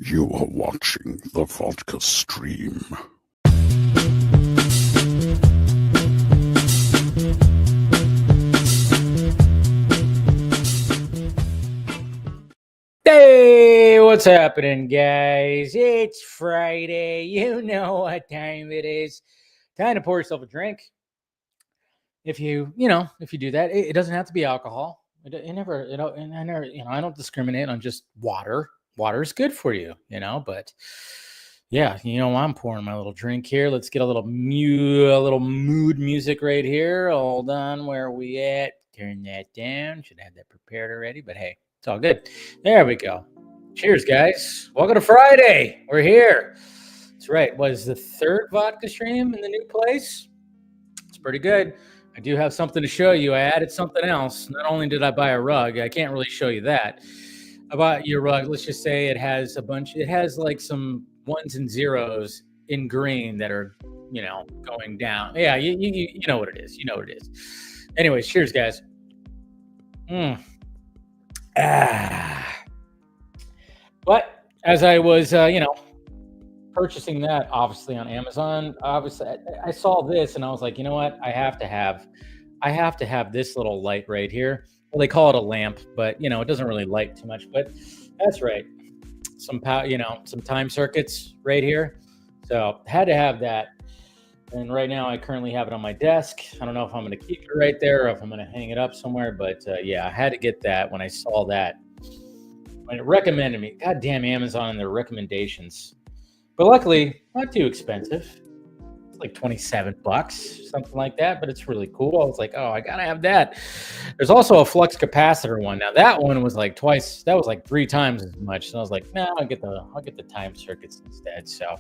You are watching the Vodka stream. Hey, what's happening, guys? It's Friday. You know what time it is. Time to pour yourself a drink. If you do that, it doesn't have to be alcohol. I don't discriminate on just water. Water is good for you, but yeah, I'm pouring my little drink here. Let's get a little mood music right here. Hold on, where are we at? Turn that down. Should have that prepared already, but hey, it's all good. There we go. Cheers, guys. Welcome to Friday. We're here. That's right. Was the third vodka stream in the new place? It's pretty good. I do have something to show you. I added something else. Not only did I buy a rug, I can't really show you that. I bought your rug. Let's just say it has like some ones and zeros in green that are, going down. Yeah, you know what it is. You know what it is. Anyways, cheers, guys. But as I was, purchasing that, obviously on Amazon, obviously I saw this and I was like, you know what? I have to have this little light right here. Well, they call it a lamp, but it doesn't really light too much. But that's right. Some time circuits right here. So had to have that. And right now I currently have it on my desk. I don't know if I'm going to keep it right there or if I'm going to hang it up somewhere. But yeah, I had to get that when I saw that. When it recommended me, goddamn Amazon and their recommendations. But luckily, not too expensive. It's like $27, something like that. But it's really cool. I was like, oh, I gotta have that. There's also a flux capacitor one. Now that one was like twice. That was like 3 times as much. So I was like, no, I'll get the time circuits instead. So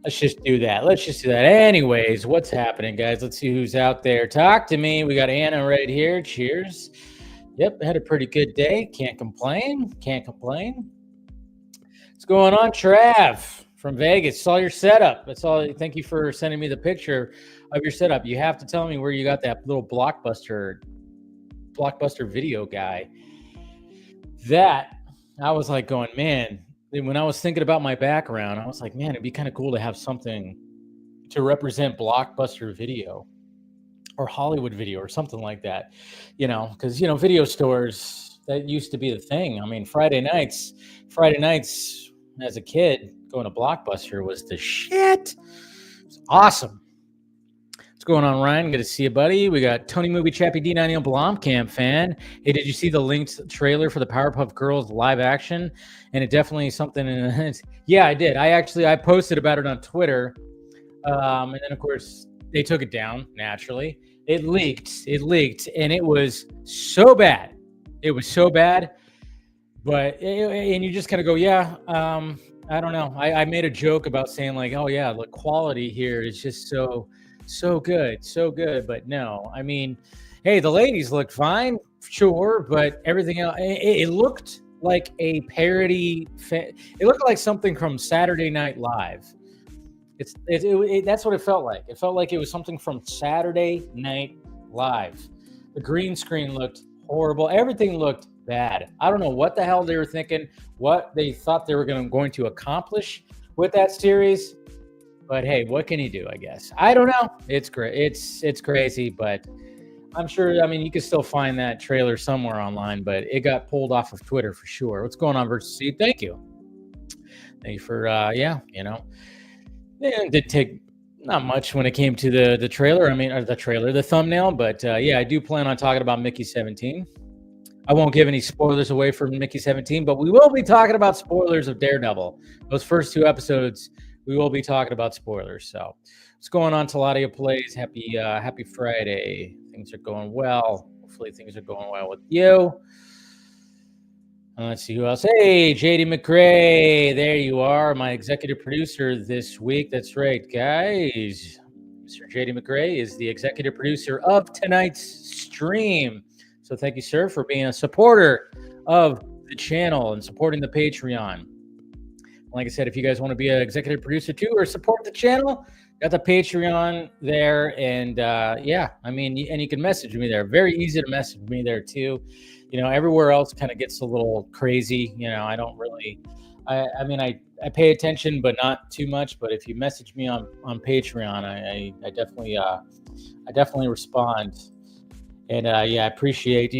let's just do that. Anyways, what's happening, guys? Let's see who's out there. Talk to me. We got Anna right here. Cheers. Yep, had a pretty good day. Can't complain. What's going on, Trav from Vegas? Saw your setup. That's all. Thank you for sending me the picture of your setup. You have to tell me where you got that little blockbuster video guy. That I was like going, man. When I was thinking about my background, I was like, man, it'd be kind of cool to have something to represent blockbuster video or Hollywood video or something like that, because video stores, that used to be the thing. I mean, Friday nights as a kid going to Blockbuster was the shit. It's awesome. What's going on, Ryan? Good to see you, buddy. We got Tony Movie Chappie D90 Blomkamp fan. Hey, did you see the linked trailer for the Powerpuff Girls live action? And it definitely is something. Yeah, I did. I posted about it on Twitter, and then of course they took it down. Naturally, it leaked, and it was so bad. But and you just kind of go, yeah. I don't know. I made a joke about saying like, oh yeah, the quality here is just so good. But no, I mean, hey, the ladies looked fine, sure, but everything else, it looked like a parody. It looked like something from Saturday Night Live. That's what it felt like. It felt like it was something from Saturday Night Live. The green screen looked horrible. Everything looked bad. I don't know what the hell they were thinking, what they thought they were going to accomplish with that series. But hey, what can you do, I guess? I don't know. It's great. It's crazy, but I'm sure, I mean, you can still find that trailer somewhere online, but it got pulled off of Twitter for sure. What's going on, Versus C? Thank you for, it did take not much when it came to the trailer. I mean, or the thumbnail, but yeah, I do plan on talking about Mickey 17. I won't give any spoilers away for Mickey 17, but we will be talking about spoilers of Daredevil. Those first 2 episodes, we will be talking about spoilers. So what's going on, Taladia Plays? Happy Friday. Things are going well. Hopefully things are going well with you. Let's see who else. Hey, JD McRae. There you are, my executive producer this week. That's right, guys. Mr. JD McRae is the executive producer of tonight's stream. So thank you, sir, for being a supporter of the channel and supporting the Patreon. Like I said, if you guys want to be an executive producer too or support the channel, got the Patreon there. And yeah, I mean, and you can message me there. Very easy to message me there too. Everywhere else kind of gets a little crazy. I don't really I mean, I pay attention, but not too much. But if you message me on Patreon, I definitely respond. And yeah, I appreciate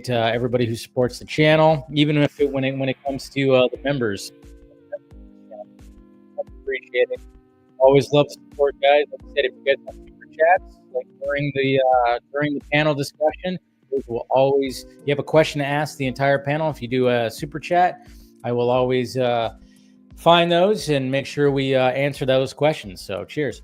everybody who supports the channel, even if when it comes to the members. I appreciate it. Always love support, guys. Like I said, if you guys have super chats, like during the panel discussion, those will always. You have a question to ask the entire panel. If you do a super chat, I will always find those and make sure we answer those questions. So, cheers.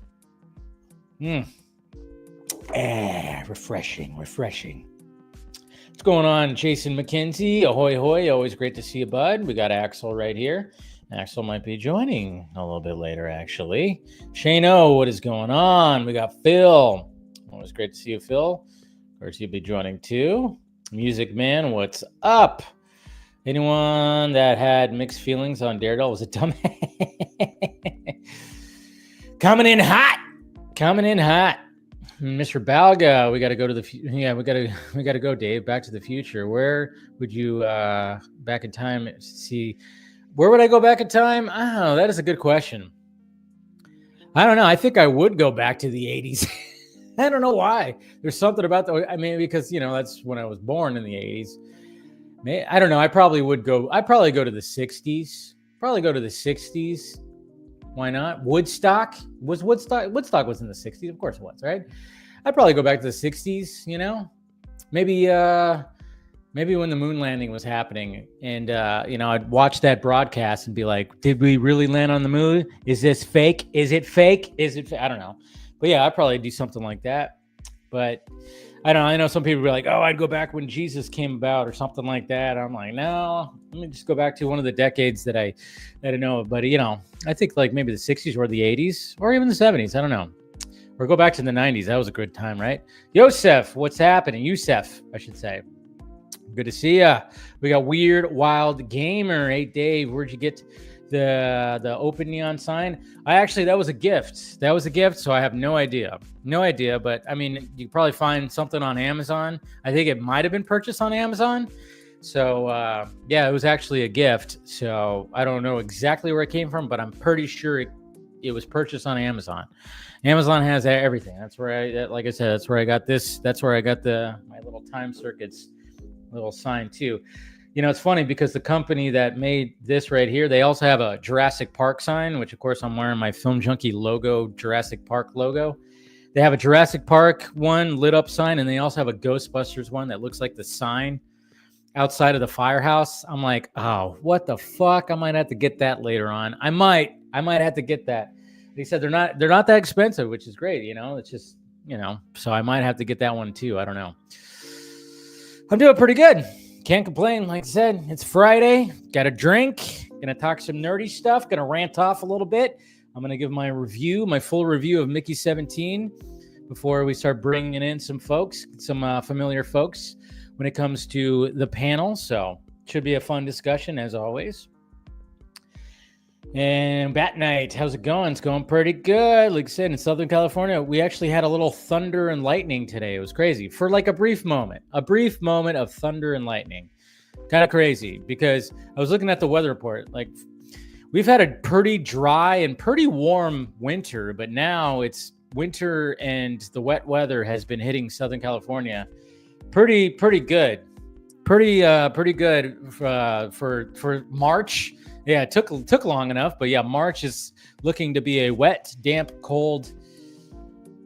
Refreshing. What's going on, Jason McKenzie? Ahoy, hoy. Always great to see you, bud. We got Axel right here. Axel might be joining a little bit later, actually. Shane O, what is going on? We got Phil. Always great to see you, Phil. Of course, you'll be joining too. Music Man, what's up? Anyone that had mixed feelings on Daredevil was a dumb. Coming in hot. Mr. Balga, we got to go to we got to go, Dave. Back to the Future. Where would you back in time see? Where would I go back in time? I don't know. That is a good question. I don't know. I think I would go back to the 80s. I don't know why. There's something about because that's when I was born in the 80s. I don't know. I probably would go. I'd probably go to the 60s. Why not? Woodstock was in the 60s. Of course it was, right? I'd probably go back to the 60s, maybe when the moon landing was happening and, I'd watch that broadcast and be like, did we really land on the moon? Is this fake? Is it fake? I don't know. But yeah, I'd probably do something like that. But I don't know. I know some people be like, oh, I'd go back when Jesus came about or something like that. I'm like, no, let me just go back to one of the decades that I know. But, I think like maybe the 60s or the 80s or even the 70s. I don't know. Or go back to the 90s. That was a good time, right? Yosef, what's happening? Yusef, I should say. Good to see ya. We got Weird Wild Gamer. Hey, Dave, where'd you get the open neon sign? That was a gift. So I have no idea. But I mean, you probably find something on Amazon. I think it might have been purchased on Amazon. So yeah, it was actually a gift. So I don't know exactly where it came from, but I'm pretty sure it was purchased on Amazon. Amazon has everything. That's where like I said, that's where I got this. That's where I got my little time circuits little sign too. It's funny because the company that made this right here, they also have a Jurassic Park sign, which of course I'm wearing my Film Junkie logo, Jurassic Park logo. They have a Jurassic Park one lit up sign, and they also have a Ghostbusters one that looks like the sign outside of the firehouse. I'm like, oh, what the fuck? I might have to get that later on. I might have to get that. They said they're not that expensive, which is great. It's just, so I might have to get that one too. I don't know. I'm doing pretty good. Can't complain. Like I said, it's Friday. Got a drink. Gonna talk some nerdy stuff. Gonna rant off a little bit. I'm gonna give my full review of Mickey 17 before we start bringing in some folks, some familiar folks when it comes to the panel. So should be a fun discussion as always. And Bat Night, how's it going? It's going pretty good. Like I said, in Southern California, we actually had a little thunder and lightning today. It was crazy for like a brief moment of thunder and lightning. Kind of crazy because I was looking at the weather report. Like we've had a pretty dry and pretty warm winter, but now it's winter and the wet weather has been hitting Southern California. Pretty good. Pretty good for March. Yeah, it took long enough, but yeah, March is looking to be a wet, damp, cold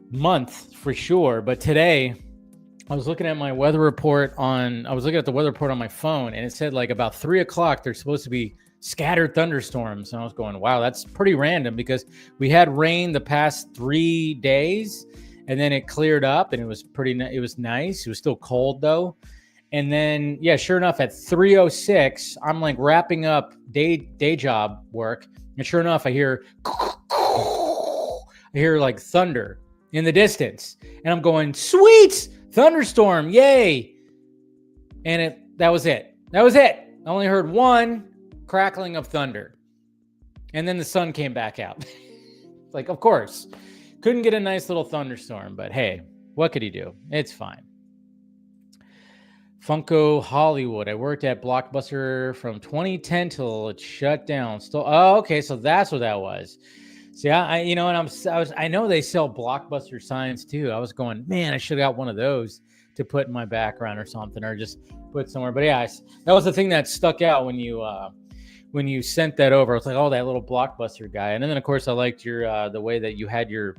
month for sure. But today, I was looking at the weather report on my phone, and it said like about 3:00 there's supposed to be scattered thunderstorms. And I was going, wow, that's pretty random because we had rain the past 3 days, and then it cleared up, and it was nice. It was still cold though. And then, yeah, sure enough, at 3:06, I'm like wrapping up day job work. And sure enough, I hear like thunder in the distance. And I'm going, sweet, thunderstorm, yay. And that was it. I only heard one crackling of thunder. And then the sun came back out. Like, of course, couldn't get a nice little thunderstorm. But hey, what could he do? It's fine. Funko Hollywood. I worked at Blockbuster from 2010 till it shut down. Still, oh, okay, so that's what that was. See, you know, and I know they sell Blockbuster signs too. I was going, man, I should have got one of those to put in my background or something, or just put somewhere. But yeah, that was the thing that stuck out when you sent that over. I was like, oh, that little Blockbuster guy. And then of course I liked your the way that you had your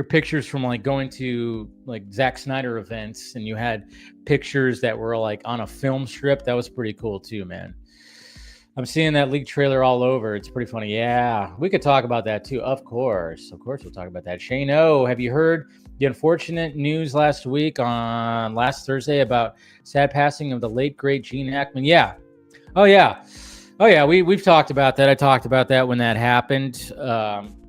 pictures from like going to like Zack Snyder events, and you had pictures that were like on a film strip. That was pretty cool too, man. I'm seeing that leak trailer all over. It's pretty funny. Yeah, we could talk about that too. Of course, we'll talk about that. Shane O, have you heard the unfortunate news last Thursday about sad passing of the late great Gene Hackman? Yeah. Oh yeah. We've talked about that. I talked about that when that happened.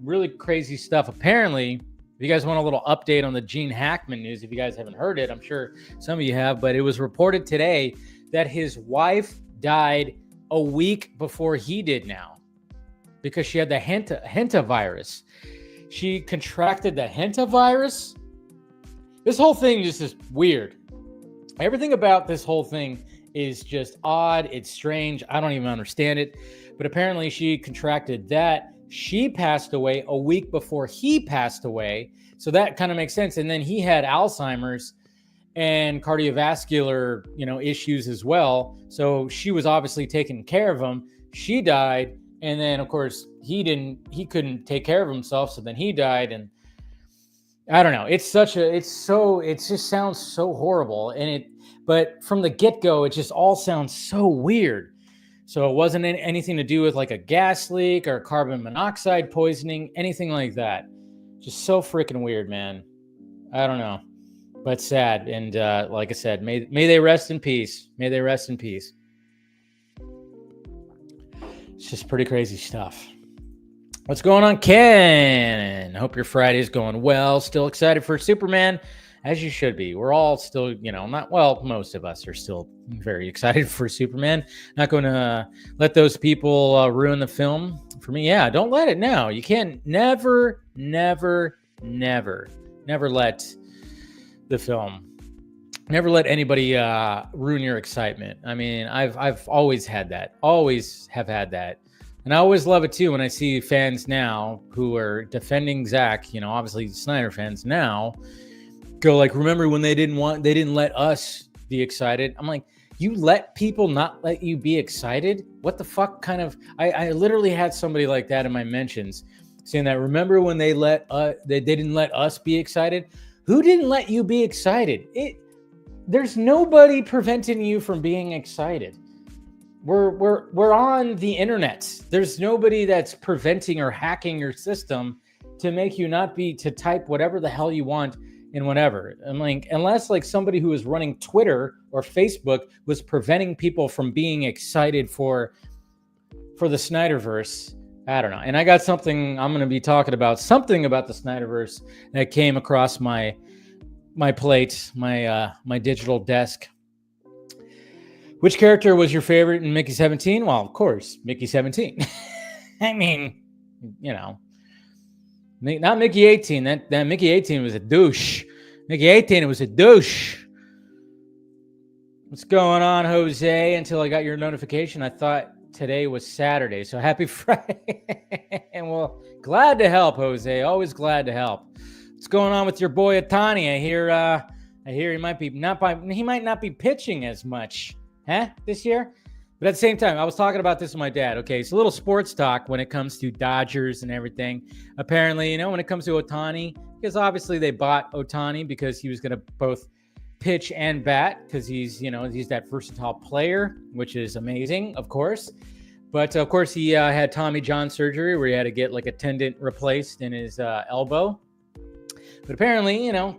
Really crazy stuff. Apparently, if you guys want a little update on the Gene Hackman news, if you guys haven't heard it, I'm sure some of you have, but it was reported today that his wife died a week before he did now because she had the Henta virus. She contracted the Henta virus. This whole thing just is weird. Everything about this whole thing is just odd. It's strange. I don't even understand it. But apparently she contracted that. She passed away a week before he passed away. So that kind of makes sense. And then he had Alzheimer's and cardiovascular, issues as well. So she was obviously taking care of him. She died. And then of course he couldn't take care of himself. So then he died. And I don't know. It just sounds so horrible. But from the get-go, it just all sounds so weird. So it wasn't anything to do with like a gas leak or carbon monoxide poisoning, anything like that. Just so freaking weird, man. I don't know. But sad. And like I said, may they rest in peace. May they rest in peace. It's just pretty crazy stuff. What's going on, Ken? Hope your Friday's going well. Still excited for Superman, as you should be. We're all still, most of us are still very excited for Superman. Not going to let those people ruin the film for me. Yeah, don't let it now. You can't never let the film, never let anybody ruin your excitement. I mean, I've always had that, always have had that. And I always love it too when I see fans now who are defending Zack, obviously Snyder fans now go like, remember when they didn't let us be excited? I'm like, you let people not let you be excited? What the fuck kind of, I literally had somebody like that in my mentions saying that, remember when they didn't let us be excited? Who didn't let you be excited? There's nobody preventing you from being excited. We're on the internet. There's nobody that's preventing or hacking your system to make you not be to type whatever the hell you want in whatever. I'm like, unless like somebody who is running Twitter or Facebook was preventing people from being excited for the Snyderverse. I don't know. And I got something I'm going to be talking about, something about the Snyderverse that came across my plate, my digital desk. Which character was your favorite in Mickey 17? Well, of course, Mickey 17. I mean, not Mickey 18. That Mickey 18 was a douche. Mickey 18, it was a douche. What's going on, Jose? Until I got your notification, I thought today was Saturday. So happy Friday. And well, glad to help, Jose. Always glad to help. What's going on with your boy Ohtani? I hear he might not be pitching as much. This year? But at the same time, I was talking about this with my dad. Okay, it's a little sports talk when it comes to Dodgers and everything. Apparently, when it comes to Ohtani, because obviously they bought Ohtani because he was going to both pitch and bat because he's that versatile player, which is amazing, of course. But of course, he had Tommy John surgery where he had to get like a tendon replaced in his elbow. But apparently, and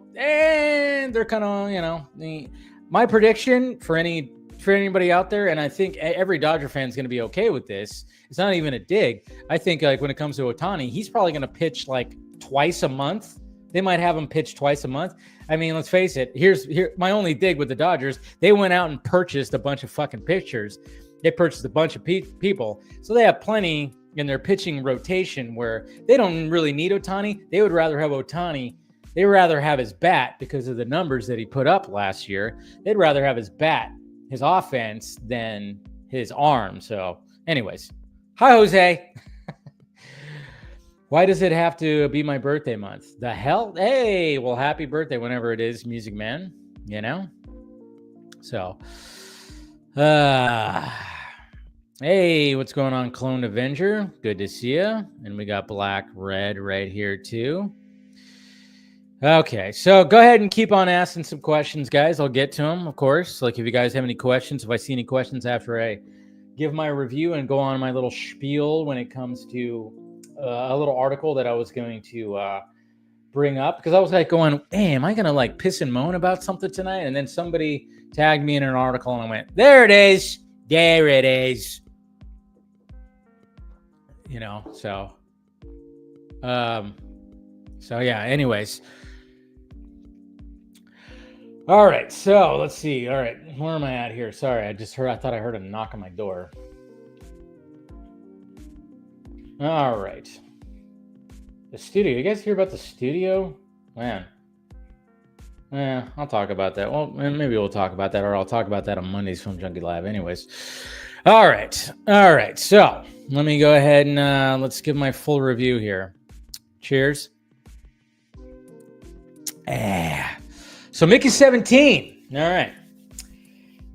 they're kind of, my prediction for anybody out there, and I think every Dodger fan is going to be okay with this. It's not even a dig. I think like when it comes to Ohtani, he's probably going to pitch like twice a month. They might have him pitch twice a month. I mean, let's face it. Here, my only dig with the Dodgers. They went out and purchased a bunch of fucking pitchers. They purchased a bunch of people, so they have plenty in their pitching rotation where they don't really need Ohtani. They would rather have Ohtani They'd rather have his bat because of the numbers that he put up last year. They'd rather have his bat, his offense, than his arm. So, anyways, hi, Jose. Why does it have to be my birthday month? The hell? Hey, well, happy birthday whenever it is, Music Man, you know? So, hey, what's going on, Clone Avenger? Good to see you. And we got Black Red right here, too. Okay, so go ahead and keep on asking some questions, guys. I'll get to them, of course. Like, if you guys have any questions, if I see any questions after I give my review and go on my little spiel when it comes to a little article that I was going to bring up, because I was like going, hey, am I going to like piss and moan about something tonight? And then somebody tagged me in an article and I went, there it is. There it is. You know, so yeah, anyways. All right, so let's see. All right, where am I at here? Sorry, I thought I heard a knock on my door. All right. The studio. You guys hear about the studio? Man. Yeah, I'll talk about that. Well, maybe we'll talk about that, or I'll talk about that on Monday's Film Junkie Live. Anyways. All right. So let me go ahead and let's give my full review here. Cheers. So Mickey 17. All right.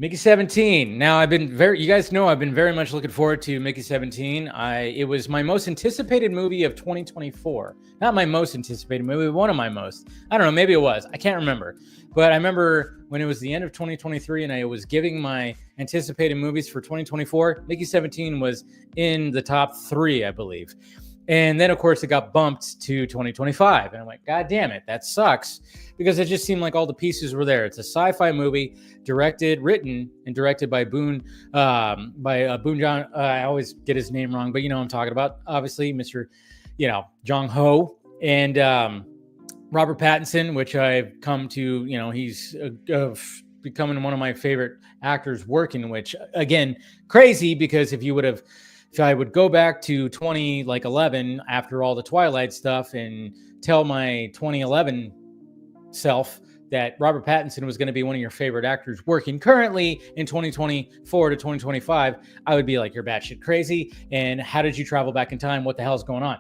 Mickey 17. Now you guys know I've been very much looking forward to Mickey 17. It was my most anticipated movie of 2024. Not my most anticipated movie, but one of my most. I don't know, maybe it was. I can't remember. But I remember when it was the end of 2023 and I was giving my anticipated movies for 2024, Mickey 17 was in the top 3, I believe. And then, of course, it got bumped to 2025. And I'm like, God damn it, that sucks. Because it just seemed like all the pieces were there. It's a sci-fi movie, written and directed by Boone John. I always get his name wrong, but you know what I'm talking about. Obviously, Mr. Jong Ho. And Robert Pattinson, which I've come to, he's becoming one of my favorite actors working, which, again, crazy because if I would go back to 2011 after all the Twilight stuff and tell my 2011 self that Robert Pattinson was going to be one of your favorite actors working currently in 2024 to 2025, I would be like, you're batshit crazy. And how did you travel back in time? What the hell's going on?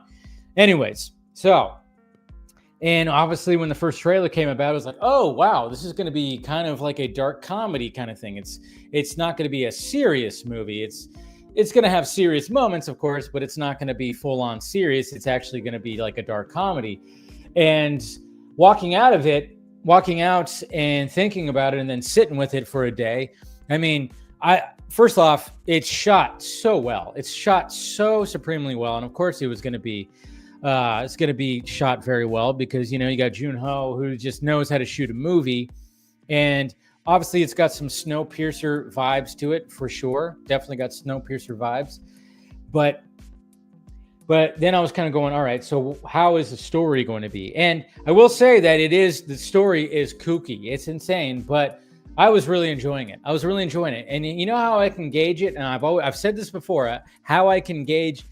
Anyways, and obviously when the first trailer came about, I was like, oh, wow, this is going to be kind of like a dark comedy kind of thing. It's not going to be a serious movie. It's going to have serious moments, of course, but it's not going to be full on serious. It's actually going to be like a dark comedy. And walking out and thinking about it and then sitting with it for a day. I mean, first off, it's shot so well. It's shot so supremely well. And of course it was going to be, it's going to be shot very well because, you got Jun Ho who just knows how to shoot a movie. And obviously it's got some Snowpiercer vibes to it for sure. Definitely got Snowpiercer vibes. But then I was kind of going, all right, so how is the story going to be? And I will say that the story is kooky. It's insane, but I was really enjoying it. And you know how I can gauge it? And I've said this before, how I can gauge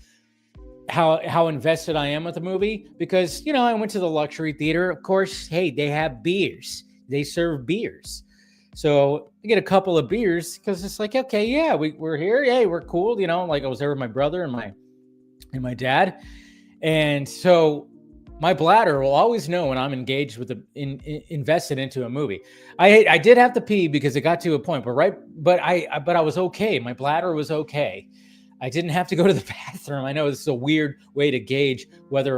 how invested I am with the movie? Because, I went to the luxury theater. Of course, hey, they have beers. They serve beers. So I get a couple of beers because it's like, okay, yeah, we're here. Hey, we're cool. Like I was there with my brother and my dad. And so my bladder will always know when I'm engaged with invested into a movie. I did have to pee because it got to a point, but I was okay. My bladder was okay. I didn't have to go to the bathroom. I know this is a weird way to gauge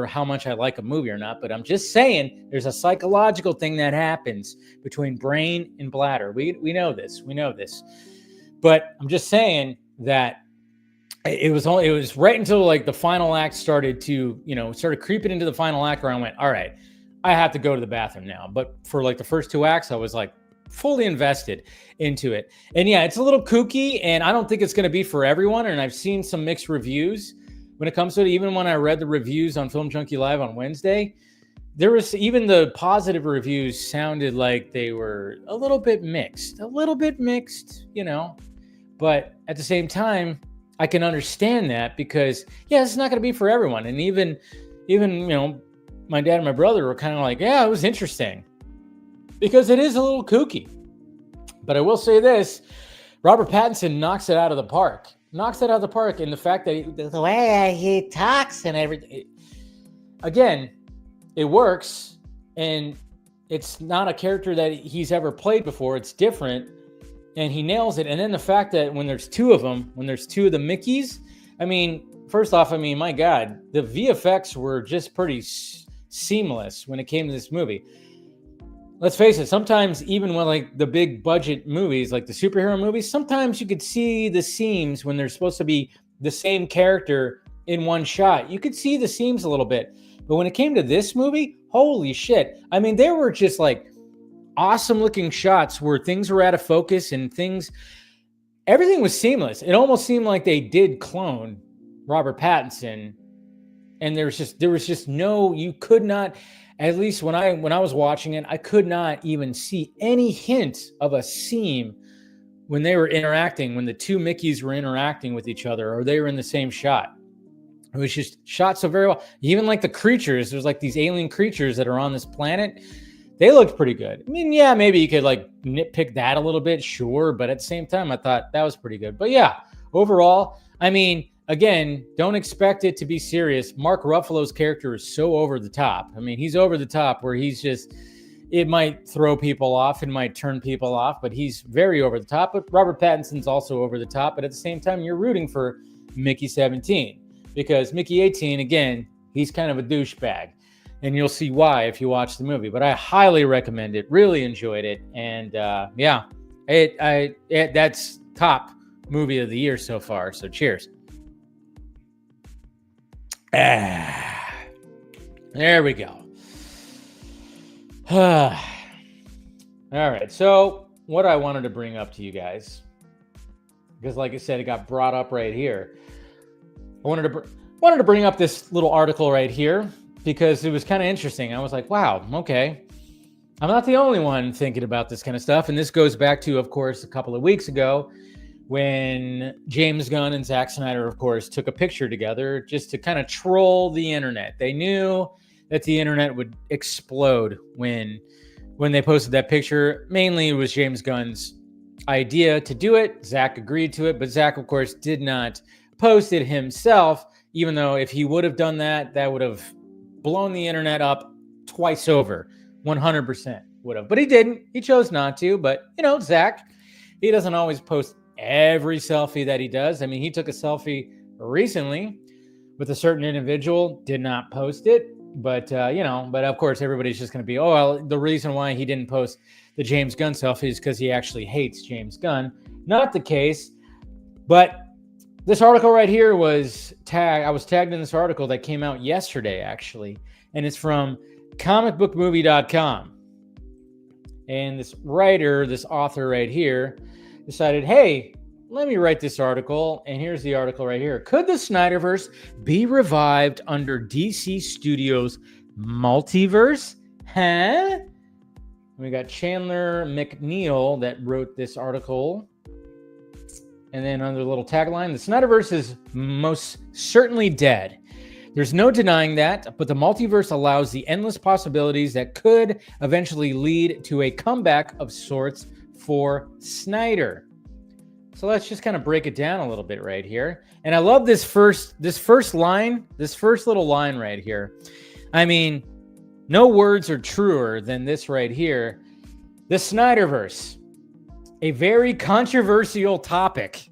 how much I like a movie or not, but I'm just saying there's a psychological thing that happens between brain and bladder. We know this. But I'm just saying that it was right until like the final act started creeping into the final act where I went, all right, I have to go to the bathroom now. But for like the first 2 acts, I was like fully invested into it. And yeah, it's a little kooky and I don't think it's going to be for everyone. And I've seen some mixed reviews when it comes to it. Even when I read the reviews on Film Junkie Live on Wednesday, there was even the positive reviews sounded like they were a little bit mixed, but at the same time, I can understand that because, yeah, it's not going to be for everyone. And even my dad and my brother were kind of like, yeah, it was interesting because it is a little kooky. But I will say this, Robert Pattinson knocks it out of the park. And the fact that the way he talks and everything, again, it works. And it's not a character that he's ever played before. It's different. And he nails it. And then the fact that when there's two of them, when there's two of the Mickeys, I mean, first off, I mean, my God, the VFX were just pretty seamless when it came to this movie. Let's face it, sometimes even when like the big budget movies, like the superhero movies, sometimes you could see the seams when they're supposed to be the same character in one shot. You could see the seams a little bit. But when it came to this movie, holy shit. I mean, there were just like awesome looking shots where things were out of focus and everything was seamless. It almost seemed like they did clone Robert Pattinson. And there was just no, you could not, at least when I was watching it, I could not even see any hint of a seam when they were interacting, when the two Mickeys were interacting with each other or they were in the same shot. It was just shot so very well. Even like the creatures, there's like these alien creatures that are on this planet. They looked pretty good. I mean, yeah, maybe you could like nitpick that a little bit, sure. But at the same time, I thought that was pretty good. But yeah, overall, I mean, again, don't expect it to be serious. Mark Ruffalo's character is so over the top. I mean, he's over the top where he's just, it might throw people off, it might turn people off, but he's very over the top. But Robert Pattinson's also over the top. But at the same time, you're rooting for Mickey 17 because Mickey 18, again, he's kind of a douchebag. And you'll see why if you watch the movie. But I highly recommend it. Really enjoyed it. And yeah, that's top movie of the year so far. So cheers. There we go. All right. So what I wanted to bring up to you guys, because like I said, it got brought up right here. I wanted to bring up this little article right here because it was kind of interesting. I was like, wow, okay. I'm not the only one thinking about this kind of stuff. And this goes back to, of course, a couple of weeks ago when James Gunn and Zack Snyder, of course, took a picture together just to kind of troll the internet. They knew that the internet would explode when they posted that picture. Mainly, it was James Gunn's idea to do it. Zack agreed to it, but Zack, of course, did not post it himself, even though if he would have done that, that would have blown the internet up twice over. 100% would have. But he didn't. He chose not to. But, you know, Zack, he doesn't always post every selfie that he does. I mean, he took a selfie recently with a certain individual, did not post it, but but of course everybody's just going to be, oh, well, the reason why he didn't post the James Gunn selfie is because he actually hates James Gunn. Not the case, but this article right here was I was tagged in this article that came out yesterday, actually, and it's from comicbookmovie.com. And this author right here, decided, hey, let me write this article. And here's the article right here. Could the Snyderverse be revived under DC Studios multiverse? Huh? We got Chandler McNeil that wrote this article. And then under the little tagline, the Snyderverse is most certainly dead. There's no denying that, but the multiverse allows the endless possibilities that could eventually lead to a comeback of sorts for Snyder. So let's just kind of break it down a little bit right here. And I love this first little line right here. I mean, no words are truer than this right here. The Snyderverse, a very controversial topic.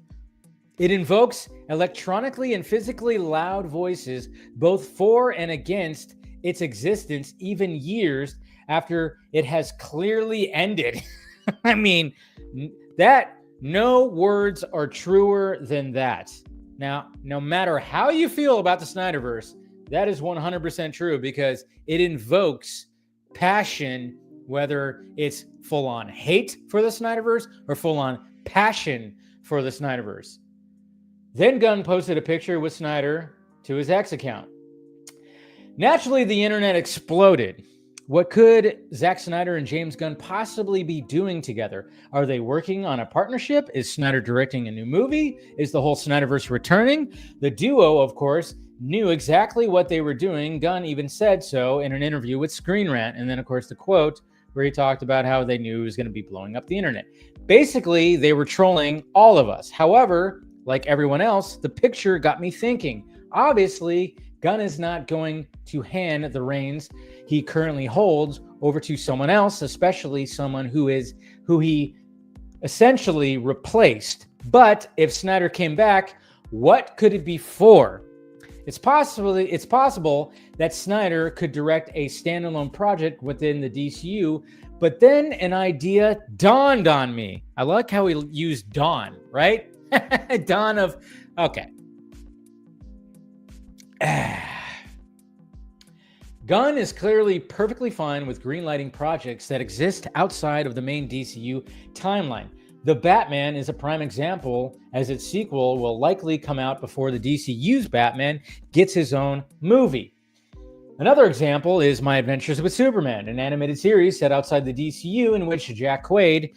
It invokes electronically and physically loud voices, both for and against its existence, even years after it has clearly ended. I mean, that no words are truer than that. Now, no matter how you feel about the Snyderverse, that is 100% true because it invokes passion, whether it's full-on hate for the Snyderverse or full-on passion for the Snyderverse. Then Gunn posted a picture with Snyder to his X account. Naturally, the internet exploded. What could Zack Snyder and James Gunn possibly be doing together? Are they working on a partnership? Is Snyder directing a new movie? Is the whole Snyderverse returning? The duo, of course, knew exactly what they were doing. Gunn even said so in an interview with Screen Rant. And then, of course, the quote where he talked about how they knew it was going to be blowing up the internet. Basically, they were trolling all of us. However, like everyone else, the picture got me thinking. Obviously, Gunn is not going to hand the reins he currently holds over to someone else, especially someone who he essentially replaced. But if Snyder came back, what could it be for? It's possible that Snyder could direct a standalone project within the DCU, but then an idea dawned on me. I like how he used dawn, right? Dawn of, okay. Gunn is clearly perfectly fine with greenlighting projects that exist outside of the main DCU timeline. The Batman is a prime example, as its sequel will likely come out before the DCU's Batman gets his own movie. Another example is My Adventures with Superman, an animated series set outside the DCU in which Jack Quaid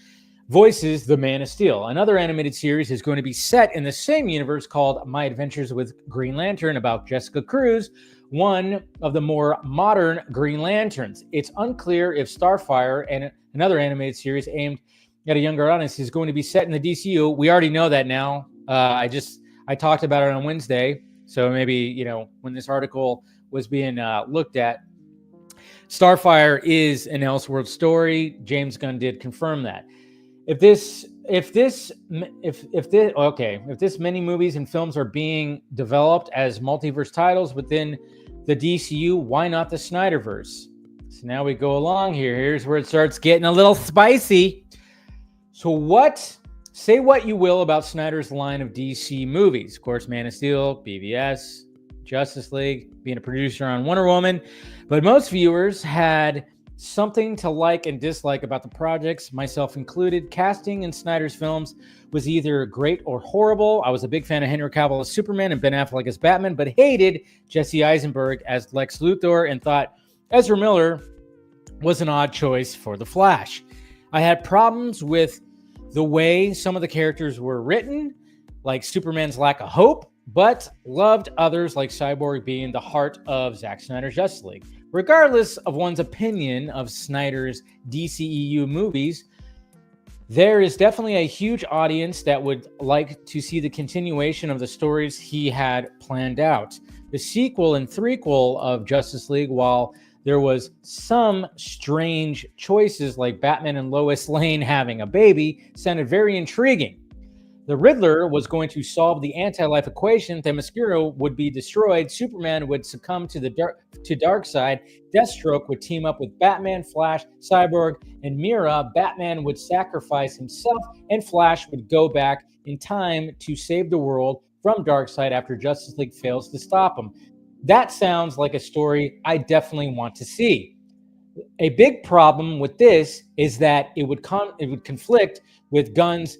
voices the Man of Steel. Another animated series is going to be set in the same universe called My Adventures with Green Lantern about Jessica Cruz, one of the more modern Green Lanterns. It's unclear if Starfire, and another animated series aimed at a younger audience, is going to be set in the DCU. We already know that now. I talked about it on Wednesday, so maybe when this article was being looked at, Starfire is an Elseworld story. James Gunn did confirm that. If this many movies and films are being developed as multiverse titles within the DCU, why not the Snyderverse? So now we go along here. Here's where it starts getting a little spicy. So say what you will about Snyder's line of DC movies. Of course, Man of Steel, BVS, Justice League, being a producer on Wonder Woman. But most viewers had something to like and dislike about the projects, myself included. Casting in Snyder's films was either great or horrible. I was a big fan of Henry Cavill as Superman and Ben Affleck as Batman, but hated Jesse Eisenberg as Lex Luthor and thought Ezra Miller was an odd choice for The Flash. I had problems with the way some of the characters were written, like Superman's lack of hope, but loved others like Cyborg being the heart of Zack Snyder's Justice League. Regardless of one's opinion of Snyder's DCEU movies, there is definitely a huge audience that would like to see the continuation of the stories he had planned out. The sequel and threequel of Justice League, while there was some strange choices like Batman and Lois Lane having a baby, sounded very intriguing. The Riddler was going to solve the anti-life equation. Themyscira would be destroyed. Superman would succumb to Darkseid. Deathstroke would team up with Batman, Flash, Cyborg, and Mira. Batman would sacrifice himself, and Flash would go back in time to save the world from Darkseid after Justice League fails to stop him. That sounds like a story I definitely want to see. A big problem with this is that it would conflict with Gunn's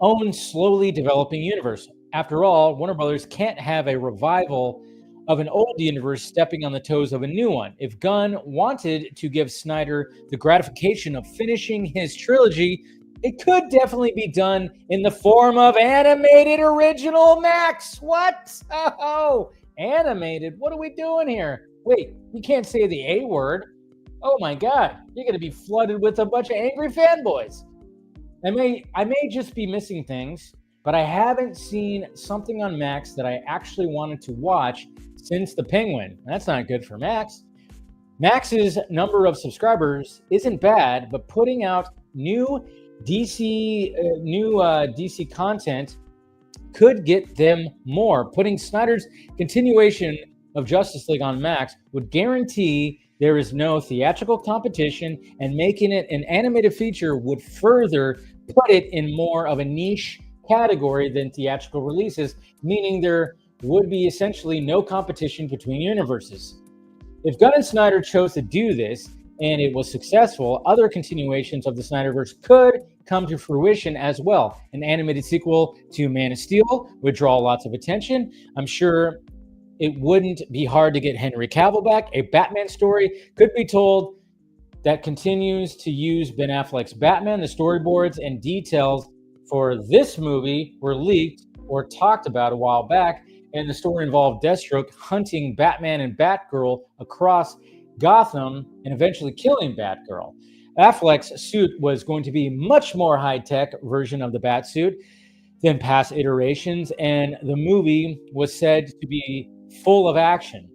own slowly developing universe. After all, Warner Brothers can't have a revival of an old universe stepping on the toes of a new one. If Gunn wanted to give Snyder the gratification of finishing his trilogy, it could definitely be done in the form of animated original Max. What? Oh, animated. What are we doing here? Wait, you can't say the A word. Oh my God, you're going to be flooded with a bunch of angry fanboys. I may just be missing things, but I haven't seen something on Max that I actually wanted to watch since The Penguin. That's not good for Max. Max's number of subscribers isn't bad, but putting out new DC content could get them more. Putting Snyder's continuation of Justice League on Max would guarantee there is no theatrical competition, and making it an animated feature would further put it in more of a niche category than theatrical releases, meaning there would be essentially no competition between universes. If Gunn and Snyder chose to do this and it was successful, other continuations of the Snyderverse could come to fruition as well. An animated sequel to Man of Steel would draw lots of attention. I'm sure it wouldn't be hard to get Henry Cavill back. A Batman story could be told that continues to use Ben Affleck's Batman. The storyboards and details for this movie were leaked or talked about a while back. and the story involved Deathstroke hunting Batman and Batgirl across Gotham and eventually killing Batgirl. Affleck's suit was going to be a much more high-tech version of the Batsuit than past iterations, and the movie was said to be full of action.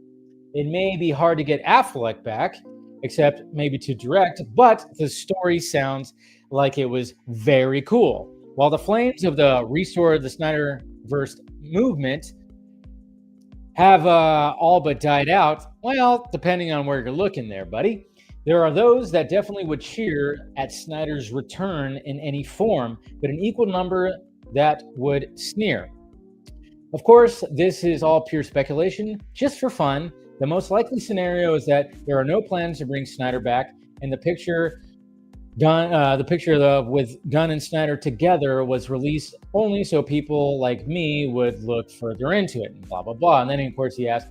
It may be hard to get Affleck back, except maybe to direct, but the story sounds like it was very cool. While the flames of the restore the Snyderverse movement have all but died out, well, depending on where you're looking there, buddy, there are those that definitely would cheer at Snyder's return in any form, but an equal number that would sneer. Of course, this is all pure speculation, just for fun. The most likely scenario is that there are no plans to bring Snyder back, and the picture with Gunn and Snyder together was released only so people like me would look further into it, and blah blah blah. And then, of course, he asked,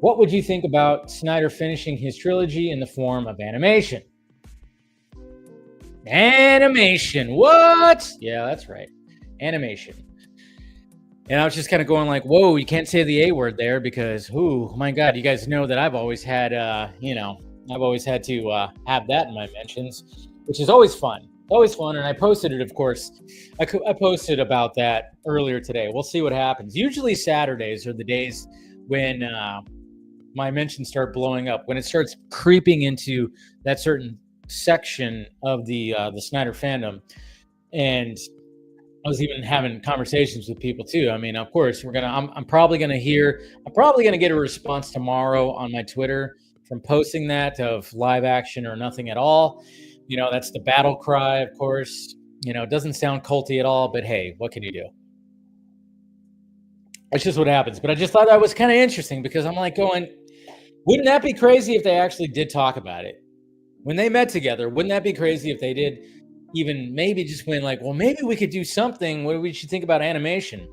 what would you think about Snyder finishing his trilogy in the form of animation? Animation, what? Yeah, that's right, animation. And I was just kind of going like, whoa, you can't say the A word there because, oh my God, you guys know that I've always had, I've always had to have that in my mentions, which is always fun. Always fun. And I posted it, of course. I posted about that earlier today. We'll see what happens. Usually Saturdays are the days when my mentions start blowing up, when it starts creeping into that certain section of the Snyder fandom. And I was even having conversations with people too. I mean, of course, I'm probably gonna get a response tomorrow on my Twitter from posting that of live action or nothing at all. You know, that's the battle cry, of course. You know, it doesn't sound culty at all, but hey, what can you do? That's just what happens. But I just thought that was kind of interesting because I'm like wouldn't that be crazy if they actually did talk about it? When they met together, wouldn't that be crazy if they did even maybe just went like, well, maybe we could do something where we should think about animation?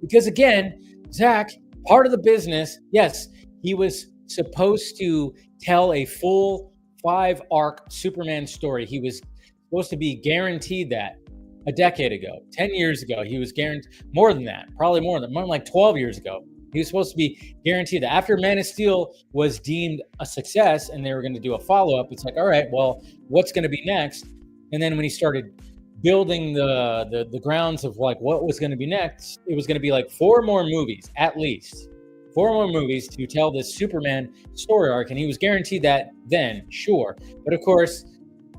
Because again, Zach, part of the business, yes, he was supposed to tell a full 5-arc Superman story. He was supposed to be guaranteed that a decade ago, 10 years ago. He was guaranteed more than that, probably more than like 12 years ago. He was supposed to be guaranteed that after Man of Steel was deemed a success and they were going to do a follow-up, it's like, all right, well, what's going to be next? And then when he started building the grounds of like what was going to be next, it was going to be like 4 more movies, at least 4 more movies to tell this Superman story arc. And he was guaranteed that then, sure. But of course,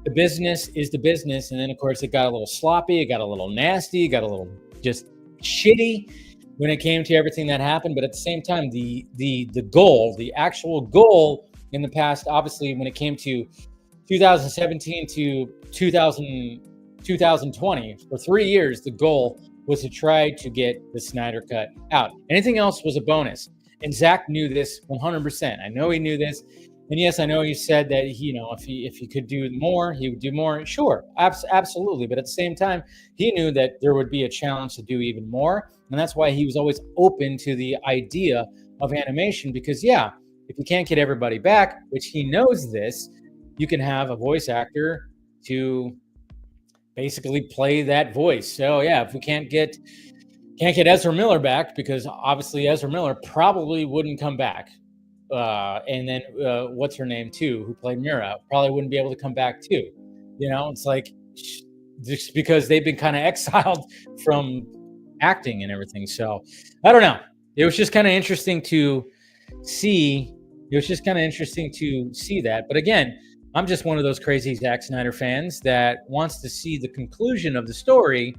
the business is the business. And then of course, it got a little sloppy. It got a little nasty. It got a little just shitty when it came to everything that happened. But at the same time, the goal, the actual goal in the past, obviously, when it came to 2017 to 2020, for 3 years, the goal was to try to get the Snyder Cut out. Anything else was a bonus. And Zach knew this 100%. I know he knew this. And yes, I know he said that if he could do more, he would do more. Sure, absolutely. But at the same time, he knew that there would be a challenge to do even more. And that's why he was always open to the idea of animation. Because yeah, if you can't get everybody back, which he knows this, you can have a voice actor to basically play that voice. So yeah, if we can't get Ezra Miller back, because obviously Ezra Miller probably wouldn't come back. And then what's her name too, who played Mira, probably wouldn't be able to come back too. You know, it's like just because they've been kind of exiled from acting and everything. So I don't know. It was just kind of interesting to see. That. But again, I'm just one of those crazy Zack Snyder fans that wants to see the conclusion of the story,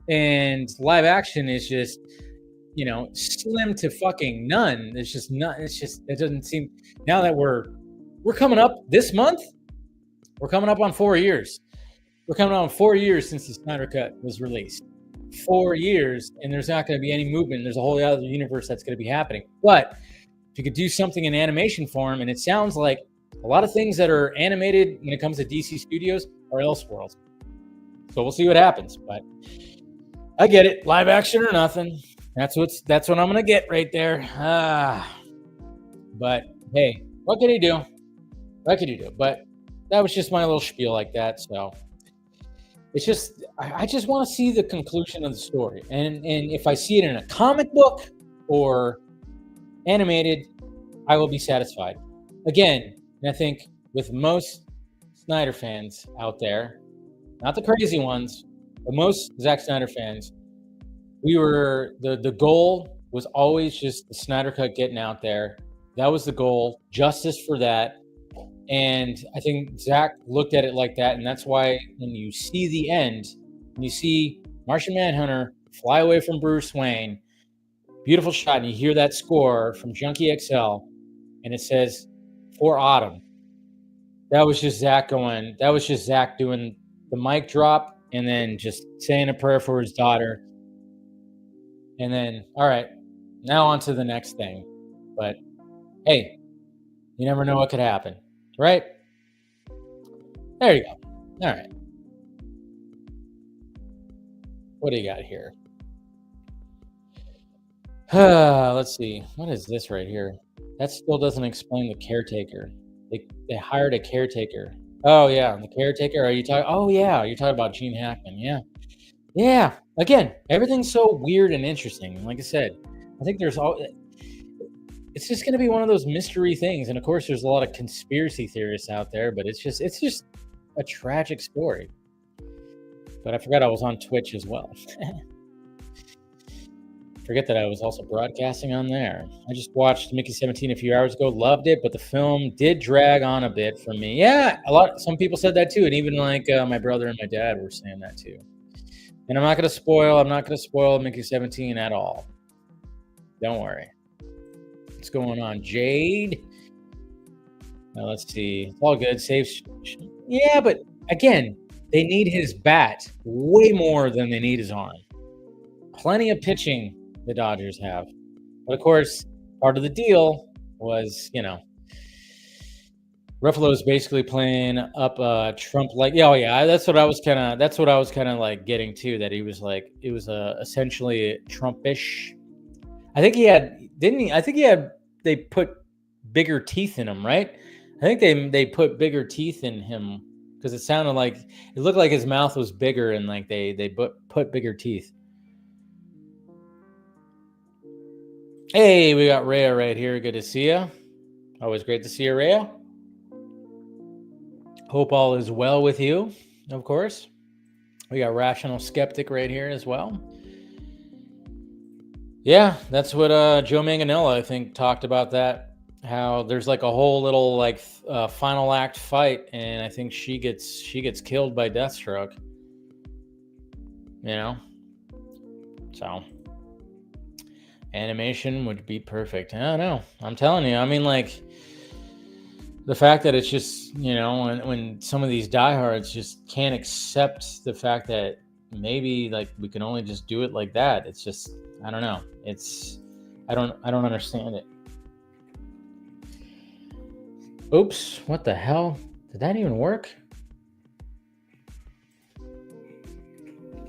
and live action is just, slim to fucking none. It's just not. It's just, it doesn't seem, now that we're coming up this month, we're coming up on 4 years. We're coming on 4 years since the Snyder Cut was released. 4 years, and there's not going to be any movement. There's a whole other universe that's going to be happening. But if you could do something in animation form, and it sounds like a lot of things that are animated when it comes to DC Studios are Elseworlds. So we'll see what happens. But I get it. Live action or nothing. That's what I'm going to get right there. But hey, what can you do? But that was just my little spiel like that. So it's just I just want to see the conclusion of the story, and if I see it in a comic book or animated, I will be satisfied. Again, and I think with most Snyder fans out there, not the crazy ones, but most Zack Snyder fans, the goal was always just the Snyder Cut getting out there. That was the goal, justice for that. And I think Zack looked at it like that, and that's why when you see the end, when you see Martian Manhunter fly away from Bruce Wayne, beautiful shot, and you hear that score from Junkie XL, and it says "For Autumn." That was just Zack doing the mic drop, and then just saying a prayer for his daughter, and then all right, now on to the next thing. But hey, you never know what could happen. Right? There you go. All right. What do you got here? Let's see. What is this right here? That still doesn't explain the caretaker. They hired a caretaker. Oh yeah, the caretaker. Are you talking? Oh yeah, you're talking about Gene Hackman. Yeah, yeah. Again, everything's so weird and interesting. Like I said, I think it's just going to be one of those mystery things. And of course, there's a lot of conspiracy theorists out there, but it's just a tragic story. But I forgot I was on Twitch as well. Forget that I was also broadcasting on there. I just watched Mickey 17 a few hours ago, loved it, but the film did drag on a bit for me. Yeah, some people said that too, and even like my brother and my dad were saying that too. And I'm not going to spoil Mickey 17 at all. Don't worry. What's going on, Jade? Now let's see. It's all good. Yeah, but again, they need his bat way more than they need his arm. Plenty of pitching the Dodgers have. But of course, part of the deal was, Ruffalo's basically playing up Trump like, oh yeah, that's what I was kind of like getting to, that he was like, it was essentially Trumpish. I think he had, didn't he? I think they put bigger teeth in him, right? I think they put bigger teeth in him because it looked like his mouth was bigger, and like they put bigger teeth. Hey, we got Rhea right here. Good to see you. Always great to see you, Rhea. Hope all is well with you, of course. We got Rational Skeptic right here as well. Yeah, that's what Joe Manganiello, I think, talked about that. How there's like a whole little like final act fight, and I think she gets killed by Deathstroke. So animation would be perfect. I don't know. I'm telling you. I mean, like the fact that it's just when some of these diehards just can't accept the fact that maybe like we can only just do it like that. It's just, I don't know. I don't understand it. Oops, what the hell? Did that even work?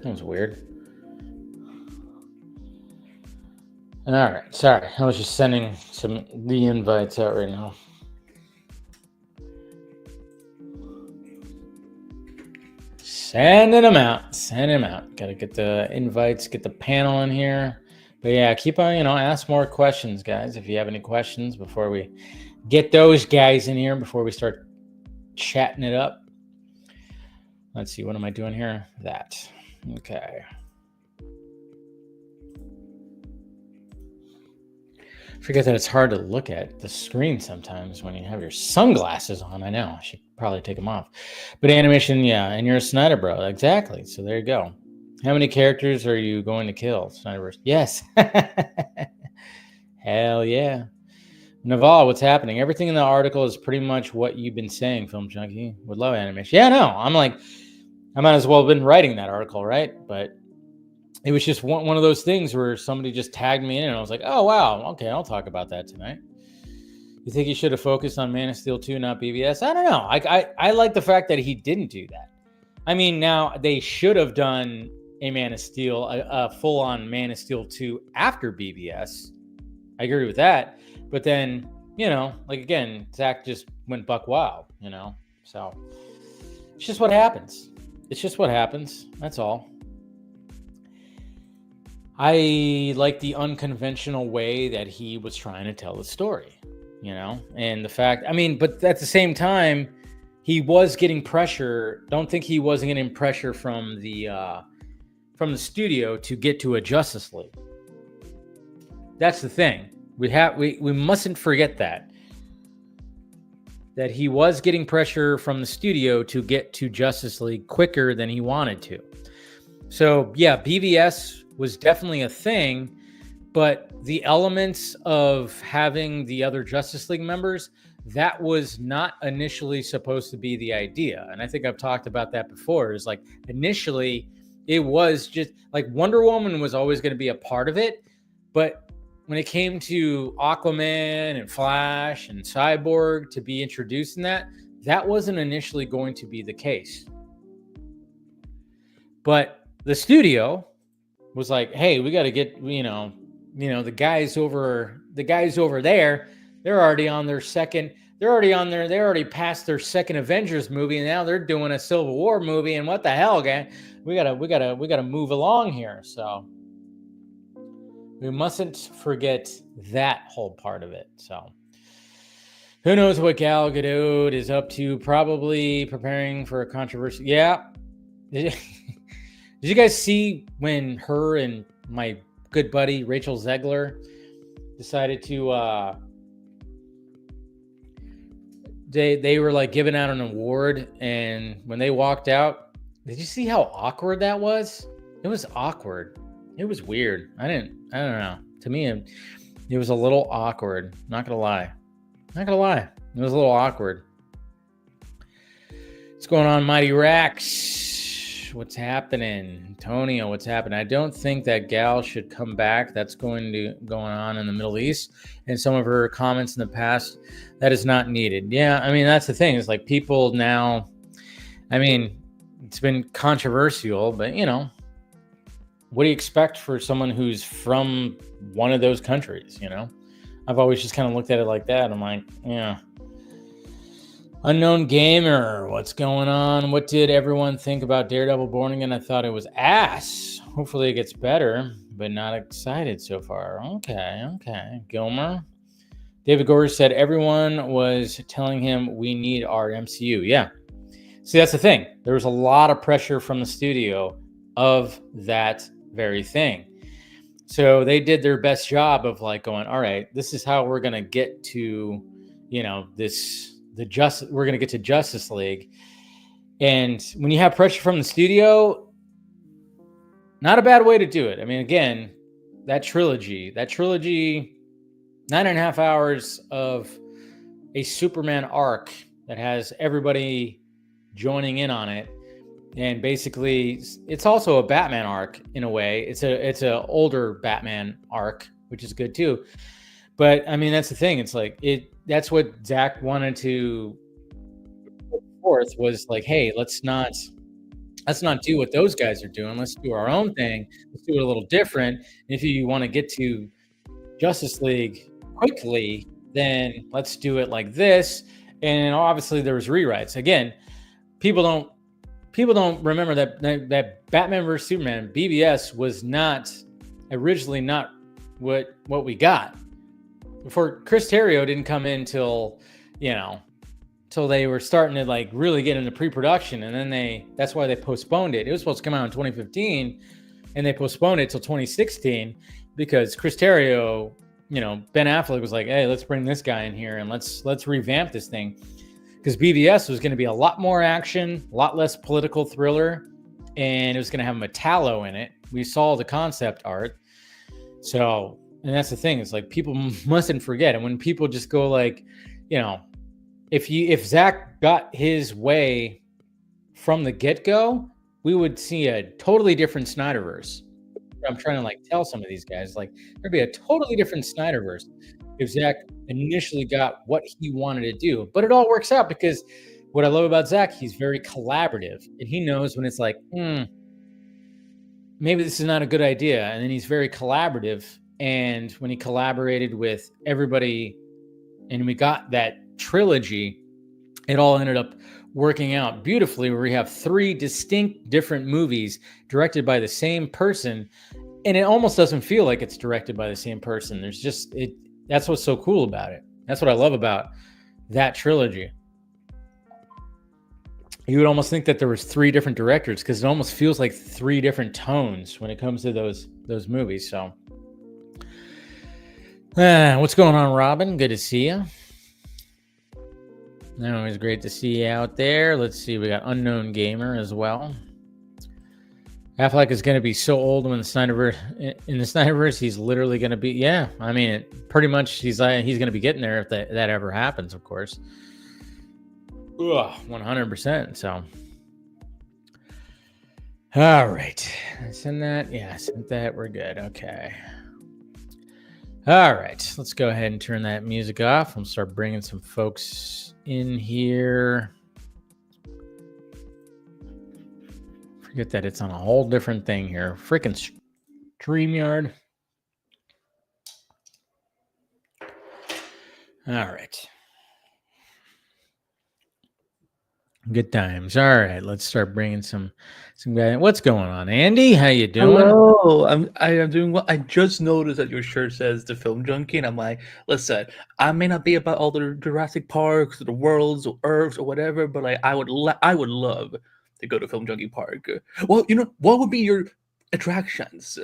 That was weird. All right, sorry. I was just sending the invites out right now. Sending them out. Got to get the invites, get the panel in here. But yeah, keep on, ask more questions, guys. If you have any questions before we get those guys in here, before we start chatting it up. Let's see, what am I doing here? That. Okay. Forget that it's hard to look at the screen sometimes when you have your sunglasses on. I know, I should probably take them off. But animation, yeah, and you're a Snyder bro. Exactly. So there you go. How many characters are you going to kill? Snyderverse. Yes. Hell yeah. Naval, what's happening? Everything in the article is pretty much what you've been saying, Film Junkie. Would love animation. Yeah, no, I'm like, I might as well have been writing that article, right? But it was just one of those things where somebody just tagged me in, and I was like, oh, wow, okay, I'll talk about that tonight. You think he should have focused on Man of Steel 2, not BVS? I don't know. I like the fact that he didn't do that. I mean, now they should have done a Man of Steel, a full-on Man of Steel 2 after BVS. I agree with that. But then, like again, Zack just went buck wild, so it's just what happens. It's just what happens. That's all. I like the unconventional way that he was trying to tell the story, and the fact, but at the same time, he was getting pressure. Don't think he wasn't getting pressure from the studio to get to a Justice League. That's the thing. We mustn't forget that he was getting pressure from the studio to get to Justice League quicker than he wanted to. So yeah, BVS was definitely a thing, but the elements of having the other Justice League members, that was not initially supposed to be the idea. And I think I've talked about that before. It's like initially it was just like Wonder Woman was always going to be a part of it, but when it came to Aquaman and Flash and Cyborg to be introduced in that wasn't initially going to be the case. But the studio was like, hey, we got to get, the guys over there, they already passed their second Avengers movie, and now they're doing a Civil War movie, and what the hell, guy? We gotta move along here. So we mustn't forget that whole part of it. So who knows what Gal Gadot is up to? Probably preparing for a controversy. Yeah. Did you guys see when her and my good buddy Rachel Zegler decided to they were like giving out an award, and when they walked out, did you see how awkward that was? It was awkward. It was weird. I don't know. To me, it was a little awkward. Not gonna lie. It was a little awkward. What's going on, Mighty Rax? What's happening? Antonio, what's happening? I don't think that Gal should come back. That's going on in the Middle East. And some of her comments in the past, that is not needed. Yeah, that's the thing. It's like people now, it's been controversial, but what do you expect for someone who's from one of those countries, I've always just kind of looked at it like that. I'm like, yeah. Unknown Gamer, what's going on? What did everyone think about Daredevil Born Again? I thought it was ass. Hopefully it gets better, but not excited so far. Okay. Gilmer. David Gore said everyone was telling him we need our MCU. Yeah. See, that's the thing. There was a lot of pressure from the studio of that very thing. So they did their best job of like going, all right, this is how we're going to get to, we're going to get to Justice League. And when you have pressure from the studio, not a bad way to do it. Again, that trilogy, 9.5 hours of a Superman arc that has everybody joining in on it. And basically, it's also a Batman arc in a way. It's a older Batman arc, which is good too. But that's the thing. It's like that's what Zach wanted to put forth was like, hey, let's not do what those guys are doing. Let's do our own thing. Let's do it a little different. And if you want to get to Justice League quickly, then let's do it like this. And obviously, there was rewrites. Again, people don't remember that Batman vs Superman BVS was not originally not what we got. Before Chris Terrio didn't come in till they were starting to like really get into pre-production, and then that's why they postponed it. It was supposed to come out in 2015, and they postponed it till 2016 because Chris Terrio, Ben Affleck was like, hey, let's bring this guy in here and let's revamp this thing. Because BVS was going to be a lot more action, a lot less political thriller, and it was going to have Metallo in it. We saw the concept art. So, and that's the thing. It's like people mustn't forget. And when people just go like, if Zach got his way from the get-go, we would see a totally different Snyderverse. I'm trying to like tell some of these guys, like there'd be a totally different Snyderverse if Zach initially got what he wanted to do. But it all works out because what I love about Zach, he's very collaborative, and he knows when it's like, maybe this is not a good idea. And then he's very collaborative. And when he collaborated with everybody and we got that trilogy, it all ended up working out beautifully, where we have 3 distinct different movies directed by the same person, and it almost doesn't feel like it's directed by the same person. There's just it. That's what's so cool about it. That's what I love about that trilogy. You would almost think that there was 3 different directors, because it almost feels like 3 different tones when it comes to those movies. So, what's going on, Robin? Good to see you. Always great to see you out there. Let's see. We got Unknown Gamer as well. Affleck is going to be so old when the Snyderverse. He's literally going to be. Yeah, I mean, pretty much. He's going to be getting there if that ever happens. Of course. 100%. So, all right. Send that. Yeah, send that. We're good. Okay. All right. Let's go ahead and turn that music off. We'll start bringing some folks in here. Forget that it's on a whole different thing here. Freaking StreamYard. All right. Good times. All right, let's start bringing some guys. What's going on, Andy? How you doing? Hello, I am doing well. I just noticed that your shirt says the Film Junkie, and I'm like, listen, I may not be about all the Jurassic Parks, or the Worlds, or Earths, or whatever, but like I would love to go to Film Junkie Park. Well, what would be your attractions?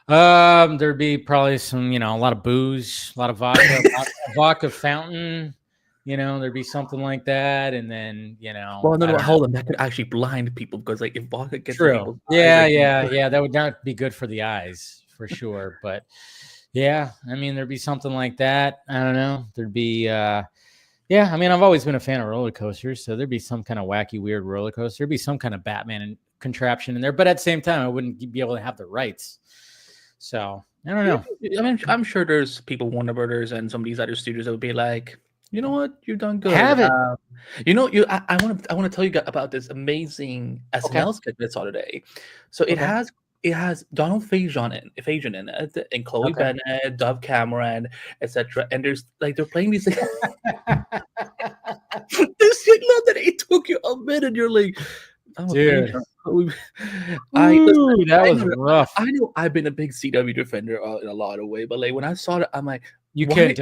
There'd be probably some, a lot of booze, a lot of vodka, vodka fountain. There'd be something like that, and then Well, no, hold on. That could actually blind people, because like if vodka gets true. people's Yeah. That would not be good for the eyes for sure. But yeah, I mean, there'd be something like that. I don't know. There'd be I mean, I've always been a fan of roller coasters, so there'd be some kind of wacky, weird roller coaster. There'd be some kind of Batman contraption in there, but at the same time, I wouldn't be able to have the rights. So I don't know. I mean, I'm sure there's people, Warner Brothers, and some of these other studios that would be like, you know what? You've done good. Have it. I want to tell you about this amazing SNL sketch I saw today. So it has Donald Faison in it, and Chloe Bennett, Dove Cameron, etc. And there's like they're playing these. This shit that it took you a minute. You're like, dude. That was rough. I know I've been a big CW defender in a lot of ways, but like when I saw it, I'm like, you can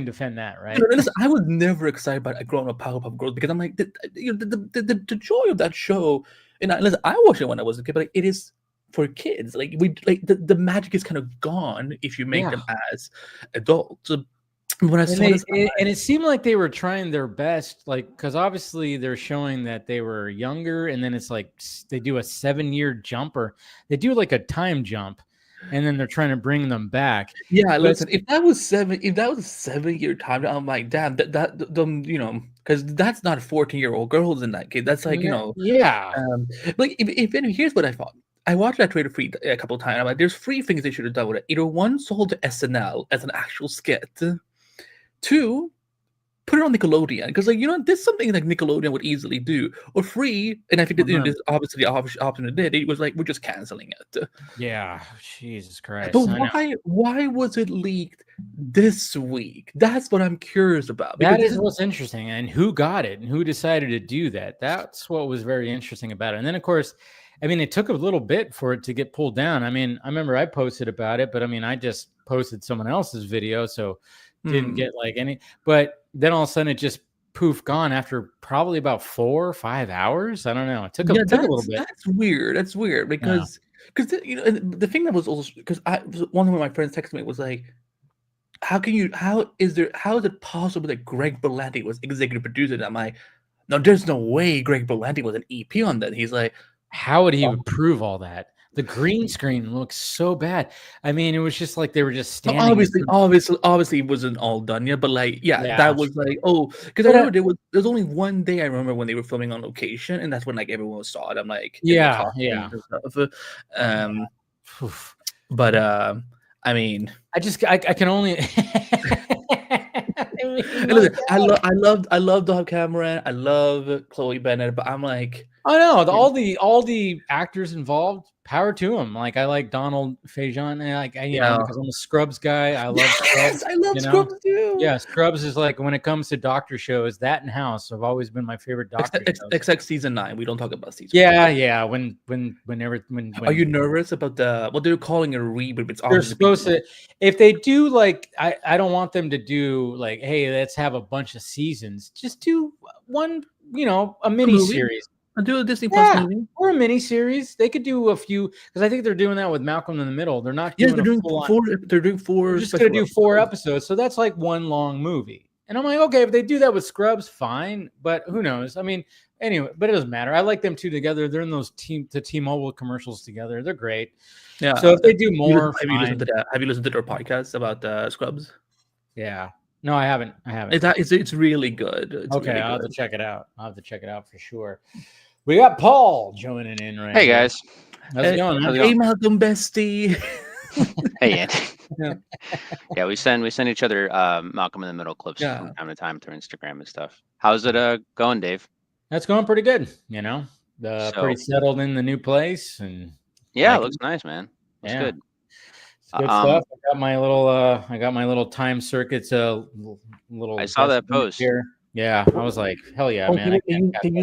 defend that, right? Listen, I was never excited about growing up Powerpuff Girls, because I'm like the joy of that show. And listen, I watched it when I was a kid, but like, it is for kids. Like the magic is kind of gone if you make them as adults. When I saw this, and it seemed like they were trying their best, like, because obviously they're showing that they were younger, and then it's like they do a 7-year jump, or they do like a time jump, and then they're trying to bring them back. Yeah, listen, if that was a 7-year time, I'm like, damn, because that's not 14-year-old girls in that kid. That's like, yeah. Like if here's what I thought. I watched that trailer free a couple of times. I'm like, there's 3 things they should have done with it. Either 1, sold to SNL as an actual skit. 2, put it on Nickelodeon, because this is something like Nickelodeon would easily do. Or 3, and I think that this obviously the option it did. It was like, we're just canceling it. Yeah, Jesus Christ. But why was it leaked this week? That's what I'm curious about. That is what's interesting, and who got it, and who decided to do that. That's what was very interesting about it. And then, of course, I mean, it took a little bit for it to get pulled down. I mean, I remember I posted about it, but I mean, I just posted someone else's video, so didn't get like any. But then all of a sudden, it just poof gone after probably about 4 or 5 hours. I don't know. It took a little bit. That's weird. That's weird because the thing that was also, because one of my friends texted me, was like, how is it possible that Greg Berlanti was executive producer? And I'm like, no, there's no way Greg Berlanti was an EP on that. He's like, how would he prove all that? The green screen looks so bad. I mean, it was just like they were just standing. Obviously, it wasn't all done yet. But like, that was like, because I remember there was only one day I remember when they were filming on location, and that's when like everyone saw it. I'm like, But I mean, I can only. Listen, I love Dove Cameron. I love Chloe Bennett, but I'm like, I know all the actors involved. Power to them. Like I like Donald Faison, and you know because I'm a Scrubs guy. I love Scrubs. I love Scrubs too. Yeah, Scrubs is like when it comes to doctor shows, that and House have always been my favorite doctor shows. Except season 9. We don't talk about season. Yeah. Whenever. Are you nervous about the what they're calling a reboot? It's they're supposed to. If they do like, I don't want them to do like, hey, let's have a bunch of seasons. Just do one, a mini series. Do a Disney Plus movie or a mini series. They could do a few because I think they're doing that with Malcolm in the Middle. They're not. They're doing 4. They're doing 4. They're just going to do 4 episodes, so that's like one long movie. And I'm like, okay, if they do that with Scrubs, fine. But who knows? I mean, anyway, but it doesn't matter. I like them two together. They're in those T-Mobile commercials together. They're great. Yeah. So if they do more, have you listened to their podcast about Scrubs? Yeah. No, I haven't. It's really good. Okay, I'll have to check it out. I'll have to check it out for sure. We got Paul joining in right now. Hey, guys. How's it going? Hey, Malcolm bestie. Hey, Andy. Yeah, we send each other Malcolm in the Middle clips from time to time through Instagram and stuff. How's it going, Dave? That's going pretty good. Pretty settled in the new place, and yeah, it looks nice, man. Looks good. It's good stuff. I got my little time circuits. Little. I saw that post here. Yeah, I was like, hell yeah, man. Can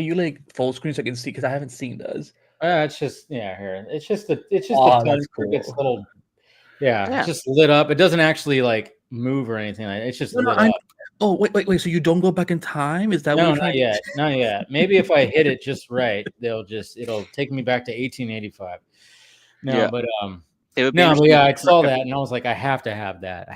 you like full screen so I can see? Because I haven't seen those. It's just here. It's just the time circuits little. Yeah, it's just lit up. It doesn't actually like move or anything. It's just lit up. Oh wait. So you don't go back in time? Is that no? Not yet. Maybe if I hit it just right, it'll take me back to 1885. But I saw that and I was like, I have to have that.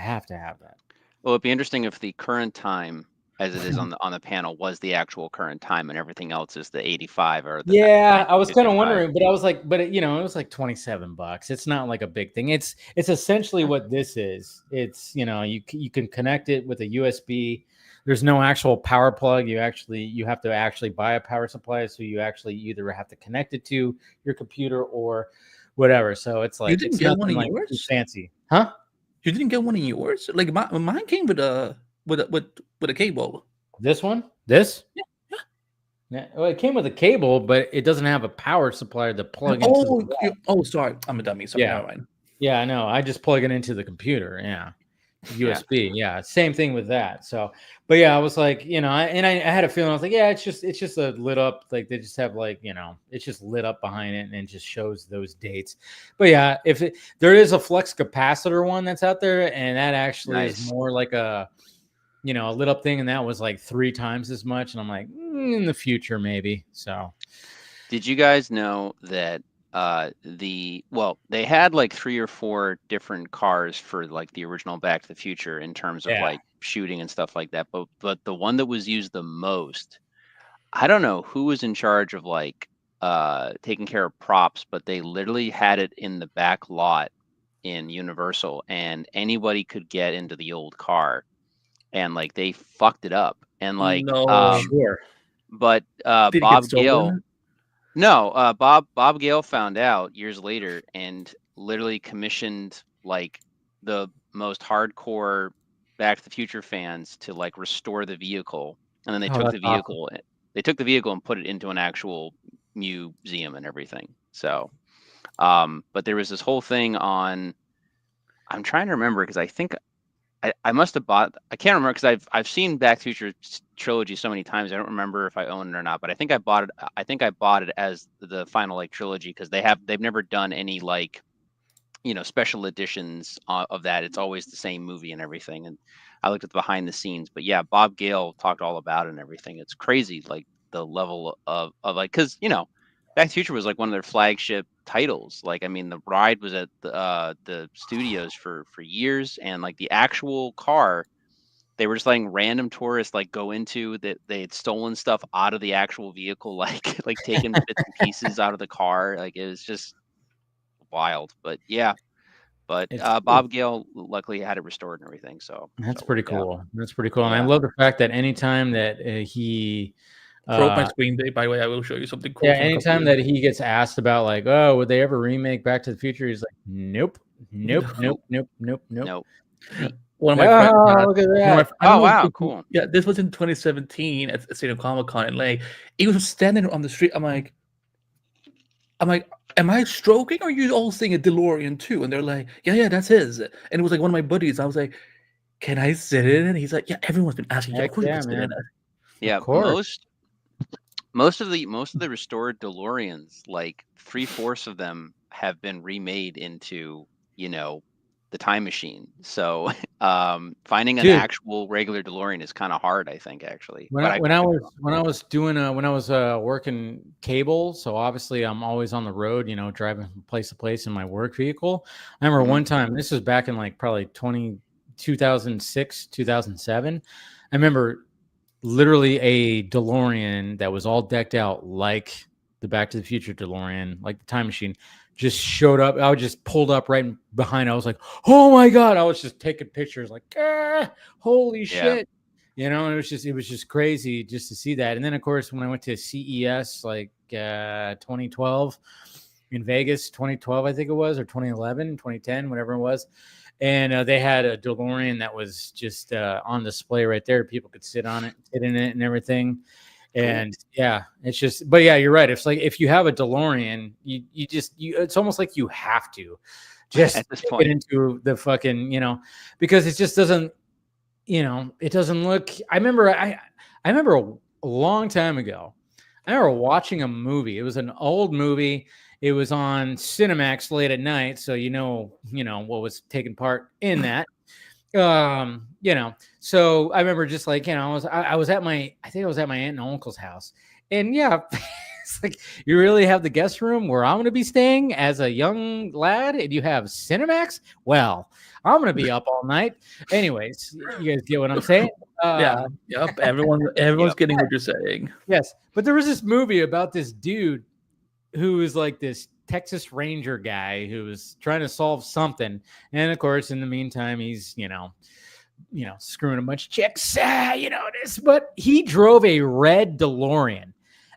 Well, it'd be interesting if the current time, as it is on the panel, was the actual current time, and everything else is the 85 or the. Yeah, I was kind of wondering, but I was like, it was like $27. It's not like a big thing. It's essentially what this is. It's you can connect it with a USB. There's no actual power plug. You have to actually buy a power supply, so you actually either have to connect it to your computer or whatever. So it's like you didn't get one of yours? Fancy, huh? You didn't get one of yours? Like mine came with a cable. This one? This? Yeah. Well, it came with a cable, but it doesn't have a power supply to plug into. Sorry. I'm a dummy. Sorry. Yeah, I know. I just plug it into the computer. Yeah. USB. Yeah. Same thing with that. So, but yeah, I was like, I had a feeling. I was like, yeah, it's just a lit up. Like they just have it's just lit up behind it and it just shows those dates. But yeah, there is a flux capacitor one that's out there, and that actually is more like a lit up thing, and that was like 3 times as much. And I'm like, in the future maybe. So, did you guys know that they had like 3 or 4 different cars for like the original Back to the Future in terms of like shooting and stuff like that, but the one that was used the most, I don't know who was in charge of like taking care of props, but they literally had it in the back lot in Universal, and anybody could get into the old car, and like they fucked it up, and like sure. But Bob Gale. No, Bob Gale found out years later and literally commissioned like the most hardcore Back to the Future fans to like restore the vehicle, and then they took the vehicle. Awesome. They took the vehicle and put it into an actual museum and everything. So, but there was this whole thing on. I'm trying to remember because I think I must have bought. I can't remember because I've seen Back to the Future trilogy so many times. I don't remember if I own it or not. But I think I bought it. I think I bought it as the final like trilogy because they've never done any like, special editions of that. It's always the same movie and everything. And I looked at the behind the scenes. But yeah, Bob Gale talked all about it and everything. It's crazy, like the level of like because Back to the Future was like one of their flagship titles. Like, I mean, the ride was at the studios for years, and like the actual car, they were just letting random tourists like go into that. They had stolen stuff out of the actual vehicle, like taking bits and pieces out of the car. Like it was just wild. But yeah, Bob Gale luckily had it restored and everything. So that's pretty cool. That's pretty cool, and I love the fact that anytime that he. Throw my screen day, by the way, I will show you something cool. Yeah, anytime that he gets asked about like, oh, would they ever remake Back to the Future? He's like, nope. one of my friends. Look at that. Oh, wow, cool. Yeah, this was in 2017 at San Diego Comic-Con in LA. He was standing on the street. I'm like, am I stroking or are you all seeing a DeLorean too? And they're like, yeah, that's his. And it was like one of my buddies. I was like, can I sit in it? And he's like, yeah, everyone's been asking. Heck Of course you yeah, can sit man. in it. Yeah, Of course. most of the restored DeLoreans, like 3/4 of them have been remade into, the time machine. So finding an Dude. actual regular DeLorean is kind of hard, I think, actually. When I was working cable, so obviously I'm always on the road, driving from place to place in my work vehicle. I remember one time, this was back in like probably 2006, 2007. I remember literally a DeLorean that was all decked out like the Back to the Future DeLorean, like the time machine, just showed up. I just pulled up right behind. I was like, oh my God. I was just taking pictures like, holy shit. It was just crazy just to see that. And then of course, when I went to CES, like 2012 in Vegas, 2012, I think it was, or 2011, 2010, whatever it was. And they had a DeLorean that was just on display right there. People could sit in it and everything. And it's just, but yeah, you're right. It's like, if you have a DeLorean, it's almost like you have to just at this point get into the fucking, because it just doesn't, it doesn't look, I remember a long time ago, I remember watching a movie. It was an old movie. It was on Cinemax late at night. So, what was taking part in that. So I remember just like, I was at my aunt and uncle's house, and it's like, you really have the guest room where I'm going to be staying as a young lad, and you have Cinemax? Well, I'm going to be up all night. Anyways, you guys get what I'm saying? Yep. Everyone's getting what you're saying. Yes. But there was this movie about this dude who was like this Texas Ranger guy who was trying to solve something. And of course, in the meantime, he's, screwing a bunch of chicks, but he drove a red DeLorean.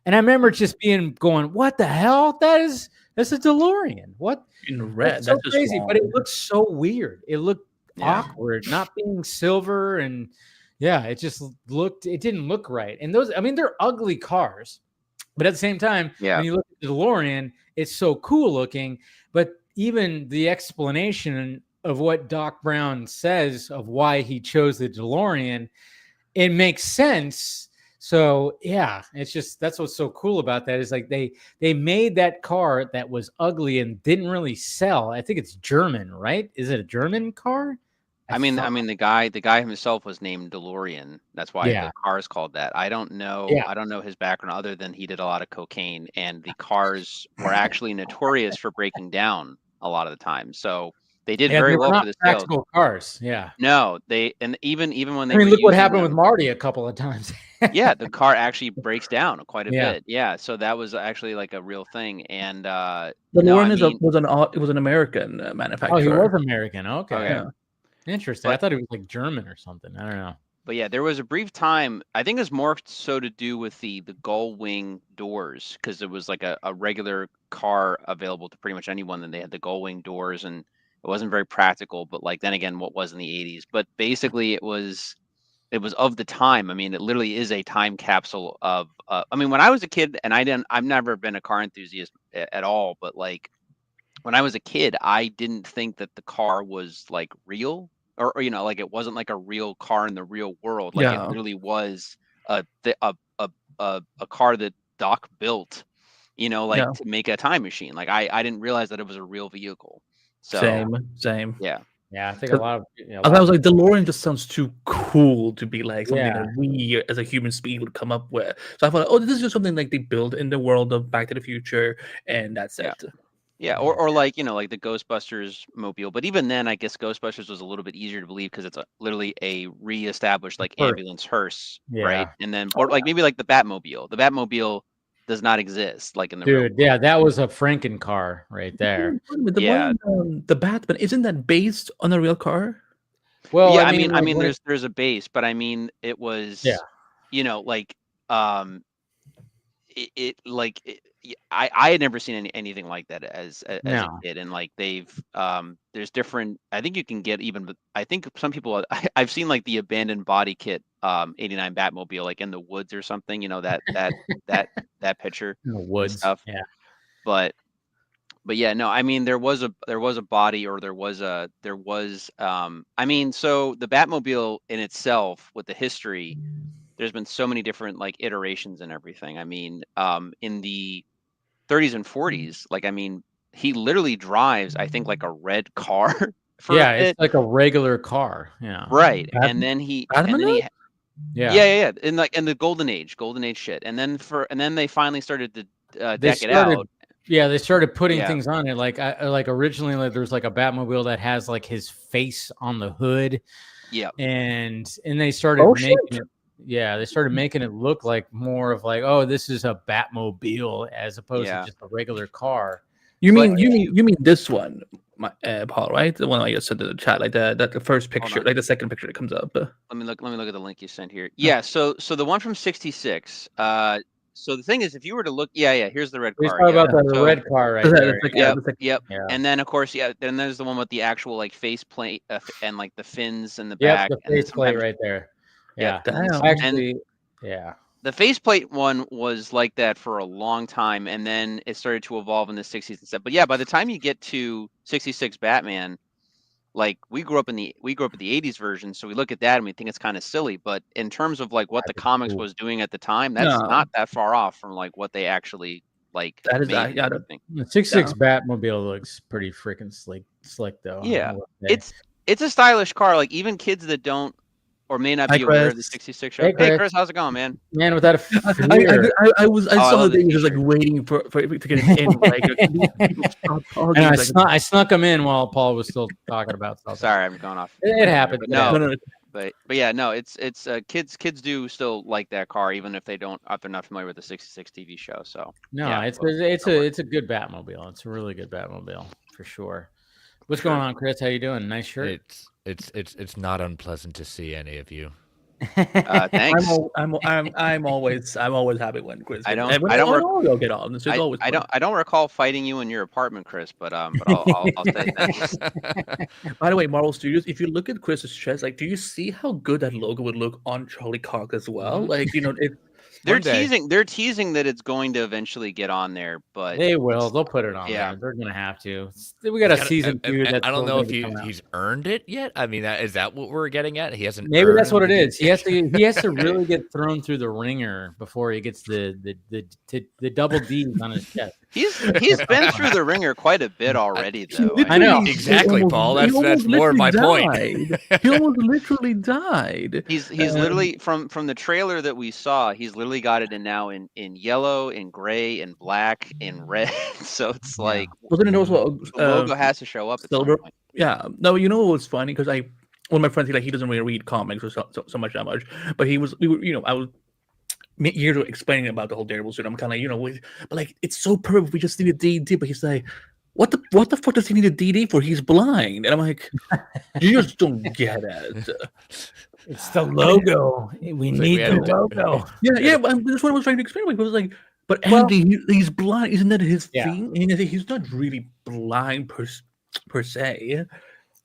And I remember just going, what the hell? That's a DeLorean. What? In red. That's so crazy, but it looked so weird. It looked awkward, not being silver. And it didn't look right. And they're ugly cars. But at the same time, when you look at the DeLorean, it's so cool looking. But even the explanation of what Doc Brown says of why he chose the DeLorean, it makes sense. So it's just, that's what's so cool about that is like they made that car that was ugly and didn't really sell. I think it's German, right? Is it a German car? I mean, the guy himself was named DeLorean. That's why the car is called that. I don't know. I don't know his background other than he did a lot of cocaine, and the cars were actually notorious for breaking down a lot of the time. So they did very well for the sales. Practical cars, No, even when they. look what happened with Marty a couple of times. The car actually breaks down quite a bit. Yeah, so that was actually like a real thing. And DeLorean was an American manufacturer. Oh, he was American. Okay. Yeah. Interesting. I thought it was like German or something. I don't know. But there was a brief time, I think it was more so to do with the gull wing doors, because it was like a regular car available to pretty much anyone. Then they had the gull wing doors, and it wasn't very practical. But like then again, what was in the 80s? But basically, it was of the time. I mean, it literally is a time capsule of. When I was a kid, and I've never been a car enthusiast at all. But like when I was a kid, I didn't think that the car was like real. Or like it wasn't like a real car in the real world. Like it really was a car that Doc built, to make a time machine. Like I didn't realize that it was a real vehicle. So same. Yeah, I think a lot of. I was like, DeLorean just sounds too cool to be like something that we as a human speed would come up with. So I thought, this is just something like they build in the world of Back to the Future, and that's it. Yeah, or like like the Ghostbusters mobile, but even then, I guess Ghostbusters was a little bit easier to believe because it's literally a reestablished like ambulance hearse, right? And then, or like maybe like the Batmobile. The Batmobile does not exist like in the real world. That was a Franken car right there. The Batman, isn't that based on a real car? Well, I mean, there's a base, but I mean, it was I had never seen anything like that as a No. kid, and like they've there's different. I think you can get even. I think some people I've seen like the abandoned body kit 89 Batmobile like in the woods or something. You know that picture In the and woods. stuff. Yeah. But yeah, no, I mean there was a body, or there was I mean, so the Batmobile in itself with the history, there's been so many different like iterations and everything. I mean, in the 30s and 40s, like I mean, he literally drives, I think, like a red car for a bit. It's like a regular car. Yeah. Right. And then he Yeah. in the golden age shit. And then they finally started to deck it out. Yeah, they started putting Yeah. things on it. Like originally, like, there's like a Batmobile that has like his face on the hood. Yeah. And they started making it. Yeah, they started making it look like more of like, oh, this is a Batmobile as opposed to just a regular car. You mean this one, Paul, right? The one I just sent in the chat, like the first picture, like the second picture that comes up. Let me look at the link you sent here. Yeah, so the one from 66. So the thing is, if you were to look, here's the red car. About the red car right there. Yep. Yeah. And then of course, then there's the one with the actual like faceplate and like the fins in the back. The faceplate right there. Yeah. Actually, the faceplate one was like that for a long time, and then it started to evolve in the 60s and stuff. But yeah, by the time you get to 66 Batman, like we grew up in the 80s version, so we look at that and we think it's kind of silly. But in terms of like what the comics was doing at the time, that's not that far off from like what they actually like. That is the 66 Batmobile looks pretty freaking slick though. Yeah, it's a stylish car. Like even kids that don't or may not be aware of the 66 show. Hey Chris, how's it going, man? Man, without a fear. I saw that he was like waiting for it to get in. Like, I snuck him in while Paul was still talking about stuff. Sorry, I'm going off. It happened. But yeah, no, it's kids do still like that car, even if they're not familiar with the 66 TV show. So it's a good Batmobile. It's a really good Batmobile for sure. What's going on, Chris? How you doing? Nice shirt. It's not unpleasant to see any of you. Thanks. I'm always happy when Chris. I don't recall fighting you in your apartment, Chris, but I'll say thanks. By the way, Marvel Studios, if you look at Chris's chest, like, do you see how good that logo would look on Charlie Cox as well? Like, They're teasing that it's going to eventually get on there, but they will. They'll put it on there. They're going to have to. We got a season 2. I don't know if he's earned it yet. I mean, is that what we're getting at? He hasn't. Maybe that's what it is. He has to really get thrown through the ringer before he gets the double D's on his chest. He's been through the ringer quite a bit already, though. I know exactly, Paul. That's more my point. He almost literally died. He's literally from the trailer that we saw. He's literally got it in yellow, in gray, in black, in red. So it's like wasn't it also the logo has to show up at silver? Some point. Yeah. No, you know what's funny because one of my friends he doesn't really read comics or so much that much, but I was years explaining about the whole Daredevil suit. I'm kind of but like it's so perfect. We just need a DD. But he's like, what the fuck does he need a DD for? He's blind. And I'm like, you just don't get it. It's the logo. We need the logo. Yeah. But that's what I was trying to explain. Like, it was like, but Andy, he's blind. Isn't that his thing? And he's not really blind per se.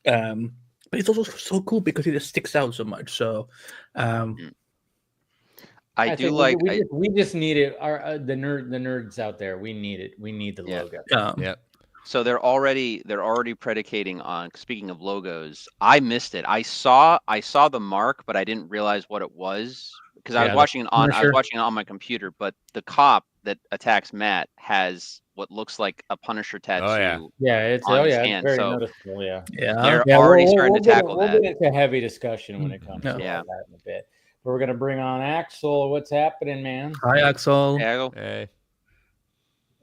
But it's also so cool because he just sticks out so much. So, I do like. We just need it. The nerds out there. We need it. We need the logo. Yeah. So they're already predicating on. Speaking of logos, I missed it. I saw the mark, but I didn't realize what it was because I was watching it on my computer. But the cop that attacks Matt has what looks like a Punisher tattoo. It's hand. very so noticeable. Yeah. They're already starting to tackle that. We'll get into heavy discussion when it comes to that in a bit. We're going to bring on Axel. What's happening, man? Hi, Axel. Hey.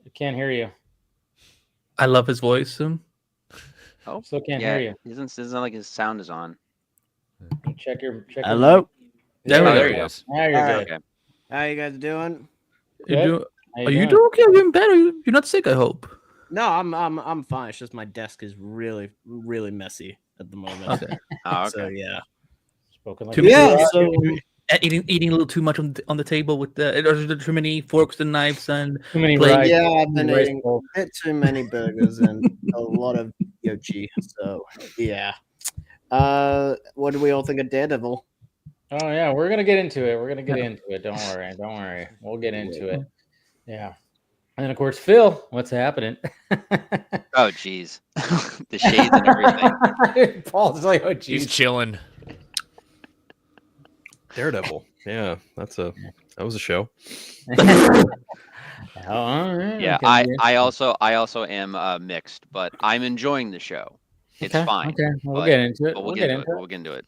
I can't hear you. I love his voice. Oh, still can't hear you. It doesn't sound like his sound is on. Check your. Hello? There he is. Now you're good. Okay. How you guys doing? Are you doing okay? Are you doing better? You're not sick, I hope. No, I'm fine. It's just my desk is really, really messy at the moment. Okay. Oh, okay. So yeah. Spoken like Eating a little too much on the table with the too many forks and knives and Too many plates. rice. Yeah, I've been rice eating bowls. a bit too many burgers and a lot of yochi. So yeah. What do we all think of Daredevil? Oh yeah, we're gonna get into it. Don't worry. We'll get into it. Yeah. And then of course, Phil, what's happening? Oh geez, the shades and everything. Paul's like, oh He's geez. chilling. Daredevil. Yeah, that was a show. Yeah, I also am mixed, but I'm enjoying the show. It's fine. Okay, we'll get into it. But we'll get into it.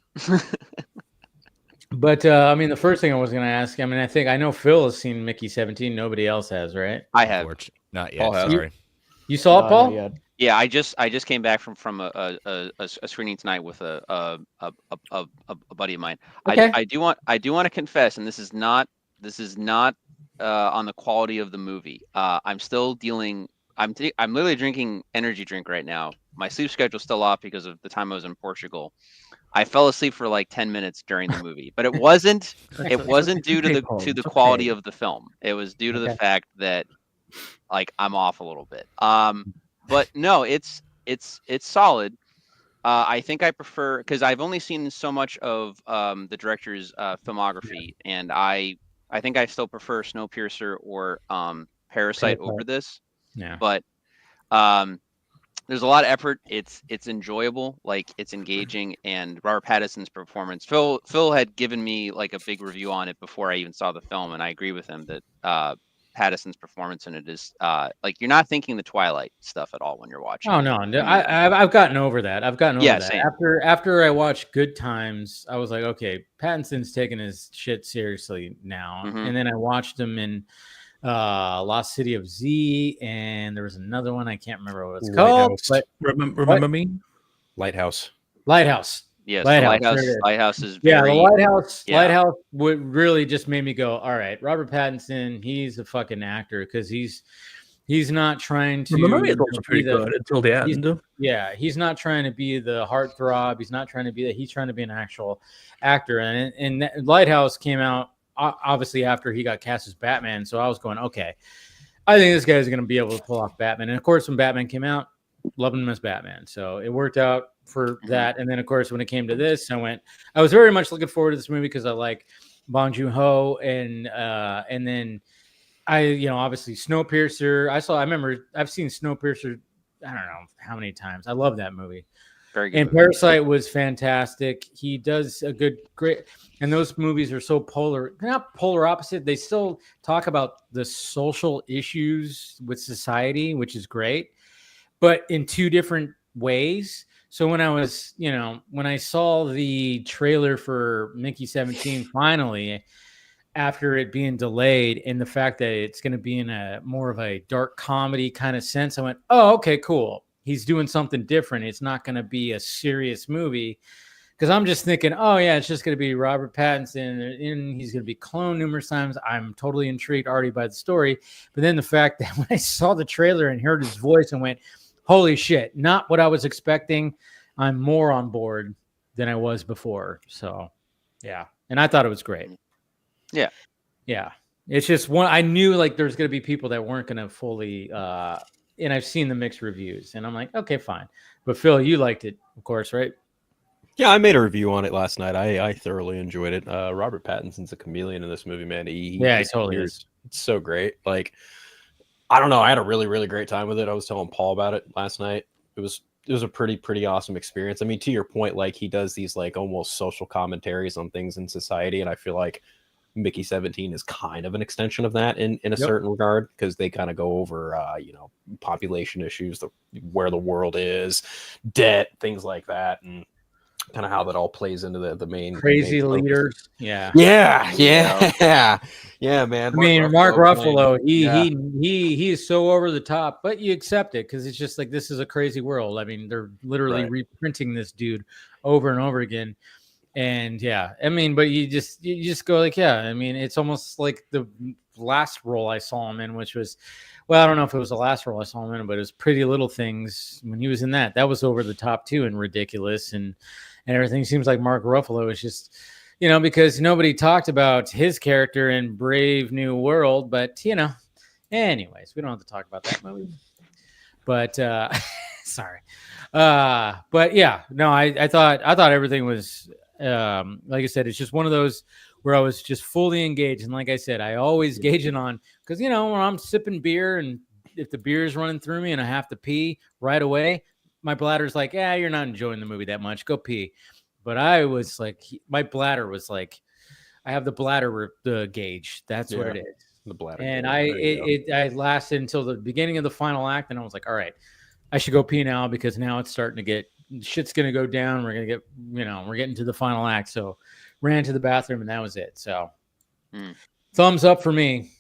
But I mean, the first thing I was going to ask, I mean, I know Phil has seen Mickey 17. Nobody else has, right? I have. Not yet. Paul has. Sorry. You saw it, Paul? Yeah, I just came back from a screening tonight with a buddy of mine. Okay. I do want to confess, and this is not on the quality of the movie. I'm still dealing. I'm literally drinking energy drink right now. My sleep schedule's still off because of the time I was in Portugal. I fell asleep for like 10 minutes during the movie, but it wasn't due to the quality of the film. It was due to the fact that like I'm off a little bit. But no, it's solid. I think I prefer, because I've only seen so much of the director's filmography, and I think I still prefer Snowpiercer or Parasite over this. Yeah. But there's a lot of effort. It's enjoyable, like it's engaging, and Robert Pattinson's performance. Phil had given me like a big review on it before I even saw the film, and I agree with him that Pattinson's performance in it is like you're not thinking the Twilight stuff at all when you're watching. Oh no, I've gotten over that. Same. After I watched Good Times, I was like, okay, Pattinson's taking his shit seriously now. Mm-hmm. And then I watched him in Lost City of Z, and there was another one I can't remember what it's called. But remember me? Lighthouse. Yes, Lighthouse is very, Lighthouse would really just made me go, all right, Robert Pattinson, he's a fucking actor, because he's not trying to. Remember me is also pretty good until the end. He's not trying to be the heartthrob. He's not trying to be that. He's trying to be an actual actor. And Lighthouse came out obviously after he got cast as Batman. So I was going, okay, I think this guy's going to be able to pull off Batman. And of course, when Batman came out, loved him as Batman. So it worked out for that. And then of course, when it came to this, I was very much looking forward to this movie because I like Bong Joon-ho, and then obviously Snowpiercer. I've seen Snowpiercer, I don't know how many times. I love that movie. Very good. And Parasite was fantastic. He does great, and those movies are so not polar opposite. They still talk about the social issues with society, which is great, but in two different ways. So when I saw the trailer for Mickey 17 finally, after it being delayed, and the fact that it's going to be in a more of a dark comedy kind of sense, I went, oh, okay, cool. He's doing something different. It's not going to be a serious movie, because I'm just thinking, oh yeah, it's just going to be Robert Pattinson, and he's going to be cloned numerous times. I'm totally intrigued already by the story. But then the fact that when I saw the trailer and heard his voice and went, holy shit, not what I was expecting. I'm more on board than I was before. So yeah. And I thought it was great. Yeah. Yeah. It's just I knew like there's going to be people that weren't going to fully, and I've seen the mixed reviews, and I'm like, okay, fine. But Phil, you liked it, of course, right? Yeah, I made a review on it last night. I thoroughly enjoyed it. Robert Pattinson's a chameleon in this movie, man. He totally is. It's so great. Like, I don't know. I had a really, really great time with it. I was telling Paul about it last night. It was a pretty awesome experience. I mean, to your point, like he does these like almost social commentaries on things in society, and I feel like Mickey 17 is kind of an extension of that in a certain regard, because they kind of go over population issues, where the world is, debt, things like that, and kind of how that all plays into the main crazy leaders. Yeah, man. Mark Ruffalo, he is so over the top, but you accept it because it's just like, this is a crazy world. I mean, they're literally reprinting this dude over and over again. And yeah, I mean, but you just go like, yeah, I mean, it's almost like the last role I saw him in, which was, well, I don't know if it was the last role I saw him in, but it was Pretty Little Things. When he was in that was over the top too, and ridiculous and everything. Seems like Mark Ruffalo is just because nobody talked about his character in Brave New World. But anyways, we don't have to talk about that movie. But sorry, but yeah, no, I thought everything was like I said, it's just one of those where I was just fully engaged, and like I said, I always gauge it on because when I'm sipping beer and if the beer is running through me and I have to pee right away, my bladder's like, yeah, you're not enjoying the movie that much, go pee. But I was like, my bladder was like, I have the bladder gauge. That's what it is. The bladder. And I lasted until the beginning of the final act, and I was like, all right, I should go pee now because now it's starting to get shit's gonna go down. We're gonna get we're getting to the final act. So ran to the bathroom and that was it. So thumbs up for me.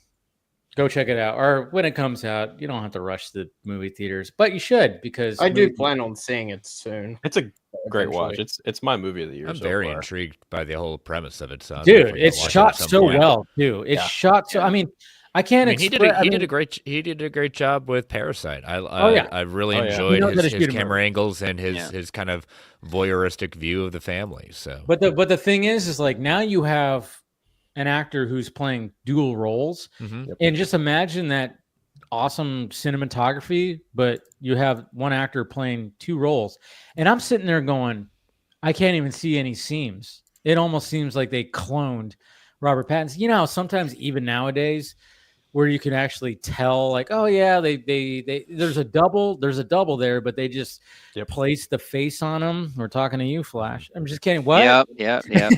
Go check it out. Or when it comes out, you don't have to rush the movie theaters, but you should because I do plan on seeing it soon. It's a great watch. It's my movie of the year. I'm very intrigued by the whole premise of it. So dude, it's shot so well, too. It's shot so. I mean, I can't. He did a great job with Parasite. I really enjoyed his camera angles and his kind of voyeuristic view of the family. So, but the thing is like now you have an actor who's playing dual roles, and just imagine that awesome cinematography, but you have one actor playing two roles, and I'm sitting there going, I can't even see any seams. It almost seems like they cloned Robert Pattinson. Sometimes even nowadays, where you can actually tell, like, oh yeah, they there's a double there, but they just place the face on him. We're talking to you, Flash. I'm just kidding. What? Yep. No,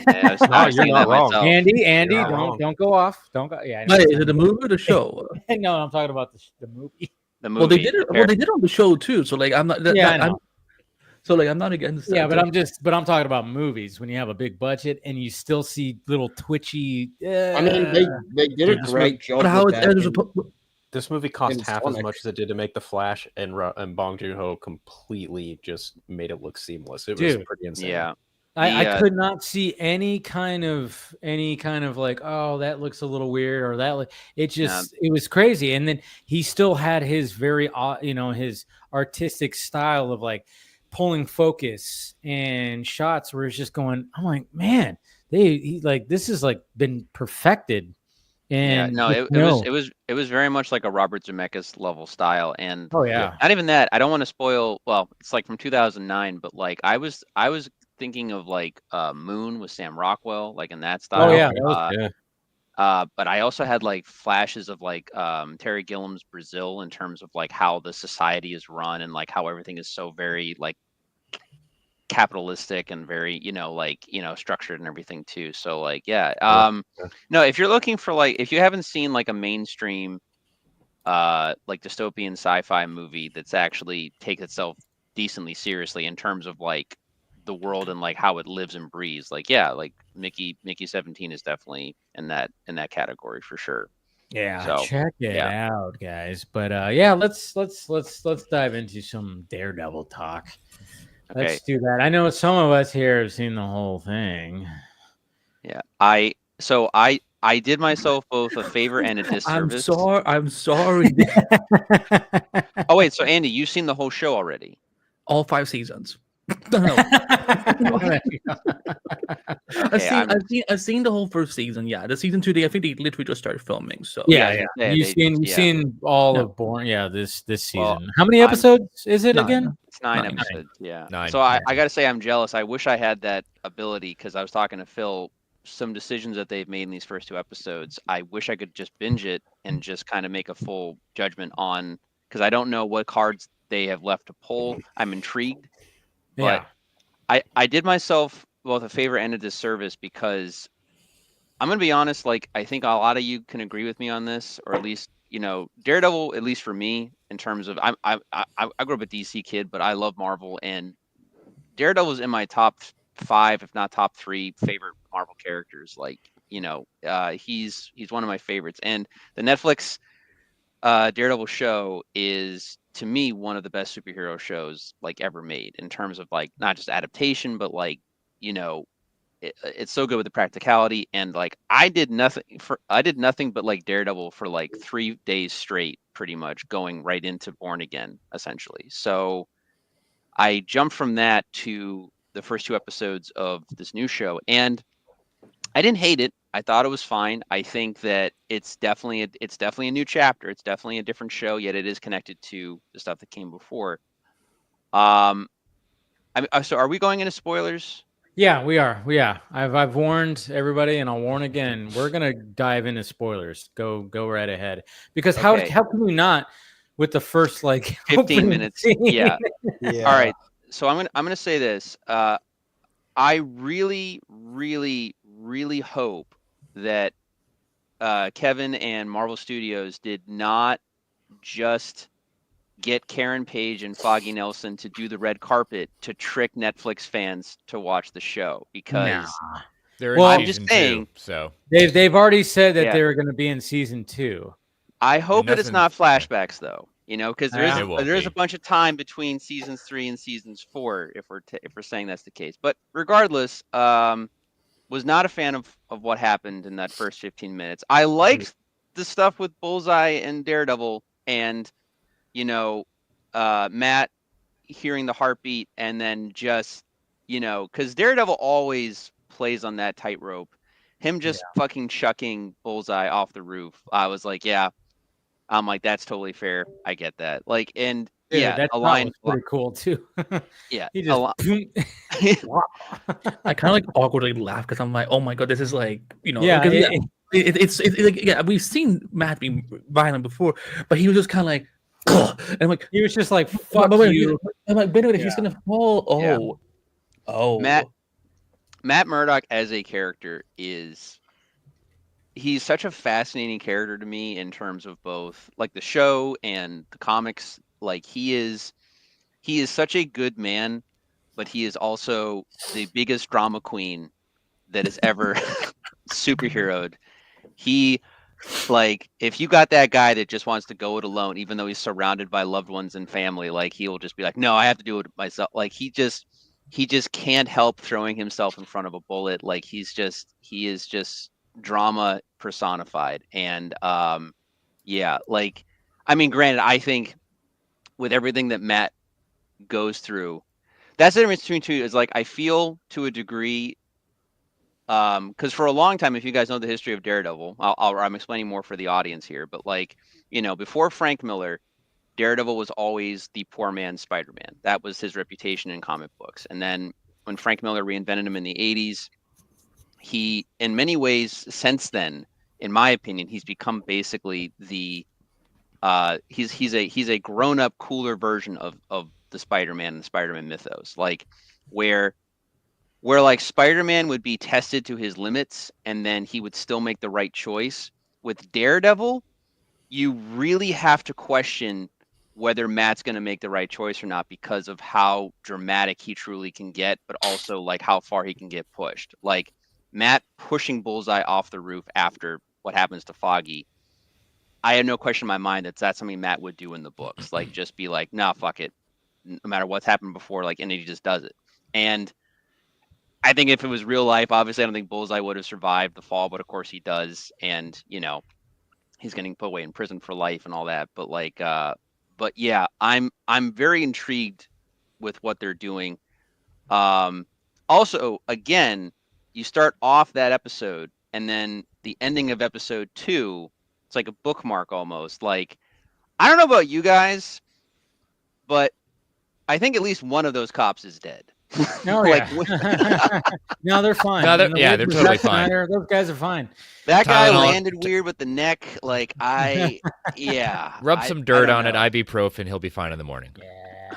you're not wrong. Andy, don't go off. Don't go. Yeah. Is it the movie or the show? No, I'm talking about the movie. The movie. Well, they did it. Well, they did it on the show too. So like, I'm not. I know. I'm not against that. Yeah, but I'm talking about movies when you have a big budget and you still see little twitchy. I mean, they did a great job. This movie cost half as much as it did to make The Flash, and Bong Joon-ho completely just made it look seamless. It was pretty insane. Yeah. I could not see any kind of like, oh, that looks a little weird, or it was crazy. And then he still had his very his artistic style of like pulling focus and shots where it's just going, I'm like, man, this is like been perfected. And it was very much like a Robert Zemeckis level style. And not even that. I don't want to spoil. Well, it's like from 2009, but like I was thinking of like Moon with Sam Rockwell, like in that style. But I also had like flashes of like Terry Gilliam's Brazil in terms of like how the society is run and like how everything is so very like capitalistic and very structured and everything too. So like no, if you're looking for like, if you haven't seen like a mainstream like dystopian sci-fi movie that's actually takes itself decently seriously in terms of like the world and like how it lives and breathes, like like Mickey 17 is definitely in that category for sure. Check it out, guys. But let's dive into some Daredevil talk. Let's do that. I know some of us here have seen the whole thing. Yeah, I did myself both a favor and a disservice. I'm sorry. Oh wait, so Andy, you've seen the whole show already? All 5 seasons. I've seen the whole first season. Yeah, the season 2, I think they literally just started filming. So you've seen all of Born. Yeah, this season. How many episodes is it again? It's 9 episodes. Yeah. 9. So I got to say, I'm jealous. I wish I had that ability because I was talking to Phil. Some decisions that they've made in these first 2 episodes, I wish I could just binge it and just kind of make a full judgment on, because I don't know what cards they have left to pull. I'm intrigued. But I did myself both a favor and a disservice because I'm going to be honest, like I think a lot of you can agree with me on this, or at least, Daredevil, at least for me, in terms of I grew up a DC kid, but I love Marvel, and Daredevil is in my top 5, if not top 3 favorite Marvel characters. Like, he's one of my favorites. And the Netflix Daredevil show is, to me, one of the best superhero shows like ever made in terms of like not just adaptation, but like it's so good with the practicality. And like I did nothing but like Daredevil for like 3 days straight, pretty much going right into Born Again, essentially. So I jumped from that to the first 2 episodes of this new show, and I didn't hate it. I thought it was fine. I think that it's definitely a new chapter. It's definitely a different show, yet it is connected to the stuff that came before. So are we going into spoilers? Yeah, we are. Yeah, I've warned everybody, and I'll warn again. We're gonna dive into spoilers. Go right ahead. Because how can we not with the first 15 minutes? Yeah. All right. So I'm gonna say this. I really, really, really hope that Kevin and Marvel Studios did not just get Karen Page and Foggy Nelson to do the red carpet to trick Netflix fans to watch the show, because I'm just saying, so they've already said that they're going to be in season 2. I hope that it's not flashbacks though, because there is a bunch of time between seasons 3 and seasons 4 if we're saying that's the case. But regardless, was not a fan of what happened in that first 15 minutes. I liked the stuff with Bullseye and Daredevil, and Matt hearing the heartbeat, and then just because Daredevil always plays on that tightrope. Him just fucking chucking Bullseye off the roof. I was like, I'm like, that's totally fair. I get that. That line was pretty cool too. Yeah, he just. I kind of awkwardly laugh because I'm like, oh my god, this is like, it's we've seen Matt be violent before, but he was just kind of like, and I'm like, he was just like, fuck you. I'm like, wait a minute, he's gonna fall. Oh, Matt Murdock as a character he's such a fascinating character to me in terms of both the show and the comics. He is such a good man, but he is also the biggest drama queen that has ever superheroed. He if you got that guy that just wants to go it alone, even though he's surrounded by loved ones and family, he will just be like, no, I have to do it myself. He just can't help throwing himself in front of a bullet. He is just drama personified. And granted, I think with everything that Matt goes through, that's the difference between two. Is I feel to a degree, because for a long time, if you guys know the history of Daredevil, I'm explaining more for the audience here, but before Frank Miller, Daredevil was always the poor man's Spider-Man. That was his reputation in comic books. And then when Frank Miller reinvented him in the 80s, he, in many ways since then, in my opinion, he's become basically he's a grown-up, cooler version of the Spider-Man and the Spider-Man mythos. Where Spider-Man would be tested to his limits and then he would still make the right choice. With Daredevil, you really have to question whether Matt's going to make the right choice or not because of how dramatic he truly can get, but also how far he can get pushed. Matt pushing Bullseye off the roof after what happens to Foggy, I have no question in my mind that's something Matt would do in the books. Just be like, nah, fuck it. No matter what's happened before, and he just does it. And I think if it was real life, obviously I don't think Bullseye would have survived the fall, but of course he does. And, he's getting put away in prison for life and all that. But yeah, I'm very intrigued with what they're doing. Also, again, you start off that episode and then the ending of episode 2, it's like a bookmark almost. I don't know about you guys, but I think at least one of those cops is dead. No, no, they're fine. No, they're totally fine. Those guys are fine. That guy landed weird with the neck. Rub some dirt on it, ibuprofen, he'll be fine in the morning. Yeah.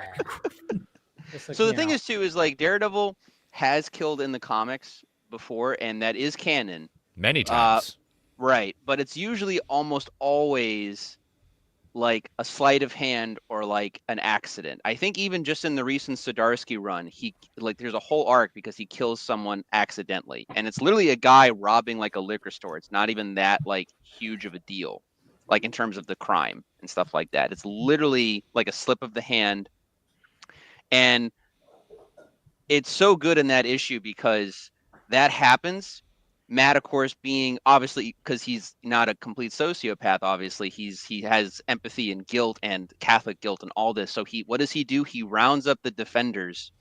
So the thing is too is Daredevil has killed in the comics before, and that is canon. Many times. Right, but it's usually almost always a sleight of hand or an accident. I think even just in the recent Zdarsky run, he there's a whole arc because he kills someone accidentally, and it's literally a guy robbing a liquor store. It's not even that huge of a deal, in terms of the crime and stuff like that. It's literally a slip of the hand, and it's so good in that issue because that happens. Matt, of course, being obviously, because he's not a complete sociopath, obviously he has empathy and guilt and Catholic guilt and all this. So what does he do? He rounds up the defenders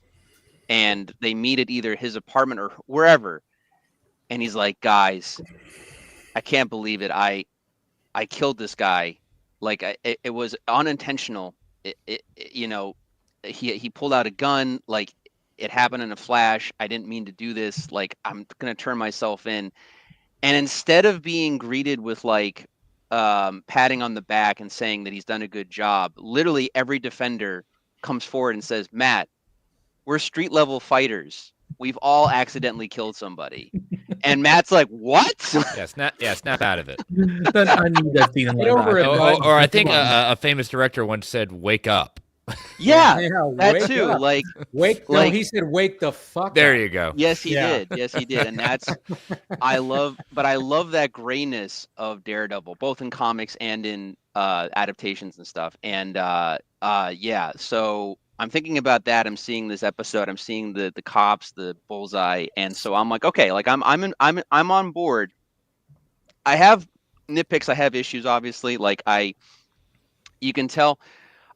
and they meet at either his apartment or wherever. and he's like, guys, I can't believe it. I killed this guy. Like it was unintentional. You know, he pulled out a gun. Like it happened in a flash. I didn't mean to do this. Like I'm gonna turn myself in. And instead of being greeted with like patting on the back and saying that he's done a good job, literally every defender comes forward and says, Matt, we're street level fighters. We've all accidentally killed somebody. And Matt's like, what? Snap out of it. I need that scene in my life. Or I think a famous director once said, wake up. Yeah, that too. Up. Like wake. No, he said, "Wake the fuck." There up. you go. Yes, he did. Yes, he did. And that's I love that grayness of Daredevil, both in comics and in adaptations and stuff. And yeah, so I'm thinking about that. I'm seeing this episode. I'm seeing the cops, the bullseye, and so I'm like, okay, like I'm on board. I have nitpicks. I have issues, obviously. Like you can tell.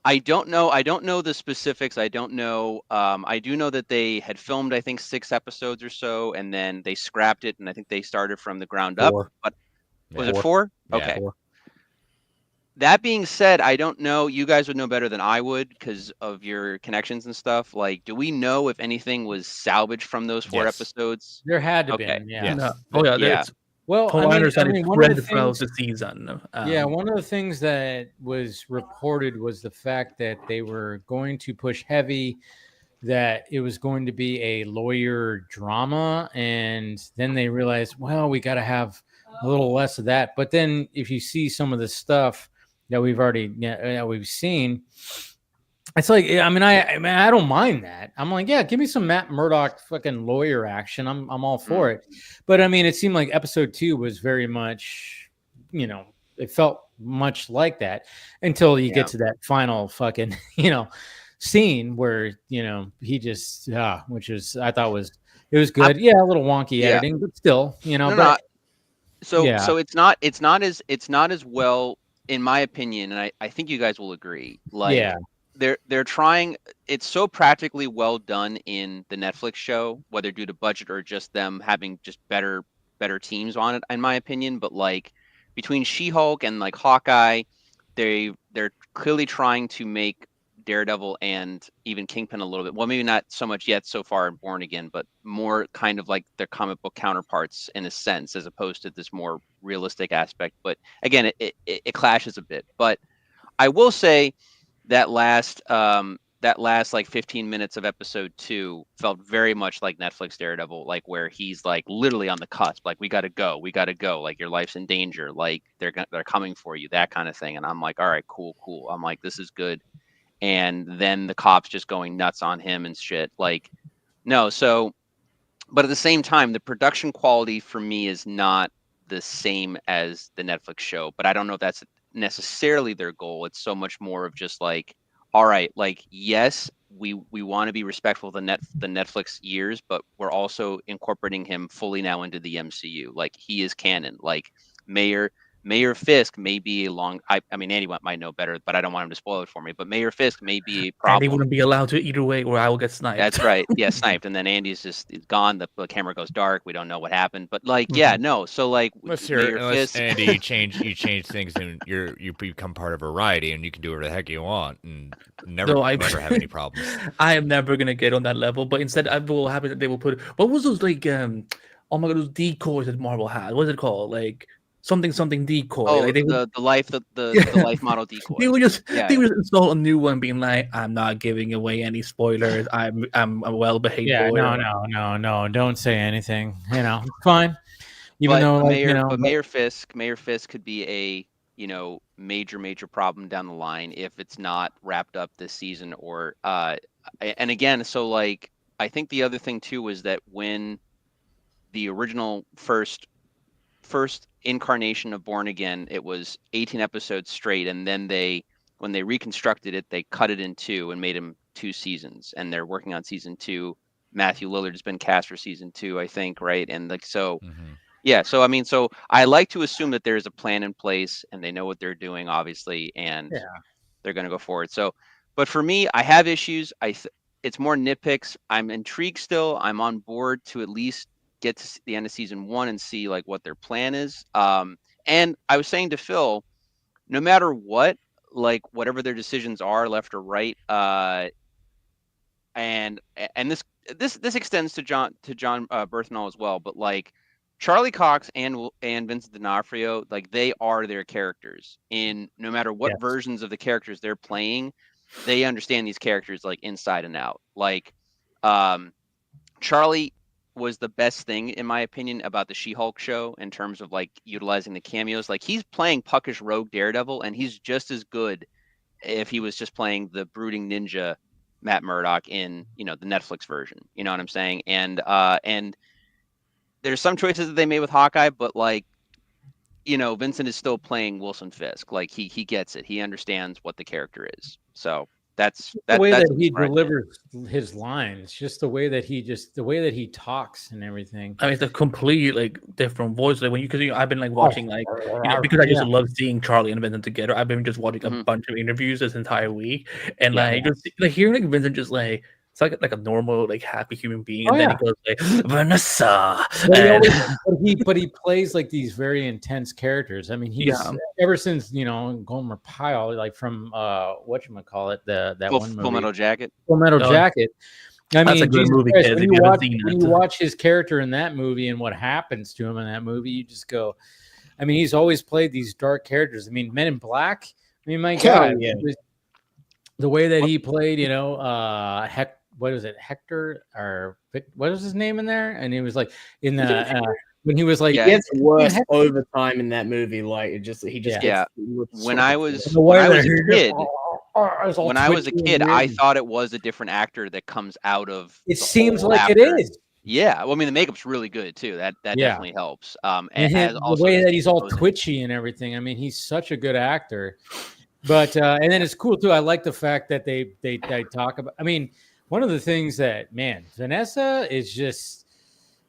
I don't know the specifics. I don't know. I do know that they had filmed, I think, 6 episodes or so, and then they scrapped it, and I think they started from the ground up. But was it 4? Okay. Yeah, 4. That being said, I don't know. You guys would know better than I would because of your connections and stuff. Like, do we know if anything was salvaged from those 4 episodes? There had to be. Okay. Yeah. No. Oh yeah. Yeah. Well, I mean, one of the throughout things, the season. one of the things that was reported was the fact that they were going to push heavy, that it was going to be a lawyer drama, and then they realized, well, we got to have a little less of that. But then, if you see some of the stuff that we've seen, it's like, I mean, I don't mind that. I'm like, yeah, give me some Matt Murdock fucking lawyer action. I'm all for it. But I mean, it seemed like episode 2 was very much, it felt much like that until you get to that final fucking, scene where, he just, which is, I thought it was good. A little wonky editing, but still, So it's not as well, in my opinion, and I think you guys will agree. Like, they're trying. It's so practically well done in the Netflix show, whether due to budget or just them having just better teams on it, in my opinion. But like between She-Hulk and like Hawkeye, they're clearly trying to make Daredevil and even Kingpin a little bit, well, maybe not so much yet so far in Born Again, but more kind of like their comic book counterparts in a sense, as opposed to this more realistic aspect. But again, it clashes a bit. But I will say that last like 15 minutes of episode 2 felt very much like Netflix Daredevil, like where he's like literally on the cusp, like we gotta go, like your life's in danger, like they're coming for you, that kind of thing. And I'm like, all right, cool. I'm like, this is good. And then the cops just going nuts on him and shit. Like, no. So, but at the same time, the production quality for me is not the same as the Netflix show. But I don't know if that's necessarily their goal. It's so much more of just like, all right, like, yes, we want to be respectful of the Netflix years, but we're also incorporating him fully now into the MCU. Like, he is canon. Like, Mayor Fisk may be a long. I mean, Andy might know better, but I don't want him to spoil it for me. But Mayor Fisk may be a problem. Andy wouldn't be allowed to either way, or I will get sniped. That's right. Yeah, sniped, and then Andy's just gone. The camera goes dark. We don't know what happened. But like, no. So like, unless Andy, you change things, and you become part of variety, and you can do whatever the heck you want, and never have any problems. I am never gonna get on that level. But instead, I will happen that they will put. What was those like? Oh my god, those decoys that Marvel had. What is it called? Like. Something decoy. Oh, like the life model decoy. They would just install a new one, being like, "I'm not giving away any spoilers. I'm a well-behaved boy." No, don't say anything. Fine. Mayor Fisk could be a major problem down the line if it's not wrapped up this season. Or and again, so like I think the other thing too was that when the original first incarnation of Born Again, it was 18 episodes straight, and then when they reconstructed it, they cut it in 2 and made him 2 seasons, and they're working on season 2. Matthew Lillard has been cast for season 2, I think, right? And like, so so I mean, so I like to assume that there's a plan in place and they know what they're doing, obviously, and they're going to go forward. So, but for me, I have issues. It's more nitpicks. I'm intrigued still. I'm on board to at least get to the end of season 1 and see like what their plan is. And I was saying to Phil, no matter what, like whatever their decisions are, left or right, and this extends to John Berthnall as well, but like Charlie Cox and Vincent D'Onofrio, like they are their characters. In no matter what versions of the characters they're playing, they understand these characters like inside and out. Like Charlie was the best thing, in my opinion, about the She-Hulk show in terms of like utilizing the cameos. Like he's playing puckish rogue Daredevil, and he's just as good if he was just playing the brooding ninja Matt Murdock in, the Netflix version. You know what I'm saying? And there's some choices that they made with Hawkeye, but like, Vincent is still playing Wilson Fisk. Like he gets it. He understands what the character is. So that's the way that he delivers his lines, just the way that he talks and everything. I mean, it's a complete like different voice. Like because I've been like watching because I just love seeing Charlie and Vincent together. I've been just watching a bunch of interviews this entire week, and just like hearing like Vincent just like. It's like a normal, like happy human being, and then he goes like Vanessa. But he plays like these very intense characters. I mean, he's ever since Gomer Pyle, like from whatchamacallit, that one movie, Full Metal Jacket. Full Metal Jacket. I mean, that's a good movie. Christ, when you watch his character in that movie and what happens to him in that movie, you just go. I mean, he's always played these dark characters. I mean, Men in Black. I mean, my God, the way that he played, what was it, Hector or what was his name in there? And he was like in the when he was like, it gets worse over time in that movie. Like he just gets when I was a kid, I thought it was a different actor that comes out of. It seems like it is. Yeah, well, I mean the makeup's really good too. That definitely helps. And the way that he's all twitchy and everything. I mean, he's such a good actor. But and then it's cool too. I like the fact that they talk about. I mean. One of the things that, Vanessa is just,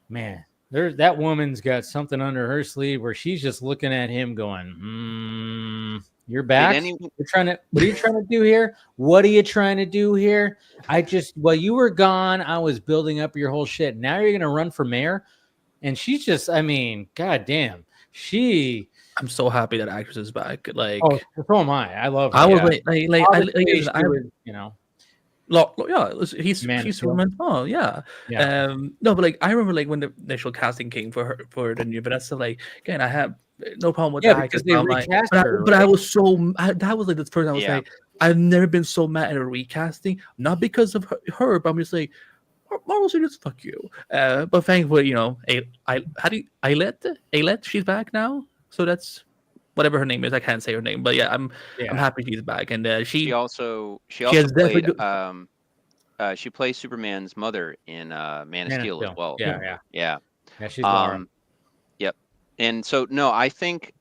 that woman's got something under her sleeve where she's just looking at him going, you're back? What are you trying to do here? What are you trying to do here? While you were gone, I was building up your whole shit. Now you're going to run for mayor? And she's just, God damn. I'm so happy that actress is back. Like, so am I. I love her. I was he's Superman. Oh yeah. No, but like I remember like when the initial casting came for her for the new Vanessa. Like again, I have no problem with that because they recast her. But I was that was like the first time I was like, I've never been so mad at a recasting, not because of her, but I'm just like, Marvel Studios, fuck you. But thankfully, Ailette, she's back now, so that's. Whatever her name is, I can't say her name, but I'm happy she's back. And she also played, she plays Superman's mother in Man of Steel as well. Yeah. She's Laura. Yep. And so I think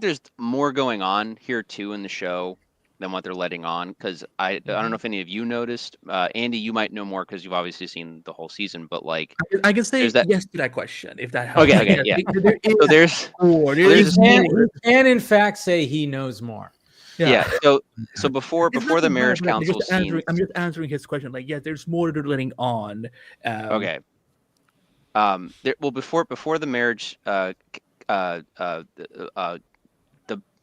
there's more going on here too in the show than what they're letting on, because I don't know if any of you noticed. Andy, you might know more because you've obviously seen the whole season, but like I can say yes to that question if that helps. Okay, yeah. So there's he can in fact say he knows more. Yeah. So before the marriage council scene, I'm just answering his question. Like, there's more they're letting on. Okay. Before the marriage,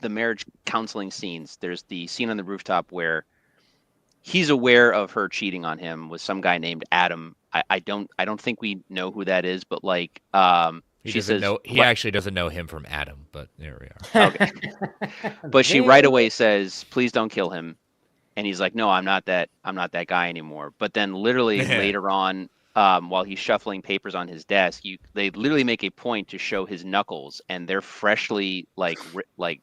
the marriage counseling scenes, there's the scene on the rooftop where he's aware of her cheating on him with some guy named Adam. I don't think we know who that is, but like he actually doesn't know him from Adam, but there we are. Okay. But she right away says, "Please don't kill him," and he's like, "No, I'm not that guy anymore." But then literally later on, while he's shuffling papers on his desk, they literally make a point to show his knuckles, and they're freshly like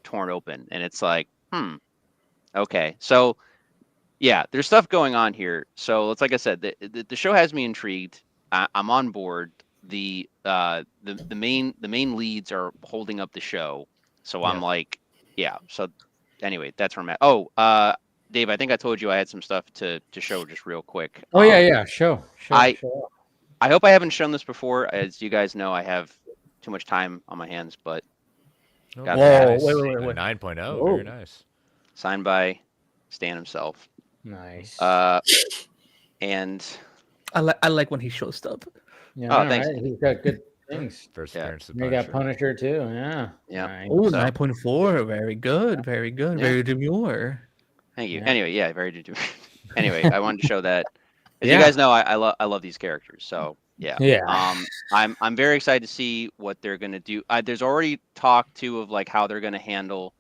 torn open, and it's like, okay, so there's stuff going on here. So it's like I said, the show has me intrigued. I'm on board. The main leads are holding up the show, so I'm like, So anyway, that's where I'm at. Oh, Dave, I think I told you I had some stuff to show just real quick. Show. I hope I haven't shown this before. As you guys know, I have too much time on my hands, but wait. 9.0, very nice. Signed by Stan himself. Nice. And I like when he shows stuff. Yeah, thanks. right? He's got good things. First appearance of He got Punisher too. Yeah. Yeah. Nice. Oh, 9.4. Very good. Very good. Very demure. Thank you. Yeah. Anyway, very demure. Anyway, I wanted to show that. As you guys know, I love these characters. So yeah. I'm very excited to see what they're gonna do. There's already talk too of like how they're gonna handle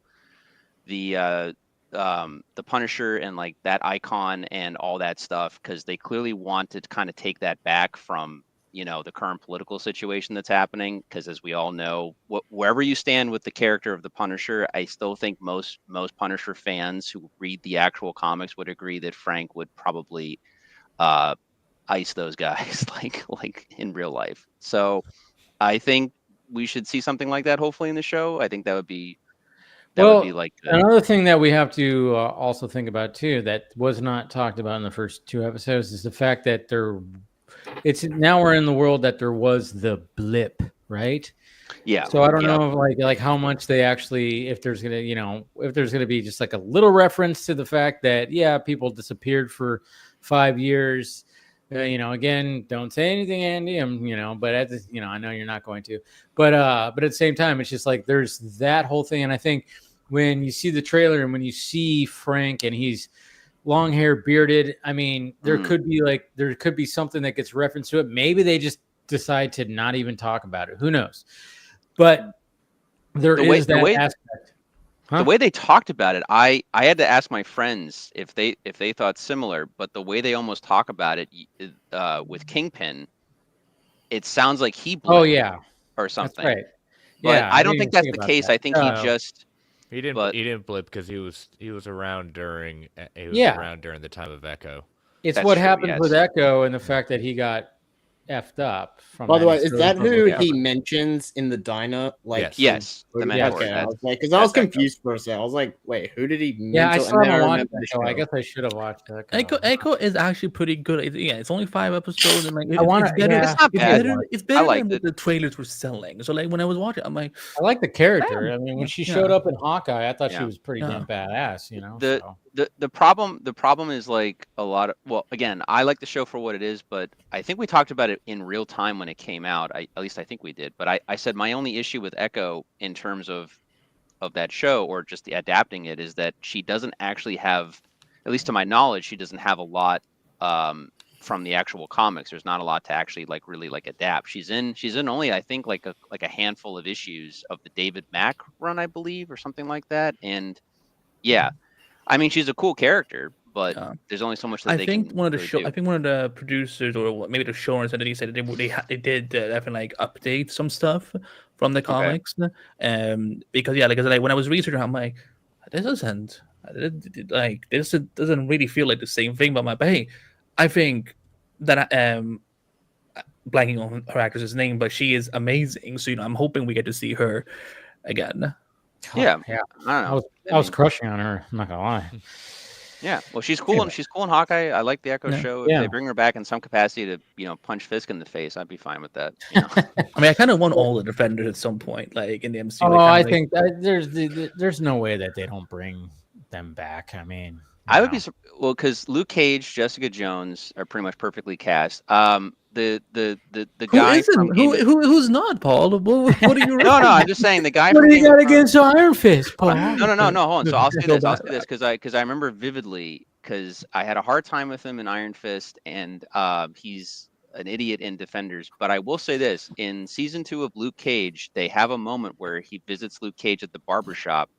the Punisher and like that icon and all that stuff, because they clearly want to kind of take that back from the current political situation that's happening. Because as we all know, wherever you stand with the character of the Punisher, I still think most Punisher fans who read the actual comics would agree that Frank would probably ice those guys like in real life. So I think we should see something like that hopefully in the show. I think that would be like another thing that we have to also think about too that was not talked about in the first 2 episodes is the fact that now we're in the world that there was the blip, right? Yeah. So I don't know like how much they actually, if there's gonna be just like a little reference to the fact that people disappeared for 5 years. Again, don't say anything, Andy. But I know you're not going to. But at the same time, it's just like there's that whole thing, and I think when you see the trailer and when you see Frank and he's long hair, bearded, I mean, there could be something that gets referenced to it. Maybe they just decide to not even talk about it. Who knows? But there is that aspect. The way they talked about it, I had to ask my friends if they thought similar, but the way they almost talk about it with Kingpin, it sounds like he blew or something. That's right. But I don't think that's the case. I think he didn't blip because he was around during the time of Echo. It's what happened with Echo and the fact that he got effed up. By the way, is that who he mentions in the diner? Like, yes, the mentor. Okay, I was like, because I was confused for a second. I was like, wait, who did he? Yeah, I still haven't watched that show. I guess I should have watched that. Echo is actually pretty good. It's only 5 episodes, and like it's better. It's not bad. It's better than what the trailers were selling. So like when I was watching, I'm like, I like the character. I mean, when she showed up in Hawkeye, I thought she was pretty damn badass. The problem is like a lot of, well, again, I like the show for what it is, but I think we talked about it in real time when it came out. At least I think we did. But I said my only issue with Echo in terms of that show, or just the adapting it, is that she doesn't actually have, at least to my knowledge, she doesn't have a lot from the actual comics. There's not a lot to actually like really like adapt. She's in only, I think, like a handful of issues of the David Mack run, I believe, or something like that. And yeah. I mean, she's a cool character, but there's only so much that they can one of the producers, or maybe the showrunners, said that he said that they did definitely like update some stuff from the comics, because like when I was researching, I'm like, this doesn't really feel like the same thing. But hey, I think that blanking on her actress's name, but she is amazing. So I'm hoping we get to see her again. Yeah. I don't know. I was crushing on her. I'm not gonna lie. Yeah, well, she's cool. And she's cool in Hawkeye. I like the Echo show. If they bring her back in some capacity to, punch Fisk in the face, I'd be fine with that. I mean, I kind of want all the Defenders at some point, like in the MCU. Oh, I think there's no way that they don't bring them back. I mean, I would be because Luke Cage, Jessica Jones are pretty much perfectly cast. The guy who's not, Paul? What are you? No, I'm just saying the guy. What do you got against Iron Fist, Paul? No. Hold on. So I'll say this because I remember vividly, because I had a hard time with him in Iron Fist, and he's an idiot in Defenders. But I will say this: in season 2 of Luke Cage, they have a moment where he visits Luke Cage at the barbershop.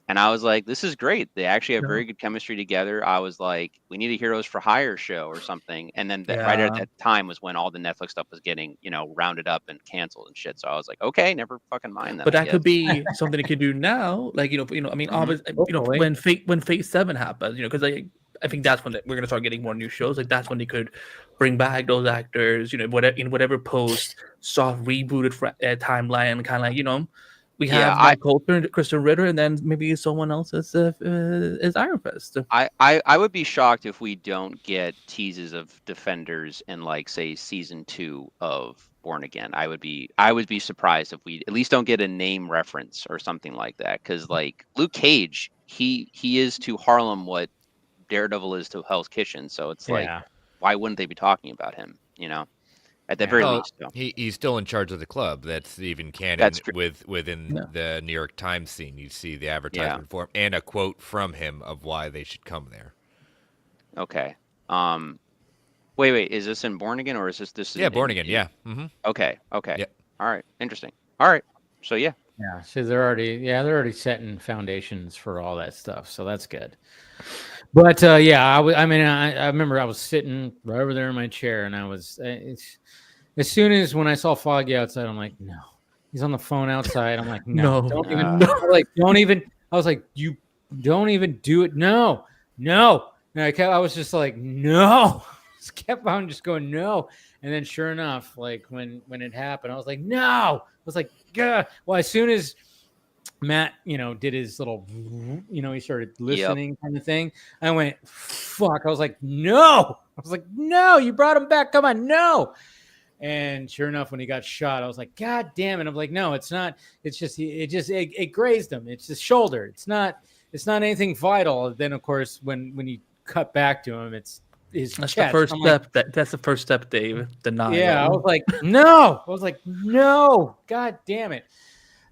And I was like, this is great. They actually have very good chemistry together. I was like, we need a Heroes for Hire show or something. And then right at that time was when all the Netflix stuff was getting, rounded up and canceled and shit. So I was like, okay, never fucking mind that. But that could be something they could do now. Like, I mean, obviously, when Phase 7 happens, because I think that's when we're going to start getting more new shows. Like, that's when they could bring back those actors, in whatever post soft rebooted timeline, kind of like, we have Mike Coulter, Kristen Ritter, and then maybe someone else as Iron Fist. I would be shocked if we don't get teases of Defenders in, like, say, season 2 of Born Again. I would be surprised if we at least don't get a name reference or something like that. Because, like, Luke Cage, he is to Harlem what Daredevil is to Hell's Kitchen. So it's like, why wouldn't they be talking about him? at the very least. So. He's still in charge of the club. That's even canon within the New York Times scene. You see the advertisement for him and a quote from him of why they should come there. Okay. Wait. Is this in Born Again or is this? Yeah, Born Again. Yeah. Mm-hmm. Okay. Yeah. All right. Interesting. All right. So yeah. Yeah. So they're already setting foundations for all that stuff. So that's good. But I remember I was sitting right over there in my chair, and I was as soon as when I saw Foggy outside, I'm like, no, he's on the phone outside. I'm like, no, don't even. No. Don't even. I was like, you don't even do it. No. And I was just like, no. Just kept on just going no. And then sure enough, like when it happened, I was like, no. I was like, gah. Well, as soon as Matt, did his little, he started listening kind of thing. I went, fuck. I was like, no. You brought him back. Come on, no. And sure enough, when he got shot, I was like, God damn it. I'm like, no, it's not. It's just, it grazed him. It's his shoulder. It's not anything vital. Then, of course, when you cut back to him, it's his chest. The first step. That's the first step, Dave. Denial. Yeah, I was like, no. God damn it.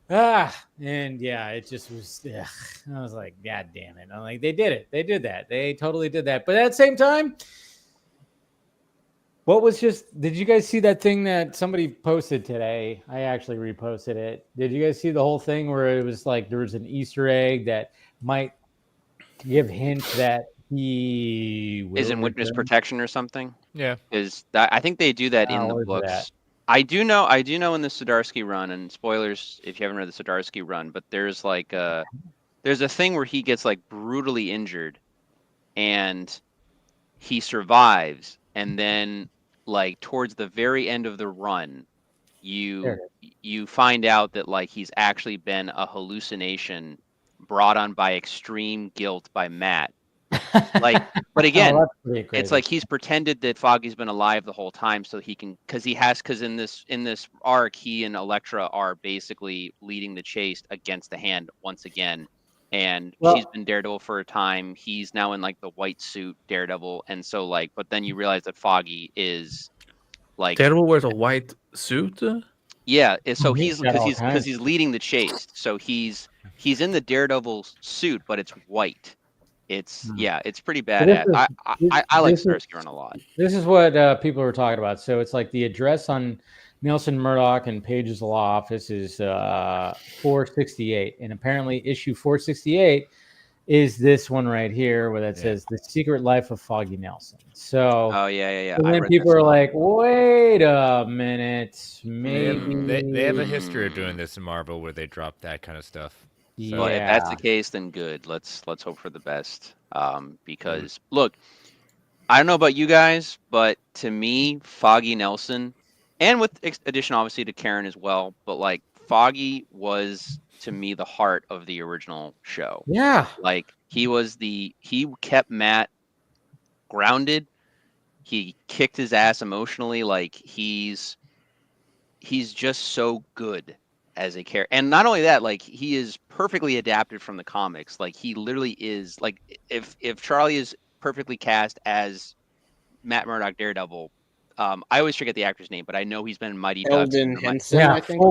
And yeah, it just was. I was like, God damn it. I'm like, they did it. They did that. They totally did that. But at the same time, did you guys see that thing that somebody posted today? I actually reposted it. Did you guys see the whole thing where it was like there was an Easter egg that might give hints that he is in witness protection or something? Yeah. I think they do that in the books. I do know in the Zdarsky run, and spoilers if you haven't read the Zdarsky run, but there's like there's a thing where he gets like brutally injured and he survives, and then like towards the very end of the run, you find out that like he's actually been a hallucination brought on by extreme guilt by Matt. Like, but again, it's like he's pretended that Foggy's been alive the whole time, so he can, because in this arc, he and Elektra are basically leading the chase against the Hand once again, and she's been Daredevil for a time. He's now in like the white suit Daredevil, and so like, but then you realize that Foggy is like Daredevil wears a white suit. Yeah, so he's because he's leading the chase, so he's in the Daredevil suit, but it's white. It's pretty badass. I like Zdarsky run a lot. This is what people were talking about. So it's like the address on Nelson Murdoch and Page's law office is 468, and apparently issue 468 is this one right here where that says The Secret Life of Foggy Nelson. So and then people are like, wait a minute, maybe they have a history of doing this in Marvel where they drop that kind of stuff. So. Well, if that's the case, then good. Let's hope for the best. Because look, I don't know about you guys, but to me, Foggy Nelson, and with addition obviously to Karen as well, but like Foggy was to me the heart of the original show. Yeah, like he kept Matt grounded. He kicked his ass emotionally. Like he's just so good as a character, and not only that, like he is perfectly adapted from the comics. Like he literally is like if Charlie is perfectly cast as Matt Murdock Daredevil. I always forget the actor's name, but I know he's been in Mighty Ducks. Eldon Henson, I think.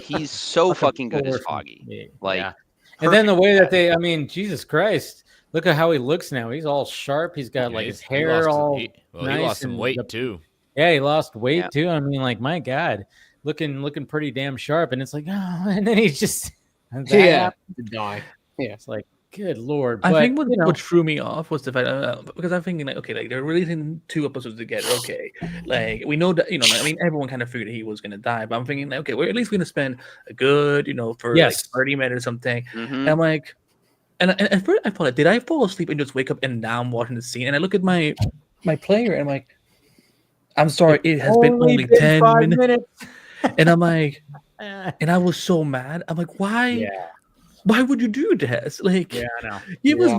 He's so fucking good as Foggy. And then the way that Jesus Christ, look at how he looks now. He's all sharp. He's got like his hair all nice. He lost some weight too. Yeah, he lost weight too. I mean, like my God. Looking pretty damn sharp, and it's like, oh, and then he's just to die. Yeah, it's like, good Lord. I think what threw me off was the fact because I'm thinking like, okay, like they're releasing 2 episodes together. Okay, like we know that I mean, everyone kind of figured he was gonna die, but I'm thinking, okay, we're at least gonna spend a good, for like 30 minutes or something. Mm-hmm. And I'm like, and at first I thought, like, did I fall asleep and just wake up and now I'm watching the scene? And I look at my player and I'm like, I'm sorry, it has been only 10 minutes. And I'm like, and I was so mad. I'm like, why? Yeah. Why would you do this? Like, I know.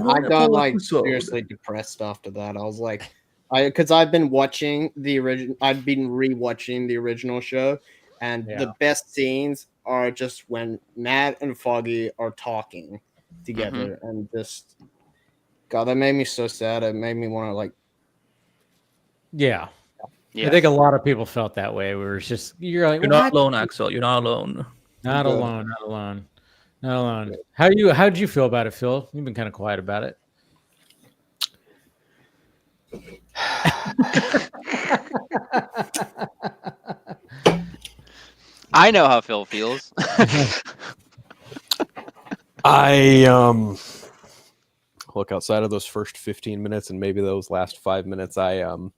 I got like seriously depressed after that. I was like, because I've been watching the original. I've been rewatching the original show, and the best scenes are just when Matt and Foggy are talking together, and just God, that made me so sad. It made me want to like, I think a lot of people felt that way. We were just you're not alone, Axel. You're not alone. Not alone. How did you feel about it, Phil? You've been kind of quiet about it. I know how Phil feels. I look, outside of those first 15 minutes and maybe those last 5 minutes, I'm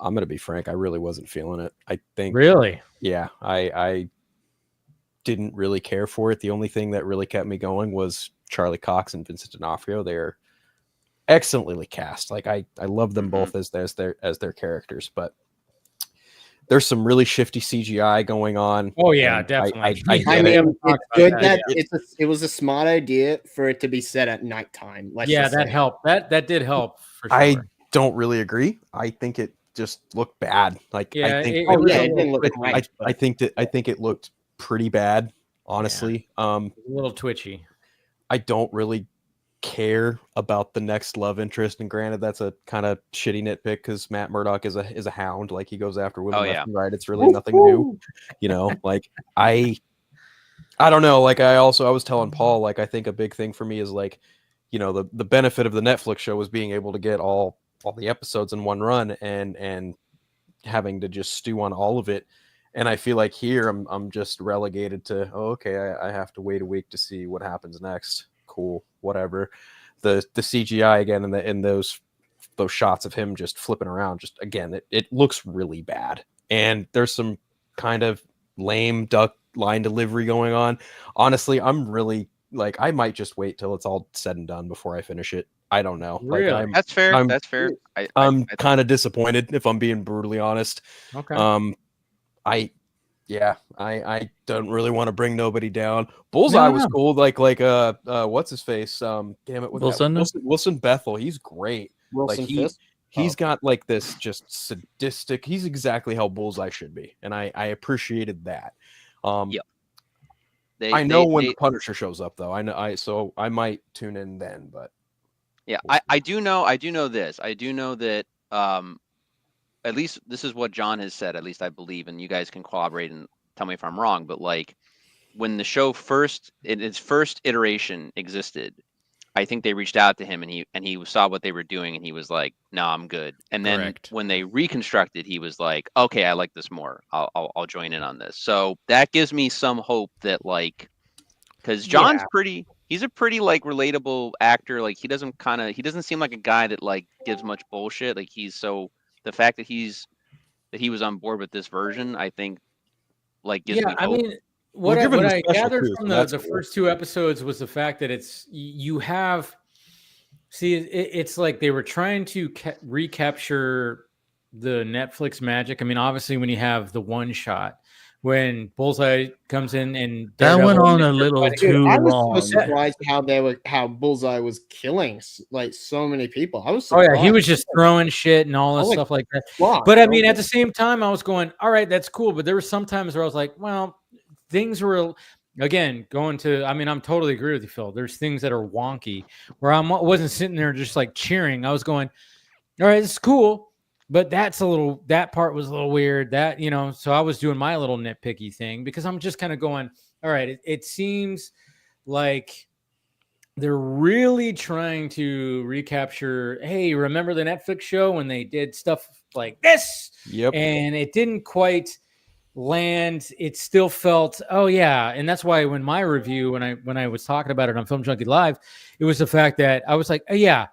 gonna be frank, I really wasn't feeling it. I think really, yeah, I didn't really care for it. The only thing that really kept me going was Charlie Cox and Vincent D'Onofrio. They're excellently cast. Like I love them both as their characters, but there's some really shifty CGI going on. Oh yeah, definitely. It's good that it was a smart idea for it to be set at nighttime. That helped. That did help for sure. I don't really agree. I think it just looked bad. Like it didn't look right. I think it looked pretty bad, honestly. A little twitchy. I don't really care about the next love interest, and granted that's a kind of shitty nitpick because Matt Murdock is a hound. Like he goes after women left and right. It's really nothing new, like I don't know. Like I was telling Paul, like I think a big thing for me is like, the benefit of the Netflix show was being able to get all the episodes in one run and having to just stew on all of it. And I feel like here I'm just relegated to, I have to wait a week to see what happens next. Cool, whatever. The CGI again and those shots of him just flipping around, just again, it looks really bad. And there's some kind of lame duck line delivery going on. Honestly, I'm really like, I might just wait till it's all said and done before I finish it. I don't know. Really? Like, that's fair. That's fair. I'm kind of disappointed, if I'm being brutally honest. Okay. I don't really want to bring nobody down. Bullseye was cool. Like what's his face? Damn it, Wilson Bethel. He's great. Fisk? He's got like this just sadistic. He's exactly how Bullseye should be, and I appreciated that. I know when the Punisher shows up, though. So I might tune in then. But yeah, I do know this. I do know that at least this is what John has said, at least I believe, and you guys can corroborate and tell me if I'm wrong, but like when the show in its first iteration existed, I think they reached out to him and he saw what they were doing and he was like, no, I'm good. And then when they reconstructed, he was like, okay, I like this more. I'll join in on this. So that gives me some hope that like, because John's he's a pretty like relatable actor. Like he doesn't seem like a guy that like gives much bullshit. Like the fact that he was on board with this version, I think, like gives me hope. I mean, what I gathered from the first two episodes was the fact that it's like they were trying to recapture the Netflix magic. I mean, obviously, when you have the one shot, when Bullseye comes in and that went on a little too long. I was so surprised how Bullseye was killing like so many people. I was surprised. Oh yeah, he was just throwing shit and all this stuff like that. But I mean, at the same time, I was going, all right, that's cool. But there were some times where I was like, well, things were again going to. I mean, I'm totally agree with you, Phil. There's things that are wonky where I wasn't sitting there just like cheering. I was going, all right, it's cool. But that part was a little weird. That, so I was doing my little nitpicky thing because I'm just kind of going, all right, it seems like they're really trying to recapture, hey, remember the Netflix show when they did stuff like this? Yep. And it didn't quite land. It still felt, oh yeah. And that's why when my review, when I was talking about it on Film Junkie Live, it was the fact that I was like, oh, yeah,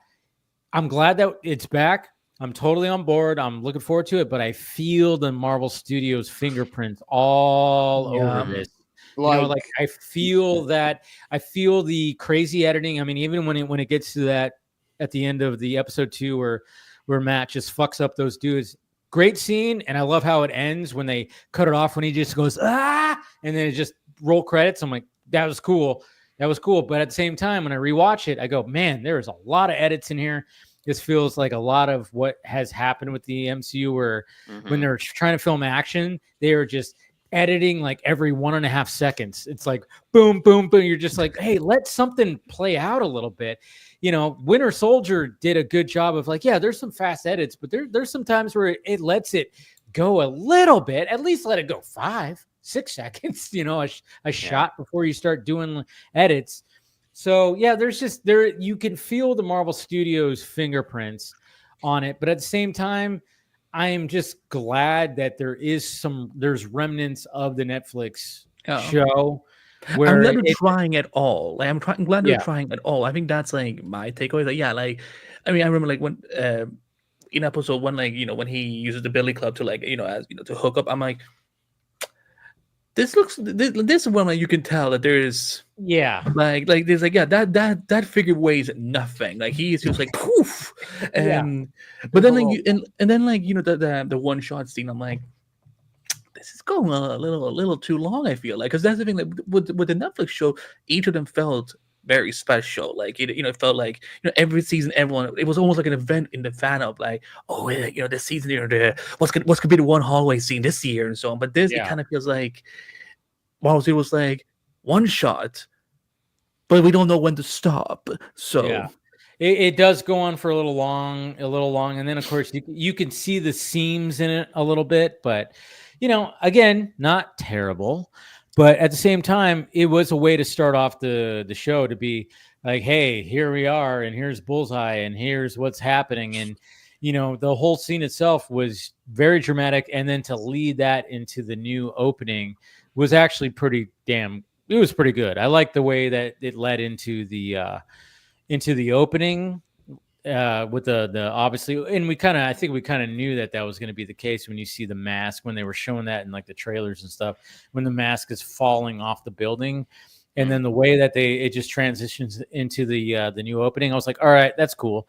I'm glad that it's back. I'm totally on board. I'm looking forward to it, but I feel the Marvel Studios fingerprints all over this. Like I feel that. I feel the crazy editing. I mean, even when it gets to that at the end of the episode 2 where Matt just fucks up those dudes. Great scene, and I love how it ends when they cut it off when he just goes and then it just roll credits. I'm like, that was cool. But at the same time, when I rewatch it, I go, man, there is a lot of edits in here. This feels like a lot of what has happened with the MCU where when they're trying to film action, they are just editing like every 1.5 seconds. It's like boom, boom, boom. You're just like, hey, let something play out a little bit. You know, Winter Soldier did a good job of like, yeah, there's some fast edits, but there's some times where it lets it go a little bit. At least let it go 5-6 seconds, you know, a shot before you start doing edits. So yeah, you can feel the Marvel Studios fingerprints on it, but at the same time, I am just glad that there's remnants of the Netflix show. Where I'm glad they're trying at all. Like I'm glad they're trying at all. I think that's like my takeaway. Like, yeah, like I mean, I remember like when in episode 1, like, you know, when he uses the Billy Club to like, you know, as you know, to hook up, I'm like, this is one like you can tell that there is like there's like that figure weighs nothing. Like he is just like poof, and but then like and then like, you know, the one shot scene, I'm like, this is going a little too long. I feel like, because that's the thing, like with the Netflix show, each of them felt very special. Like it, you know, it felt like, you know, every season, it was almost like an event in the fan of like, oh, you know, this season, you know, what's gonna be the one hallway scene this year and so on. But this, it kind of feels like, well, it was like one shot, but we don't know when to stop. So it does go on for a little long, and then of course you can see the seams in it a little bit, but you know, again, not terrible. But at the same time, it was a way to start off the show to be like, hey, here we are, and here's Bullseye, and here's what's happening. And, you know, the whole scene itself was very dramatic. And then to lead that into the new opening was actually it was pretty good. I like the way that it led into the opening. With the obviously, and I think we kind of knew that was going to be the case when you see the mask, when they were showing that in like the trailers and stuff, when the mask is falling off the building, and then the way that it just transitions into the new opening. I was like, all right, that's cool.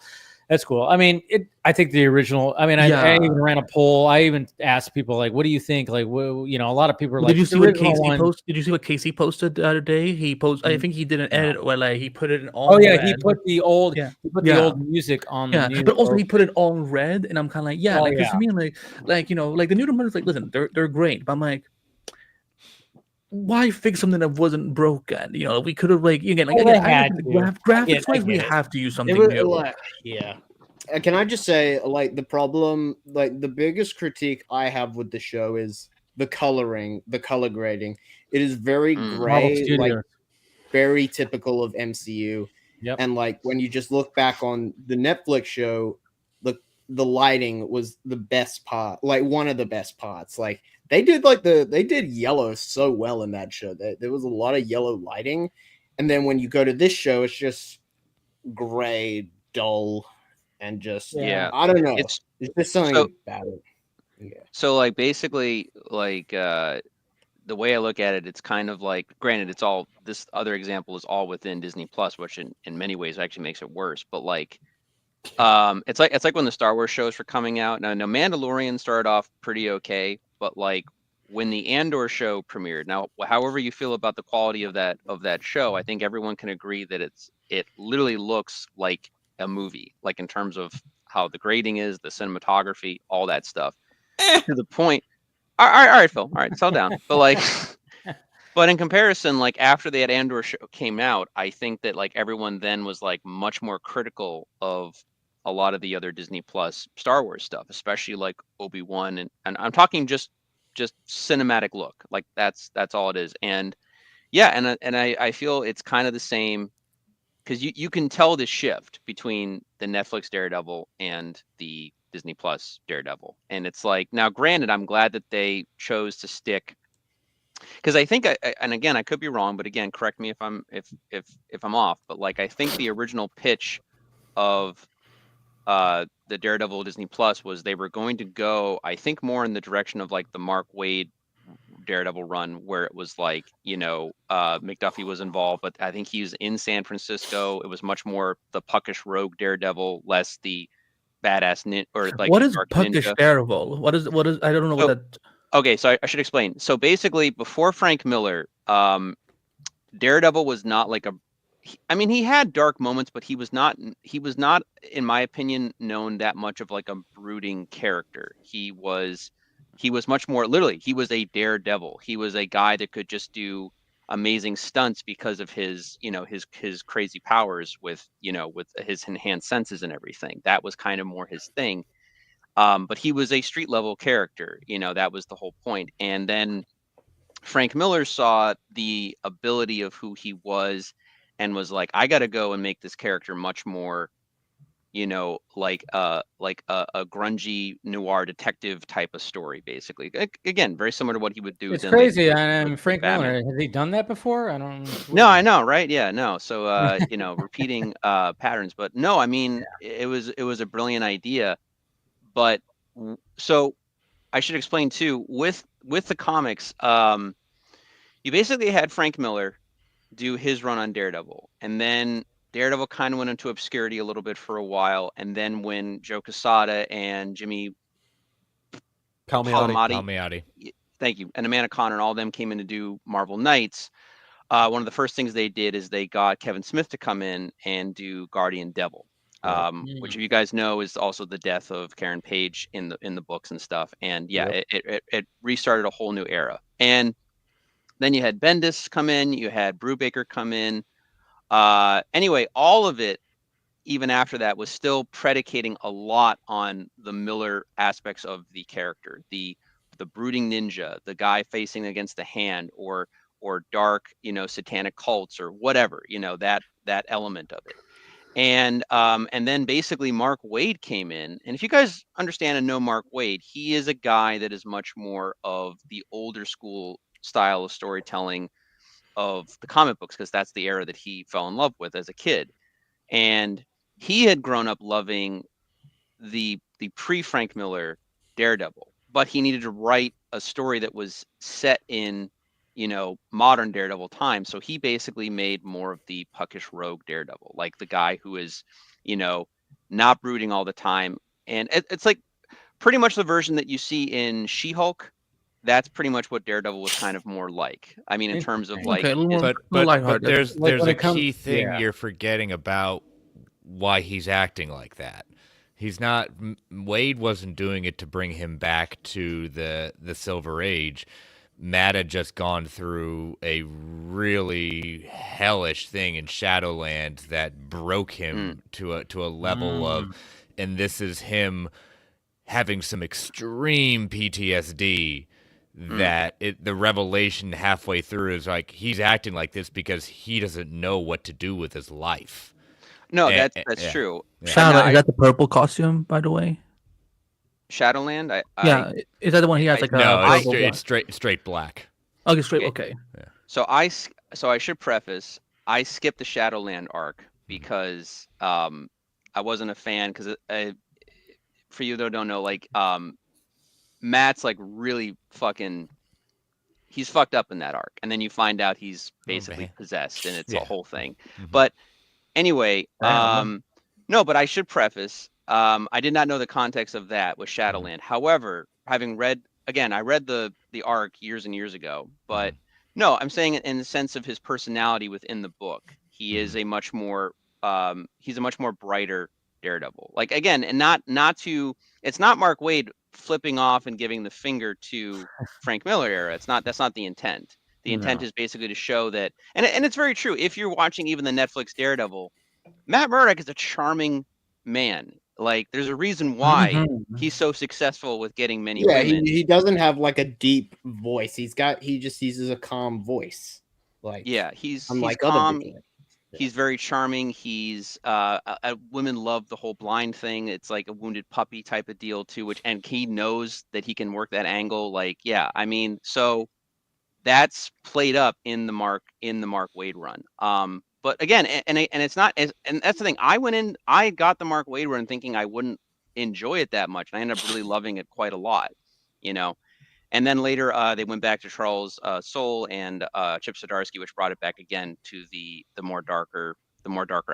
I mean, I think the original. I mean, I even ran a poll. I even asked people like, "What do you think?" Like, you know, a lot of people are like, "Did you see what Casey posted? Did you see what Casey posted the other day? He posted. I think he did an edit where like he put it in all. Oh yeah, red. He put the old music on. Yeah, but also he put it all red, and I'm kind of like, because to me, like you know, like the new numbers, like, listen, they're great, but I'm like, why fix something that wasn't broken? You know, we could have like graphics wise, we have to use something new. Can I just say, like, the problem, like the biggest critique I have with the show is the coloring, the color grading. It is very gray, like very typical of MCU. Yep. And like when you just look back on the Netflix show, the lighting was the best part, like one of the best parts. Like they did yellow so well in that show. There was a lot of yellow lighting, and then when you go to this show, it's just gray, dull, and just I don't know. It's just something about it. Yeah. So like basically like the way I look at it, it's kind of like, granted, it's all, this other example is all within Disney Plus, which in many ways actually makes it worse. But like it's like when the Star Wars shows were coming out. Now Mandalorian started off pretty okay, but like when the Andor show premiered, now however you feel about the quality of that show, I think everyone can agree that it literally looks like a movie, like in terms of how the grading is, the cinematography, all that stuff. To the point. All right, Phil. All right, settle down. But like, but in comparison, like after that Andor show came out, I think that like everyone then was like much more critical of a lot of the other Disney Plus Star Wars stuff, especially like Obi-Wan, and I'm talking just cinematic look. Like that's all it is. And yeah, and I feel it's kind of the same, because you can tell the shift between the Netflix Daredevil and the Disney Plus Daredevil. And it's like, now granted, I'm glad that they chose to stick, because I think and again, I could be wrong, but again, correct me if I'm off, but like I think the original pitch of the Daredevil Disney Plus was they were going to go, I think, more in the direction of like the Mark Waid Daredevil run, where it was like, you know, McDuffie was involved, but I think he was in San Francisco. It was much more the puckish rogue Daredevil, less the badass or like what is puckish ninja. Daredevil? What is I don't know what that. Okay, so I should explain. So basically, before Frank Miller, Daredevil was not like I mean, he had dark moments, but he was not, in my opinion, known that much of like a brooding character. He was He was much more literally. He was a daredevil. He was a guy that could just do amazing stunts because of his, his crazy powers with his enhanced senses and everything. That was kind of more his thing. But he was a street level character. That was the whole point. And then Frank Miller saw the ability of who he was and was like, I got to go and make this character much more, like a grungy noir detective type of story, basically. Again, very similar to what he would do. It's crazy. And Frank Miller, has he done that before? I don't. No, I know, right? Yeah, no. So, repeating patterns, but no, I mean, it was a brilliant idea. But so I should explain too, with the comics, you basically had Frank Miller do his run on Daredevil, and then Daredevil kind of went into obscurity a little bit for a while, and then when Joe Quesada and Jimmy Palmiotti, thank you, and Amanda Conner and all of them came in to do Marvel Knights, one of the first things they did is they got Kevin Smith to come in and do Guardian Devil. Which, if you guys know, is also the death of Karen Page in the books and stuff. And it restarted a whole new era. And then you had Bendis come in, you had Brubaker come in. Anyway, all of it, even after that, was still predicating a lot on the Miller aspects of the character, the brooding ninja, the guy facing against the hand, or dark, satanic cults, or whatever, that element of it. And then basically Mark Waid came in, and if you guys understand and know Mark Waid, he is a guy that is much more of the older school style of storytelling of the comic books, because that's the era that he fell in love with as a kid. And he had grown up loving the pre-Frank Miller Daredevil, but he needed to write a story that was set in modern Daredevil time. So he basically made more of the puckish rogue Daredevil, like the guy who is, not brooding all the time. And it's like pretty much the version that you see in She-Hulk. That's pretty much what Daredevil was kind of more like. I mean, in terms of like, but there's a key thing you're forgetting about why he's acting like that. He's not. Waid wasn't doing it to bring him back to the Silver Age. Matt had just gone through a really hellish thing in Shadowland that broke him to a level of, and this is him having some extreme PTSD. That the revelation halfway through is like he's acting like this because he doesn't know what to do with his life. No, that's true. Shadow, is that the purple costume, by the way? Shadowland? Is that the one he has it's straight black. Okay, straight. Okay. Yeah. So I should preface, I skipped the Shadowland arc because I wasn't a fan, because for you that don't know, like Matt's like really he's fucked up in that arc, and then you find out he's basically possessed, and it's a whole thing. But anyway, no, but I should preface, I did not know the context of that with Shadowland. However, having read, again, I read the arc years and years ago, but no, I'm saying it in the sense of his personality within the book. He is a much more he's a much more brighter Daredevil. Like, again, and it's not Mark Waid flipping off and giving the finger to Frank Miller era. That's not the intent. The intent is basically to show that, and it's very true. If you're watching even the Netflix Daredevil, Matt Murdock is a charming man. Like, there's a reason why he's so successful with getting many women. He doesn't have like a deep voice. He just uses a calm voice. Like, he's unlike calm. other people. He's very charming. He's women love the whole blind thing. It's like a wounded puppy type of deal too, and he knows that he can work that angle. Like, I mean, so that's played up in the Mark Waid run. But again, and it's not, and that's the thing. I got the Mark Waid run thinking I wouldn't enjoy it that much, and I ended up really loving it quite a lot, And then later, they went back to Charles Soule and Chip Zdarsky, which brought it back again to the more darker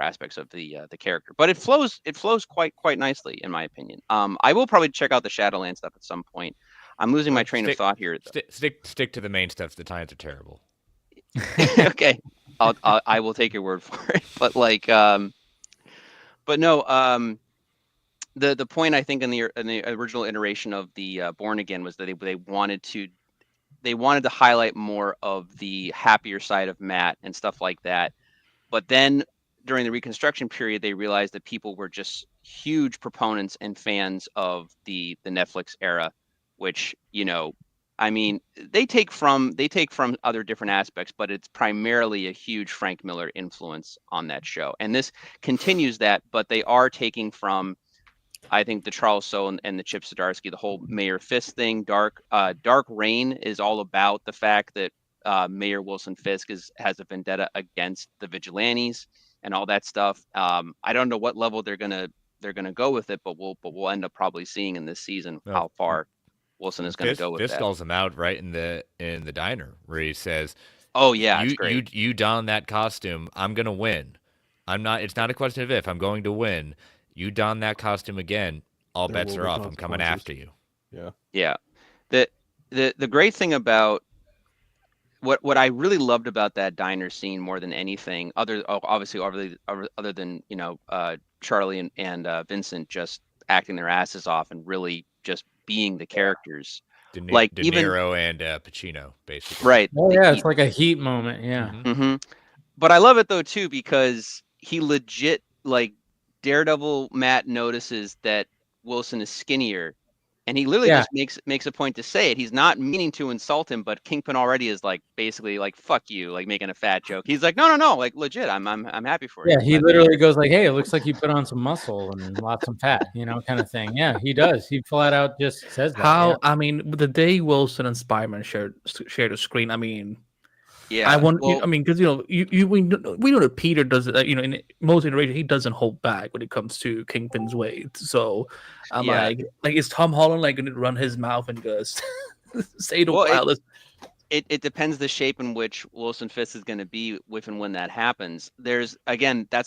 aspects of the character. But it flows quite nicely, in my opinion. I will probably check out the Shadowland stuff at some point. I'm losing my train of thought here. Stick to the main stuff. The times are terrible. Okay, I will take your word for it. But like, but no, the point I think in the original iteration of the Born Again was that they wanted to highlight more of the happier side of Matt and stuff like that. But then during the Reconstruction period, they realized that people were just huge proponents and fans of the Netflix era, which, I mean, they take from other different aspects, but it's primarily a huge Frank Miller influence on that show. And this continues that, but they are taking from, I think, the Charles Soule and the Chip Zdarsky, the whole Mayor Fisk thing. Dark Reign is all about the fact that Mayor Wilson Fisk has a vendetta against the vigilantes and all that stuff. I don't know what level they're gonna go with it, but we'll end up probably seeing in this season how far Wilson is going to go with Fisk that. calls him out right in the diner where he says, "Oh yeah, it's great. You don that costume, I'm going to win. It's not a question of if, I'm going to win. You don that costume again, all bets are off. I'm coming after you." Yeah. Yeah. The great thing about what I really loved about that diner scene more than anything, other than Charlie and Vincent just acting their asses off and really just being the characters, De Niro and Pacino, basically. Right. Oh yeah, it's like a Heat moment. Yeah. Mm-hmm. But I love it though too, because he legit, like, Daredevil Matt notices that Wilson is skinnier, and he literally just makes a point to say it. He's not meaning to insult him, but Kingpin already is like basically like, "Fuck you," like making a fat joke. He's like, no, like legit, I'm happy for you. Yeah, he literally goes like, "Hey, it looks like you put on some muscle and lost some fat," kind of thing. Yeah, he does. He flat out just says that. I mean, the day Wilson and Spider-Man shared a screen, I mean, yeah, I want. I mean, because we know that Peter does it. In most iterations, he doesn't hold back when it comes to Kingpin's weight. So I'm like, is Tom Holland like going to run his mouth and just say the wildest? It depends the shape in which Wilson Fisk is going to be if and when that happens. That's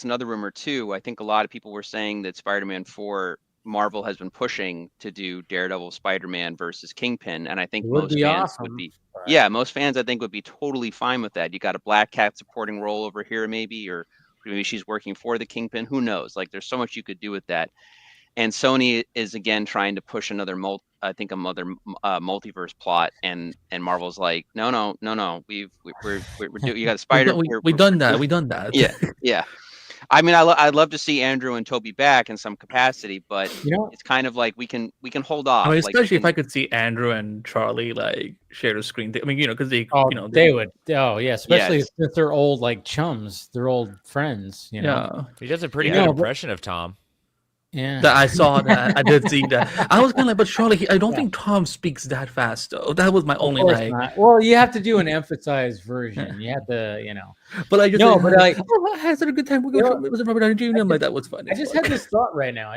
another rumor too. I think a lot of people were saying that Spider-Man 4, Marvel has been pushing to do Daredevil, Spider-Man versus Kingpin, and I think most fans would be. Yeah, most fans I think would be totally fine with that. You got a Black Cat supporting role over here, maybe, or maybe she's working for the Kingpin. Who knows? Like, there's so much you could do with that. And Sony is again trying to push another multiverse plot, and Marvel's like, no. You got a Spider. We've done that. Yeah. I mean, I'd love to see Andrew and Toby back in some capacity, but it's kind of like we can hold off. I mean, especially if I could see Andrew and Charlie like share the screen. I mean, because they would. Oh yeah, especially if they're old like chums, they're old friends. Yeah, he does a pretty good impression of Tom. Yeah, I saw that. I did see that. I was kind of like, but Charlie, I don't think Tom speaks that fast, though. That was my only like. Well, you have to do an emphasized version. You have to, But I just I had such a good time. It was Robert Downey Jr. I'm like, that was funny. I just had this thought right now.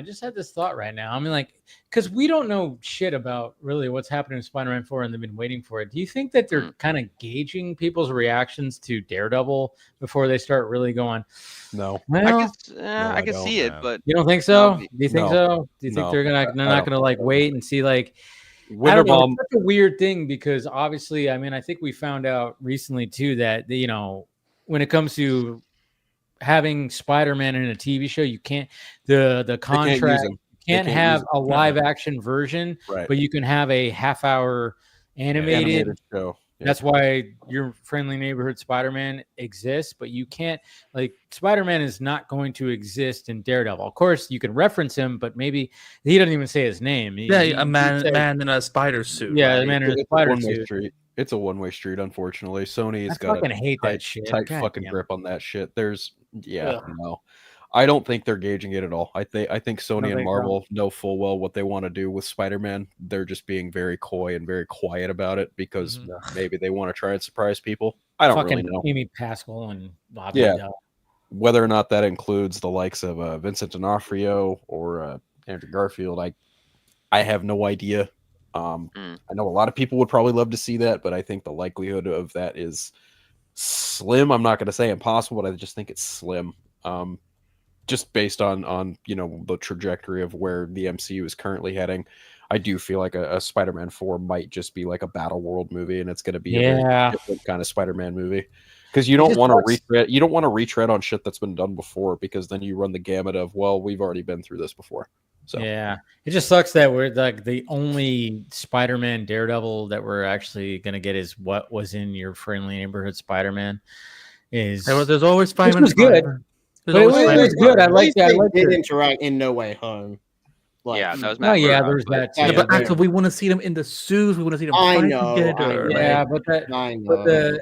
I mean, like, because we don't know shit about really what's happening in Spider-Man 4, and they've been waiting for it. Do you think that they're kind of gauging people's reactions to Daredevil before they start really going? No. Well, I can see it, but you don't think so? Do you think so? Do you think they're not gonna like wait and see like? I don't know. It's such a weird thing because obviously, I mean, I think we found out recently too that when it comes to having Spider-Man in a TV show, you can't the contract can't have a live action version, right. But you can have a half-hour animated show. Yeah. That's why Your Friendly Neighborhood Spider-Man exists, but you can't, like, Spider-Man is not going to exist in Daredevil. Of course, you can reference him, but maybe he doesn't even say his name. A man in a spider suit. Yeah, right? A man in a spider suit. Street. It's a one-way street, unfortunately. Sony's got a tight fucking grip on that shit. No. I don't think they're gauging it at all. I think Sony and Marvel know full well what they want to do with Spider-Man. They're just being very coy and very quiet about it because maybe they want to try and surprise people. I don't really know. Amy Pascal and Bob. Yeah. Whether or not that includes the likes of Vincent D'Onofrio or Andrew Garfield, I have no idea. I know a lot of people would probably love to see that, but I think the likelihood of that is slim. I'm not going to say impossible, but I just think it's slim. Just based on the trajectory of where the MCU is currently heading, I do feel like a Spider-Man 4 might just be like a Battle World movie, and it's going to be a very different kind of Spider-Man movie. Because you don't want to retread. You don't want to retread on shit that's been done before, because then you run the gamut of, well, we've already been through this before. So yeah, it just sucks that we're like the only Spider-Man Daredevil that we're actually gonna get is what was in your friendly neighborhood Spider-Man. There's always Spider-Man. Which was good, but it was good. I like that. They did interact in No Way Home. Like, yeah, that was Matt. There's that. Yeah, but Axel, we want to see them in the suits. We want to see them fight together. Yeah, but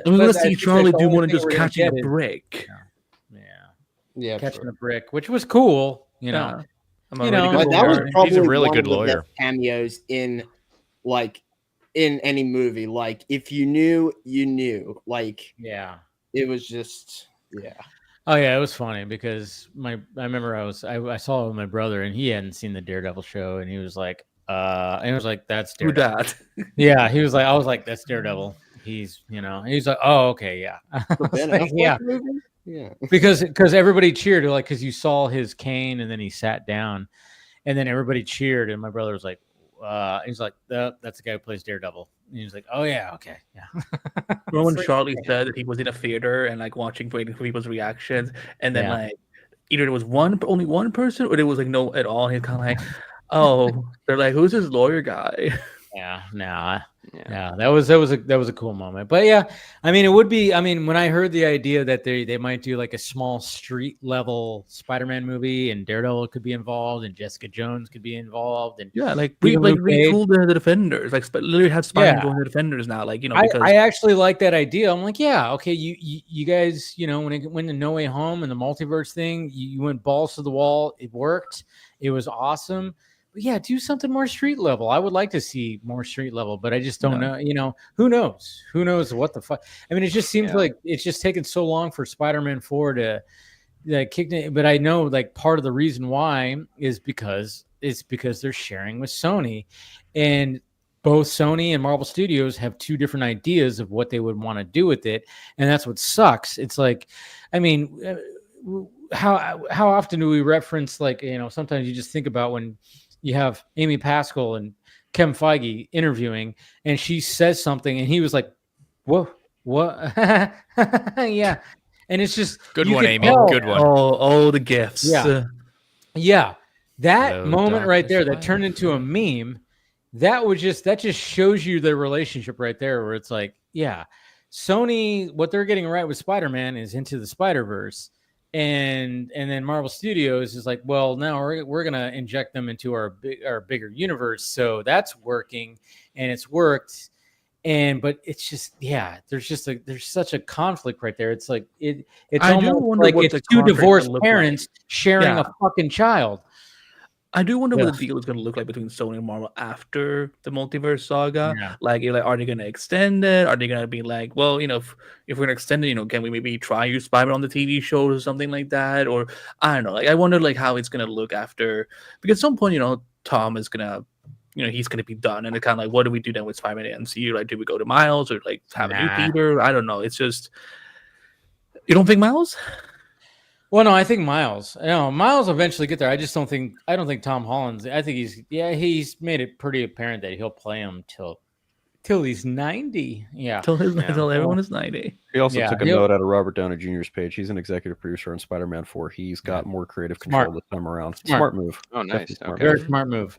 we want to see Charlie do more than just catching a brick. Yeah, catching a brick, which was cool. You know, that was probably he's a really good lawyer. Cameos in any movie. Like, if you knew, you knew. Like, yeah, it was just Oh yeah, it was funny because I remember I saw it with my brother and he hadn't seen the Daredevil show and he was like, that's Daredevil. Who that? Yeah, he was like, I was like, that's Daredevil. He's like, oh okay, yeah, like, yeah. Yeah, because everybody cheered because you saw his cane and then he sat down, and then everybody cheered and my brother was like, he's like, that's the guy who plays Daredevil. And he was like, oh yeah, okay, yeah. Remember when Charlie said that he was in a theater and waiting for people's reactions, and then either it was only one person or it was no at all. And he's kind of like, oh, they're like, who's this lawyer guy? Yeah, that was a cool moment. But yeah, I mean, it would be. I mean, when I heard the idea that they might do a small street level Spider-Man movie and Daredevil could be involved and Jessica Jones could be involved and retool the Defenders, literally have Spider-Man join the Defenders now. Because I actually like that idea. I'm like, yeah, okay, you guys, when it went to No Way Home and the multiverse thing, you went balls to the wall. It worked. It was awesome. But yeah, do something more street level. I would like to see more street level, but I just don't know. Who knows? Who knows what the fuck? I mean, it just seems like it's just taken so long for Spider-Man 4 to kick it. But I know part of the reason why is because they're sharing with Sony, and both Sony and Marvel Studios have two different ideas of what they would want to do with it, and that's what sucks. It's like, I mean, how often do we reference sometimes you just think about when you have Amy Pascal and Kevin Feige interviewing, and she says something, and he was like, "Whoa, what?" Yeah, and it's just good one, Amy. Good one. Oh, the gifts. Yeah. That moment right there that turned into a meme. That just shows you the relationship right there, where it's like, yeah, Sony, what they're getting right with Spider-Man is Into the Spider-Verse. And then Marvel Studios is like, well, now we're gonna inject them into our bigger universe, so that's working, and it's worked. But it's just, there's such a conflict right there. It's like it's almost like it's two divorced parents sharing a fucking child. I do wonder what the deal is going to look like between Sony and Marvel after the multiverse saga. Yeah. Are they going to extend it? Are they going to be like, well, if we're going to extend it, can we maybe try use Spider-Man on the TV shows or something like that? Or I don't know. I wonder how it's going to look after, because at some point, Tom is going to, he's going to be done, and it's kind of what do we do then with Spider-Man in the MCU? Do we go to Miles or have a new Peter? I don't know. It's just, you don't think Miles? Well, no, I think Miles. Miles will eventually get there. I don't think Tom Holland's. I think he's made it pretty apparent that he'll play him till he's 90. Yeah, till everyone is 90. He also took a note out of Robert Downey Jr.'s page. He's an executive producer on Spider-Man 4. He's got more creative control this time around. Smart move. Oh, nice. Very smart move.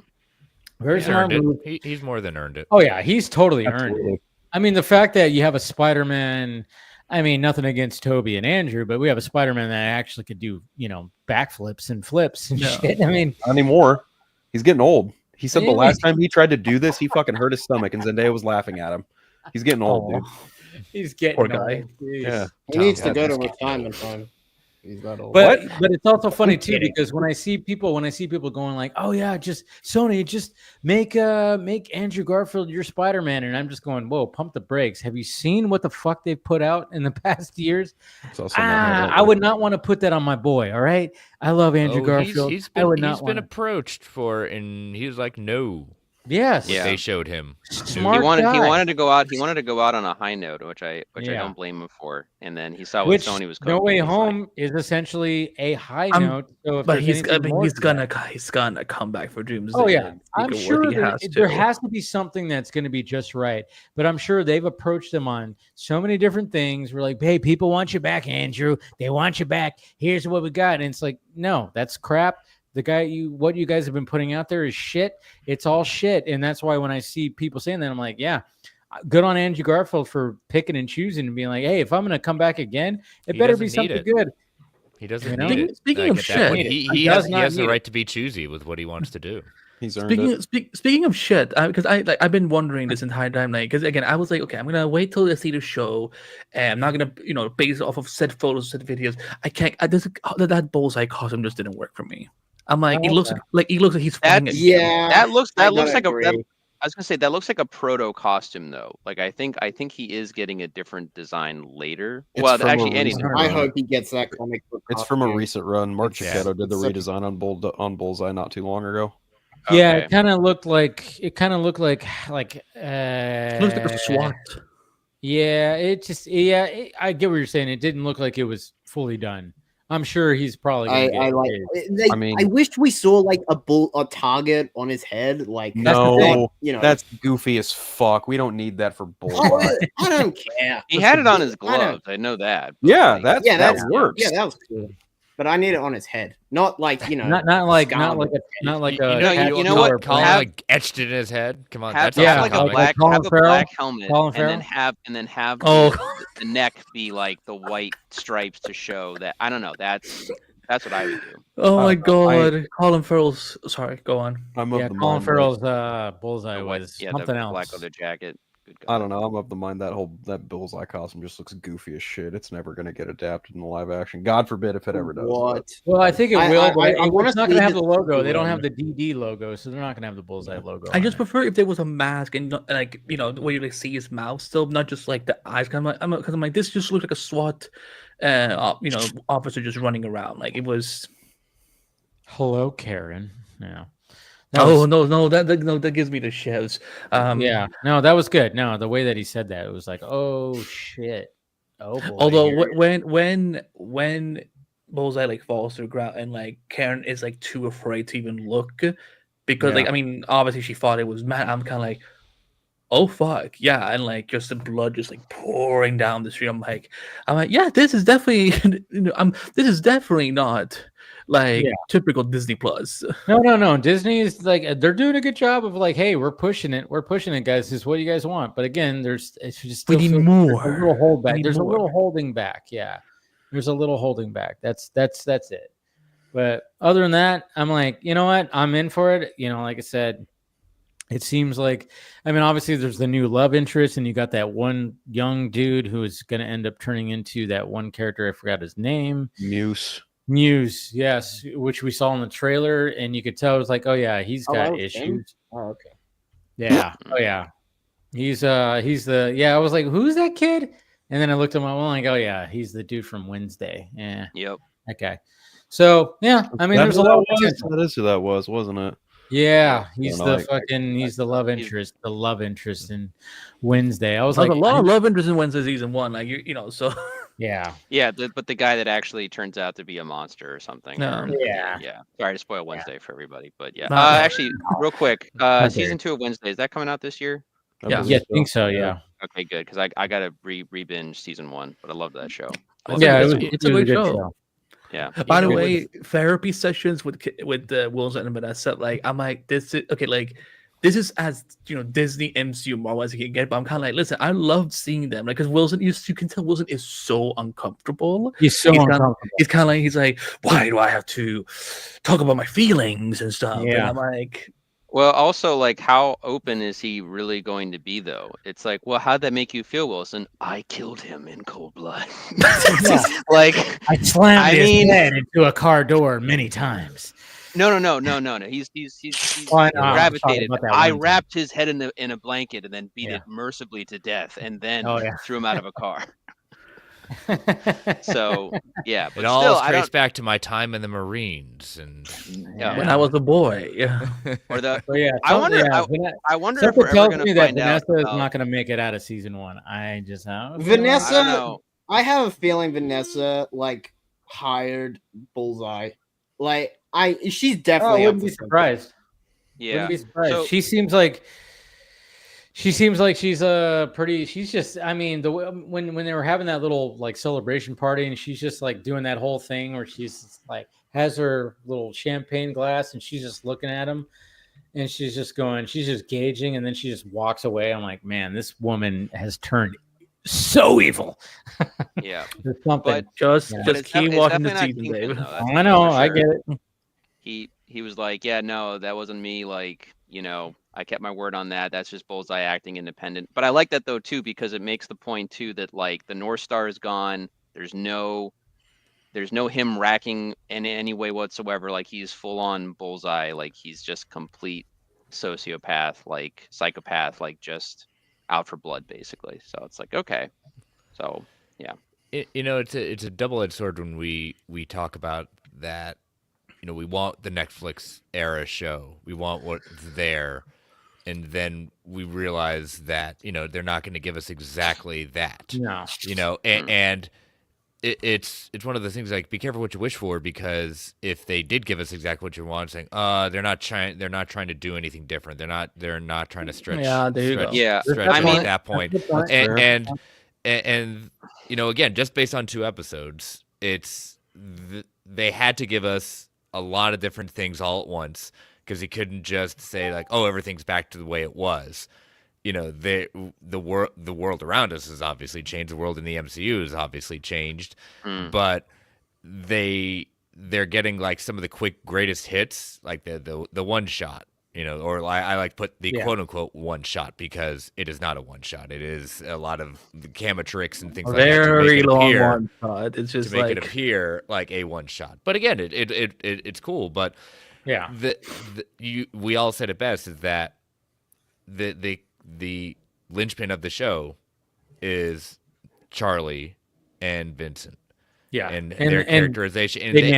Very smart move. He's more than earned it. Oh yeah, he's totally earned it. I mean, the fact that you have a Spider-Man. I mean, nothing against Toby and Andrew, but we have a Spider-Man that actually could do, backflips and flips and shit. I mean, not anymore. He's getting old. He said the last time he tried to do this, he fucking hurt his stomach, and Zendaya was laughing at him. He's getting old, dude. He's getting poor guy. Yeah, he needs to go to retirement time. He's not old. But it's also funny too, because when I see people going like, "Oh yeah, just Sony, just make Andrew Garfield your Spider-Man," and I'm just going, "Whoa, pump the brakes." Have you seen what the fuck they've put out in the past years? I would not want to put that on my boy. All right, I love Andrew Garfield. He's been approached for, and he was like, "No." Yes. Yeah. They showed him. Smart he wanted to go out. He wanted to go out on a high note, which I don't blame him for. And then he saw what Sony was cooking. No Way Home is essentially a high note. So but he's gonna come back for Doomsday. Oh yeah, I'm sure there has to be something that's going to be just right. But I'm sure they've approached them on so many different things. We're like, hey, people want you back, Andrew. They want you back. Here's what we got, and it's like, no, that's crap. what you guys have been putting out there is shit. It's all shit. And that's why when I see people saying that, I'm like, yeah, good on Andrew Garfield for picking and choosing and being like, hey, if I'm going to come back again, it better be something good. He doesn't need it. Speaking of shit, he has the right to be choosy with what he wants to do. He's earned it. Speaking of shit, because I've been wondering this entire time, like, because again, I was like, okay, I'm gonna wait till I see the show, and I'm not gonna, base it off of set photos, set videos. I can't. That Bullseye costume just didn't work for me. I'm like, he looks like he's flying. That looks like I was gonna say that looks like a proto costume though. Like I think he is getting a different design later. I hope he gets that comic book. It's from a recent run. Mark Cicchetto did the redesign on Bullseye not too long ago. Okay. Yeah, it kind of looked like looks like a SWAT. Yeah, I get what you're saying. It didn't look like it was fully done. I'm sure he's probably. I wish we saw like a target on his head. Like that's goofy as fuck. We don't need that for Bullseye. I don't care. He had it on his gloves. I know that. Yeah, that works. Yeah, that was cool. But I need it on his head, not like not like a you know what? Colin etched it in his head. Come on, have like a black helmet, and then have the neck be like the white stripes to show that. I don't know. That's what I would do. Oh my god, Colin Farrell's. Sorry, go on. Colin Farrell's Bullseye was something else. Black leather jacket. I don't know. I'm of the mind that Bullseye costume just looks goofy as shit. It's never going to get adapted in the live action. God forbid if it ever does. What? Well, I think it will. But it's not going to have the logo. They don't have the DD logo, so they're not going to have the Bullseye logo. I just prefer if there was a mask and where you see his mouth still, not just like the eyes. Because I'm like, this just looks like a SWAT, officer just running around. Like it was. Hello, Karen. Yeah. That gives me the shivs. That was good. No, the way that he said that, it was like, oh shit. Oh boy. Although when Bullseye like falls to the ground and like Karen is like too afraid to even look because obviously she thought it was Matt. I'm kind of like, oh fuck yeah, and like just the blood just like pouring down the street. I'm like, yeah, this is definitely this is definitely not typical Disney Plus. No. Disney is like they're doing a good job of like, hey, we're pushing it, guys. This is what you guys want. But again, it's just we need more. A little holdback. There's a little holding back. Yeah, there's a little holding back. That's it. But other than that, I'm like, you know what? I'm in for it. Like I said, it seems like, obviously there's the new love interest, and you got that one young dude who is going to end up turning into that one character. I forgot his name. Muse, yes, which we saw in the trailer, and you could tell it was like, oh yeah, he's got issues. Him? Oh, okay. Yeah. Oh yeah. He's the I was like, who's that kid? And then I looked at my one like, oh yeah, he's the dude from Wednesday. Yeah. Yep. Okay. So yeah, there's a lot of that is who that was, wasn't it? Yeah, he's the love interest in Wednesday. I was like, a lot of love interest in Wednesday season 1, like so. Yeah. Yeah, but the guy that actually turns out to be a monster or something. No. Yeah. Sorry to spoil Wednesday for everybody, but yeah. Actually, real quick, season 2 of Wednesday, is that coming out this year? Yeah, I think so. Yeah. Okay, good, because I got to re-binge season 1, but I love that show. It's a great show. Yeah. By the way, therapy sessions with Will and Vanessa, like I'm like, this is okay, like this is as Disney MCU Marvel as you can get, but I'm kind of like, listen, I love seeing them, like, because Wilson, you can tell Wilson is so uncomfortable. He's so uncomfortable. He's like, why do I have to talk about my feelings and stuff? Yeah. And I'm like, well, also, like, how open is he really going to be, though? It's like, well, how'd that make you feel, Wilson? I killed him in cold blood. Like, I slammed his head into a car door many times. No. He's gravitated. I wrapped his head in a blanket and then beat it mercifully to death, and then threw him out of a car. So yeah, but it all traces back to my time in the Marines and when I was a boy. Or the I wonder if we're ever going to find out. Vanessa is not going to make it out of season 1. I just Vanessa. I have a feeling Vanessa like hired Bullseye. Like she's definitely. I wouldn't be surprised. Yeah, wouldn't be surprised. So, she seems like She seems like she's pretty. She's just. I mean, when they were having that little like celebration party, and she's just like doing that whole thing where she's like has her little champagne glass, and she's just looking at him, and she's just going. She's just gauging, and then she just walks away. I'm like, man, this woman has turned so evil. Yeah, there's something. But just keep walking the season, Dave. I know. Sure. I get it. He was like, yeah, no, that wasn't me. Like, you know, I kept my word on that. That's just Bullseye acting independent. But I like that though too, because it makes the point too that like the North Star is gone. There's no him racking in any way whatsoever. Like he's full on Bullseye. Like he's just complete sociopath, like psychopath, like just out for blood basically. So it's like, okay. So yeah. You know, it's a double-edged sword when we talk about that. You know, we want the Netflix era show. We want what's there. And then we realize that, you know, they're not going to give us exactly that. No. You know, and it's one of the things like be careful what you wish for, because if they did give us exactly what you want, saying, they're not trying to do anything different. They're not trying to stretch. Yeah, there you go. Yeah, stretch I mean, at that point. And you know, again, just based on 2 episodes, they had to give us a lot of different things all at once, because he couldn't just say like, oh, everything's back to the way it was. You know, the world around us has obviously changed. The world in the MCU has obviously changed, but they're getting like some of the quick greatest hits, like the one shot. You know, or I like put the quote unquote one shot, because it is not a one shot. It is a lot of camera tricks and things like that. Very long one shot. It's just to make it appear like a one shot. But again, it's cool. But yeah, we all said it best, is that the linchpin of the show is Charlie and Vincent. Yeah, and their characterization, and they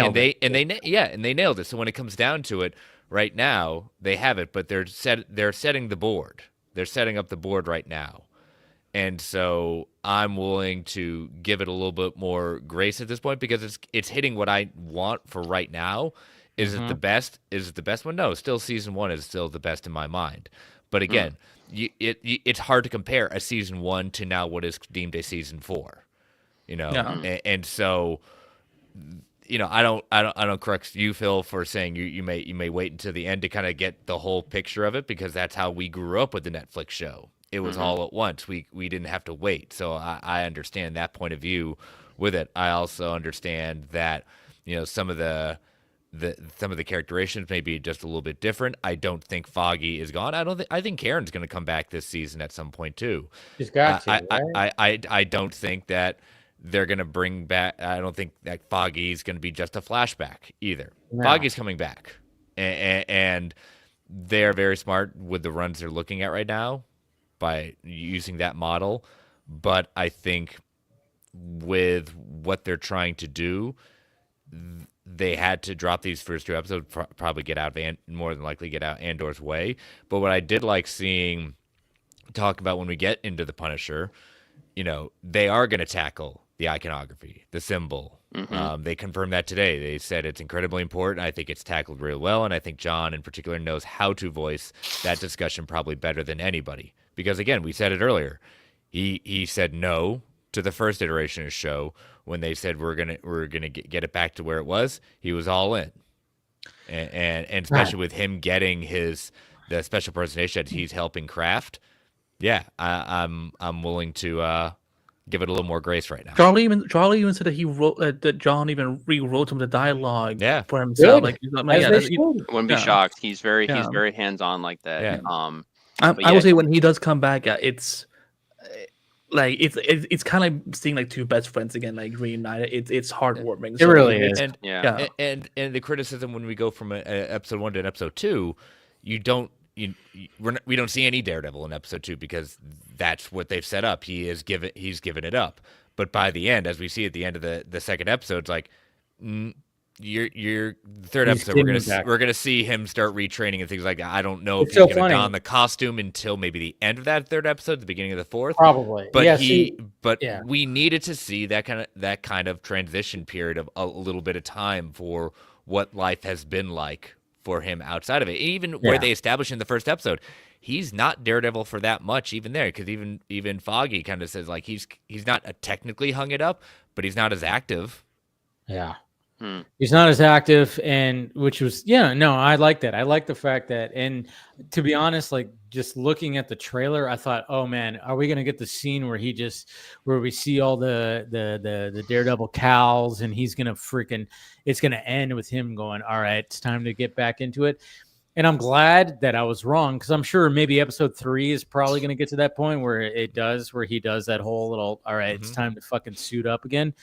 nailed it. So when it comes down to it, right now they have it, but they're setting the board. They're setting up the board right now, and so I'm willing to give it a little bit more grace at this point, because it's hitting what I want for right now. Is it the best? Is it the best one? No, still season 1 is still the best in my mind. But again, it's hard to compare a season 1 to now what is deemed a season 4. You know, and so, you know, I don't correct you, Phil, for saying you may wait until the end to kind of get the whole picture of it, because that's how we grew up with the Netflix show. It was all at once. We didn't have to wait. So I understand that point of view with it. I also understand that, you know, some of the characterizations may be just a little bit different. I don't think Foggy is gone. I think Karen's going to come back this season at some point too. She's got to. I don't think that they're going to bring back. I don't think that Foggy's going to be just a flashback either. No. Foggy's coming back, and they're very smart with the runs they're looking at right now by using that model. But I think with what they're trying to do, they had to drop these first 2 episodes, probably more than likely get out Andor's way. But what I did like seeing, talk about when we get into the Punisher, you know, they are going to tackle the iconography, the symbol. They confirmed that today. They said it's incredibly important. I think it's tackled real well, and I think John in particular knows how to voice that discussion probably better than anybody. Because again, we said it earlier. He said no to the first iteration of the show. When they said we're gonna get it back to where it was, he was all in, and especially with him getting the special presentation that he's helping craft. Yeah, I'm willing to give it a little more grace right now. Charlie even said that he wrote that John even rewrote some of the dialogue for himself. Good. Like, wouldn't be shocked. He's very hands on like that. Yeah. I would say when he does come back, it's. Like it's kind of like seeing like 2 best friends again, like reunited. It's heartwarming. It really is. And the criticism when we go from episode 1 to an episode 2, we don't see any Daredevil in episode 2, because that's what they've set up. He's given it up. But by the end, as we see at the end of the second episode, it's like your third episode, we're gonna see him start retraining and things like that. I don't know if he's gonna don the costume until maybe the end of that third episode, the beginning of the fourth, probably. But we needed to see that kind of transition period of a little bit of time for what life has been like for him outside of it. Even where they established in the first episode, he's not Daredevil for that much even there, because even Foggy kind of says like he's not technically hung it up, but he's not as active. Yeah. He's not as active, and which was I like that. I like the fact that, and to be honest, like just looking at the trailer, I thought, oh man, are we gonna get the scene where we see all the Daredevil cows, and he's gonna it's gonna end with him going, all right, it's time to get back into it. And I'm glad that I was wrong, because I'm sure maybe episode 3 is probably going to get to that point where he does that whole little, all right, it's time to fucking suit up again.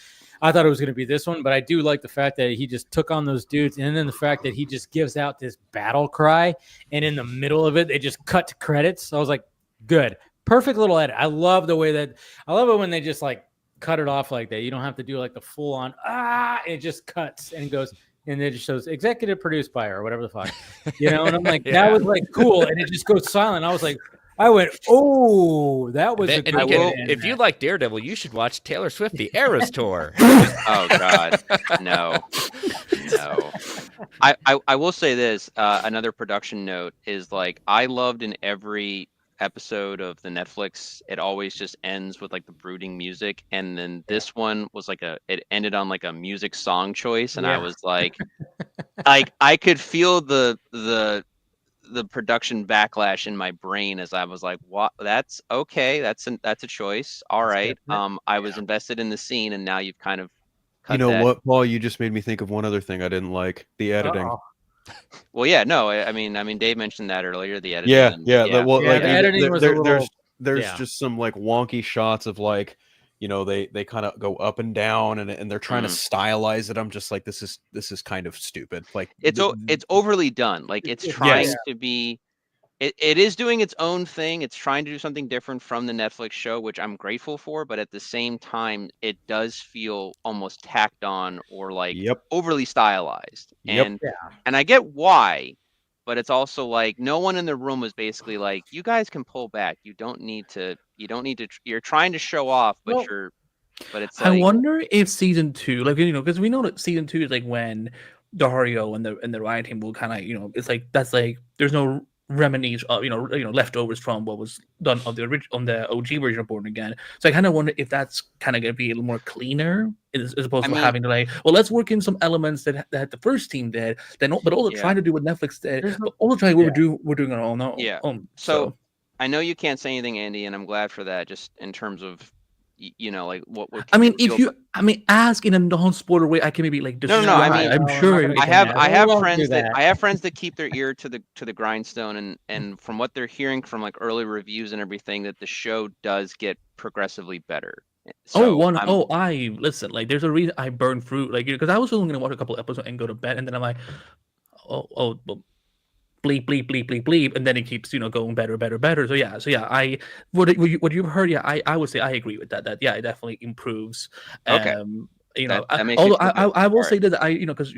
I thought it was going to be this one, but I do like the fact that he just took on those dudes, and then the fact that he just gives out this battle cry, and in the middle of it, they just cut to credits. So I was like, good. Perfect little edit. I love it when they just like cut it off like that. You don't have to do like the full on, it just cuts and goes, and it just shows executive produced by or whatever the fuck, and I'm like, that was like cool, and it just goes silent. I went, oh, that was a good if you like Daredevil, you should watch Taylor Swift, the Eras Tour. Oh God, no. I will say this. Another production note is like I loved in every episode of the Netflix, it always just ends with like the brooding music, and then this one was like it ended on like a music song choice, and I was like I could feel the production backlash in my brain as I was like, what? That's okay, that's a choice, all right. I was invested in the scene, and now you've kind of cut what, Paul, you just made me think of one other thing I didn't like: the editing. Well, yeah, no, I mean, Dave mentioned that earlier. The editing. The editing was a little. There's just some like wonky shots of like, they kind of go up and down, and they're trying to stylize it. I'm just like, this is kind of stupid. Like it's overly done. Like it's trying to be. It is doing its own thing. It's trying to do something different from the Netflix show, which I'm grateful for. But at the same time, it does feel almost tacked on or like overly stylized. And I get why, but it's also like no one in the room was basically like, you guys can pull back. You don't need to. You're trying to show off, but but it's. I wonder if season 2, like because we know that season 2 is like when Dario and the writing team will kind of it's like that's like there's no remedies of leftovers from what was done on the OG version of Born Again. So I kind of wonder if that's kind of going to be a little more cleaner as opposed to having to like, well, let's work in some elements that the first team did, but all they're trying to do what Netflix did, but all they're trying we're doing our own. So I know you can't say anything, Andy, and I'm glad for that. Just in terms of like what we're. Ask in a non-spoiler way. I can maybe like. No. I mean, I'm sure. I have friends that keep their ear to the grindstone, and from what they're hearing from like early reviews and everything, that the show does get progressively better. So I listen. Like, there's a reason I burn through, like, because I was only gonna watch a couple episodes and go to bed, and then I'm like, well, bleep bleep bleep bleep bleep, and then it keeps going better. So I what you've heard, I would say I agree with that it definitely improves. Okay. I will say that because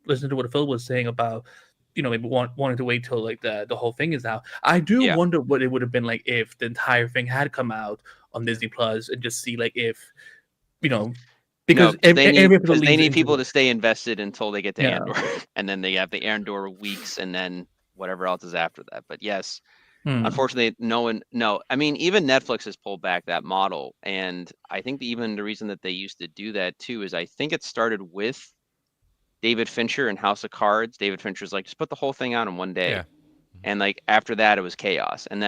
listening to what Phil was saying about maybe wanting to wait till like the whole thing is out, I do wonder what it would have been like if the entire thing had come out on Disney Plus, and just see like if because they need people to stay invested until they get to Andor, and then they have the Andor weeks, and then whatever else is after that. But yes, unfortunately, I mean, even Netflix has pulled back that model, and I think even the reason that they used to do that too is I think it started with David Fincher and House of Cards. David Fincher's like, just put the whole thing out in one day. And like after that, it was chaos. And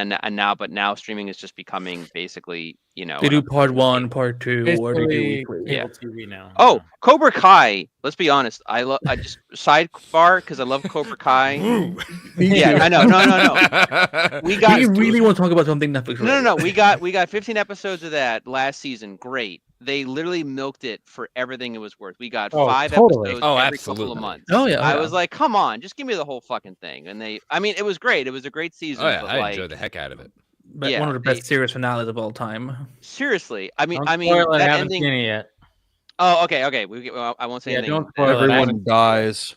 now streaming is just becoming basically, they do part 1, part 2, or they do TV now. Oh, Cobra Kai. Let's be honest. I just sidebar because I love Cobra Kai. I know. No. We really want to talk about something Netflix. No. We got 15 episodes of that last season. Great. They literally milked it for everything it was worth. We got 5 episodes every couple of months. I was like, come on, just give me the whole fucking thing. And it was great. It was a great season. I enjoyed the heck out of it. But one of the best series finales of all time. Seriously, I mean, that haven't seen it yet. Oh, okay. I won't say anything. Don't spoil Everyone dies.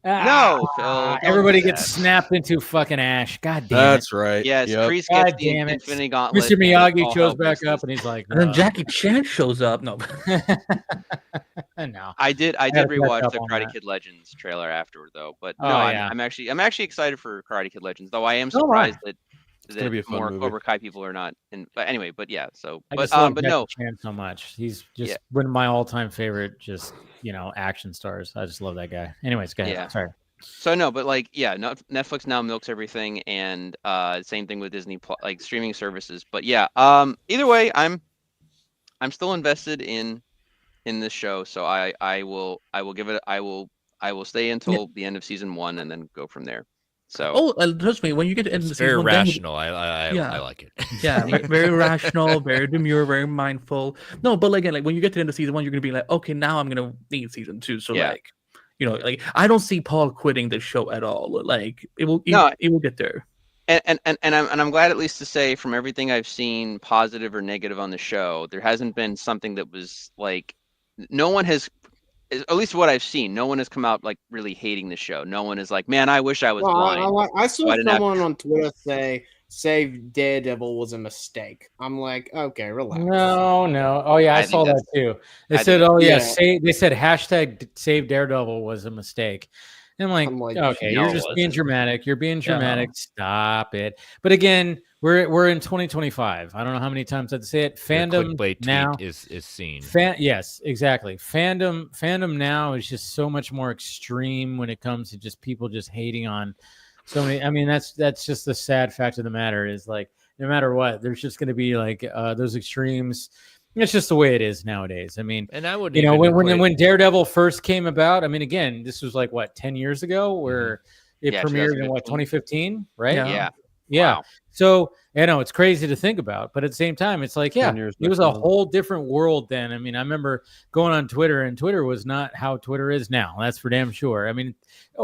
No, Phil. Everybody gets snapped into fucking Ash. God damn it. That's right. Yes, Yep. Kreese gets God the damn it. Infinity Gauntlet. Mr. Miyagi shows back up and he's like, and then Jackie Chan shows up. No. No. I did rewatch the Karate Kid Legends trailer afterward though, but no, I'm actually excited for Karate Kid Legends, though I am surprised that more Cobra Kai people are not in. But anyway, but yeah, so I just love Jackie Chan so much. He's just one of my all-time favorite, just action stars. I just love that guy. Anyways, go ahead. Yeah. Sorry. So no, but Netflix now milks everything, and same thing with Disney like streaming services. But yeah, either way, I'm still invested in this show, so I will give it. I will stay until the end of season 1 and then go from there. So trust me, when you get to end of the very season, rational. I like it. Yeah, very rational, very demure, very mindful. No, but again, like when you get to the end of season 1, you're gonna be like, okay, now I'm gonna need season 2. So like I don't see Paul quitting the show at all. Like it will get there. And I'm glad, at least to say, from everything I've seen, positive or negative on the show, there hasn't been something that was like, no one has, at least what I've seen, no one has come out like really hating the show. No one is like, man, I wish I was blind. I saw someone on Twitter say Daredevil was a mistake. I'm like, okay, relax. No. Oh yeah, I saw that too. They said, they said hashtag save Daredevil was a mistake. And I'm like, okay, you're just being dramatic. You're being dramatic. Stop it. But again, we're in 2025. I don't know how many times I'd say it. Fandom now is seen. Yes, exactly. Fandom now is just so much more extreme when it comes to just people just hating on so many. I mean, that's just the sad fact of the matter is, like, no matter what, there's just going to be like those extremes. It's just the way it is nowadays. I mean, and I would, when Daredevil first came about, I mean, again, this was like 10 years ago, where it premiered in 2015, right? Yeah. Wow. So I know it's crazy to think about, but at the same time, it's like, it was a whole different world then. I mean, I remember going on Twitter, and Twitter was not how Twitter is now. That's for damn sure. I mean,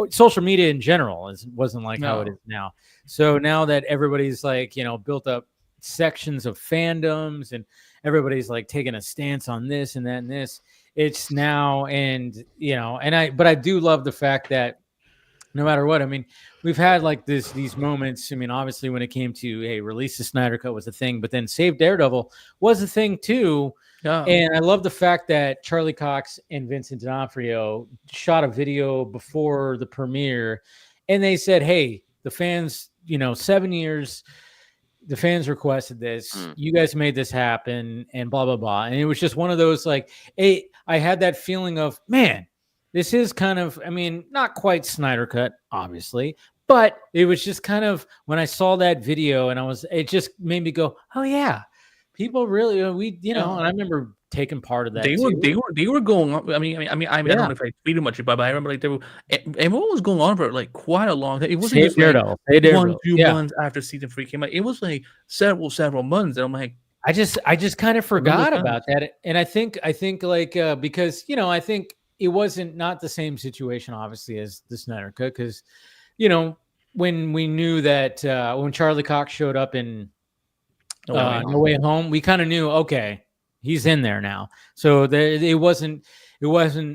social media in general wasn't like how it is now. So now that everybody's like, built up sections of fandoms, and everybody's like taking a stance on this and that and this, it's now, but I do love the fact that no matter what, I mean, we've had like these moments. I mean, obviously when it came to, hey, release the Snyder Cut was a thing, but then Save Daredevil was a thing too. And I love the fact that Charlie Cox and Vincent D'Onofrio shot a video before the premiere, and they said, hey, the fans, 7 years, the fans requested this, you guys made this happen, and blah, blah, blah. And it was just one of those, like, I had that feeling of, man, this is kind of, I mean, not quite Snyder Cut, obviously, but it was just kind of, when I saw that video, and it just made me go, oh yeah, people really, and I remember taking part of that. They were going on. I mean, I don't know if I tweeted much about it, but I remember everyone was going on for like quite a long time. It wasn't just like 1-2 months after season 3 came out. It was like several months. And I'm like, I just kind of forgot about that. And I think like, because, I think it wasn't not the same situation, obviously, as the Snyder Cut, because, when we knew that when Charlie Cox showed up in No Way Home, we kind of knew, okay, he's in there now. So it wasn't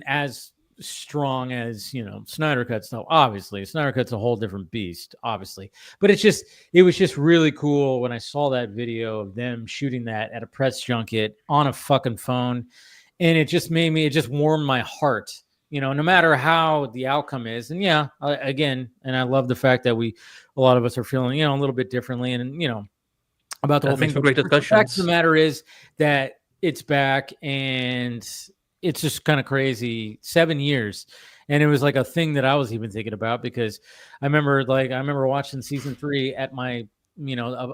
as strong as, Snyder Cut stuff. Obviously, Snyder Cut's a whole different beast, obviously. But it was just really cool when I saw that video of them shooting that at a press junket on a fucking phone. And it just warmed my heart, no matter how the outcome is. And again, and I love the fact that a lot of us are feeling, a little bit differently, and, about the whole thing. Great discussions. The fact of the matter is that it's back, and it's just kind of crazy. 7 years. And it was like a thing that I was even thinking about, because I remember watching season 3 at my,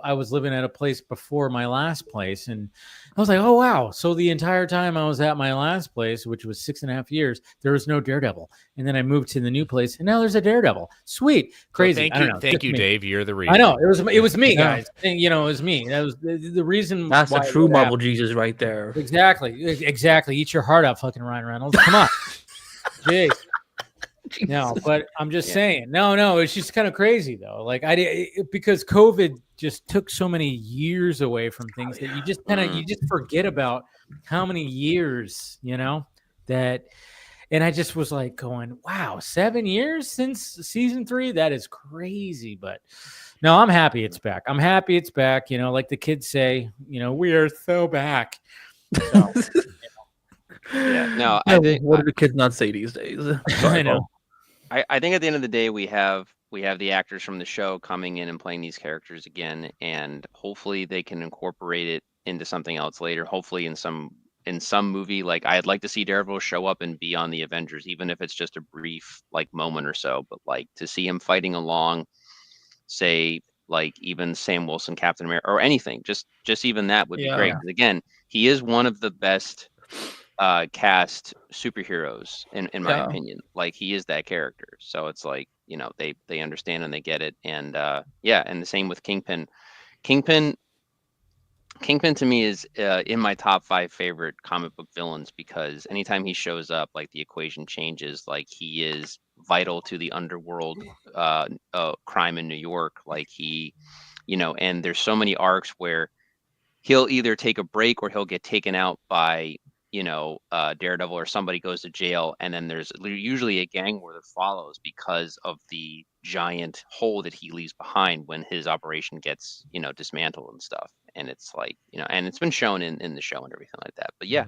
I was living at a place before my last place, and I was like, oh wow. So the entire time I was at my last place, which was 6.5 years, there was no Daredevil. And then I moved to the new place, and now there's a Daredevil. Sweet. Crazy. Thank you, Dave. You're the reason. I know. It was me, guys. It was me. That was the reason. That's the true Marvel Jesus right there. Exactly. Eat your heart out, fucking Ryan Reynolds. Come on. Jeez. No, but I'm just saying. No, it's just kind of crazy though. Like because COVID just took so many years away from things that you just forget about how many years, that And I just was like going, wow, 7 years since season 3? That is crazy. But no, I'm happy it's back. I'm happy it's back. You know, like the kids say, you know, we are so back. So, yeah, no, what do the kids not say these days? I know. I think at the end of the day, we have the actors from the show coming in and playing these characters again, and hopefully they can incorporate it into something else later. Hopefully in some movie, like I'd like to see Daredevil show up and be on the Avengers, even if it's just a brief like moment or so. But like to see him fighting along, say like even Sam Wilson, Captain America, or anything, just even that would be great. Because again, he is one of the best cast superheroes in my opinion. Like he is that character, so it's like, you know, they understand and they get it. And and the same with Kingpin to me is in my top 5 favorite comic book villains, because anytime he shows up, like the equation changes. Like he is vital to the underworld crime in New York. Like he, you know, and there's so many arcs where he'll either take a break or he'll get taken out by, you know, Daredevil, or somebody goes to jail, and then there's usually a gang war that follows because of the giant hole that he leaves behind when his operation gets, you know, dismantled and stuff. And it's like, you know, and it's been shown in the show and everything like that. But yeah,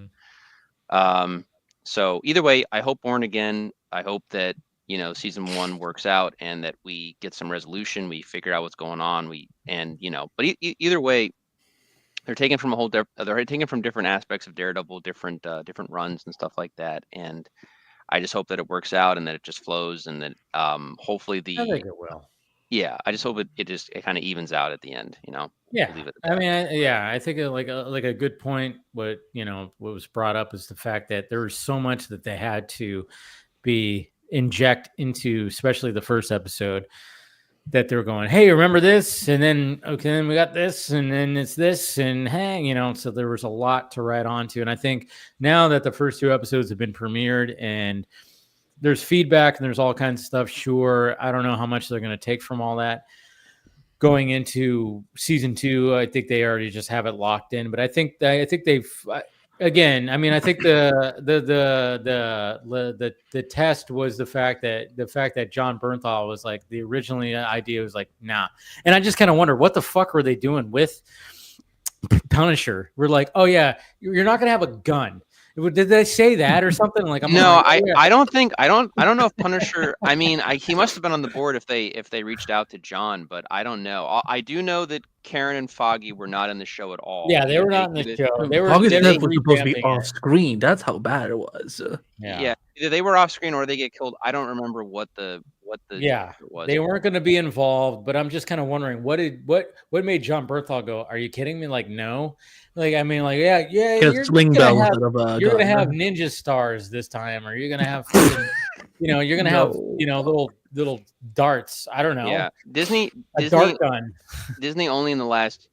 so either way, I hope Born Again. I hope that, you know, season 1 works out and that we get some resolution. We figure out what's going on. You know, but either way. They're taken from they're taken from different aspects of Daredevil, different runs and stuff like that. And I just hope that it works out and that it just flows, and that hopefully I think it will. Yeah, I just hope it kind of evens out at the end, you know. Yeah, I mean, I think like a good point. What was brought up is the fact that there was so much that they had to inject into, especially the first episode, that they were going, hey, remember this? And then, okay, then we got this, and then it's this, and hang, you know, so there was a lot to write onto. And I think now that the first 2 episodes have been premiered and there's feedback and there's all kinds of stuff, sure, I don't know how much they're going to take from all that going into season 2. I think they already just have it locked in, but I think they've, again, I mean, I think the test was the fact that John Bernthal was like, the originally idea was like, nah. And I just kind of wonder, what the fuck were they doing with Punisher? We're like, oh yeah, you're not gonna have a gun. Did they say that or something? Like, I don't know if Punisher. I mean, he must have been on the board if they reached out to John, but I don't know. I do know that Karen and Foggy were not in the show at all. Yeah, they were not in the show. Foggy's death was supposed to be off screen. That's how bad it was. Yeah, either they were off screen or they get killed. I don't remember what the was. They weren't going to be involved, but I'm just kind of wondering what made John Bernthal go, are you kidding me? Like, no. Like, I mean, like, yeah, you're going to have ninja stars this time, or you're going to have you're going to have little darts. I don't know. Yeah, Disney dart gun. Disney only in the last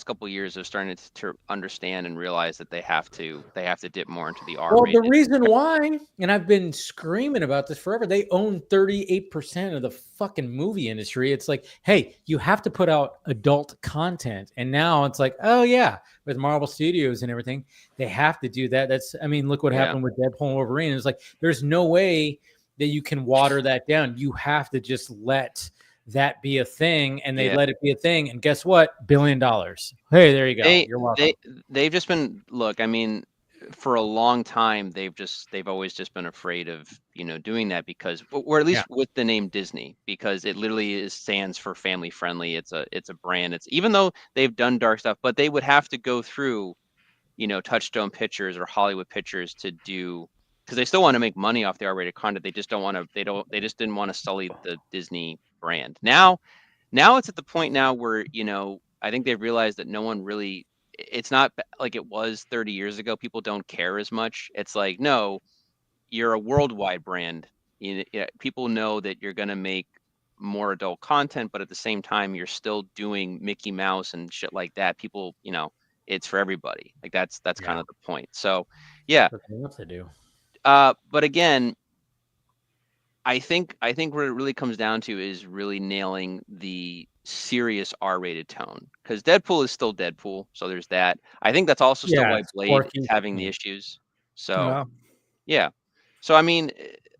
couple of years have started to understand and realize that they have to dip more into the R. Well, the reason why, and I've been screaming about this forever, they own 38% of the fucking movie industry. It's like, hey, you have to put out adult content, and now it's like, oh yeah, with Marvel Studios and everything, they have to do that. I mean, look what happened with Deadpool and Wolverine. It's like, there's no way that you can water that down. You have to just let that be a thing, and they let it be a thing. And guess what? $1 billion. Hey, there you go. You're welcome. They've just been, look, I mean, for a long time, they've always just been afraid of, doing that, because, or at least with the name Disney, because it literally stands for family friendly. It's a brand. It's, even though they've done dark stuff, but they would have to go through, Touchstone Pictures or Hollywood Pictures to do, because they still want to make money off the R-rated content. They just don't want to. They just didn't want to sully the Disney brand. Now it's at the point now where I think they've realized that no one really. It's not like it was 30 years ago. People don't care as much. It's like, no, you're a worldwide brand. People know that you're going to make more adult content, but at the same time, you're still doing Mickey Mouse and shit like that. People, it's for everybody. Like that's kind of the point. So, yeah. What to do. But again, I think what it really comes down to is really nailing the serious R-rated tone, because Deadpool is still Deadpool, so there's that. I think that's also still why Blade is having the issues. So So I mean,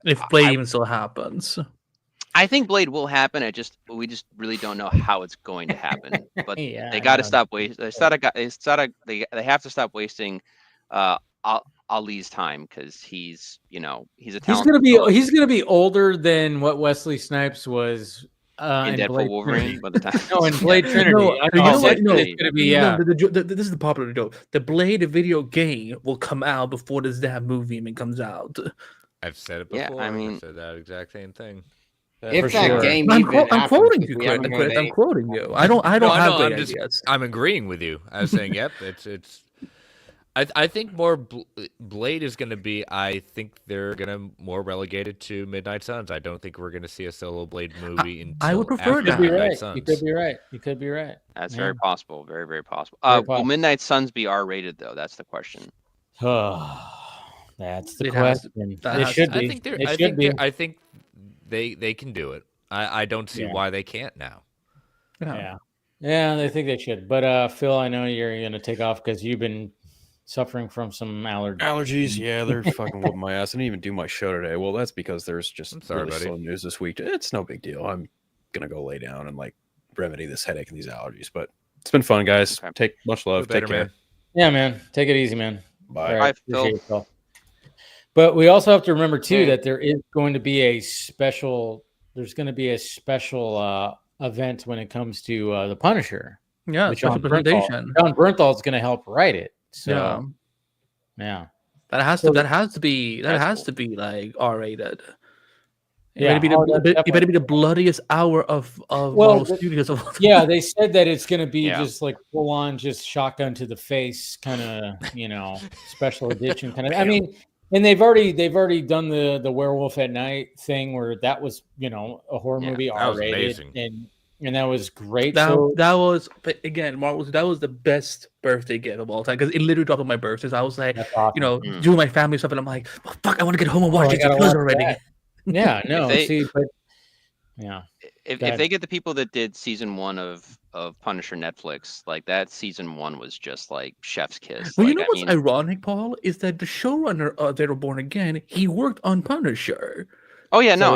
if Blade even still happens, I think Blade will happen. We just really don't know how it's going to happen. But Yeah, they got to stop wasting. They have to stop wasting Ali's time because he's a talented. He's gonna be older than what Wesley Snipes was in Deadpool Blade Wolverine Trinity. by the time. No, in Blade Trinity. It's gonna be this is the popular joke. The Blade video game will come out before this damn movie even comes out. I've said it before. Yeah, I mean, I've said that exact same thing. If that game I'm even quoting happens, you, I'm quoting you. I don't have great ideas. I'm agreeing with you. I was saying, yep, it's. I think more Blade is going to be. I think they're going to more relegate it to Midnight Suns. I don't think we're going to see a solo Blade movie until I would prefer after that. Midnight Suns. You could be right. You could be right. That's very possible. Very, very possible. Very Will possible. Midnight Suns be R-rated though? That's the question. That's the question. It should be. I think they can do it. I don't see why they can't now. Yeah, they think they should. But Phil, I know you're going to take off because you've been suffering from some allergies. Yeah, they're fucking whooping my ass. I didn't even do my show today. Well, that's because there's just slow news this week. It's no big deal. I'm gonna go lay down and like remedy this headache and these allergies. But it's been fun, guys. Okay. Take much love. Take care. Man. Yeah, man. Take it easy, man. Bye. Bye, Phil. But we also have to remember too that there is going to be a special. There's going to be a special event when it comes to the Punisher. Yeah, special presentation. John Bernthal is going to help write it. So, yeah. That has to be like R-rated. Yeah, it better be the bloodiest hour of Marvel Studios. Yeah, they said that it's going to be just like full on, just shotgun to the face, kind of, special edition kind of. I mean, and they've already done the Werewolf at Night thing where that was, a horror movie R-rated, and that was great. That was, but again, Marvel. That was the best birthday gift of all time because it literally dropped on my birthday. So I was like, awesome. Doing my family stuff, and I'm like, well, fuck, I want to get home and watch it already. Yeah, no, if they get the people that did season 1 of Punisher Netflix, like that season 1 was just like chef's kiss. Well, what's ironic, Paul, is that the showrunner of They Were Born Again, he worked on Punisher. Oh yeah, no,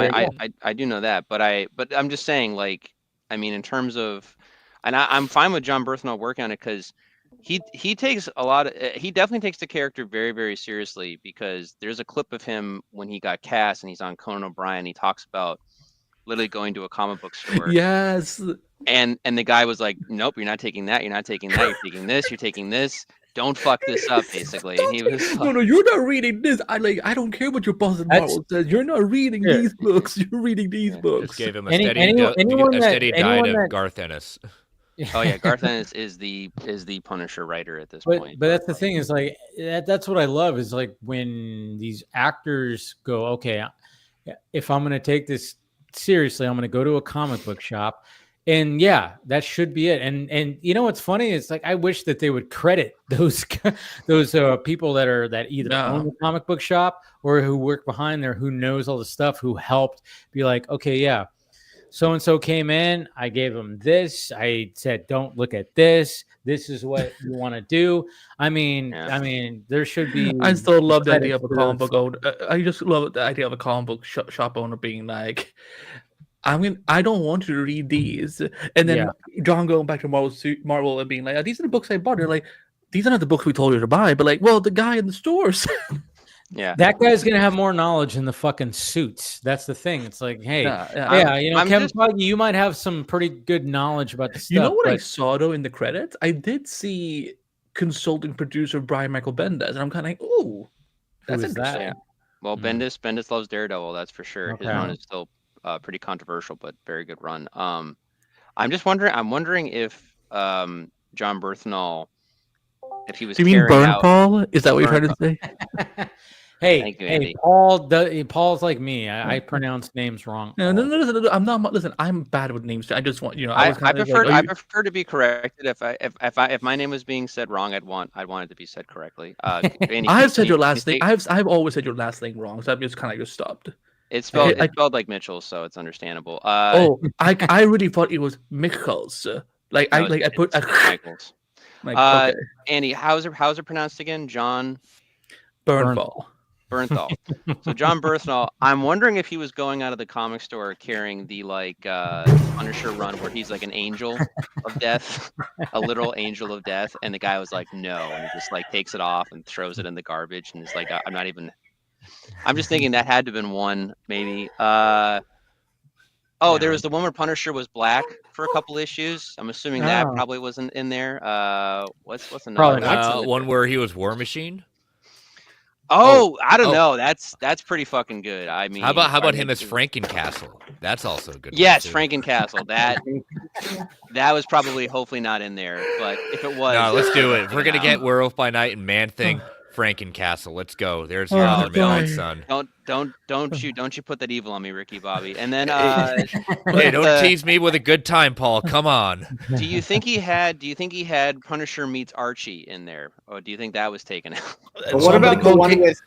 I do know that, but I'm just saying, like, I mean, in terms of, and I'm fine with John Bernthal working on it because he takes he definitely takes the character very, very seriously because there's a clip of him when he got cast and he's on Conan O'Brien. He talks about literally going to a comic book store. Yes. And the guy was like, nope, you're not taking that. You're not taking that. You're taking this. You're taking this. Don't fuck this up, basically. And he was like, no, you're not reading this. I don't care what your boss in Marvel says. You're not reading these books. You're reading these books. Just gave him a steady diet of Garth Ennis. Oh yeah, Garth Ennis is the Punisher writer at this point. But that's the thing is like that's what I love is like when these actors go, okay, if I'm going to take this seriously, I'm going to go to a comic book shop. And yeah, that should be it. And what's funny? It's like I wish that they would credit those people that either own the comic book shop or who work behind there, who knows all the stuff, who helped be like, okay, yeah, so and so came in. I gave them this. I said, don't look at this. This is what you want to do. I mean, there should be. I still love the idea of a comic book owner. I just love the idea of a comic book shop owner being like, I don't want you to read these. And then John going back to Marvel and being like, these are the books I bought. They're like, these are not the books we told you to buy, but like, well, the guy in the stores. Yeah. That guy's going to have more knowledge in the fucking suits. That's the thing. It's like, hey, Kevin Feige, you might have some pretty good knowledge about the stuff. You know what I saw, though, in the credits? I did see consulting producer Brian Michael Bendis, and I'm kind of like, ooh, that's interesting. Yeah. Well, Bendis loves Daredevil, that's for sure. Okay. His run is still pretty controversial, but very good run. I'm wondering if John Bernthal, if he was. Do you mean Bernthal? Is that what you're trying to say? Hey, Paul's like me. I pronounce names wrong. No, I'm not. Listen, I'm bad with names. I just want I prefer to be corrected. If my name was being said wrong, I'd want it to be said correctly. I've said your last name. I've always said your last name wrong, so I've just kind of stopped. It's spelled like Mitchell, so it's understandable. I really thought it was Michels. I put Michaels. Okay. Andy, how's it pronounced again? John Bernthal. Bernthal. So John Bernthal, I'm wondering if he was going out of the comic store carrying the Punisher run where he's like an angel of death, a literal angel of death, and the guy was like, no, and he just like takes it off and throws it in the garbage, and is like, I'm just thinking that had to have been one, maybe. There was the one where Punisher was black for a couple issues. I'm assuming that probably wasn't in there. What's another one where he was War Machine? I don't know. That's pretty fucking good. I mean, how about him as Frankencastle? That's also good. Yes, Frankencastle. That was probably hopefully not in there, but if it was, no, let's do it. If we're gonna get Werewolf by Night and Man Thing, Frankencastle. Let's go. There's your other million, son. Don't you put that evil on me, Ricky Bobby. And then hey, don't tease me with a good time, Paul. Come on. Do you think he had Punisher meets Archie in there, or do you think that was taken out? What about the one with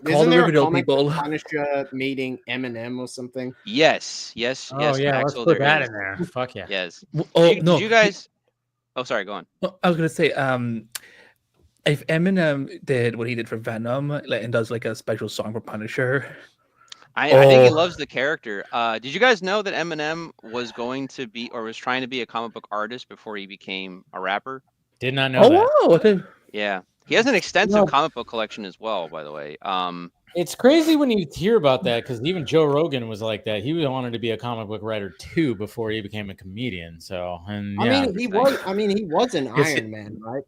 isn't there a comic with Punisher meeting Eminem or something? Yes. Oh yeah, let's put that in there. Fuck yeah. Yes. No. Did you guys? Oh, sorry. Go on. Well, I was gonna say, if Eminem did what he did for Venom, and does like a special song for Punisher, I think he loves the character. Did you guys know that Eminem was going to be, or was trying to be, a comic book artist before he became a rapper? Did not know that. Wow. Okay. Yeah, he has an extensive comic book collection as well, by the way. It's crazy when you hear about that, because even Joe Rogan was like that. He wanted to be a comic book writer too before he became a comedian. So, he was an Iron Man, right?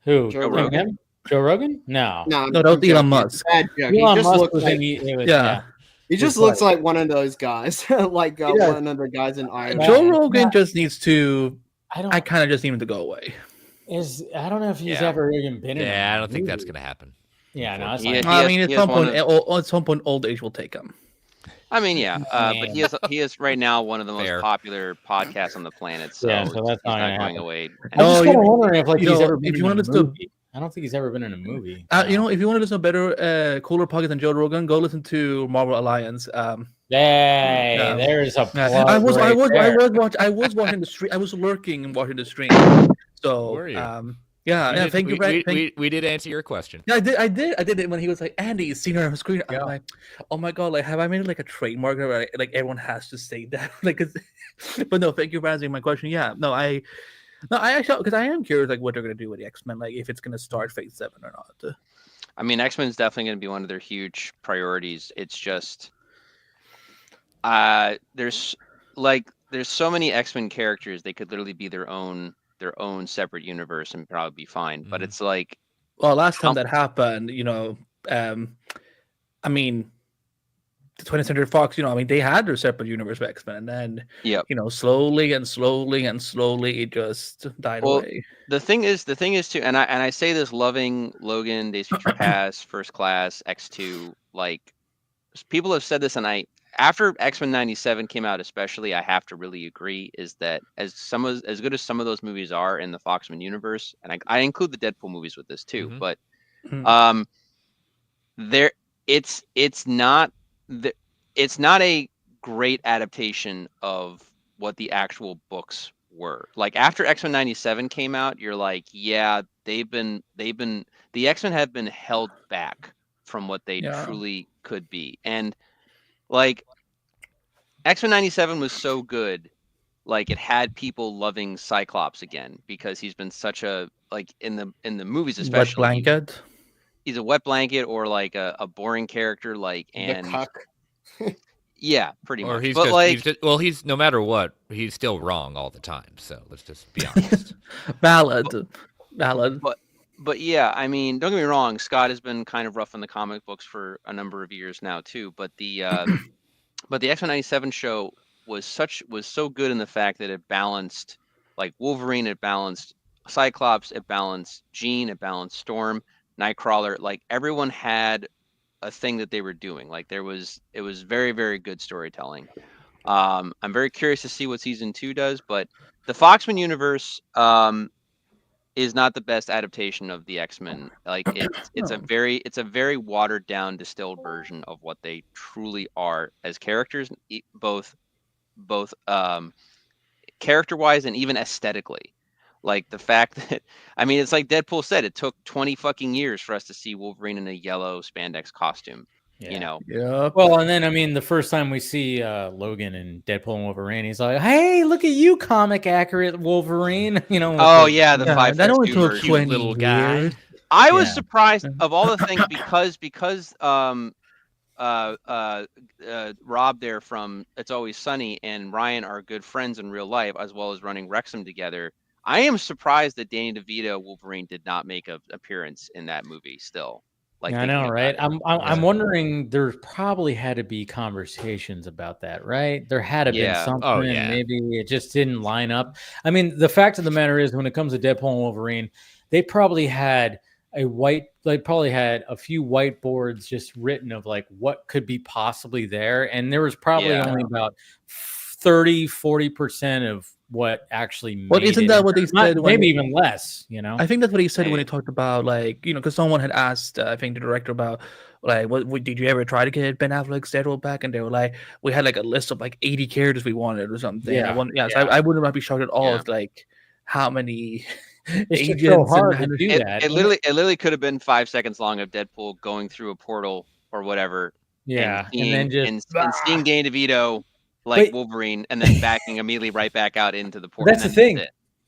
Who? Joe Rogan? Joe Rogan? No, that was Elon Musk. Elon Musk was he just looks like one of those guys, one of the guys in Iron Man. Joe Rogan just needs to. I kind of just need him to go away. I don't know if he's ever even been in. Yeah, I don't think that's gonna happen. Yeah, no, it's at some point, old age will take him. I mean, yeah, but he is right now one of the most popular podcasts on the planet. So, so that's not going away. I'm just kind of wondering if he's ever been in a movie. I don't think he's ever been in a movie. If you want to listen to better, cooler podcast than Joe Rogan, go listen to Marvel Alliance. There's a plug. I was watching the stream. I was lurking and watching the stream. So were you? Thank you. We did answer your question. Yeah, I did it when he was like, Andy, you seen her on screen. I'm like, oh my god, like, have I made it like a trademark where like everyone has to say that? But no, thank you for answering my question. Yeah, I actually, because I am curious, like, what they're gonna do with the X-Men, like if it's gonna start Phase 7 or not. I mean, X-Men is definitely gonna be one of their huge priorities. It's just, there's so many X-Men characters, they could literally be their own separate universe and probably be fine. But it's like, well, last time that happened, I mean, the 20th Century Fox, they had their separate universe of X-Men, and then slowly it just died away. The thing is too, and I say this loving Logan, Days of Future Past, First Class, X2, like, people have said this, and after X-Men 97 came out, especially, I have to really agree, is that as good as some of those movies are in the Foxman universe, and I include the Deadpool movies with this too, but it's not a great adaptation of what the actual books were. Like, after X-Men 97 came out, you're like, yeah, the X-Men have been held back from what they truly could be. And like, X-Men 97 was so good, like, it had people loving Cyclops again, because he's been such a, like, in the movies especially, wet blanket. He's a wet blanket, or like a boring character, like, and the cuck. Yeah, pretty much. He's no matter what, he's still wrong all the time. So let's just be honest. Valid. But yeah, I mean, don't get me wrong. Scott has been kind of rough in the comic books for a number of years now too. But the X-Men 97 show was so good in the fact that it balanced, like, Wolverine, it balanced Cyclops, it balanced Jean, it balanced Storm, Nightcrawler. Like, everyone had a thing that they were doing. Like, it was very, very good storytelling. I'm very curious to see what season 2 does, but the Foxman universe is not the best adaptation of the X-Men. Like, it's a very watered down, distilled version of what they truly are as characters, both character wise and even aesthetically. Like the fact that, I mean, it's like Deadpool said, it took 20 fucking years for us to see Wolverine in a yellow spandex costume. Yeah. You know. Yep. Well, and then I mean, the first time we see Logan and Deadpool and Wolverine, he's like, "Hey, look at you, comic accurate Wolverine." You know. Oh yeah, the 5 that only took version. 20 little guy. years. I was surprised of all the things because Rob there from It's Always Sunny and Ryan are good friends in real life, as well as running Wrexham together. I am surprised that Danny DeVito Wolverine did not make an appearance in that movie still. Like, I know, right? I'm wondering. There probably had to be conversations about that, right? There had to been something. Oh, yeah. Maybe it just didn't line up. I mean, the fact of the matter is, when it comes to Deadpool and Wolverine, they probably had a few whiteboards just written of like what could be possibly there, and there was probably only about 30-40% of what actually made Well, isn't that what they said? Maybe even less, you know? I think that's what he said when he talked about, like, you know, because someone had asked, I think, the director about, like, what did you ever try to get Ben Affleck's Deadpool back? And they were like, we had like a list of like 80 characters we wanted or something. So I wouldn't be shocked at all if like how many agents so hard to do that. It literally could have been 5 seconds long of Deadpool going through a portal or whatever. Yeah, and seeing Danny DeVito like Wolverine, and then backing immediately right back out into the portal. That's the thing.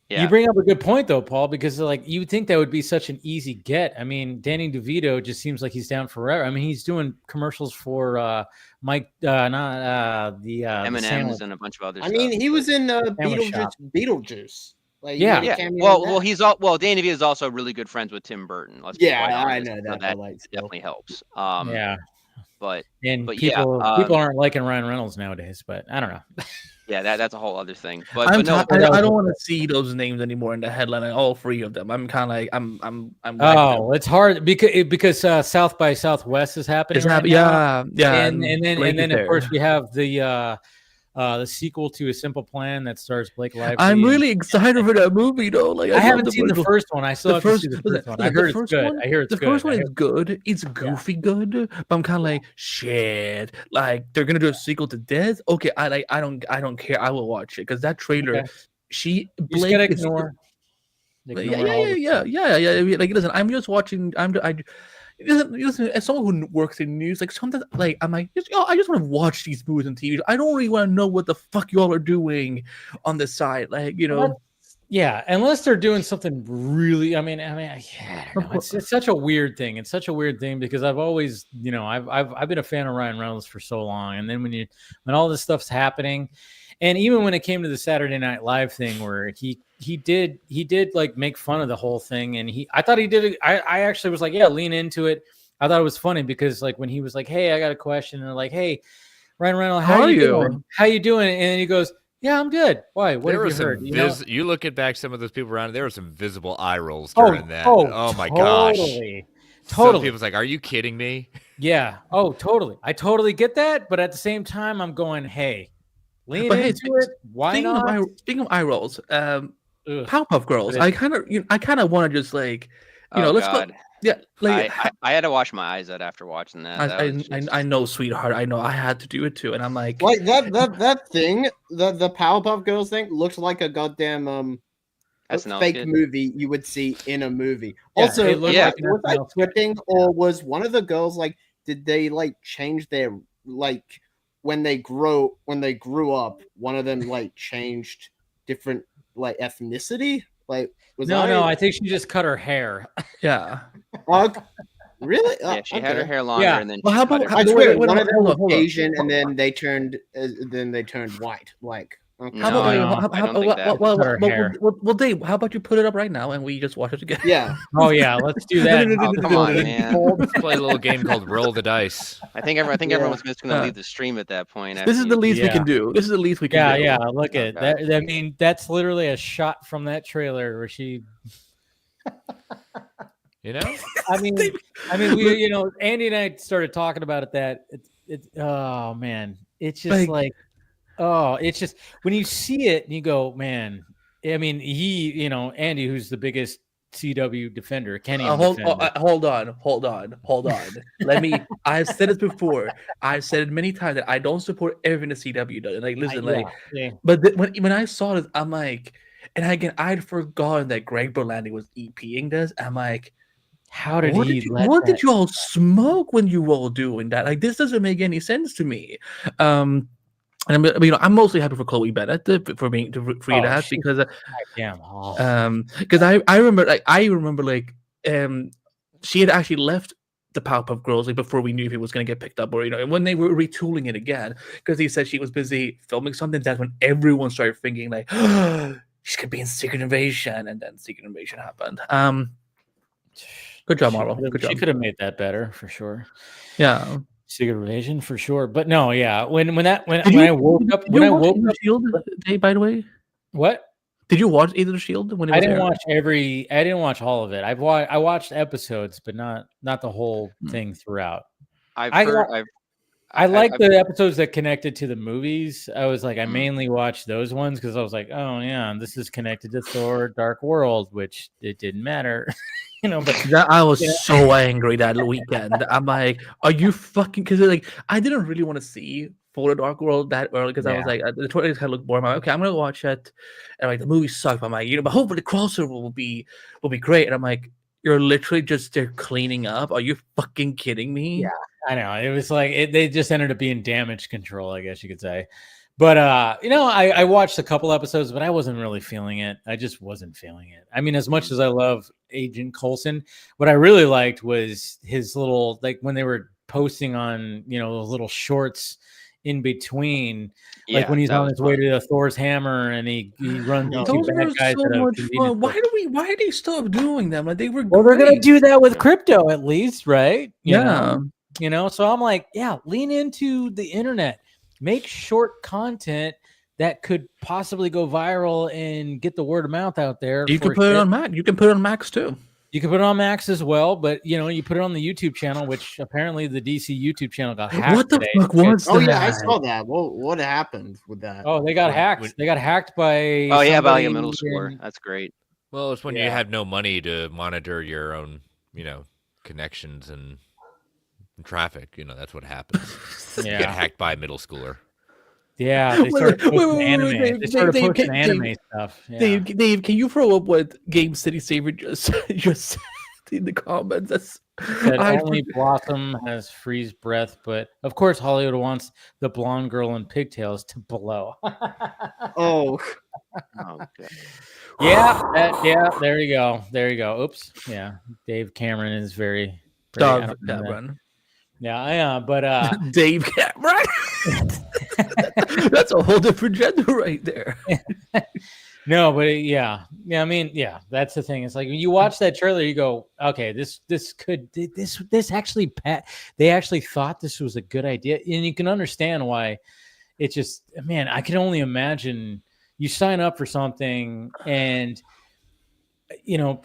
Yeah. You bring up a good point though, Paul, because like you would think that would be such an easy get. I mean, Danny DeVito just seems like he's down forever. I mean, he's doing commercials for Mike, M&M's and a bunch of other stuff. I mean, he was in Beetlejuice. Like, Well, Danny DeVito is also really good friends with Tim Burton. I know that. So that definitely helps. But people aren't liking Ryan Reynolds nowadays, but I don't know. Yeah, that's a whole other thing. But I don't want to see those names anymore in the headline. Like, all three of them. I'm kind of like I'm. It's hard because South by Southwest is happening. Yeah. And then of course we have the sequel to A Simple Plan that stars Blake Lively. I'm really excited for that movie, though. Like, I haven't seen the first one. I still have to see the first one. I heard it's good. I hear it's good. The first one is good. It's goofy good, but I'm kind of like, shit. Like, they're gonna do a sequel to Death. Okay, I don't care. I will watch it because that trailer. You just gotta ignore. Yeah. Like, listen, I'm just watching. Listen, as someone who works in news, like sometimes, like I'm like, I just want to watch these movies and TV. I don't really want to know what the fuck y'all are doing on the side, like, you know. Yeah, unless they're doing something really. I mean, I don't know. It's such a weird thing. It's such a weird thing because I've always, you know, I've been a fan of Ryan Reynolds for so long, and then when all this stuff's happening, and even when it came to the Saturday Night Live thing where he did like make fun of the whole thing, and I thought he did it. I actually was like, yeah, lean into it. I thought it was funny because like when he was like, hey, I got a question, and they're like, hey, Ryan Reynolds, how are you doing? How you doing? And then he goes, yeah, I'm good. Why? What have you heard? You look at back some of those people around. There were some visible eye rolls during that. Oh my gosh! Totally. Some people's like, "Are you kidding me?" Yeah. Oh, totally. I totally get that, but at the same time, I'm going, hey, lean into it. Why not? Speaking of eye rolls, Powerpuff Girls. I kind of want to just like, let's go. Yeah, like I had to wash my eyes out after watching that. I know, sweetheart. I know. I had to do it too, and I'm like that thing. The Powerpuff Girls thing looks like a goddamn fake movie you would see in a movie. Yeah, also, was that scripting, or was one of the girls like? Did they like change their like when they grew up? One of them like changed different like ethnicity. Like no, I think she just cut her hair. Yeah. Really? Yeah, she had her hair longer, and then how about I swear one of them was Asian, and then they turned white. Like, okay. Well, Dave, how about you put it up right now and we just watch it together? Yeah. Oh yeah, let's do that. Come on, man. Let's play a little game called Roll the Dice. I think everyone's just going to leave the stream at that point. This is the least we can do. This is the least we can do. Yeah. Look at that. I mean, that's literally a shot from that trailer where she. You know, I mean, we, Andy and I started talking about it. Oh man, it's just it's just when you see it and you go, man. I mean, Andy, who's the biggest CW defender, Kenny. Hold on. I've said it before. I've said it many times that I don't support everything the CW does. Like, listen, but when I saw this, I'm like. And again, I'd forgotten that Greg Berlanti was EPing this. I'm like, how did what did you all smoke when you were all doing that? Like, this doesn't make any sense to me. And I'm mostly happy for Chloe Bennett for being free that because because I remember she had actually left the Powerpuff Girls before we knew if it was going to get picked up, or when they were retooling it again, because he said she was busy filming something. That's when everyone started thinking like, oh, she's gonna be in Secret Invasion, and then Secret Invasion happened. Good job, Marvel. Good job. She could have made that better for sure. Yeah. Secret Invasion for sure. But no, yeah. When I woke up Shield Day, by the way. What? Did you watch Agents of Shield when it was I didn't watch all of it. I watched episodes, but not the whole thing throughout. I like the episodes that connected to the movies. I was like, I mainly watched those ones because I was like, oh yeah, this is connected to Thor: Dark World, which it didn't matter. But I was so angry that weekend. I'm like, are you fucking? Because I didn't really want to see Thor: Dark World that early because I was like, the trailer kind of looked boring. I'm like, okay, I'm gonna watch it, and the movie sucked. I'm like, but hopefully the crossover will be great. And I'm like, you're literally just there cleaning up. Are you fucking kidding me? Yeah, I know. It was like they just ended up being damage control, I guess you could say. But I watched a couple episodes, but I wasn't really feeling it. I just wasn't feeling it. I mean, as much as I love Agent Coulson, what I really liked was his little, when they were posting on, those little shorts in between, when he's on his way to Thor's hammer and he runs into bad guys. So much fun. Why did they stop doing them? Like, they were. Well, they're gonna do that with crypto at least, right? Yeah. So I'm like, yeah, lean into the internet. Make short content that could possibly go viral and get the word of mouth out there. You can put it on Mac. You can put it on Max too. You can put it on Max as well, but you put it on the YouTube channel, which apparently the DC YouTube channel got hacked. What the today. fuck was that? Oh yeah, I saw that. What happened with that? Oh, they got hacked. They got hacked by. Oh yeah, by a middle schooler. That's great. Well, it's when you have no money to monitor your own, connections and traffic. That's what happens. You get hacked by a middle schooler. Yeah, they started posting anime. They started posting anime stuff. Yeah. Dave, can you throw up what Game City Saver just said in the comments? Only Blossom has freeze breath, but of course Hollywood wants the blonde girl in pigtails to blow. Oh. God. Yeah. There you go. Oops. Yeah, Dave Cameron is very Cameron. Yeah, but Dave Cameron. That's a whole different gender right there. No, but yeah. I mean, yeah, that's the thing. It's like when you watch that trailer, you go, okay, this actually, they actually thought this was a good idea, and you can understand why. It just, man, I can only imagine you sign up for something and.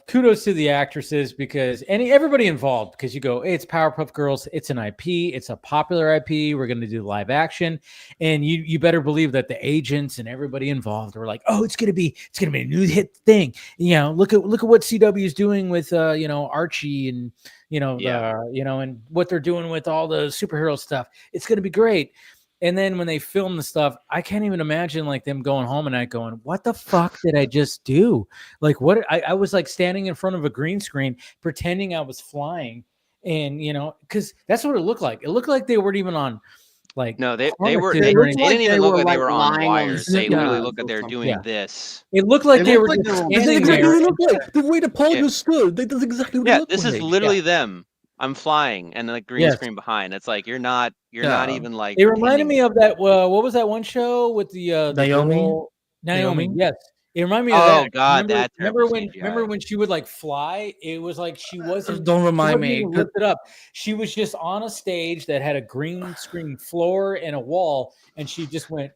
Kudos to the actresses because everybody involved, because you go, hey, it's Powerpuff Girls, it's an IP, it's a popular IP, we're going to do live action, and you better believe that the agents and everybody involved were like, oh, it's going to be a new hit thing. Look at what CW is doing with Archie and and what they're doing with all the superhero stuff. It's going to be great. And then when they film the stuff, I can't even imagine them going home at night going, what the fuck did I just do? What I was standing in front of a green screen pretending I was flying, and because that's what it looked like. It looked like they weren't even on no, they didn't even look like they were on wires. They literally look like they're doing this. It looked like they were standing there. The way the Paul just stood, that's exactly what it looked like. This is literally them. I'm flying, and the green screen behind. It's like you're not even like. It reminded me of that. What was that one show with the Naomi? Yes, it reminded me of that. Oh God, remember when she would fly? It was like she wasn't. Don't remind me. Lift it up. She was just on a stage that had a green screen floor and a wall, and she just went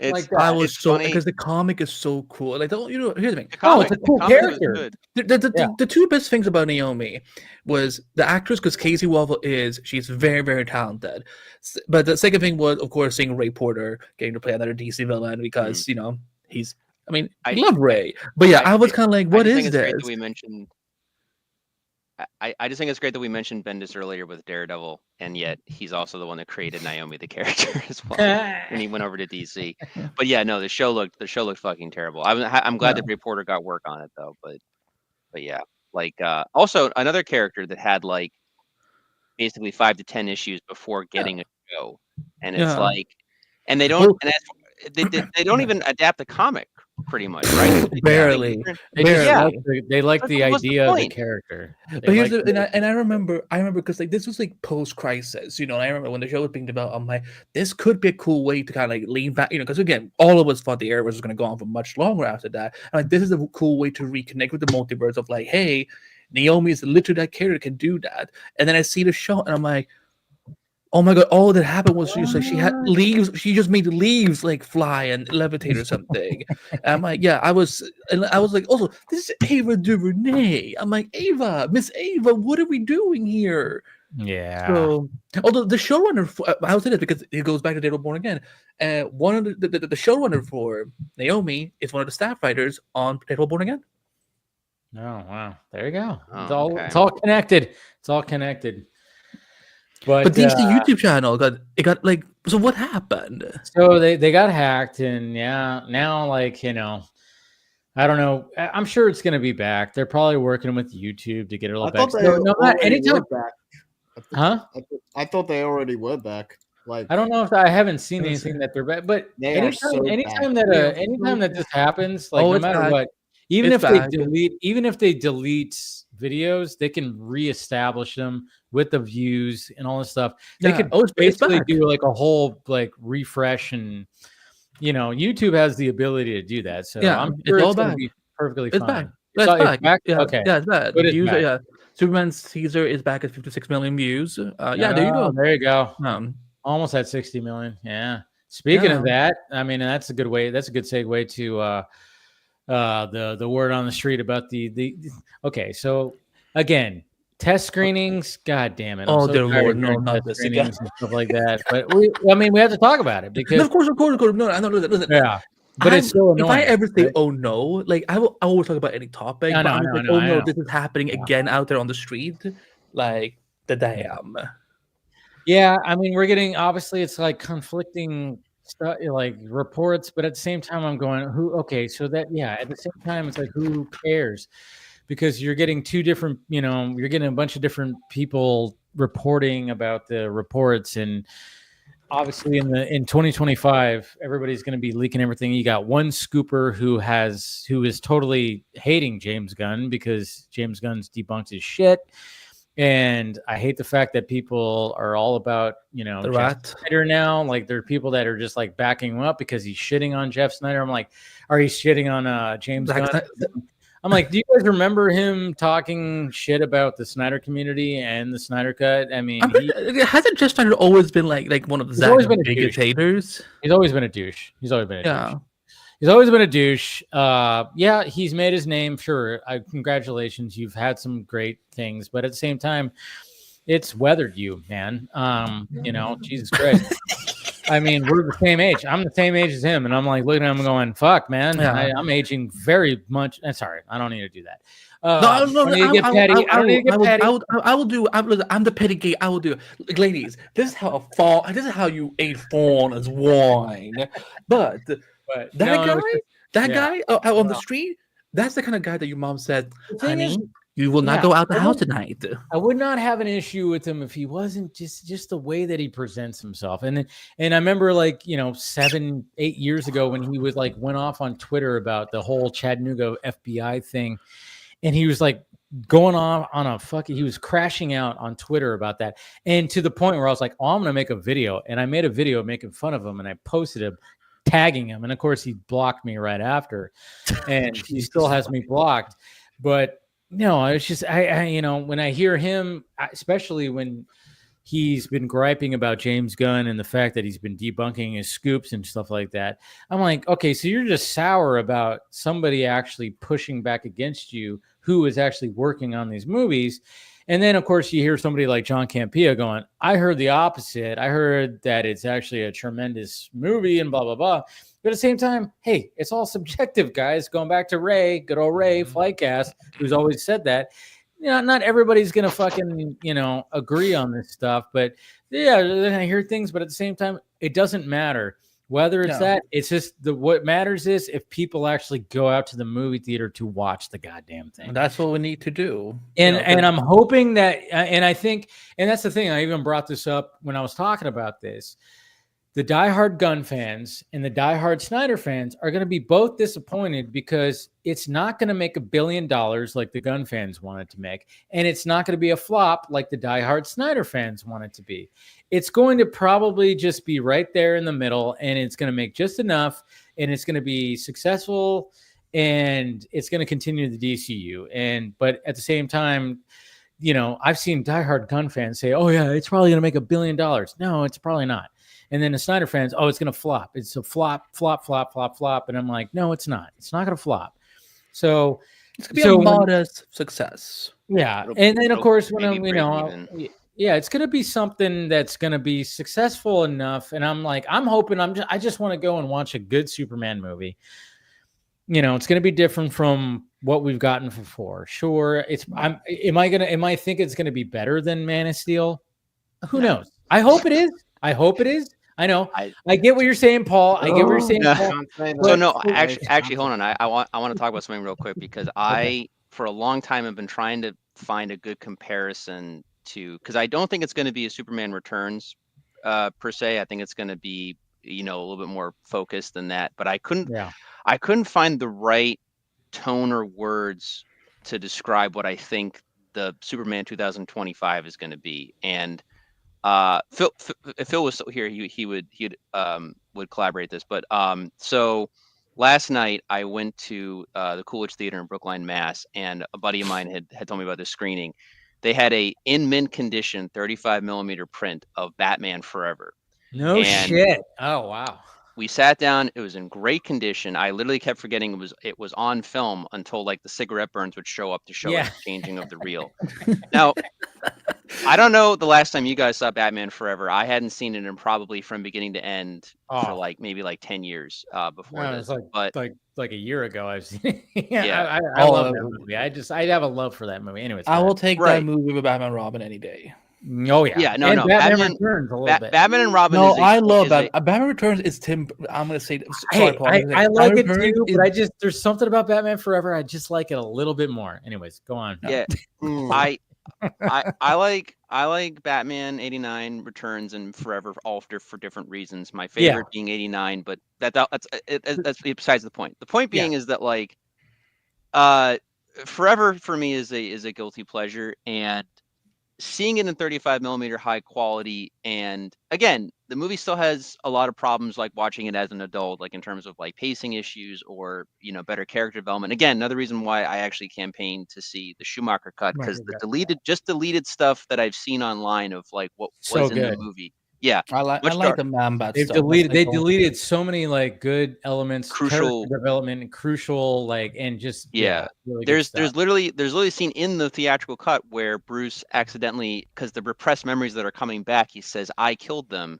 like that. I was because the comic is so cool. Here's the thing. It's a cool character. The two best things about Naomi was the actress, because Casey Waffle she's very, very talented. But the second thing was, of course, seeing Ray Porter getting to play another DC villain because he's. I love Ray, but I was kind of like, what is this? We mentioned. I just think it's great that we mentioned Bendis earlier with Daredevil, and yet he's also the one that created Naomi the character as well when he went over to DC. But yeah, no, the show looked fucking terrible. I'm glad the reporter got work on it though, but yeah, like also another character that had like basically 5 to 10 issues before getting a show, and it's like, and they don't, and they don't even adapt the comic. Pretty much, right? Barely. They like the idea of the character. But here's I remember because like this was like post-crisis, and I remember when the show was being developed, I'm like, this could be a cool way to kind of like lean back, because again, all of us thought the Arrowverse was going to go on for much longer after that. And like, this is a cool way to reconnect with the multiverse of like, hey, Naomi is literally that character can do that. And then I see the show and I'm like, oh my god! All that happened was she had leaves. She just made leaves like fly and levitate or something. And I'm like, yeah, I was like, also, this is Ava DuVernay. I'm like, Miss Ava, what are we doing here? Yeah. So, although the showrunner, I would say this because it goes back to Daredevil Born Again. One of the showrunner for Naomi is one of the staff writers on Daredevil Born Again. Oh wow! There you go. It's all connected. It's all connected. But DC YouTube channel got like, so what happened? So they got hacked, and now like I don't know. I'm sure it's gonna be back. They're probably working with YouTube to get it all back. I thought they already were back. Like, I don't know if I haven't seen anything that they're back, but anytime that this happens, like no matter what, even if they delete videos, they can reestablish them with the views and all this stuff. They could basically do like a whole like refresh, and YouTube has the ability to do that. So I'm sure it's going to be perfectly fine. It's back. Yeah, okay. Yeah, it's back. Yeah. Superman Caesar is back at 56 million views. There you go. There you go. Almost at 60 million. Yeah. Speaking of that, I mean, that's a good way. That's a good segue to the word on the street about the okay. So again, test screenings. God damn it! Oh dear Lord, no, not this again. And stuff like that. But we have to talk about it because of course. No, I know. Listen. Yeah. But it's so annoying. If I ever say, "Oh no," like I will always talk about any topic. Oh no, this is happening again out there on the street. Like the damn. Yeah, I mean, we're getting it's like conflicting stuff, like reports, but at the same time, I'm going, okay, so that at the same time, it's like who cares? Because you're getting two different, you're getting a bunch of different people reporting about the reports, and obviously in 2025 everybody's going to be leaking everything. You got one scooper who is totally hating James Gunn because James Gunn's debunked his shit, and I hate the fact that people are all about Jeff Snyder now. Like there are people that are just like backing him up because he's shitting on Jeff Snyder. I'm like, are you shitting on James Gunn? I'm like, do you guys remember him talking shit about the Snyder community and the Snyder Cut? I mean, hasn't Jeff Snyder always been like one of Zack's biggest haters? He's always been a douche. He's always been a douche. He's made his name. Sure, congratulations. You've had some great things, but at the same time, it's weathered you, man. Jesus Christ. I mean, we're the same age. I'm the same age as him, and I'm like looking at him going, "Fuck, man, I'm aging very much." Sorry, I don't need to do that. I will do. I'm the petty gay. I will do. Ladies, this is how you age fawn as wine. But that guy on the street, that's the kind of guy that your mom said, honey, you will not go out the house tonight. I would not have an issue with him if he wasn't just the way that he presents himself. And I remember 7-8 years ago when he was like went off on Twitter about the whole Chattanooga FBI thing, and he was like going on a he was crashing out on Twitter about that, and to the point where I was like, oh, I'm gonna make a video, and I made a video making fun of him, and I posted him tagging him, and of course he blocked me right after, and he still has me blocked. But no, it's just I when I hear him, especially when he's been griping about James Gunn and the fact that he's been debunking his scoops and stuff like that, I'm like, okay, so you're just sour about somebody actually pushing back against you who is actually working on these movies. And then, of course, you hear somebody like John Campea going, I heard the opposite. I heard that it's actually a tremendous movie and blah, blah, blah. But at the same time, hey, it's all subjective, guys. Going back to Ray, good old Ray, Flightcast, who's always said that. not everybody's gonna fucking agree on this stuff, but yeah, then I hear things, but at the same time, it doesn't matter whether it's that. It's just what matters is if people actually go out to the movie theater to watch the goddamn thing. And that's what we need to do. And I'm hoping that, and I think, and that's the thing. I even brought this up when I was talking about this. The diehard Gunn fans and the diehard Snyder fans are going to be both disappointed because it's not going to make $1 billion like the Gunn fans want it to make. And it's not going to be a flop like the diehard Snyder fans want it to be. It's going to probably just be right there in the middle, and it's going to make just enough, and it's going to be successful, and it's going to continue the DCU. But at the same time, I've seen diehard Gunn fans say, oh yeah, it's probably going to make $1 billion. No, it's probably not. And then the Snyder fans, oh, it's going to flop. It's a flop. And I'm like, no, it's not. It's not going to flop. So it's going to be a modest success. Yeah. And then, of course, when it's going to be something that's going to be successful enough. And I'm like, I'm hoping I just want to go and watch a good Superman movie. It's going to be different from what we've gotten before. Sure. Am I think it's going to be better than Man of Steel? Who knows? I hope it is. I know. I get what you're saying, Paul. I get what you're saying, Paul. So no, actually, hold on. I want to talk about something real quick because for a long time, have been trying to find a good comparison because I don't think it's going to be a Superman Returns per se. I think it's going to be a little bit more focused than that. But I couldn't find the right tone or words to describe what I think the Superman 2025 is going to be. And if Phil was still here, he would collaborate this. But so last night I went to the Coolidge Theater in Brookline, Mass, and a buddy of mine had told me about this screening. They had a in mint condition 35mm print of Batman Forever. No shit. Oh wow. We sat down. It was in great condition. I literally kept forgetting it was on film until like the cigarette burns would show up to show us the changing of the reel. Now, I don't know the last time you guys saw Batman Forever. I hadn't seen it in probably from beginning to end for maybe 10 years before this. Like a year ago I've seen it. I love that movie. I have a love for that movie. Anyways, I will take that movie with Batman Robin any day. Oh yeah, yeah, no. Batman Returns a little bit. Batman and Robin. No, I love that. Batman Returns is Tim. I'm gonna say. Sorry, Paul, I like it too, but there's something about Batman Forever. I just like it a little bit more. Anyways, go on. Yeah, I like Batman 89 Returns and Forever all for different reasons. My favorite being 89, but that's besides the point. The point being is that Forever for me is a guilty pleasure, and seeing it in 35mm high quality, and again, the movie still has a lot of problems like watching it as an adult, like in terms of pacing issues or better character development. Again, another reason why I actually campaigned to see the Schumacher cut, because the deleted stuff that I've seen online of what was in the movie. Yeah, I like the Man-Bat stuff. They deleted so many good elements, crucial development, and crucial and just really there's literally a scene in the theatrical cut where Bruce accidentally, because the repressed memories that are coming back, he says I killed them,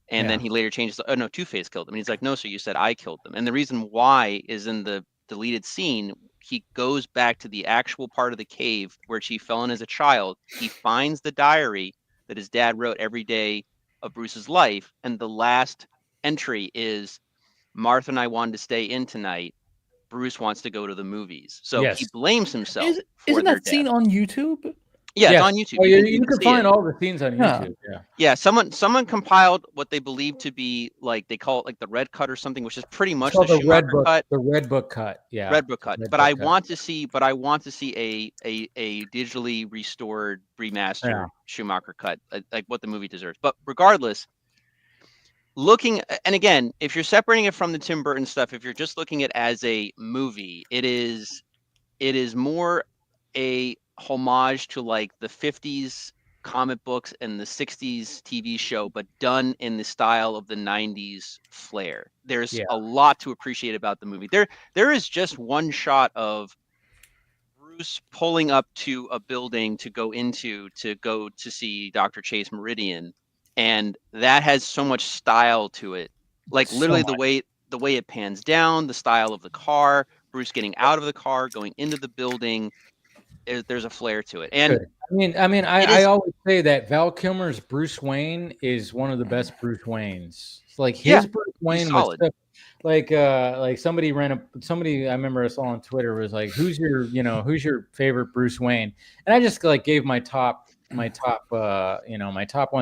and then he later changes. Oh no, Two-Face killed them. And he's like, no, sir, you said I killed them. And the reason why is in the deleted scene. He goes back to the actual part of the cave where she fell in as a child. He finds the diary that his dad wrote every day of Bruce's life, and the last entry is Martha and I wanted to stay in tonight. Bruce wants to go to the movies, so he blames himself. Isn't that scene on YouTube? Yeah, it's on YouTube. Oh, you can find all the scenes on YouTube. Yeah. Someone compiled what they believe to be they call it the red cut or something, which is pretty much the red book cut. The red book cut. Yeah. Red book cut. But I want to see a digitally restored, remastered Schumacher cut, like what the movie deserves. But regardless, and again, if you're separating it from the Tim Burton stuff, if you're just looking at it as a movie, it is more a homage to the 50s comic books and the 60s TV show, but done in the style of the 90s flair. There's a lot to appreciate about the movie. There is just one shot of Bruce pulling up to a building to go to see Dr. Chase Meridian, and that has so much style to it. Literally the way it pans down, the style of the car, Bruce getting out of the car, going into the building. there's a flair to it. And I always say that Val Kilmer's Bruce Wayne is one of the best Bruce Waynes. It's like his Bruce Wayne was like somebody I remember I saw on Twitter was like, who's your favorite Bruce Wayne? And I just like gave my top ones.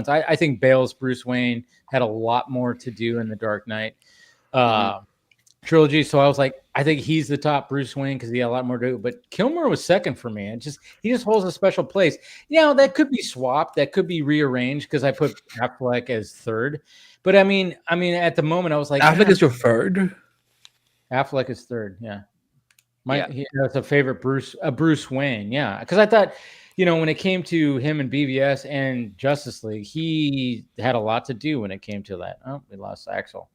I think Bale's Bruce Wayne had a lot more to do in the Dark Knight trilogy. So I was like, I think he's the top Bruce Wayne because he had a lot more to do. But Kilmer was second for me. He just holds a special place. That could be swapped. That could be rearranged because I put Affleck as third. But I mean, at the moment I was like, Affleck is your third. Affleck is third. Yeah. That's a favorite Bruce Wayne. Yeah. Because I thought, when it came to him and BVS and Justice League, he had a lot to do when it came to that. Oh, we lost Axel.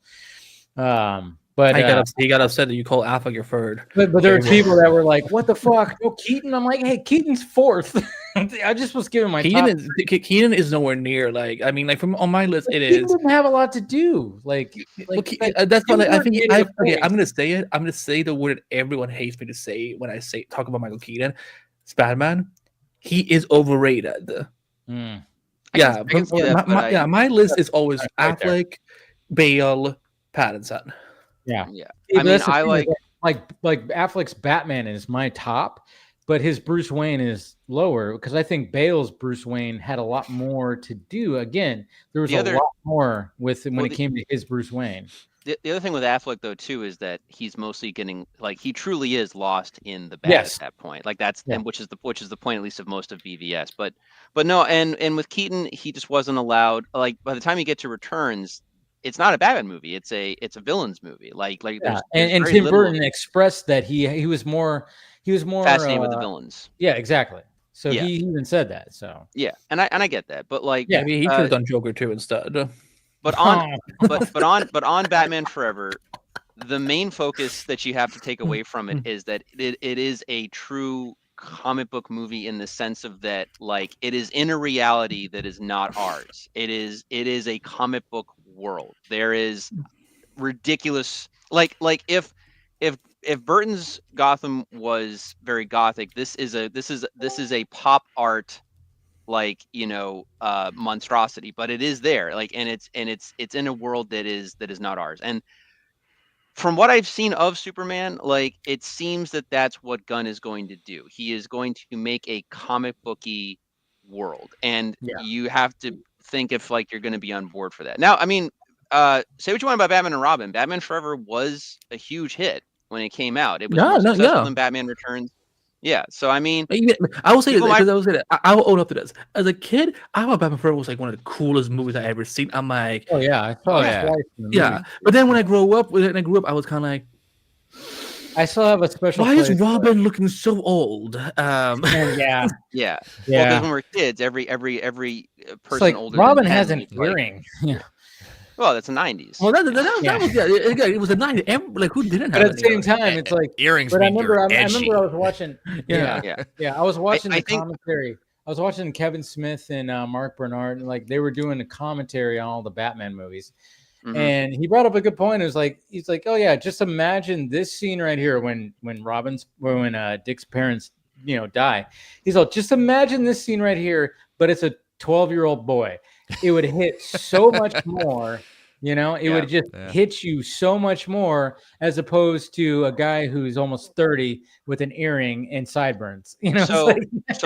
But he got upset that you call Affleck your third. But there were people that were like, "What the fuck? No Keaton." I'm like, "Hey, Keaton's fourth." I just was giving my Keaton is nowhere near from on my list. It Keaton didn't have a lot to do. That's what I think. I'm gonna say it. I'm gonna say the word that everyone hates me to say when I talk about Michael Keaton. It's Batman. He is overrated. Mm. My list is always Affleck, Bale, Pattinson. Yeah. I mean, I like Affleck's Batman is my top, but his Bruce Wayne is lower because I think Bale's Bruce Wayne had a lot more to do. Again, there was a lot more when it came to his Bruce Wayne. The other thing with Affleck though too is that he's mostly getting he truly is lost in the bat at that point. And which is the point at least of most of BVS. But no, and with Keaton, he just wasn't allowed. By the time you get to Returns, it's not a Batman movie. It's a villains movie. And Tim Burton expressed that he was more fascinated with the villains. Yeah, exactly. So he even said that. So and I get that, but maybe he could have done Joker 2 instead. But on Batman Forever, the main focus that you have to take away from it is that it is a true comic book movie in the sense of that it is in a reality that is not ours. It is a comic book world. There is ridiculous if Burton's Gotham was very gothic, this is a pop art monstrosity, but it is there and it's in a world that is not ours. And from what I've seen of Superman, it seems that that's what Gunn is going to do. He is going to make a comic booky world, and you have to think if you're going to be on board for that. Now, I mean, say what you want about Batman and Robin. Batman Forever was a huge hit when it came out. It was more successful than Batman Returns. Yeah, so I mean, I will say that I will own up to this. As a kid, I thought Batman Forever was one of the coolest movies I ever seen. I'm like, oh yeah, I saw it twice in the movie. But then when I grew up, I was kind of like, I still have a special. Why is Robin looking so old? Yeah. Well, because when we're kids, every person older. Robin than 10 has an earring. Yeah. Well, that's the 90s. Well, that was again. It was the 90s. Who didn't have? But at the same time, it's earrings. But I remember I was watching. Yeah. I was watching the commentary. I was watching Kevin Smith and Mark Bernard, and they were doing a commentary on all the Batman movies. Mm-hmm. And he brought up a good point. It was he's like, oh yeah, just imagine this scene right here when Dick's parents die. He's like, just imagine this scene right here, but it's a 12-year-old boy. It would hit so much more, it would just hit you so much more as opposed to a guy who's almost 30 with an earring and sideburns, So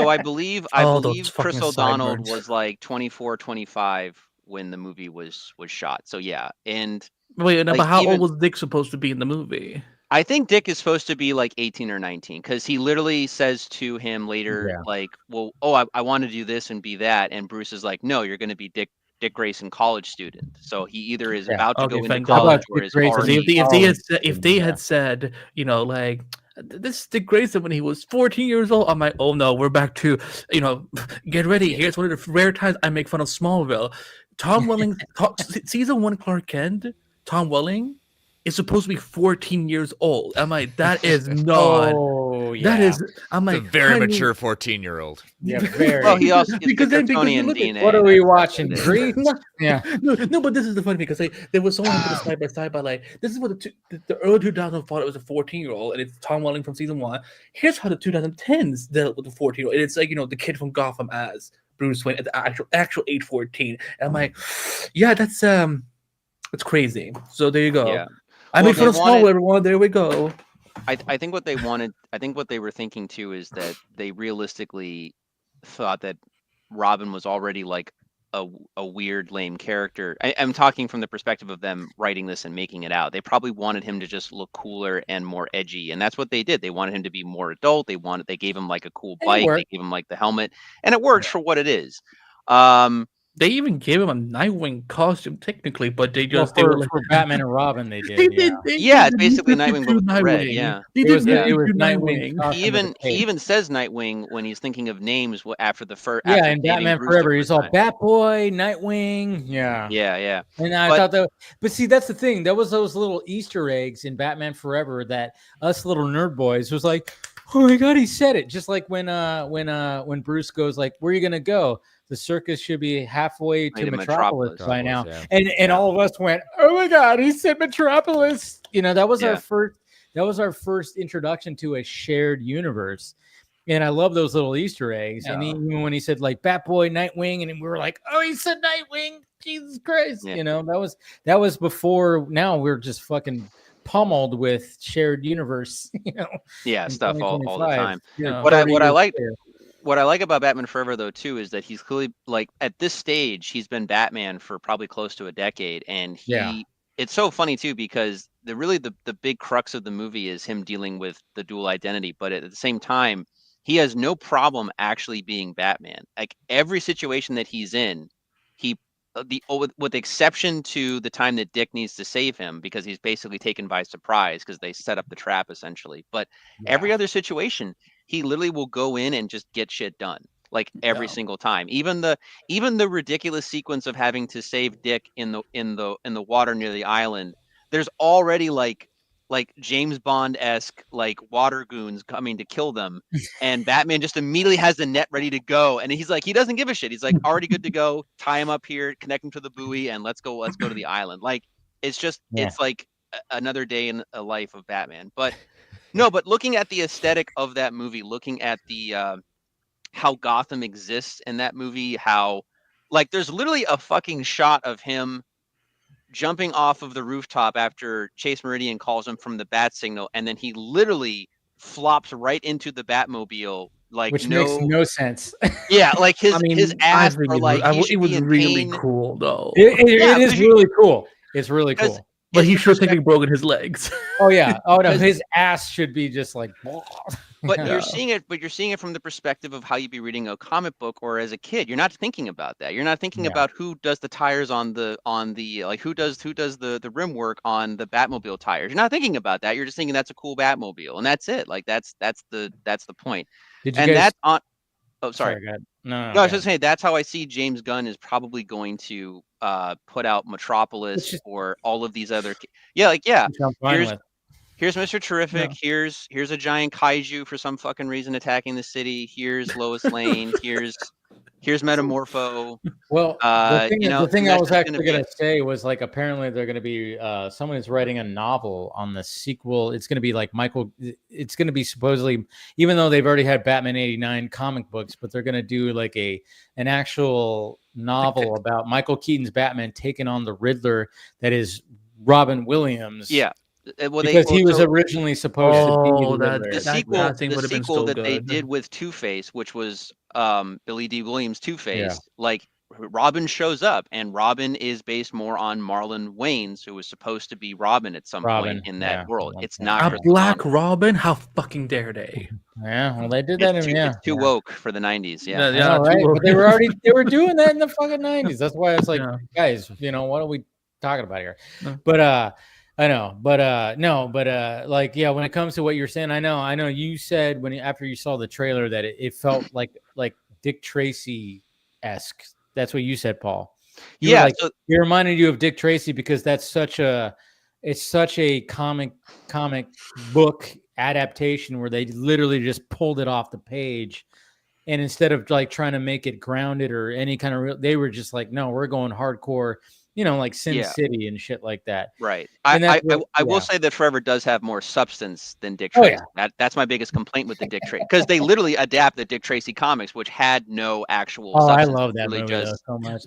I believe Chris O'Donnell was 24, 25 when the movie was shot. So yeah. And wait, but how old was Dick supposed to be in the movie? I think Dick is supposed to be 18 or 19 because he literally says to him later, I want to do this and be that. And Bruce is like, no, you're going to be Dick Grayson college student. So he either is about to go into college or is already. If they had said, this is Dick Grayson when he was 14 years old, I'm like, oh no, we're back to, get ready. Here's one of the rare times I make fun of Smallville. Tom Welling, season 1 Clark Kent, Tom Welling is supposed to be 14 years old. I'm like, that is not. Oh yeah. That is, I'm like, a very mature 14-year-old. Yeah, very. Well, he also gets because the then because you Kryptonian look at, DNA. What are we watching? Grease? Yeah. No, but this is the funny thing because there was someone who put a side by side by like this is what the early 2000s thought it was a 14-year-old and it's Tom Welling from season 1. Here's how the 2010s dealt with the 14-year-old. And it's like the kid from Gotham as Bruce Wayne at the actual age 14. And I'm like, yeah, that's crazy. So there you go. Yeah. I made fun of Smallville, everyone. There we go. I think what they wanted, I think what they were thinking too is that they realistically thought that Robin was already like a weird, lame character. I'm talking from the perspective of them writing this and making it out. They probably wanted him to just look cooler and more edgy, and that's what they did. They wanted him to be more adult. They gave him like a cool bike. They gave him like the helmet, and it works for what it is. They even gave him a Nightwing costume, technically, but they just for Batman and Robin. They did. It's basically Nightwing but with red. Yeah, it was Nightwing. He even says Nightwing when he's thinking of names after the first. Yeah, and Batman Forever, he's all Batboy, Nightwing. Yeah. And I thought that, but see, that's the thing. That was those little Easter eggs in Batman Forever that us little nerd boys was like, oh my god, he said it. Just like when Bruce goes like, where are you gonna go? The circus should be halfway to Metropolis by now. Yeah. And all of us went, oh my god, he said Metropolis. That was our first introduction to a shared universe. And I love those little Easter eggs. Yeah. And even when he said like Batboy, Nightwing, and we were like, oh, he said Nightwing. Jesus Christ. Yeah. That was before. Now we're just fucking pummeled with shared universe, Yeah, stuff all the time. What I like about Batman Forever though too is that he's clearly like at this stage he's been Batman for probably close to a decade, and it's so funny too because the big crux of the movie is him dealing with the dual identity, but at the same time he has no problem actually being Batman. Like every situation that he's in, with the exception to the time that Dick needs to save him because he's basically taken by surprise because they set up the trap essentially. But every other situation, he literally will go in and just get shit done, like every single time. Even the ridiculous sequence of having to save Dick in the water near the island. There's already like James Bond-esque like water goons coming to kill them, and Batman just immediately has the net ready to go, and he doesn't give a shit. He's like already good to go. Tie him up here, connect him to the buoy, and let's go to the island. Like it's just it's like another day in a life of Batman. But no, but looking at the aesthetic of that movie, looking at the how Gotham exists in that movie, how like there's literally a fucking shot of him jumping off of the rooftop after Chase Meridian calls him from the bat signal, and then he literally flops right into the Batmobile, which makes no sense. Yeah, like his ass, or like it was really cool though. It is really cool. It's really cool. But he should have broken his legs. Oh yeah. Oh no, his ass should be just like. But you're seeing it from the perspective of how you'd be reading a comic book, or as a kid, you're not thinking about that. You're not thinking about who does the tires on the like who does the rim work on the Batmobile tires. You're not thinking about that. You're just thinking that's a cool Batmobile, and that's it. Like that's the point. That's on. Oh, sorry. No, I was just saying that's how I see James Gunn is probably going to put out Metropolis or all of these other. Here's Mr. Terrific. Yeah. Here's a giant kaiju for some fucking reason attacking the city. Here's Lois Lane. Here's Metamorpho. Well, the thing I was actually going to say was like apparently they're going to be someone is writing a novel on the sequel. It's going to be like it's going to be supposedly, even though they've already had Batman 89 comic books, but they're going to do like an actual novel about Michael Keaton's Batman taking on the Riddler that is Robin Williams. Yeah. Because he was originally supposed to be the sequel that they did with Two-Face, which was Billy D. Williams' Two-Face. Like Robin shows up, and Robin is based more on Marlon Wayans, who was supposed to be Robin at some point in that world. It's not a Black Robin. How fucking dare they? Yeah, well, they did that. It's too woke for the '90s. Yeah, right. But they were doing that in the fucking '90s. That's why it's like, guys, what are we talking about here? But I know, but when it comes to what you're saying, I know you said after you saw the trailer that it felt like Dick Tracy-esque. That's what you said, Paul. It reminded you of Dick Tracy because that's such a it's such a comic book adaptation where they literally just pulled it off the page. And instead of like trying to make it grounded or any kind of they were just like, no, we're going hardcore, like Sin City and shit like that. Right. I will say that Forever does have more substance than Dick Tracy. That's my biggest complaint with the Dick Tracy, because they literally adapt the Dick Tracy comics, which had no actual substance. I love that movie so much.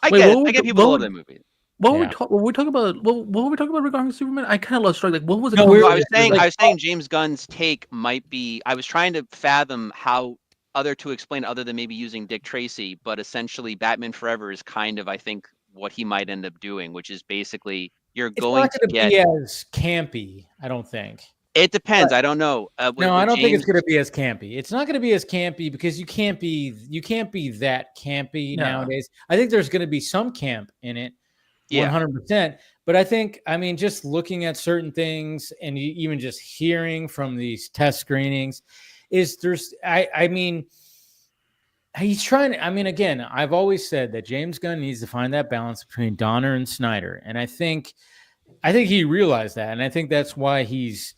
I get people who love that movie. What were we talking about? What were we talking about regarding Superman? I kind of lost track. Like, what was it? I was saying James Gunn's take might be. I was trying to fathom how to explain other than maybe using Dick Tracy, but essentially Batman Forever is kind of, I think, what he might end up doing, which is basically it's going to be as campy. I don't think. It depends. I don't know. No, I don't think it's going to be as campy. It's not going to be as campy because you can't be that campy nowadays. I think there's going to be some camp in it, 100%. But I think, just looking at certain things and even just hearing from these test screenings, he's trying to, again, I've always said that James Gunn needs to find that balance between Donner and Snyder. And I think he realized that. And I think that's why he's,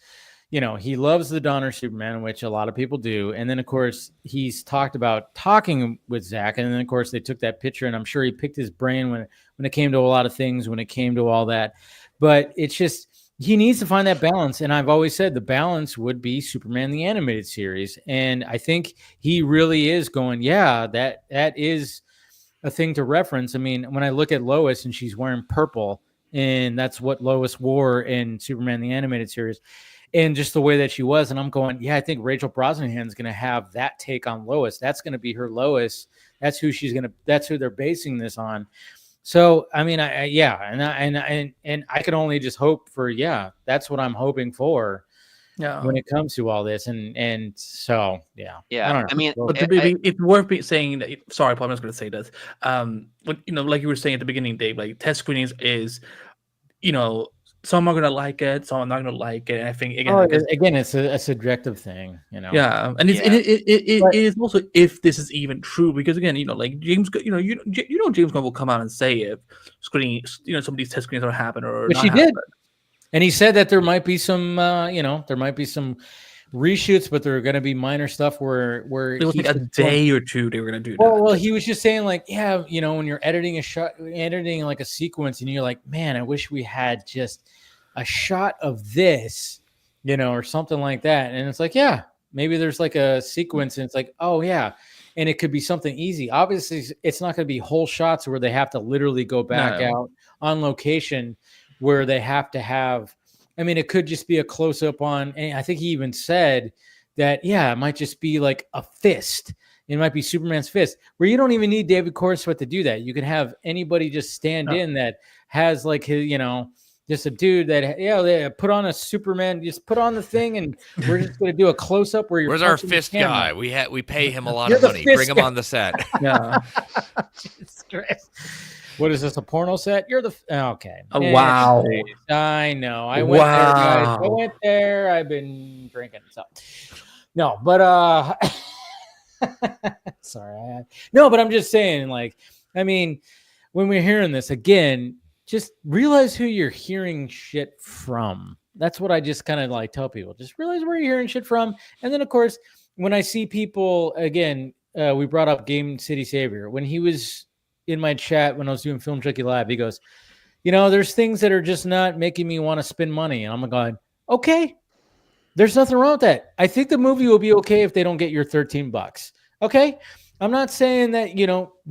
he loves the Donner Superman, which a lot of people do. And then, of course, he's talked about talking with Zach. And then, of course, they took that picture, and I'm sure he picked his brain when it came to a lot of things, when it came to all that. But it's just, he needs to find that balance. And I've always said the balance would be Superman, the animated series. And I think he really is going, that is a thing to reference. When I look at Lois and she's wearing purple, and that's what Lois wore in Superman, the animated series, and just the way that she was. And I'm going, I think Rachel Brosnahan's going to have that take on Lois. That's going to be her Lois. That's who they're basing this on. So, I can only just hope for, that's what I'm hoping for when it comes to all this. And so, yeah, I don't know. But it's worth saying that, sorry, Paul, I'm just going to say this. Like you were saying at the beginning, Dave, like test screenings is, some are going to like it, some are not going to like it. And I think, again, it's a subjective thing, Yeah. And it is also if this is even true, because again, like James, James Gunn will come out and say if screening, some of these test screenings are happening or which not he happen. did. And he said that there might be some, reshoots, but there are going to be minor stuff where it was like a day or two they were going to do that. Well, he was just saying like, when you're editing editing like a sequence, and you're like, man, I wish we had just a shot of this, or something like that. And it's like, maybe there's like a sequence, and it's like, and it could be something easy. Obviously, it's not going to be whole shots where they have to literally go back out on location, where they have to have. It could just be a close up on, and I think he even said that, it might just be like a fist. It might be Superman's fist, where you don't even need David Corenswet to do that. You can have anybody just stand in that has like his, just a dude that, they put on a Superman, just put on the thing, and we're just going to do a close up where you're. Where's our fist guy? We pay him a lot of money. Bring him on the set. Yeah. Jesus Christ. What is this, a porno set? You're the okay. Wow. I know. I went there, guys. I went there. I've been drinking. So no, but sorry. No, but I'm just saying, like, when we're hearing this again, just realize who you're hearing shit from. That's what I just kind of like tell people. Just realize where you're hearing shit from. And then, of course, when I see people again, we brought up Game City Savior when he was in my chat when I was doing Film Junkie Live. He goes, there's things that are just not making me want to spend money. And I'm going, okay, there's nothing wrong with that. I think the movie will be okay if they don't get your $13. Okay. I'm not saying that,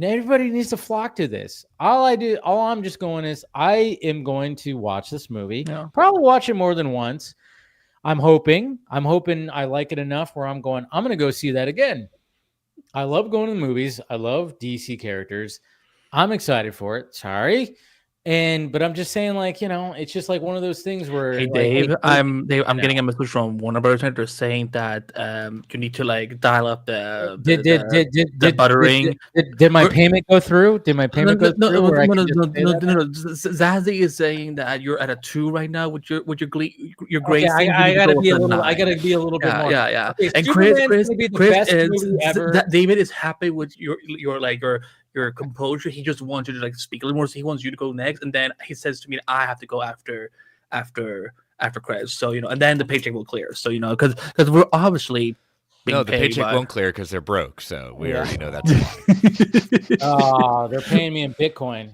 everybody needs to flock to this. All I'm just going is I am going to watch this movie. Yeah. Probably watch it more than once. I'm hoping I like it enough where I'm going to go see that again. I love going to the movies. I love DC characters. I'm excited for it. Sorry. But I'm just saying, like, it's just like one of those things where. Hey, Dave, I'm getting a message from Warner Bros. They're saying that you need to like dial up the buttering. Did my payment go through? Did my payment go through? No. Zazzy is saying that you're at a 2 right now with your grade. Okay, I gotta be a little bit more. Yeah. Okay, and Chris is David is happy with your composure. He just wants you to like speak a little more. So he wants you to go next, and then he says to me, "I have to go after after credits. So and then the paycheck will clear. So because we're obviously the paycheck won't clear because they're broke. So we already know that's oh, they're paying me in Bitcoin.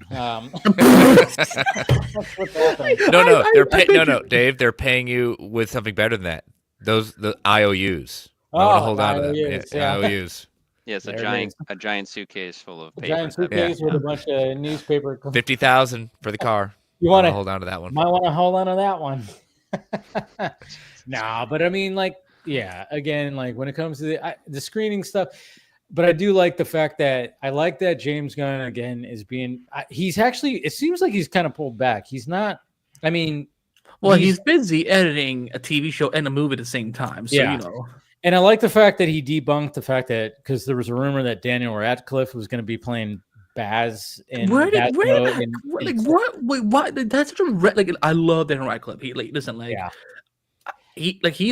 No, Dave. They're paying you with something better than that. The IOUs. I want to hold on to them. IOUs. Yeah, it's a giant suitcase full of paper. Giant suitcase with a bunch of newspaper. 50,000 for the car. You want to hold on to that one? Might want to hold on to that one. Nah, but I mean, again, when it comes to the screening stuff, but I do like the fact that James Gunn again is being. He's actually. It seems like he's kind of pulled back. He's not. I mean, he's busy editing a TV show and a movie at the same time. So And I like the fact that he debunked the fact that because there was a rumor that Daniel Radcliffe was going to be playing Baz in what? That's such a I love Daniel Radcliffe. He's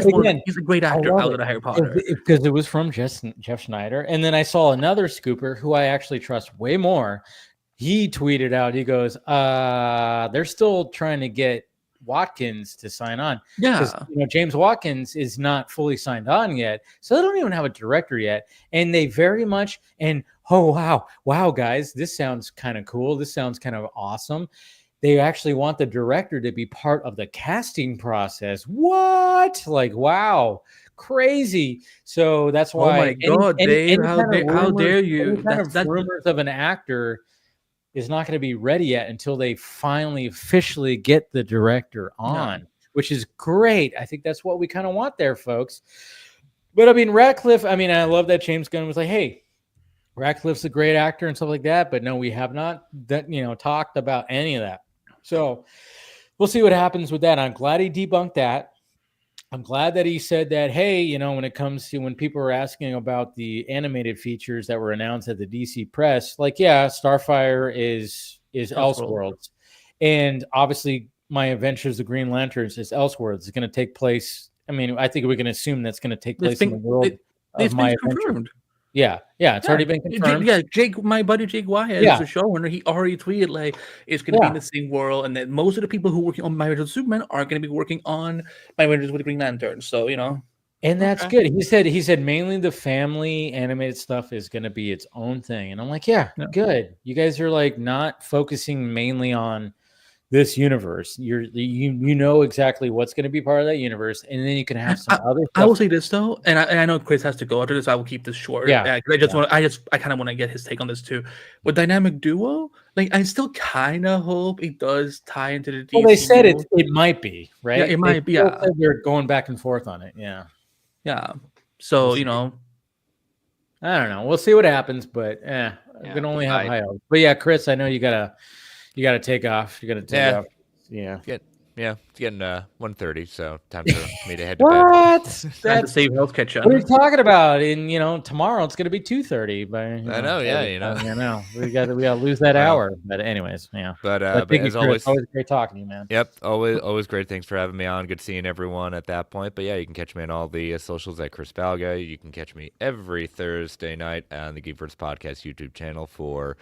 a great actor out of Harry Potter because it was from Jeff Schneider. And then I saw another scooper who I actually trust way more. He tweeted out, he goes, they're still trying to get Watkins to sign on. Yeah. James Watkins is not fully signed on yet. So they don't even have a director yet. And they very much, wow, guys, this sounds kind of cool. This sounds kind of awesome. They actually want the director to be part of the casting process. What? Wow. Crazy. So that's why. Oh my God, Dave, how dare you? Rumors of an actor is not going to be ready yet until they finally officially get the director on, which is great. I think that's what we kind of want there, folks. But I mean, Radcliffe, I love that James Gunn was like, hey, Radcliffe's a great actor and stuff like that. But no, we have not talked about any of that. So we'll see what happens with that. I'm glad he debunked that. I'm glad that he said that, hey, when it comes to when people are asking about the animated features that were announced at the DC press, Starfire is Elseworlds. And obviously My Adventures of Green Lanterns is Elseworlds. It's going to take place. I think we can assume that's going to take place in the world of My Adventures. Yeah, it's already been confirmed. Jake, my buddy Jake Wyatt is a showrunner. He already tweeted it's going to be in the same world, and that most of the people who are working on My Adventures with Superman are going to be working on My Adventures with the Green Lantern. So and that's good. He said mainly the family animated stuff is going to be its own thing, and I'm like, good. You guys are not focusing mainly on this universe. You know exactly what's going to be part of that universe, and then you can have some other stuff. I will say this though, and I know Chris has to go after this. I will keep this short. I kind of want to get his take on this too. With Dynamic Duo, I still kind of hope it does tie into the DC. Well, they said it might be, right? Yeah, it might be. Yeah, they're going back and forth on it. Yeah. So I don't know. We'll see what happens, but we can only have high hopes. But Chris, I know you gotta take off. You gotta take off. Yeah. It's getting 1:30, so time for me to head to bed. Time to save health catch up. What are you talking about? In tomorrow it's gonna be 2:30. I know, I know. We gotta lose that hour. But anyways, But as always great talking to you, man. Yep, always great. Thanks for having me on. Good seeing everyone at that point. But you can catch me on all the socials at Chris Balga. You can catch me every Thursday night on the Geekverse Podcast YouTube channel for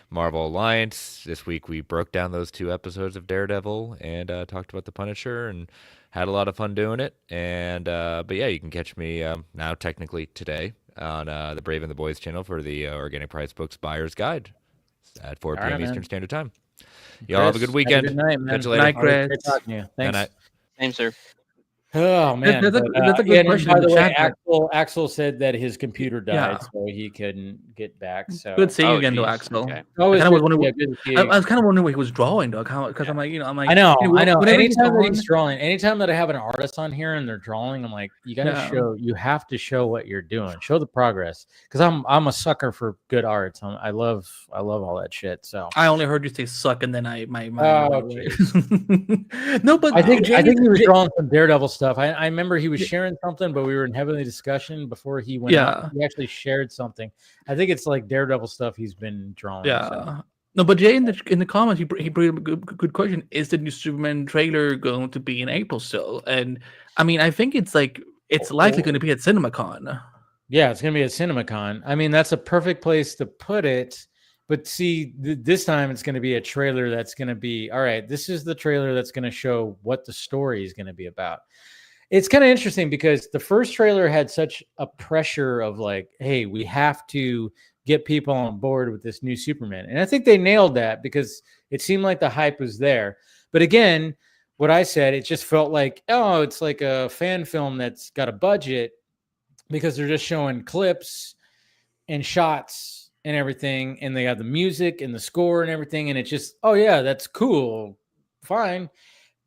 Marvel Alliance. This week we broke down those 2 episodes of Daredevil and talked about the Punisher and had a lot of fun doing it. And you can catch me now technically today on the Brave and the Boys channel for the Organic Price Books Buyer's Guide at 4 p.m. Eastern Standard Time. Y'all have a good weekend. Good night, man. Catch you later. Night, Chris. Great talking to you. Thanks. Good night. Same, sir. Oh man, that's a good question. By the way, Axel said that his computer died, so he couldn't get back. So good seeing you again, though, Axel. Okay. I was kind of wondering what he was drawing, though, because I'm like, I know. Anytime that he's drawing, anytime that I have an artist on here and they're drawing, I'm like, you have to show what you're doing, show the progress, because I'm a sucker for good art. I love all that shit. So I only heard you say suck, and then no, but I think he was drawing some Daredevil stuff. I remember he was sharing something, but we were in heavily discussion before he went out. He actually shared something. I think it's Daredevil stuff he's been drawing. So. No, but Jay in the comments he brought up a good question. Is the new Superman trailer going to be in April still? And I think it's likely going to be at CinemaCon. Yeah, it's going to be at CinemaCon. That's a perfect place to put it. But see, this time it's going to be a trailer that's going to be, all right, this is the trailer that's going to show what the story is going to be about. It's kind of interesting because the first trailer had such a pressure of like, hey, we have to get people on board with this new Superman. And I think they nailed that because it seemed like the hype was there. But again, what I said, it just felt like, oh, it's like a fan film that's got a budget because they're just showing clips and shots and everything. And they got the music and the score and everything. And it's just, oh, yeah, that's cool. Fine.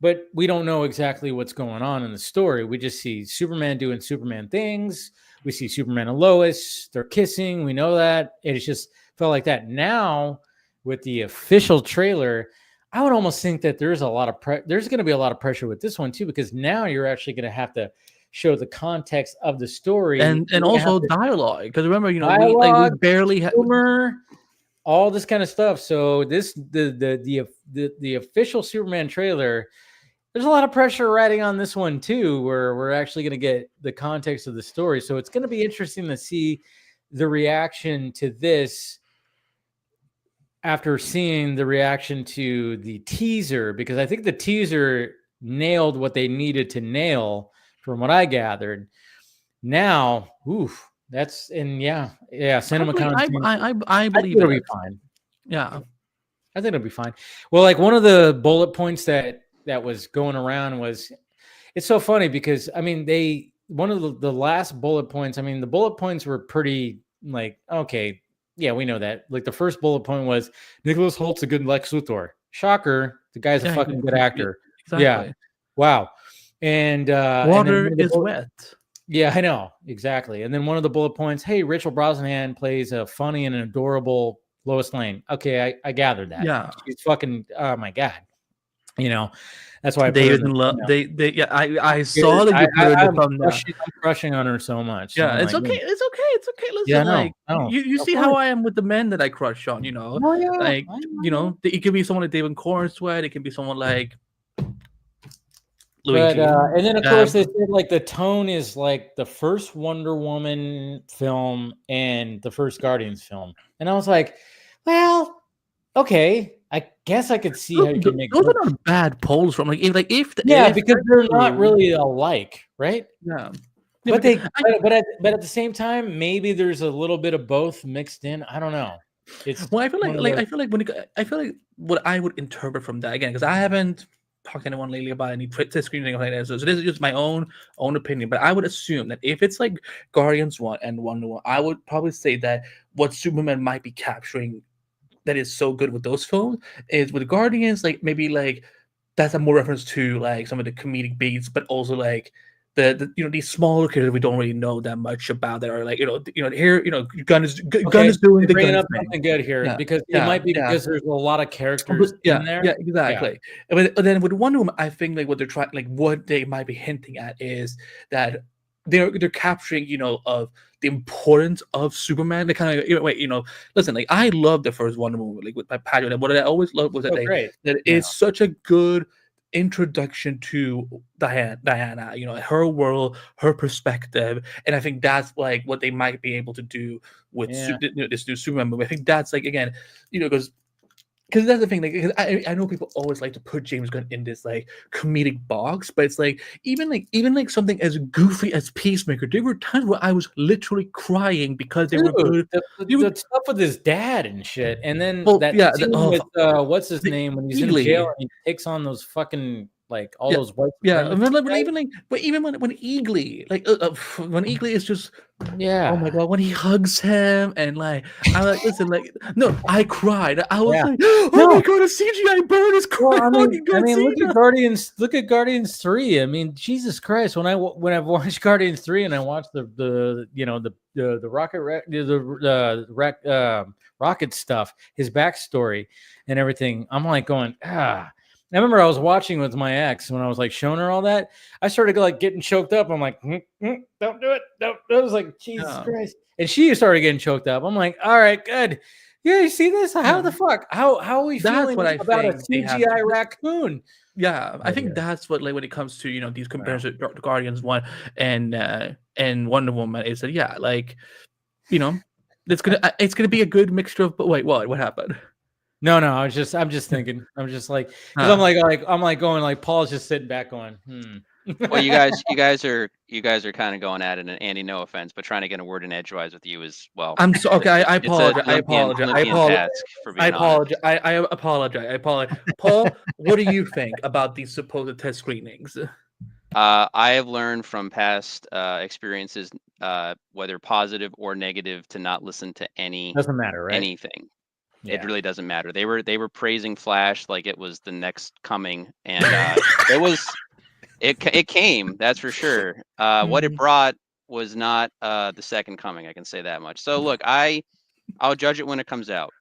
But we don't know exactly what's going on in the story. We just see Superman doing Superman things. We see Superman and Lois. They're kissing. We know that. It just felt like that. Now, with the official trailer, I would almost think that there's there's going to be a lot of pressure with this one, too, because now you're actually going to have to show the context of the story. And also dialogue. Because remember, we barely had all this kind of stuff. So the official Superman trailer, there's a lot of pressure riding on this one too, where we're actually going to get the context of the story. So it's going to be interesting to see the reaction to this after seeing the reaction to the teaser, because I think the teaser nailed what they needed to nail from what I gathered. Now, that's cinema content. I believe it'll be fine. Yeah, I think it'll be fine. Well, like one of the bullet points that was going around was, it's so funny because I mean one of the last bullet points. I mean the bullet points were pretty like, okay, yeah, we know that. Like the first bullet point was Nicholas Holt's a good Lex Luthor. Shocker, the guy's a fucking good actor. Exactly. Yeah, wow. And water is wet. Yeah, I know exactly. And then one of the bullet points, hey, Rachel Brosnahan plays a funny and adorable Lois Lane. Okay, I gathered that. Yeah, she's fucking. Oh my god. That's why David in love. I saw that I'm crushing on her so much. Yeah, it's okay. It's okay. Listen, you see how I am with the men that I crush on. Oh, yeah. It could be someone like David Cornsweat. It can be someone like Luigi. And then of course they said like the tone is like the first Wonder Woman film and the first Guardians film, and I was like, well, okay. I guess I could see how you can make those are not bad polls from because they're not really alike, right? Yeah, but at the same time, maybe there's a little bit of both mixed in. I don't know. I feel like what I would interpret from that, again, because I haven't talked to anyone lately about any screening like that, so this is just my own opinion. But I would assume that if it's like Guardians 1 and Wonder Woman, I would probably say that what Superman might be capturing that is so good with those films is with Guardians, like maybe like that's a more reference to like some of the comedic beats, but also like the these smaller characters we don't really know that much about that are like here Gunn is doing the bringing up something good here because it might be because there's a lot of characters in there. Yeah, exactly. Yeah. But then with Wonder Woman, I think like what they're trying, like what they might be hinting at is that they're capturing of the importance of Superman. They kind of listen, like I love the first Wonder Woman, like with my Patrick. And what I always loved was that it's such a good introduction to Diana, her world, her perspective, and I think that's like what they might be able to do with this new Superman movie. I think that's like, again, because that's the thing, like I know people always like to put James Gunn in this like comedic box, but it's like even something as goofy as Peacemaker, there were times where I was literally crying because they were good. The stuff with his dad and shit, and then with what's his name when he's in jail and he takes on those fucking like all those white. Yeah, even when Eagly, when Eagly is just oh my god, when he hugs him and like I'm like, listen, like no, I cried. I was like, oh my god, a CGI bird is crying. I mean, look at Guardians 3. I mean, Jesus Christ, when I've watched Guardians 3 and I watched the Rocket stuff, his backstory and everything, I'm like going, I remember I was watching with my ex when I was like showing her all that. I started like getting choked up. I'm like, don't do it. Don't. I was like, Jesus Christ. And she started getting choked up. I'm like, all right, good. Yeah, you see this? How the fuck? How are we feeling about a CGI raccoon? Yeah, I think that's what, like, when it comes to these comparisons to Guardians 1 and Wonder Woman, is that like It's gonna be a good mixture of. Wait, what happened? No, I'm just thinking. I'm just like, because I'm like going like Paul's just sitting back going, Well, you guys are kind of going at it, and Andy, no offense, but trying to get a word in edgewise with you as well. I'm so okay. I apologize. I apologize. Paul, what do you think about these supposed test screenings? I have learned from past experiences, whether positive or negative, to not listen to doesn't matter, right? anything. Yeah. It really doesn't matter. They were praising Flash like it was the next coming, and it came, that's for sure. What it brought was not the second coming. I can say that much. So look, I'll judge it when it comes out.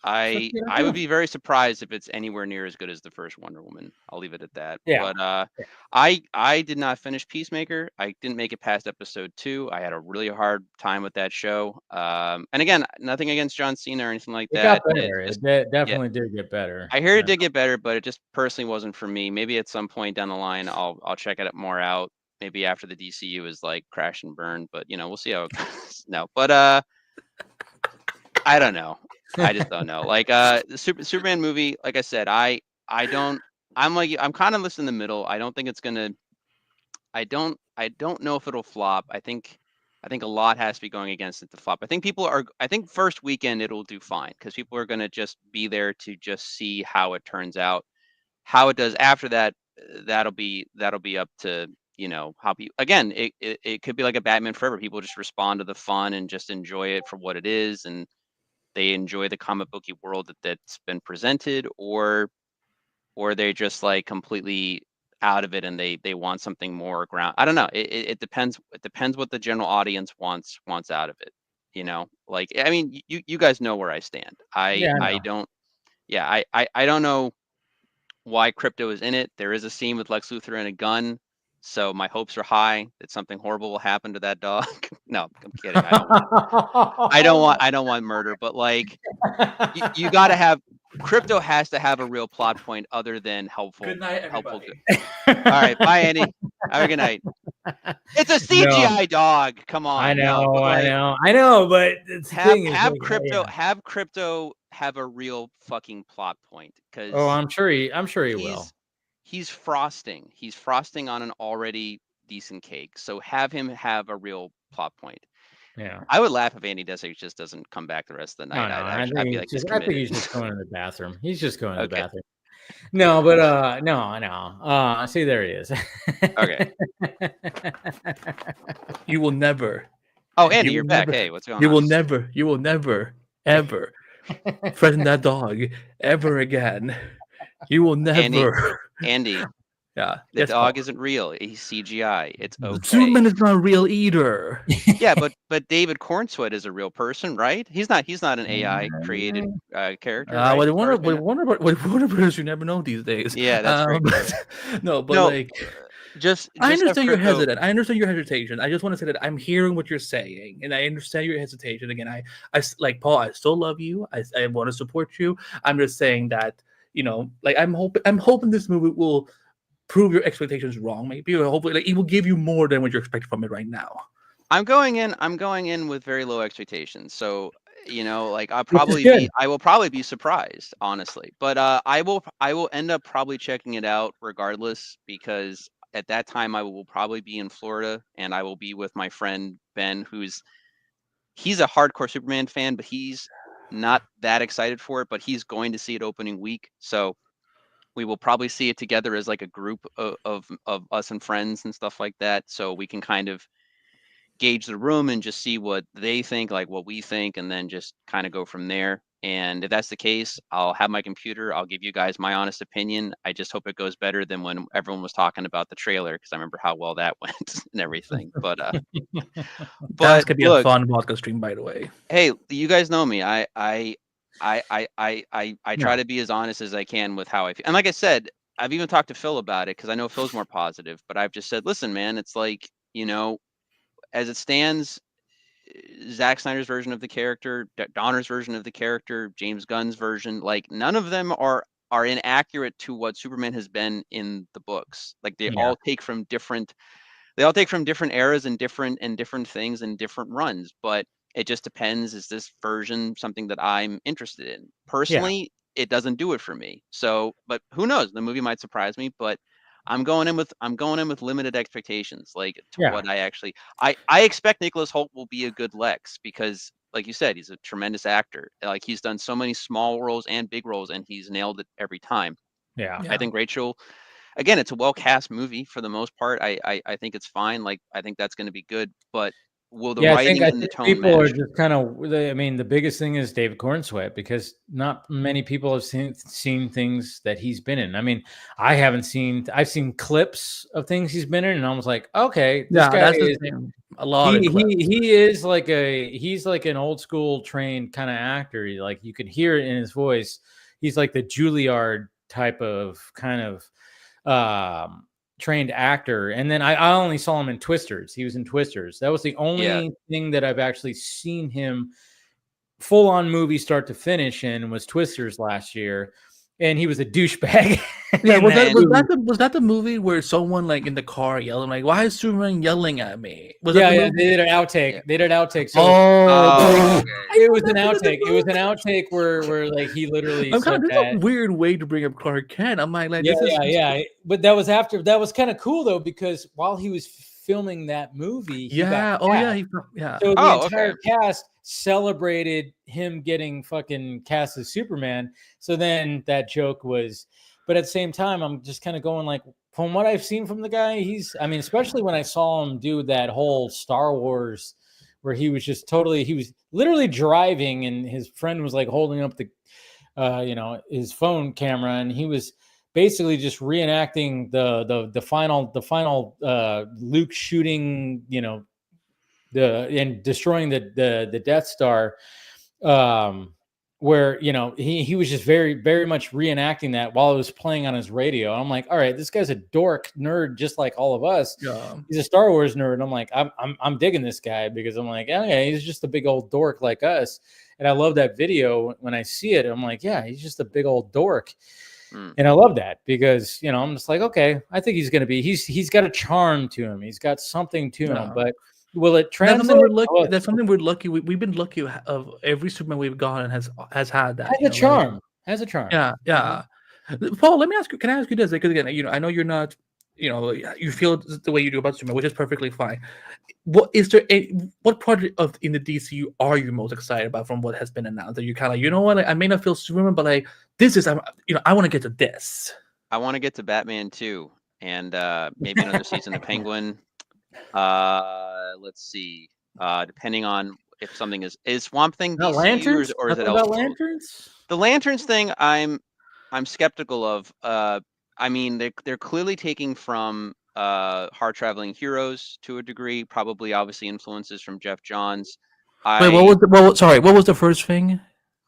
I would be very surprised if it's anywhere near as good as the first Wonder Woman. I'll leave it at that. Yeah. But I did not finish Peacemaker. I didn't make it past episode 2. I had a really hard time with that show. And again, nothing against John Cena or anything like that. Got better. It definitely did get better. I hear it did get better, but it just personally wasn't for me. Maybe at some point down the line, I'll check it more out. Maybe after the DCU is like crash and burn. But we'll see how it goes. No, but I don't know. I just don't know. Like the Superman movie, like I said, I'm kind of listening in the middle. I don't think it's gonna. I don't know if it'll flop. I think a lot has to be going against it to flop. I think first weekend it'll do fine because people are gonna just be there to just see how it turns out. How it does after that, that'll be up to how people. Again, it could be like a Batman Forever. People just respond to the fun and just enjoy it for what it is, and they enjoy the comic booky world that's been presented, or they're just like completely out of it and they want something more ground. I don't know. It depends. It depends what the general audience wants out of it. Like, I mean, you guys know where I stand. I don't know why Crypto is in it. There is a scene with Lex Luthor and a gun. So my hopes are high that something horrible will happen to that dog. No, I'm kidding. I don't want murder, but like you got to have Crypto has to have a real plot point other than helpful. Good night, everybody. All right, bye, Andy. Have a good night. It's a CGI dog. Come on. I know, but have Crypto have a real fucking plot point because I'm sure he will. He's frosting. He's frosting on an already decent cake. So have him have a real plot point. Yeah. I would laugh if Andy just doesn't come back the rest of the night. I think he's just going to the bathroom. He's just going to the bathroom. No, but no. See, there he is. Okay. You will never. Oh, Andy, you're back. Hey, what's going on? You will never, ever threaten that dog ever again. You will never. Andy. Yeah. The dog isn't real. He's CGI. It's okay. Superman is not real either. Yeah, but David Cornsweet is a real person, right? He's not an AI created character. Right? With Warner Brothers, you never know these days. Yeah, that's right. I understand you're hesitant. I understand your hesitation. I just want to say that I'm hearing what you're saying, and I understand your hesitation. Again, I like Paul. I still love you. I want to support you. I'm just saying that I'm hoping this movie will prove your expectations wrong. Maybe, or hopefully, it will give you more than what you're expecting from it right now. I'm going in with very low expectations. So I will probably be surprised, honestly. But I will end up probably checking it out regardless because at that time I will probably be in Florida and I will be with my friend Ben, he's a hardcore Superman fan, but he's not that excited for it, but he's going to see it opening week. So we will probably see it together as like a group of us and friends and stuff like that. So we can kind of gauge the room and just see what they think, like what we think, and then just kind of go from there. And if that's the case, I'll have my computer. I'll give you guys my honest opinion. I just hope it goes better than when everyone was talking about the trailer because I remember how well that went and everything. But that could be a fun Vodka stream, by the way. Hey, you guys know me. I try to be as honest as I can with how I feel. And like I said, I've even talked to Phil about it because I know Phil's more positive. But I've just said, listen, man, it's like as it stands. Zack Snyder's version of the character, Donner's version of the character, James Gunn's version, like none of them are inaccurate to what Superman has been in the books. Like they all take from different eras and different things and different runs. But It just depends. Is this version something that I'm interested in? Personally, it doesn't do it for me. So, but who knows? The movie might surprise me, but I'm going in with limited expectations, like to what I actually I expect Nicholas Hoult will be a good Lex because, like you said, he's a tremendous actor. Like he's done so many small roles and big roles, and he's nailed it every time. Yeah. I think Rachel, again, it's a well cast movie for the most part. I think it's fine. Like I think that's going to be good, but will the writing and the tone people match? are just kind of, I mean, the biggest thing is David Cornsweet, because not many people have seen things that he's been in. I mean, I've seen clips of things he's been in, and I was like, okay, this guy is a lot. He's like an old school trained kind of actor. Like you can hear it in his voice. He's like the Juilliard type of kind of trained actor. And then I only saw him in Twisters. He was in Twisters. That was the only thing that I've actually seen him full on movie start to finish in, was Twisters last year. And he was a douchebag. Yeah, was that the movie where someone like in the car yelling like, "Why is Superman yelling at me?" They did an outtake. Yeah. They did an outtake. So it was an outtake. It was an outtake where like he literally said that. A weird way to bring up Clark Kent. I'm like, yeah. But that was after. That was kind of cool though, because while he was filming that movie, So the entire cast celebrated him getting fucking cast as Superman. So then that joke was, but at the same time, I'm just kind of going like, from what I've seen from the guy, especially when I saw him do that whole Star Wars, where he was literally driving, and his friend was like holding up the, his phone camera, and he was basically just reenacting the final Luke shooting, and destroying the Death Star, where he was just very, very much reenacting that while it was playing on his radio. I'm like, all right, this guy's a dork nerd just like all of us. Yeah. He's a Star Wars nerd. I'm like, I'm digging this guy, because I'm like, okay, he's just a big old dork like us. And I love that video. When I see it, I'm like, yeah, he's just a big old dork. And I love that, because I'm just like, okay, I think he's gonna be. He's got a charm to him. He's got something to him, but will it translate? That's something we're lucky. We've been lucky of every Superman we've gotten has had that. Has a charm. Has a charm. Yeah. Paul, let me ask you. Can I ask you this? Because again, I know you're not. You feel the way you do about Superman, which is perfectly fine. What project in the DCU are you most excited about from what has been announced? That you kind of, I may not feel Superman, but like this is, I want to get to this. I want to get to Batman too, and maybe another season of Penguin. Let's see. Depending on if something is Swamp Thing DCU Lanterns, or is it about Lanterns? The Lanterns thing, I'm skeptical of. I mean, they're clearly taking from Hard Traveling Heroes to a degree, probably obviously influences from Jeff Johns. Wait, what was the first thing?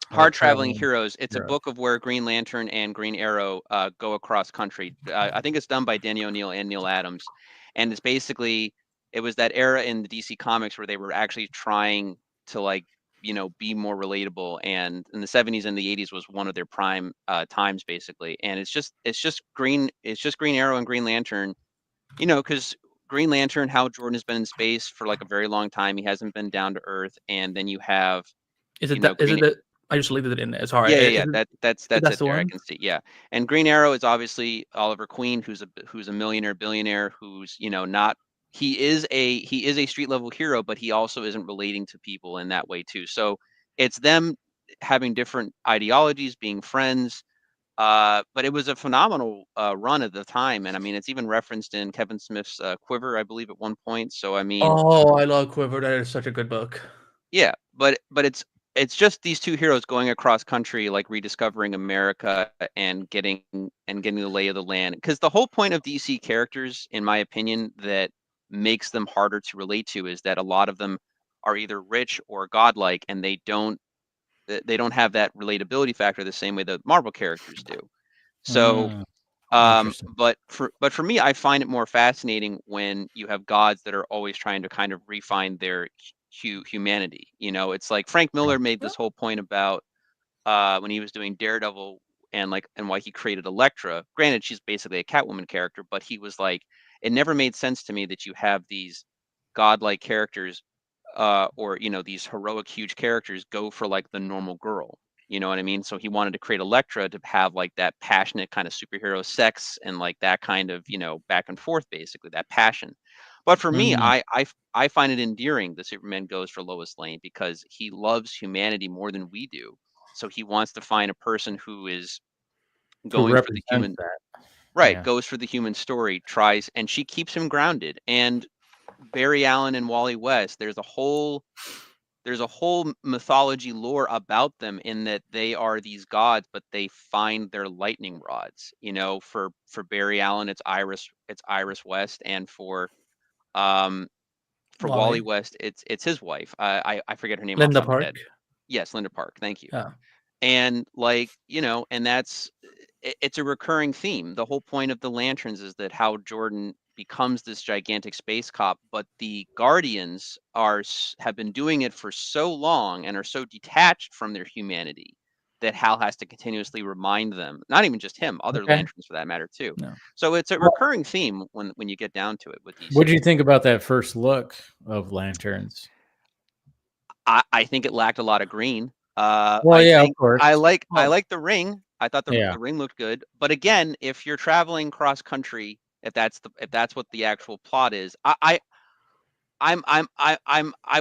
Hard Traveling Heroes. It's a book of where Green Lantern and Green Arrow go across country. I think it's done by Danny O'Neill and Neil Adams, and it's basically, it was that era in the DC Comics where they were actually trying to be more relatable, and in the 70s and the 80s was one of their prime times basically. And it's just Green Arrow and Green Lantern, because Green Lantern, Hal Jordan has been in space for like a very long time. He hasn't been down to Earth, and then you have I just leave it in there. Sorry. Yeah. That's it there. I can see. Yeah. And Green Arrow is obviously Oliver Queen, who's a millionaire, billionaire, who's not. He is a street level hero, but he also isn't relating to people in that way too. So it's them having different ideologies, being friends. But it was a phenomenal run at the time, and I mean, it's even referenced in Kevin Smith's Quiver, I believe, at one point. So I mean, I love Quiver. That is such a good book. Yeah, but it's just these two heroes going across country, like rediscovering America and getting the lay of the land. Because the whole point of DC characters, in my opinion, that makes them harder to relate to is that a lot of them are either rich or godlike, and they don't have that relatability factor the same way that Marvel characters do. So, but for me, I find it more fascinating when you have gods that are always trying to kind of refine their humanity. It's like Frank Miller made this whole point about when he was doing Daredevil and why he created Elektra. Granted, she's basically a Catwoman character, but he was like, it never made sense to me that you have these godlike characters or these heroic huge characters go for like the normal girl. You know what I mean? So he wanted to create Elektra to have like that passionate kind of superhero sex and like that kind of back and forth, basically that passion. But for me, I find it endearing that Superman goes for Lois Lane because he loves humanity more than we do. So he wants to find a person who is going for the human, right? Goes for the human story, tries, and she keeps him grounded. And Barry Allen and Wally West, there's a whole mythology lore about them in that they are these gods, but they find their lightning rods. For Barry Allen, it's Iris West, and for Wally West, it's his wife. I forget her name. Linda Park. Yes, Linda Park. Thank you. Yeah. And and it's a recurring theme. The whole point of the Lanterns is that Hal Jordan becomes this gigantic space cop, but the Guardians have been doing it for so long and are so detached from their humanity that Hal has to continuously remind them, not even just him, other Lanterns for that matter too. No. So it's a recurring theme when you get down to it with these. What do you think about that first look of Lanterns? I think it lacked a lot of green. Of course. I like the ring. I thought the ring looked good, but again, if you're traveling cross country, if that's what the actual plot is, I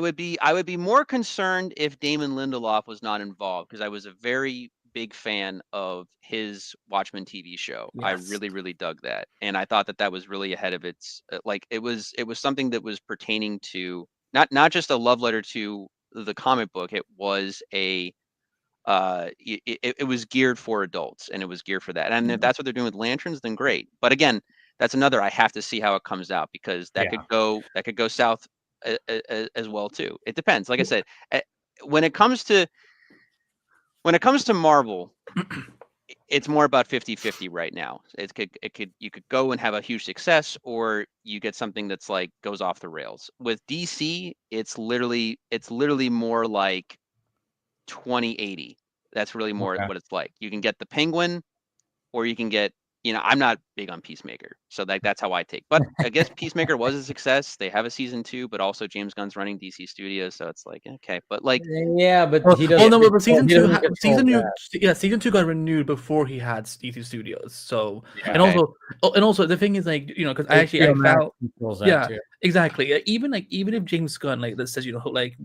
would be more concerned if Damon Lindelof was not involved, because I was a very big fan of his Watchmen TV show. Yes. I really, really dug that, and I thought that was really ahead of its it was something that was pertaining to not just a love letter to the comic book. It was it was geared for adults, and it was geared for that. And if that's what they're doing with Lanterns, then great. But again, that's another. I have to see how it comes out, because that could go south as well too. It depends. Like I said, when it comes to Marvel, it's more about 50-50 right now. You could go and have a huge success, or you get something that's like goes off the rails. With DC, it's literally more like 2080. That's really more what it's like. You can get the Penguin, or you can get, I'm not big on Peacemaker, so that's how I take. But I guess Peacemaker was a success. They have a season 2, but also James Gunn's running DC Studios, so it's like okay. But but he doesn't. Oh no, but season 2 got renewed before he had DC Studios. So and also the thing is because I found exactly. Even if James Gunn that says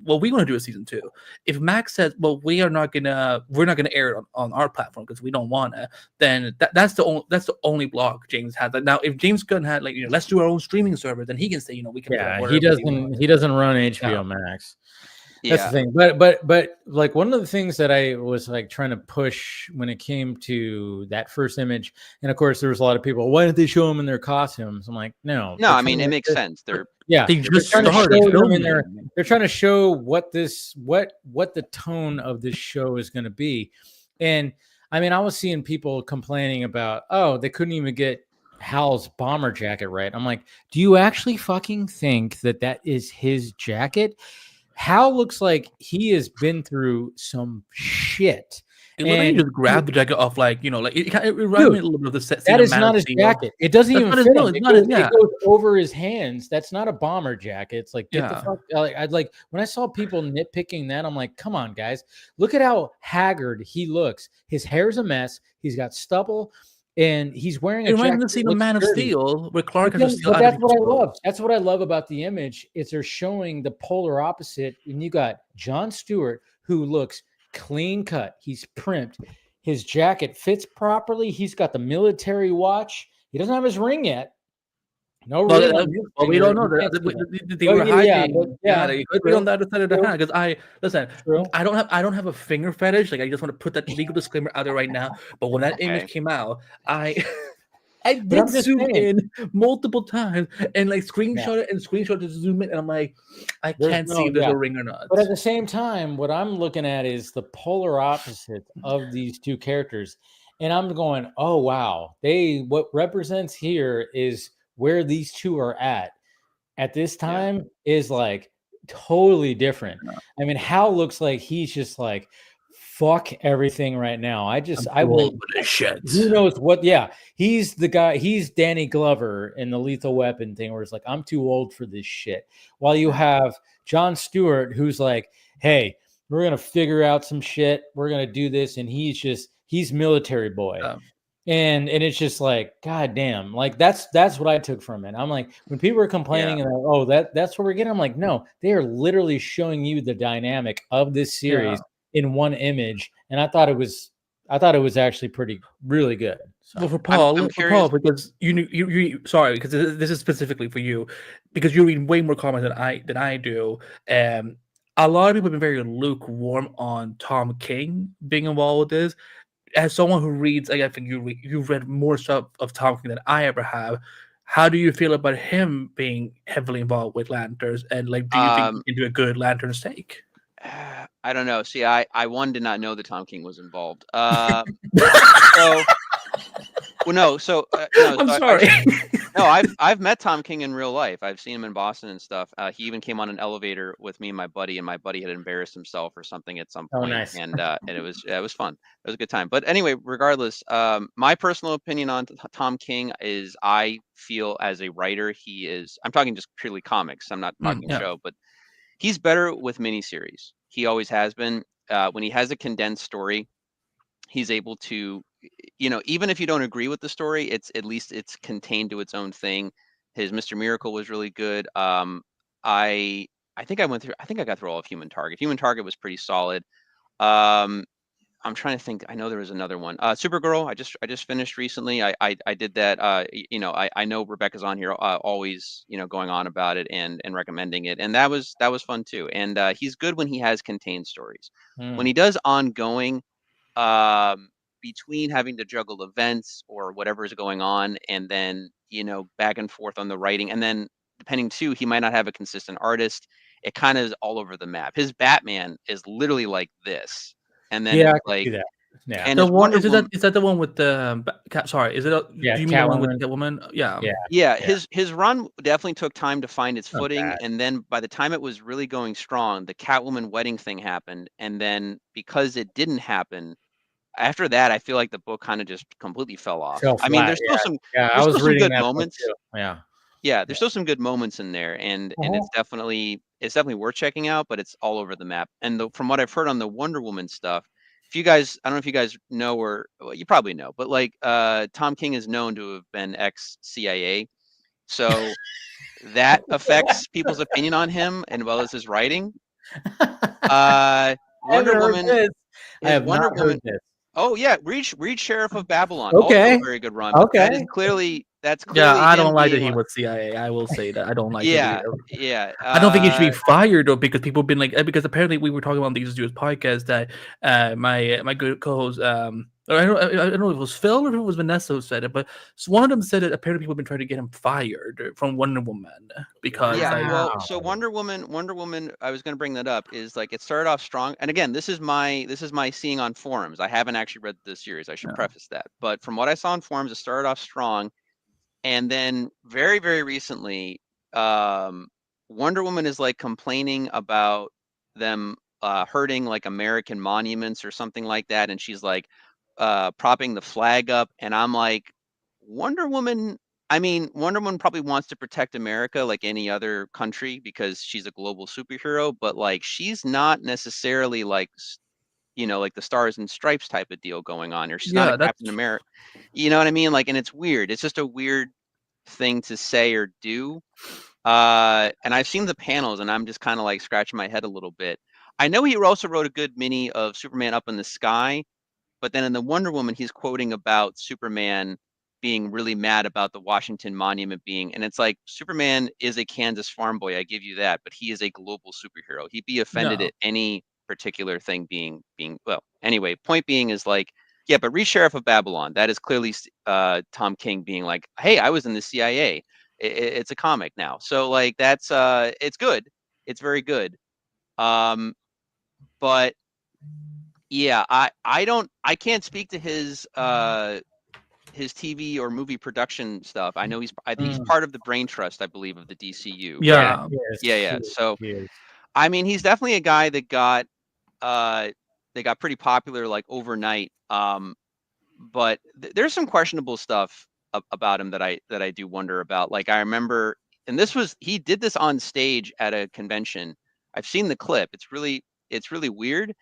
well, we want to do a season 2. If Max says, well, we're not gonna air it on our platform because we don't want to, then that's the only block James has. Now, if James Gunn had let's do our own streaming server, then he can say we can. Yeah, he doesn't run HBO Max. That's the thing. But like one of the things that I was trying to push when it came to that first image, and of course there was a lot of people, why didn't they show them in their costumes? I'm like, no. I mean, it makes sense. They're trying to show what the tone of this show is going to be. And I mean, I was seeing people complaining about, they couldn't even get Hal's bomber jacket right. I'm like, do you actually fucking think that is his jacket? Hal looks like he has been through some shit. And just grab the jacket off, it reminds me a little bit of the set. That is not his jacket. It doesn't even fit him. It goes over his hands. That's not a bomber jacket. It's like, get the fuck. When I saw people nitpicking that, I'm like, come on, guys. Look at how haggard he looks. His hair's a mess. He's got stubble. And he's wearing a jacket. Scene of Man of Steel where Clark has steel. That's what I love. That's what I love about the image. Is they're showing the polar opposite. And you got Jon Stewart, who looks clean cut. He's primped. His jacket fits properly. He's got the military watch. He doesn't have his ring yet. No ring. Well, we don't know that. They were hiding. They could be on the other side of the hand. Because I don't have a finger fetish. I just want to put that legal disclaimer out there right now. But when that image came out, I did zoom in multiple times and screenshot it and screenshot to zoom in, and I'm like, I can't see if there's a ring or not. But at the same time, what I'm looking at is the polar opposite of these two characters, and I'm going, oh wow, what represents here is where these two are at this time is totally different. I mean, Hal looks like he's just fuck everything right now. I will. Who knows what? Yeah, he's the guy. He's Danny Glover in the Lethal Weapon thing, where it's like, I'm too old for this shit. While you have Jon Stewart, who's like, hey, we're gonna figure out some shit. We're gonna do this, and he's military boy. And it's just like, God damn, like that's what I took from it. I'm like, when people are complaining and like, oh, that's what we're getting. I'm like, no, they are literally showing you the dynamic of this series in one image, and I thought it was actually really good. So. Well, for Paul, because you sorry, because this is specifically for you, because you read way more comments than I do. A lot of people have been very lukewarm on Tom King being involved with this. As someone who reads, I think you've read more stuff of Tom King than I ever have. How do you feel about him being heavily involved with lanterns? And like, do you think he can do a good lantern stake? I don't know. See, I did not know that Tom King was involved. I'm sorry. I've met Tom King in real life. I've seen him in Boston and stuff. He even came on an elevator with me and my buddy had embarrassed himself or something at some point. Oh, nice. And it was fun. It was a good time. But anyway, regardless, my personal opinion on Tom King is I feel as a writer, I'm talking just purely comics. I'm not talking show, but he's better with miniseries. He always has been. When he has a condensed story, he's able to, even if you don't agree with the story, at least it's contained to its own thing. His Mr. Miracle was really good. I think I got through all of Human Target. Human Target was pretty solid. I'm trying to think. I know there was another one. Supergirl. I just finished recently. I did that. I know Rebecca's on here always, going on about it and recommending it, and that was fun too. And he's good when he has contained stories. When he does ongoing, between having to juggle events or whatever is going on, and then back and forth on the writing, and then depending too, he might not have a consistent artist. It kind of is all over the map. His Batman is literally like this. And then I like, can see that. Yeah. And is that the one with the sorry? Is it? Do you mean the one with Catwoman? Yeah. His run definitely took time to find its footing, and then by the time it was really going strong, the Catwoman wedding thing happened, and then because it didn't happen, after that, I feel like the book kind of just completely fell off. I mean, there's still some good moments. There's still some good moments in there, and it's definitely worth checking out, but it's all over the map. And from what I've heard on the Wonder Woman stuff, I don't know if you guys know, or you probably know, but like Tom King is known to have been ex-CIA, so that affects people's opinion on him and well as his writing. Wonder Woman. I have not heard this. Oh yeah, read Sheriff of Babylon. Okay, also a very good run. Okay, that's clearly. Yeah, I don't like that he was CIA. I will say that I don't like. Yeah. I don't think he should be fired though, because people have been like, because apparently we were talking about these dudes podcast that my good co-host I don't know if it was Phil or if it was Vanessa who said it, but one of them said that apparently people have been trying to get him fired from Wonder Woman because so Wonder Woman, I was going to bring that up, is like it started off strong, and again, this is my seeing on forums. I haven't actually read the series. I should preface that, but from what I saw on forums, it started off strong, and then very, very recently, Wonder Woman is like complaining about them hurting like American monuments or something like that, and she's like propping the flag up, and I'm like, Wonder Woman probably wants to protect America like any other country because she's a global superhero, but like she's not necessarily like like the Stars and Stripes type of deal going on, or she's not a Captain America, you know what I mean? Like, and it's weird. It's just a weird thing to say or do. And I've seen the panels, and I'm just kind of like scratching my head a little bit. I know he also wrote a good mini of Superman Up in the Sky, but then in the Wonder Woman, he's quoting about Superman being really mad about the Washington Monument being, and it's like, Superman is a Kansas farm boy, I give you that, but he is a global superhero. He'd be offended at any particular thing being well. Anyway, point being is like, yeah, but read Sheriff of Babylon. That is clearly Tom King being like, hey, I was in the CIA. It's a comic now, so like that's it's good. It's very good. But yeah, I can't speak to his TV or movie production stuff. I know he's part of the brain trust, I believe, of the DCU. Yeah. So I mean, he's definitely a guy that got pretty popular like overnight. But there's some questionable stuff about him that I do wonder about. Like I remember, and he did this on stage at a convention. I've seen the clip. It's really weird.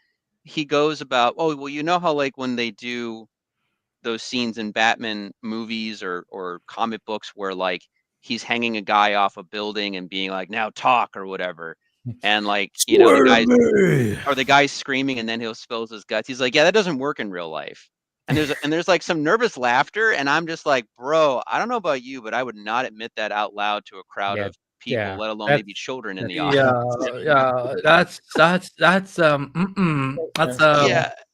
He goes about, oh well, you know how like when they do those scenes in Batman movies or comic books where like he's hanging a guy off a building and being like, now talk or whatever. And like, the guy's screaming and then he'll spill his guts. He's like, yeah, that doesn't work in real life. And there's like some nervous laughter. And I'm just like, bro, I don't know about you, but I would not admit that out loud to a crowd of people, let alone maybe children in the audience.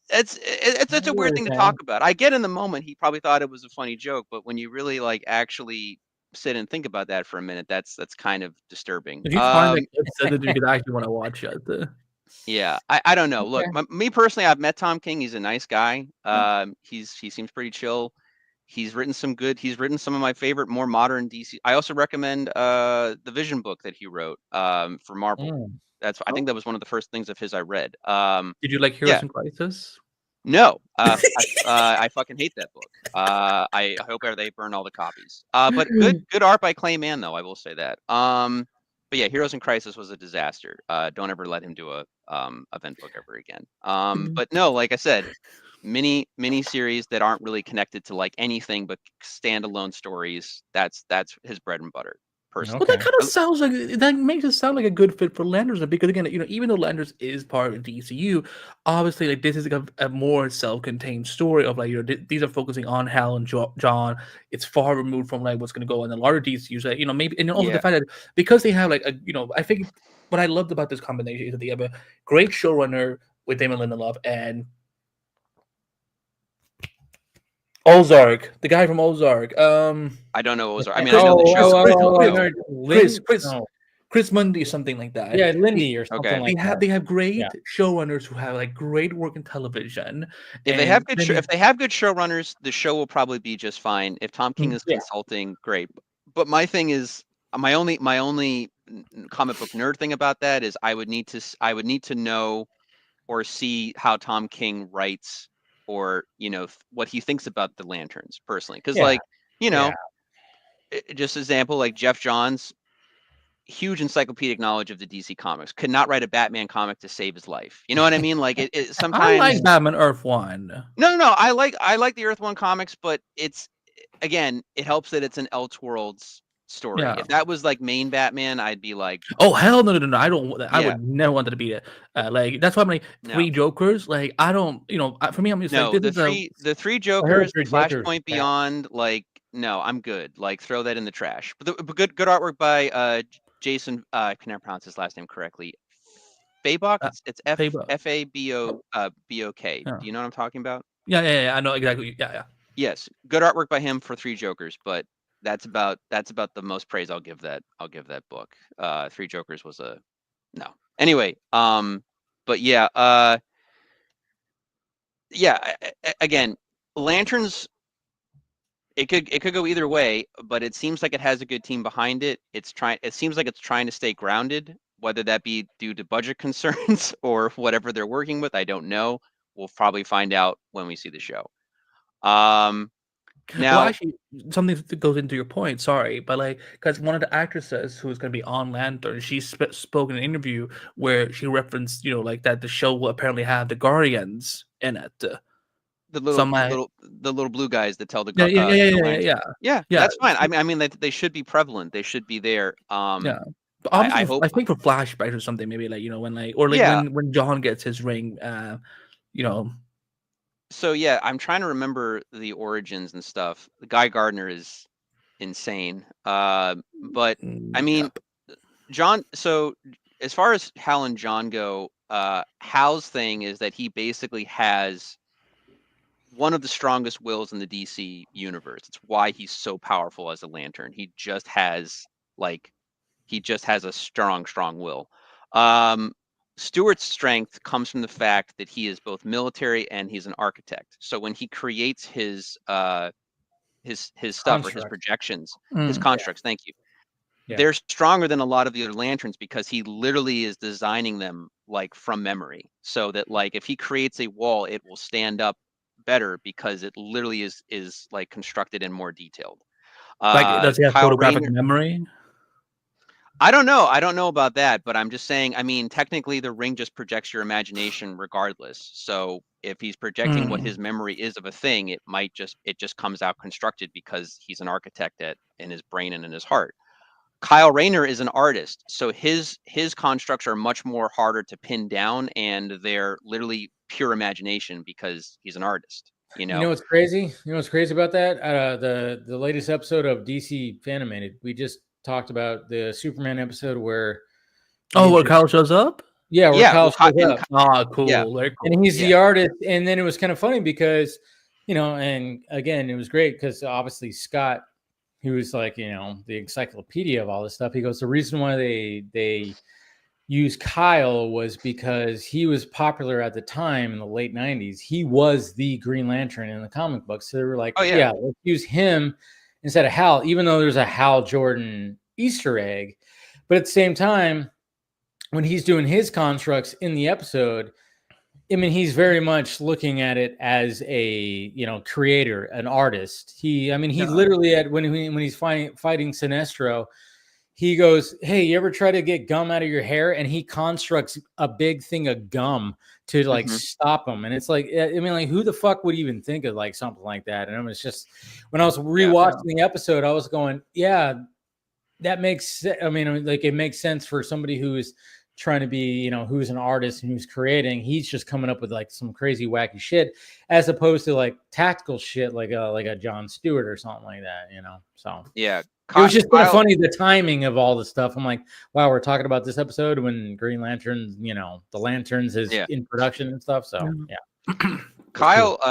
It's a weird thing to talk about. I get in the moment he probably thought it was a funny joke, but when you really like actually sit and think about that for a minute, that's kind of disturbing. If you find that you could actually want to watch it. Yeah, I don't know. Look, me personally, I've met Tom King. He's a nice guy. He seems pretty chill. He's written some of my favorite, more modern DC. I also recommend the Vision book that he wrote for Marvel. I think that was one of the first things of his I read. Did you like Heroes in Crisis? No, I fucking hate that book. I hope they burn all the copies. But good art by Clay Mann, though. I will say that. But yeah, Heroes in Crisis was a disaster. Don't ever let him do a event book ever again. But no, like I said, mini series that aren't really connected to like anything but standalone stories. That's his bread and butter. Personally. Well, that kind of sounds like that makes it sound like a good fit for Landers, because again, even though Landers is part of DCU, obviously like this is like a more self-contained story of like these are focusing on Hal and John. It's far removed from like what's going to go on the larger DCU. So, maybe, and also the fact that because they have like I think what I loved about this combination is that they have a great showrunner with Damon Lindelof and Ozark, the guy from Ozark. I don't know Ozark. I mean, I know the show. Chris Mundy, something like that. Yeah, Lindy or something like that. They have great showrunners who have like great work in television. If they have good showrunners, the show will probably be just fine. If Tom King is consulting, great. But my thing is, my only comic book nerd thing about that is I would need to know or see how Tom King writes, or what he thinks about the Lanterns personally, because just example, like Jeff Johns, huge encyclopedic knowledge of the DC comics, could not write a Batman comic to save his life. You know what I mean? Like it sometimes I like Batman Earth One. No, I like the Earth One comics, but it's, again, it helps that it's an Elseworlds story. If that was like main Batman, I'd be like, oh hell no, I don't. I would never want to be like, that's why I'm like three Jokers. Like I don't, for me, I'm just like the three Jokers, Flashpoint Beyond. Like no, I'm good. Like throw that in the trash. But good artwork by Jason. I can never pronounce his last name correctly. Fabok. It's F-A-B-O-B-O-K. Do you know what I'm talking about? Yeah. I know exactly. Yeah. Yes, good artwork by him for Three Jokers, but that's about the most praise I'll give that book. Three Jokers was a no. Anyway, but again, Lanterns. It could go either way, but it seems like it has a good team behind it. It seems like it's trying to stay grounded, whether that be due to budget concerns or whatever they're working with. I don't know. We'll probably find out when we see the show. Now, actually, something that goes into your point. Sorry, but like, because one of the actresses who's going to be on Lantern, she spoke in an interview where she referenced, like that the show will apparently have the Guardians in it. The little blue guys that tell the yeah. That's fine. I mean, they should be prevalent. They should be there. But I think for flashbacks or something, maybe like when John gets his ring, So yeah, I'm trying to remember the origins and stuff. Guy Gardner is insane. But I mean, John. So as far as Hal and John go, Hal's thing is that he basically has one of the strongest wills in the DC universe. It's why he's so powerful as a Lantern. He just has a strong will. Stewart's strength comes from the fact that he is both military and he's an architect. So when he creates his stuff or his projections, his constructs, thank you. they're stronger than a lot of the other lanterns because he literally is designing them like from memory, so that like if he creates a wall, it will stand up better because it literally is like constructed and more detailed. Like, does he have photographic memory? I don't know about that, but I'm just saying, I mean, technically the ring just projects your imagination regardless. So if he's projecting what his memory is of a thing, it just comes out constructed because he's an architect in his brain and in his heart. Kyle Rayner is an artist, so his constructs are much more harder to pin down, and they're literally pure imagination because he's an artist. You know what's crazy? You know what's crazy about that? The latest episode of DC Fanimated, we just talked about the Superman episode where where Kyle shows up. Yeah, where Kyle shows up. Oh, cool. Yeah. Very cool. And he's the artist. And then it was kind of funny because, and again, it was great because obviously Scott, he was like, the encyclopedia of all this stuff. He goes, the reason why they used Kyle was because he was popular at the time in the late 90s. He was the Green Lantern in the comic books. So they were like, let's use him instead of Hal, even though there's a Hal Jordan Easter egg. But at the same time, when he's doing his constructs in the episode, I mean, he's very much looking at it as a, creator, an artist. He literally when he's fighting Sinestro, he goes, "Hey, you ever try to get gum out of your hair?" And he constructs a big thing of gum to like stop him. And it's like, I mean, like who the fuck would even think of like something like that? And it was just, when I was rewatching the episode, I was going, yeah, that makes sense. I mean, like it makes sense for somebody who is trying to be, who's an artist and who's creating. He's just coming up with like some crazy wacky shit as opposed to like tactical shit like a John Stewart or something like that, So yeah, it was just kind of funny, the timing of all the stuff. I'm like, wow, we're talking about this episode when Green Lantern, the Lanterns is in production and stuff. So yeah. Kyle's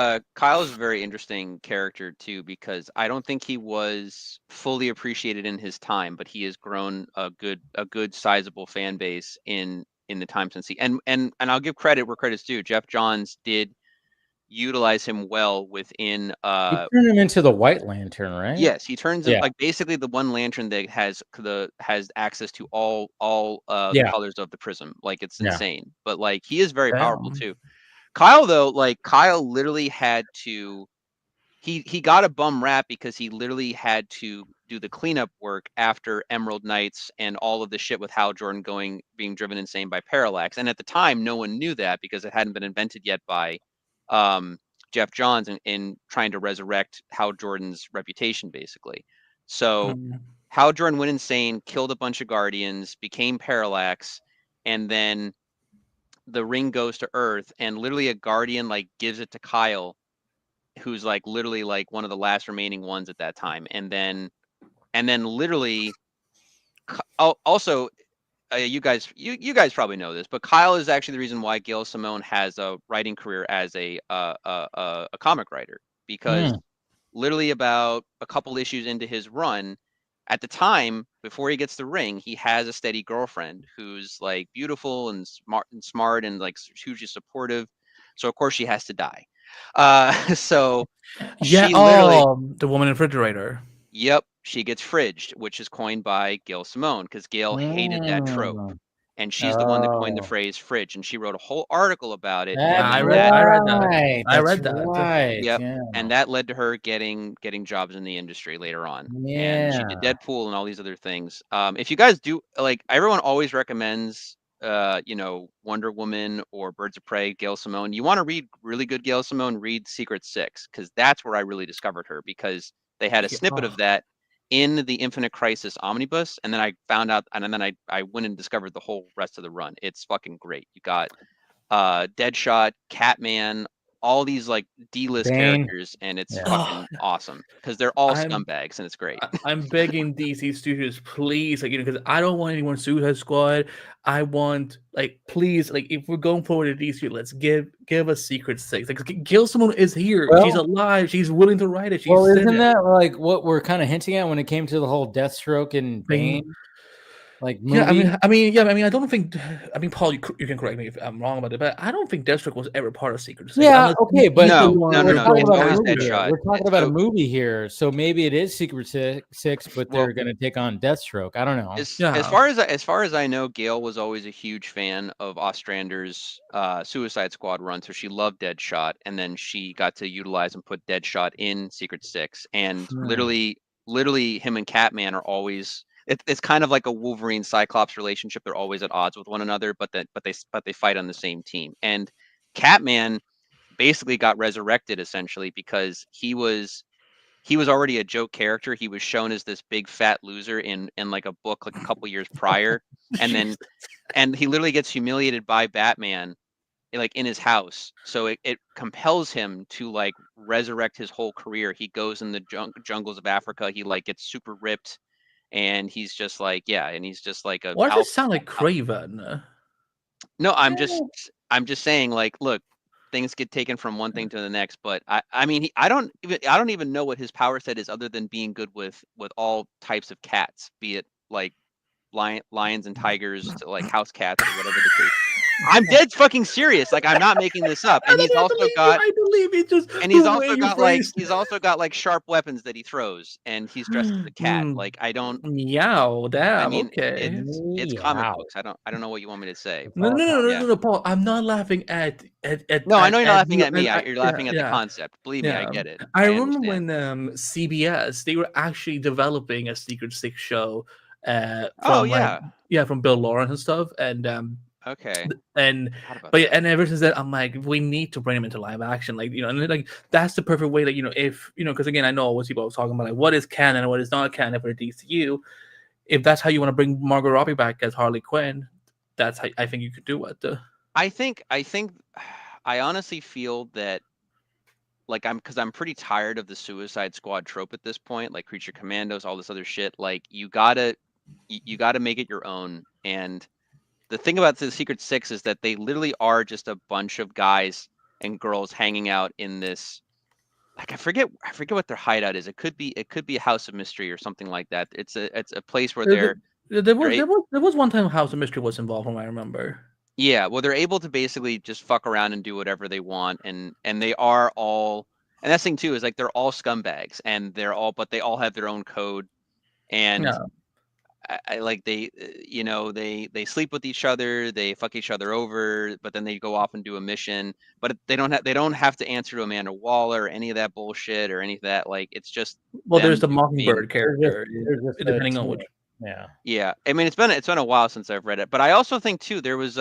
a very interesting character too, because I don't think he was fully appreciated in his time, but he has grown a good sizable fan base in the time since and I'll give credit where credit's due. Jeff Johns did utilize him well within he turned him into the White Lantern, right? Yes, he turns him like basically the one lantern that has access to all the colors of the prism. Like it's insane. But like he is very powerful too. Kyle, though, like Kyle literally had to, he got a bum rap because he literally had to do the cleanup work after Emerald Knights and all of the shit with Hal Jordan being driven insane by Parallax. And at the time, no one knew that because it hadn't been invented yet by Jeff Johns in trying to resurrect Hal Jordan's reputation, basically. So Hal Jordan went insane, killed a bunch of Guardians, became Parallax, and then the ring goes to Earth, and literally a Guardian like gives it to Kyle, who's like literally like one of the last remaining ones at that time, and then literally also you guys probably know this, but Kyle is actually the reason why Gail Simone has a writing career as a comic writer, because literally about a couple issues into his run, at the time, before he gets the ring, he has a steady girlfriend who's like beautiful and smart and like hugely supportive. So of course she has to die. So she literally, the woman in refrigerator. Yep, she gets fridged, which is coined by Gail Simone because Gail hated that trope. And she's the one that coined the phrase fridge, and she wrote a whole article about it. I read that. Right. Yep. Yeah. And that led to her getting jobs in the industry later on. Yeah. And she did Deadpool and all these other things. If you guys do, like, everyone always recommends Wonder Woman or Birds of Prey, Gail Simone. You want to read really good Gail Simone, read Secret Six, because that's where I really discovered her, because they had a snippet of that in the Infinite Crisis omnibus, and then I found out, and then I went and discovered the whole rest of the run. It's fucking great. You got Deadshot, Catman, all these like D-list characters, and it's fucking awesome because they're all scumbags, and it's great. I'm begging DC Studios, please, like, because I don't want anyone Suicide Squad. I want, like, please, like, if we're going forward to DC, let's give us Secret Six. Like, Gail Simone is here. Well, she's alive. She's willing to write it. Isn't that like what we're kind of hinting at when it came to the whole Deathstroke and Bane? Like movie? Yeah, I mean, I don't think. I mean, Paul, you can correct me if I'm wrong about it, but I don't think Deathstroke was ever part of Secret Six. Yeah, okay, but no. We're talking It's about always a movie here. Deadshot. We're talking about a movie here, so maybe it is Secret Six, but they're going to take on Deathstroke. I don't know. As far as I know, Gail was always a huge fan of Ostrander's Suicide Squad run, so she loved Deadshot, and then she got to utilize and put Deadshot in Secret Six, and literally, him and Catman are always. It's kind of like a Wolverine Cyclops relationship. They're always at odds with one another, but they fight on the same team. And Catman basically got resurrected essentially because he was already a joke character. He was shown as this big fat loser in like a book like a couple years prior, and he literally gets humiliated by Batman like in his house. So it compels him to like resurrect his whole career. He goes in the jungles of Africa. He like gets super ripped. And he's just like, and he's just like a. Why does it sound like Craven? No, I'm just saying, like, look, things get taken from one thing to the next, but I mean, I don't even know what his power set is other than being good with all types of cats, be it like lions and tigers to like house cats or whatever the case. I'm dead fucking serious. Like I'm not making this up. And he's also got he's also got like sharp weapons that he throws, and he's dressed as a cat. Like I don't. Meow. Damn. I mean, okay. it's comic books. I don't know what you want me to say. No, Paul. I'm not laughing at. No, I know you're not laughing at me. You're laughing at the concept. Believe me, I get it. I remember when CBS they were actually developing a Secret Six show. From Bill Lawrence and stuff, and okay. And ever since then, I'm like, we need to bring him into live action, like and like that's the perfect way, like if because again, I know what people are talking about, like what is canon and what is not canon for the DCU. If that's how you want to bring Margot Robbie back as Harley Quinn, that's how I think you could do it. I think I honestly feel that like I'm pretty tired of the Suicide Squad trope at this point, like Creature Commandos, all this other shit. Like you gotta make it your own. And the thing about the Secret Six is that they literally are just a bunch of guys and girls hanging out in this. Like I forget what their hideout is. It could be a House of Mystery or something like that. It's a place where there was one time House of Mystery was involved, from what I remember. Yeah, well, they're able to basically just fuck around and do whatever they want, and they are all. And that's the thing too is like they're all scumbags, and they all have their own code, and. Yeah. I like they sleep with each other, they fuck each other over, but then they go off and do a mission. But they don't have to answer to Amanda Waller or any of that bullshit or any of that. Like it's just there's the Mockingbird character, depending on which. Yeah. I mean, it's been a while since I've read it, but I also think too there was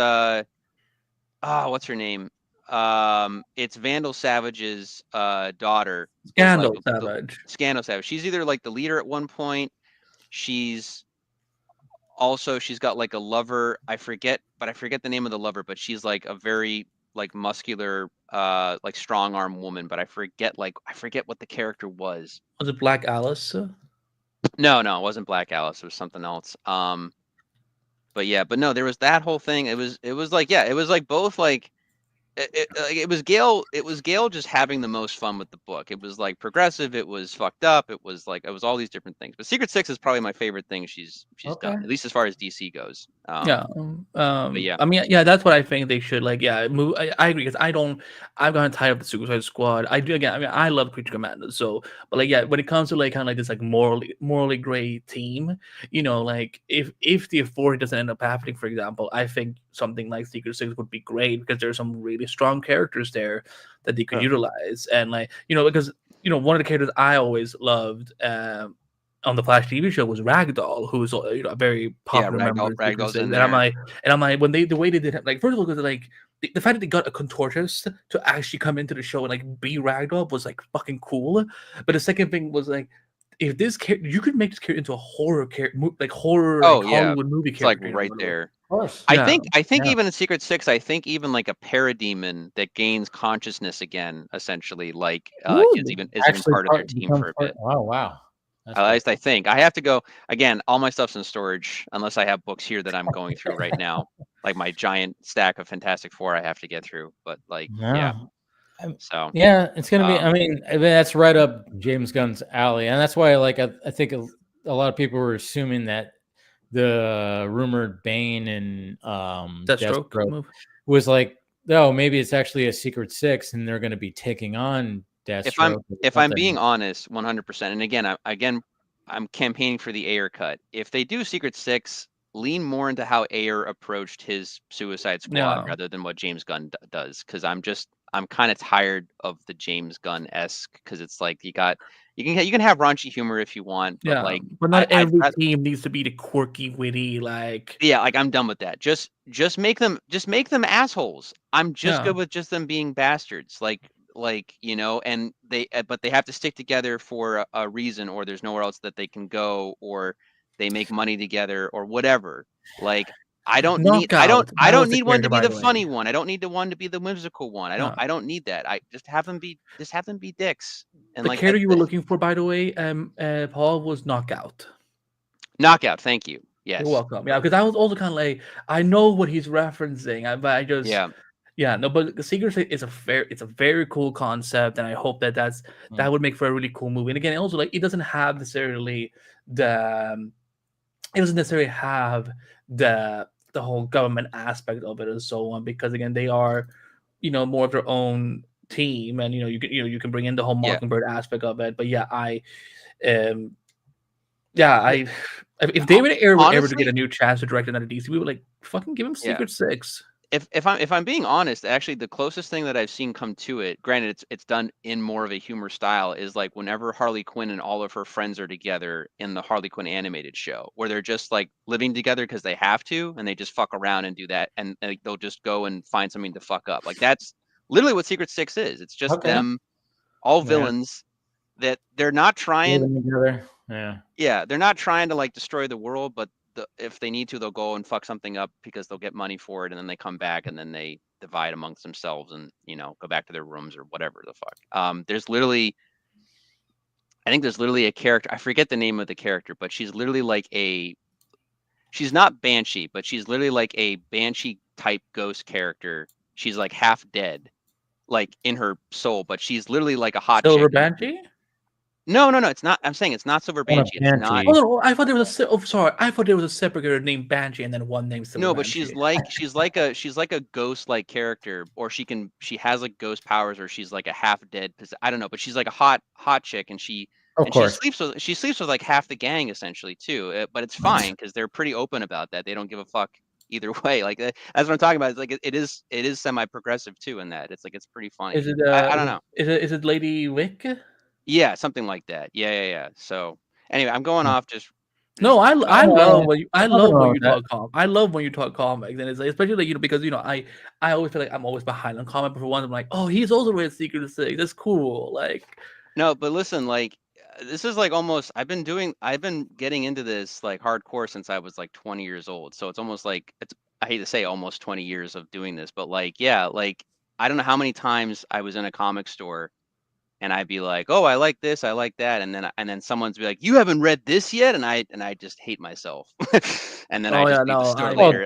what's her name? It's Vandal Savage's daughter. Scandal Savage. Scandal Savage. She's either like the leader at one point. She's got like a lover. I forget the name of the lover, but she's like a very like muscular, like strong arm woman. But I forget what the character was. Was it Black Alice? No, it wasn't Black Alice. It was something else. But no, there was that whole thing. It was like both like. It was Gail just having the most fun with the book. It was like progressive, it was fucked up, it was all these different things. But Secret Six is probably my favorite thing she's done, at least as far as DC goes. I mean, that's what I think they should move. I agree because I've gotten tired of the Suicide Squad. I do again. I mean, I love Creature Commandos. So, but when it comes to kind of like this morally gray team, like if the Authority doesn't end up happening, for example, I think something like Secret Six would be great because there's some really strong characters there that they could utilize, and because one of the characters I always loved on the Flash TV show was Ragdoll, who's a very popular member. Ragdoll's in there. And I'm like when the way they did it, like first of all, because like the fact that they got a contortionist to actually come into the show and like be Ragdoll was like fucking cool. But the second thing was like, if this character, you could make this character into a horror character, like horror Hollywood movie character, like right there. Yeah. I think even in Secret Six, I think even like a parademon that gains consciousness again, essentially, like is even part of their team for a bit. Oh wow! At least I think. I have to go again. All my stuff's in storage, unless I have books here that I'm going through right now, like my giant stack of Fantastic Four I have to get through. But so it's gonna be. I mean, that's right up James Gunn's alley, and that's why I think a lot of people were assuming that the rumored Bane and Deathstroke was like, oh, maybe it's actually a Secret Six, and they're going to be taking on Deathstroke. If I'm being honest, 100%, and again, I'm campaigning for the Ayer cut. If they do Secret Six, lean more into how Ayer approached his Suicide Squad rather than what James Gunn does, because I'm kind of tired of the James Gunn-esque, because it's like you can have raunchy humor if you want, but but not every team needs to be the quirky, witty, like I'm done with that. Just make them assholes. I'm just good with just them being bastards, and but they have to stick together for a reason, or there's nowhere else that they can go, or they make money together, or whatever. I don't need one to be the funny one. I don't need the one to be the whimsical one. I don't need that. I just have them be dicks. And the character you were looking for, by the way, Paul, was Knockout. Knockout, thank you. Yes. You're welcome. Yeah, because I was also kind of like, I know what he's referencing, but I just but the Secret Six is a very cool concept, and I hope that would make for a really cool movie. And again, also it doesn't have necessarily the whole government aspect of it and so on, because again, they are more of their own team, and you can bring in the whole Mockingbird aspect of it. But if David Ayer were ever to get a new chance to direct another DC, we would fucking give him Secret Six. If I'm being honest, actually the closest thing that I've seen come to it, granted it's done in more of a humor style, is whenever Harley Quinn and all of her friends are together in the Harley Quinn animated show, where they're just living together because they have to, and they just fuck around and do that, and they'll just go and find something to fuck up. That's literally what Secret Six is. It's just them, all villains, that they're not trying. They're not trying to destroy the world, but if they need to, they'll go and fuck something up because they'll get money for it, and then they come back and then they divide amongst themselves and go back to their rooms or whatever the fuck. There's literally a character, I forget the name of the character, but she's literally she's not Banshee, but she's literally like a Banshee type ghost character. She's half dead, in her soul, but she's literally like a hot Silver chick. Banshee? No, it's not. I'm saying it's not Silver Banshee. It's not. Oh, I thought there was I thought there was a separate character named Banshee and then one named Silver. No, but Banshee. she's like a ghost like character, or she has ghost powers, or she's a half dead. I don't know, but she's a hot chick, and she sleeps with half the gang essentially too. But it's fine because they're pretty open about that. They don't give a fuck either way. That's what I'm talking about. It's it is semi-progressive too in that. It's it's pretty funny. Is it? I don't know. Is it Lady Wick? Yeah, something like that. Yeah. So anyway, I'm going off just. No, I love when you talk comics. I love when you talk comics, and it's especially because I always feel like I'm always behind on comic. But for one, I'm like, oh, he's also read Secret Six. That's cool. No, but listen, this is almost. I've been getting into this hardcore since I was 20 years old. So it's almost I hate to say almost 20 years of doing this, but I don't know how many times I was in a comic store. And I'd be like, "Oh, I like this, I like that," and then someone's be like, "You haven't read this yet," and I just hate myself. And then I just leave the store later.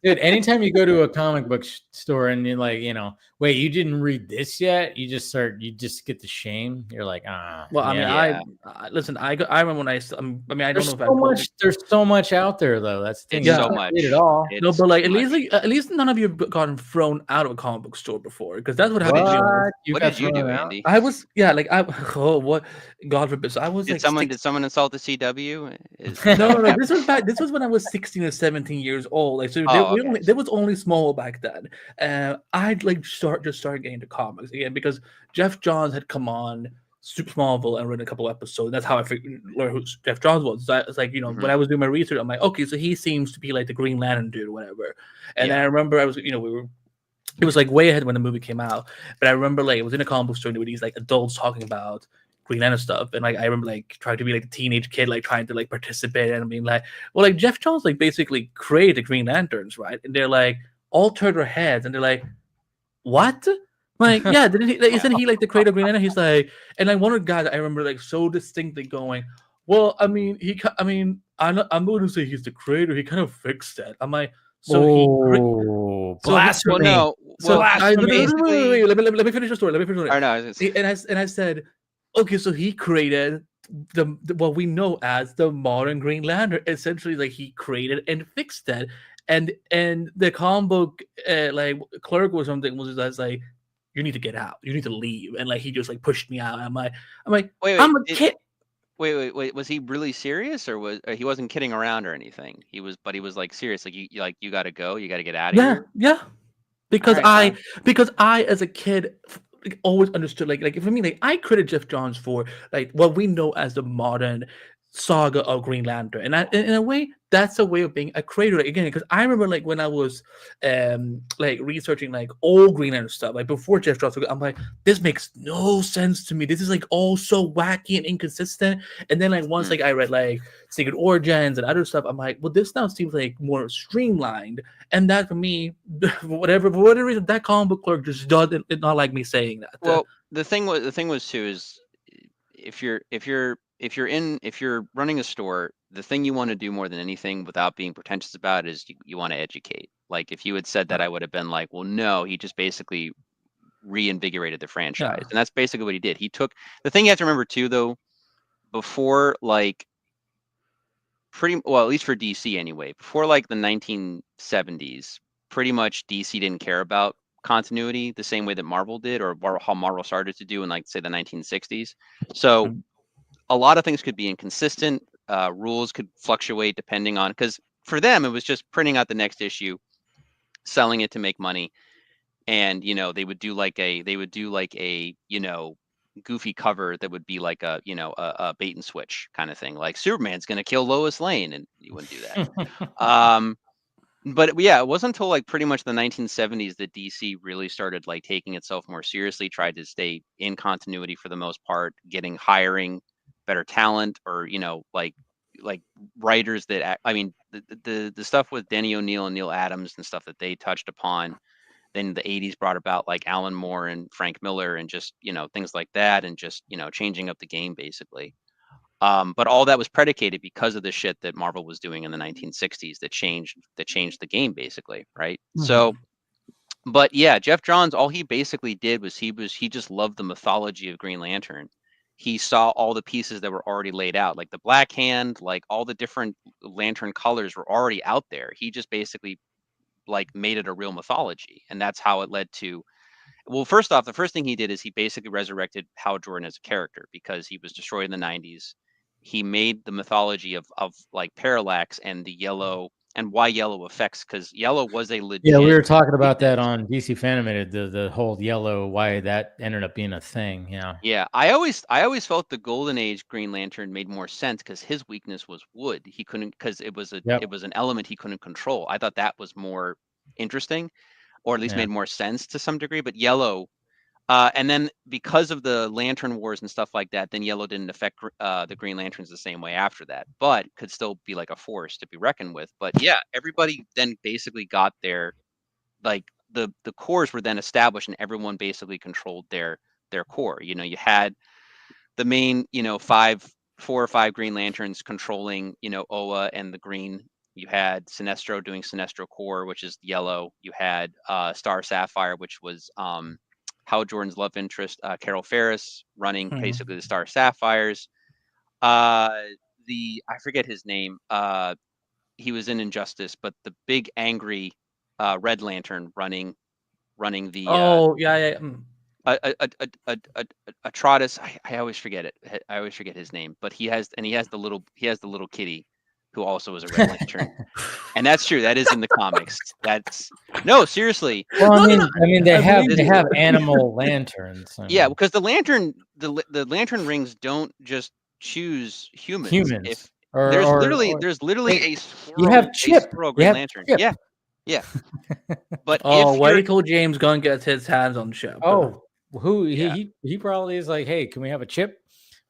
Dude, anytime you go to a comic book store and you're wait, you didn't read this yet? You just get the shame. You're like, Well, I listen. I remember when I don't know if there's so much out there though. That's the thing. So much. Read it all. No, but at least none of you have gotten thrown out of a comic book store before, because that's what happened to me. What did you do, Andy? I was what God forbid. So I was did someone insult the CW? No. This was when I was 16 or 17 years old. There was only small back then. I'd just started getting into comics again because Jeff Johns had come on Super Smallville and read a couple episodes. That's how I learned who Jeff Johns was. So it's when I was doing my research, I'm like, okay, so he seems to be like the Green Lantern dude or whatever. And I remember I was it was way ahead when the movie came out, but I remember it was in a comic book store with these adults talking about Green Lantern stuff, and I remember trying to be a teenage kid trying to participate and being well, Jeff Johns basically created the Green Lanterns, right? And they're all turned their heads and they're what? Yeah, didn't he? Isn't he the creator of Green Lantern? He's and one of the guys I remember so distinctly going, well, I'm not going to say he's the creator. He kind of fixed it. I'm like. Blasphemy! Let me finish the story. And I said, okay, so he created what we know as the modern Green Lantern. Essentially, like he created and fixed that, and the comic book like clerk or something was just like, you need to get out, you need to leave, and like he just like pushed me out. I'm like, wait, I'm a kid. Wait, was he really serious, or he wasn't kidding around or anything? He was like serious, like you got to go, you got to get out of here. Yeah, because because I as a kid like, always understood like for me, like I credit Jeff Johns for like what we know as the modern saga of Green Lantern, and in a way that's a way of being a creator again, because I remember like when I was like researching like old Green Lantern stuff like before Jeff Johns, I'm like, this makes no sense to me, this is like all so wacky and inconsistent. And then like once like I read like Secret Origins and other stuff, I'm like, well, this now seems like more streamlined. And that for me, for whatever reason, that comic book clerk just doesn't not like me saying that. Well, the thing was too is if you're running a store, the thing you want to do more than anything without being pretentious about it is you want to educate. Like if you had said that, I would have been like, well, no, he just basically reinvigorated the franchise. And that's basically what he did. He took the thing you have to remember too, though, before like at least for DC anyway, before like the 1970s, pretty much DC didn't care about continuity the same way that Marvel did, or how Marvel started to do in like say the 1960s. So a lot of things could be inconsistent. Rules could fluctuate depending on, because for them it was just printing out the next issue, selling it to make money, and they would do like a goofy cover that would be like a bait and switch kind of thing, like Superman's gonna kill Lois Lane, and you wouldn't do that. But yeah, it wasn't until like pretty much the 1970s that DC really started like taking itself more seriously, tried to stay in continuity for the most part, hiring better talent, or like writers that the stuff with Denny O'Neil and Neil Adams and stuff that they touched upon. Then the 80s brought about like Alan Moore and Frank Miller and just things like that, and just changing up the game basically. But all that was predicated because of the shit that Marvel was doing in the 1960s that changed the game basically, right? So, but yeah, Jeff Johns, all he basically did was he just loved the mythology of Green Lantern. He saw all the pieces that were already laid out, like the Black Hand, like all the different Lantern colors were already out there. He just basically like made it a real mythology, and that's how it led to. Well, first off, the first thing he did is he basically resurrected Hal Jordan as a character because he was destroyed in the 90s. He made the mythology of like Parallax and the yellow and why yellow affects, because yellow was a legit. Yeah, we were talking about that on DC Fanimated, the whole yellow, why that ended up being a thing. Yeah. Yeah, I always felt the Golden Age Green Lantern made more sense because his weakness was wood. He couldn't, because it was an element he couldn't control. I thought that was more interesting, or at least made more sense to some degree. But yellow, and then because of the Lantern Wars and stuff like that, then yellow didn't affect the Green Lanterns the same way after that, but could still be like a force to be reckoned with. But yeah, everybody then basically got their, like the cores were then established, and everyone basically controlled their core. You had the main 4 or 5 Green Lanterns controlling Oa and the green. You had Sinestro doing Sinestro Core, which is yellow. You had Star Sapphire, which was Hal Jordan's love interest, Carol Ferris, running basically the Star Sapphires. I forget his name. He was in Injustice, but the big angry Red Lantern running the. Atratus. I always forget it. I always forget his name, but he has the little kitty who also is a Red Lantern. And that's true. That is in the comics. No, seriously. Well, I mean, they have animal lanterns. Yeah, because the lantern rings don't just choose humans. There's literally a squirrel. You have Chip. Green Lantern. Chip. Yeah. But wait till James Gunn gets his hands on Chip. He probably is like, hey, can we have a Chip?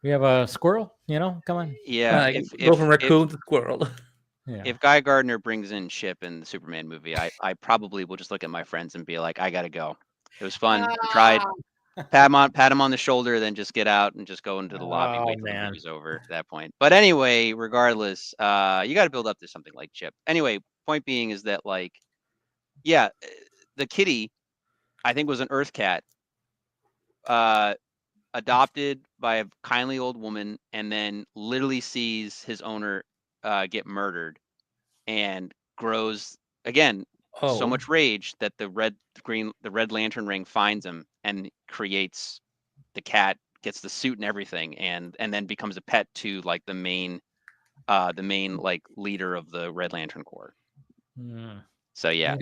We have a squirrel, come on. Yeah. Go from raccoon to squirrel. Yeah. If Guy Gardner brings in Chip in the Superman movie, I probably will just look at my friends and be like, I gotta go. It was fun. We tried. Pat him on the shoulder, then just get out and just go into the lobby. Wait till the movie's over at that point. But anyway, regardless, you got to build up to something like Chip. Anyway, point being is that the kitty, I think, was an Earth cat, adopted by a kindly old woman, and then literally sees his owner get murdered, and grows again so much rage that the Red Lantern ring finds him and creates the cat, gets the suit and everything, and then becomes a pet to like the main like leader of the Red Lantern Corps. So yeah.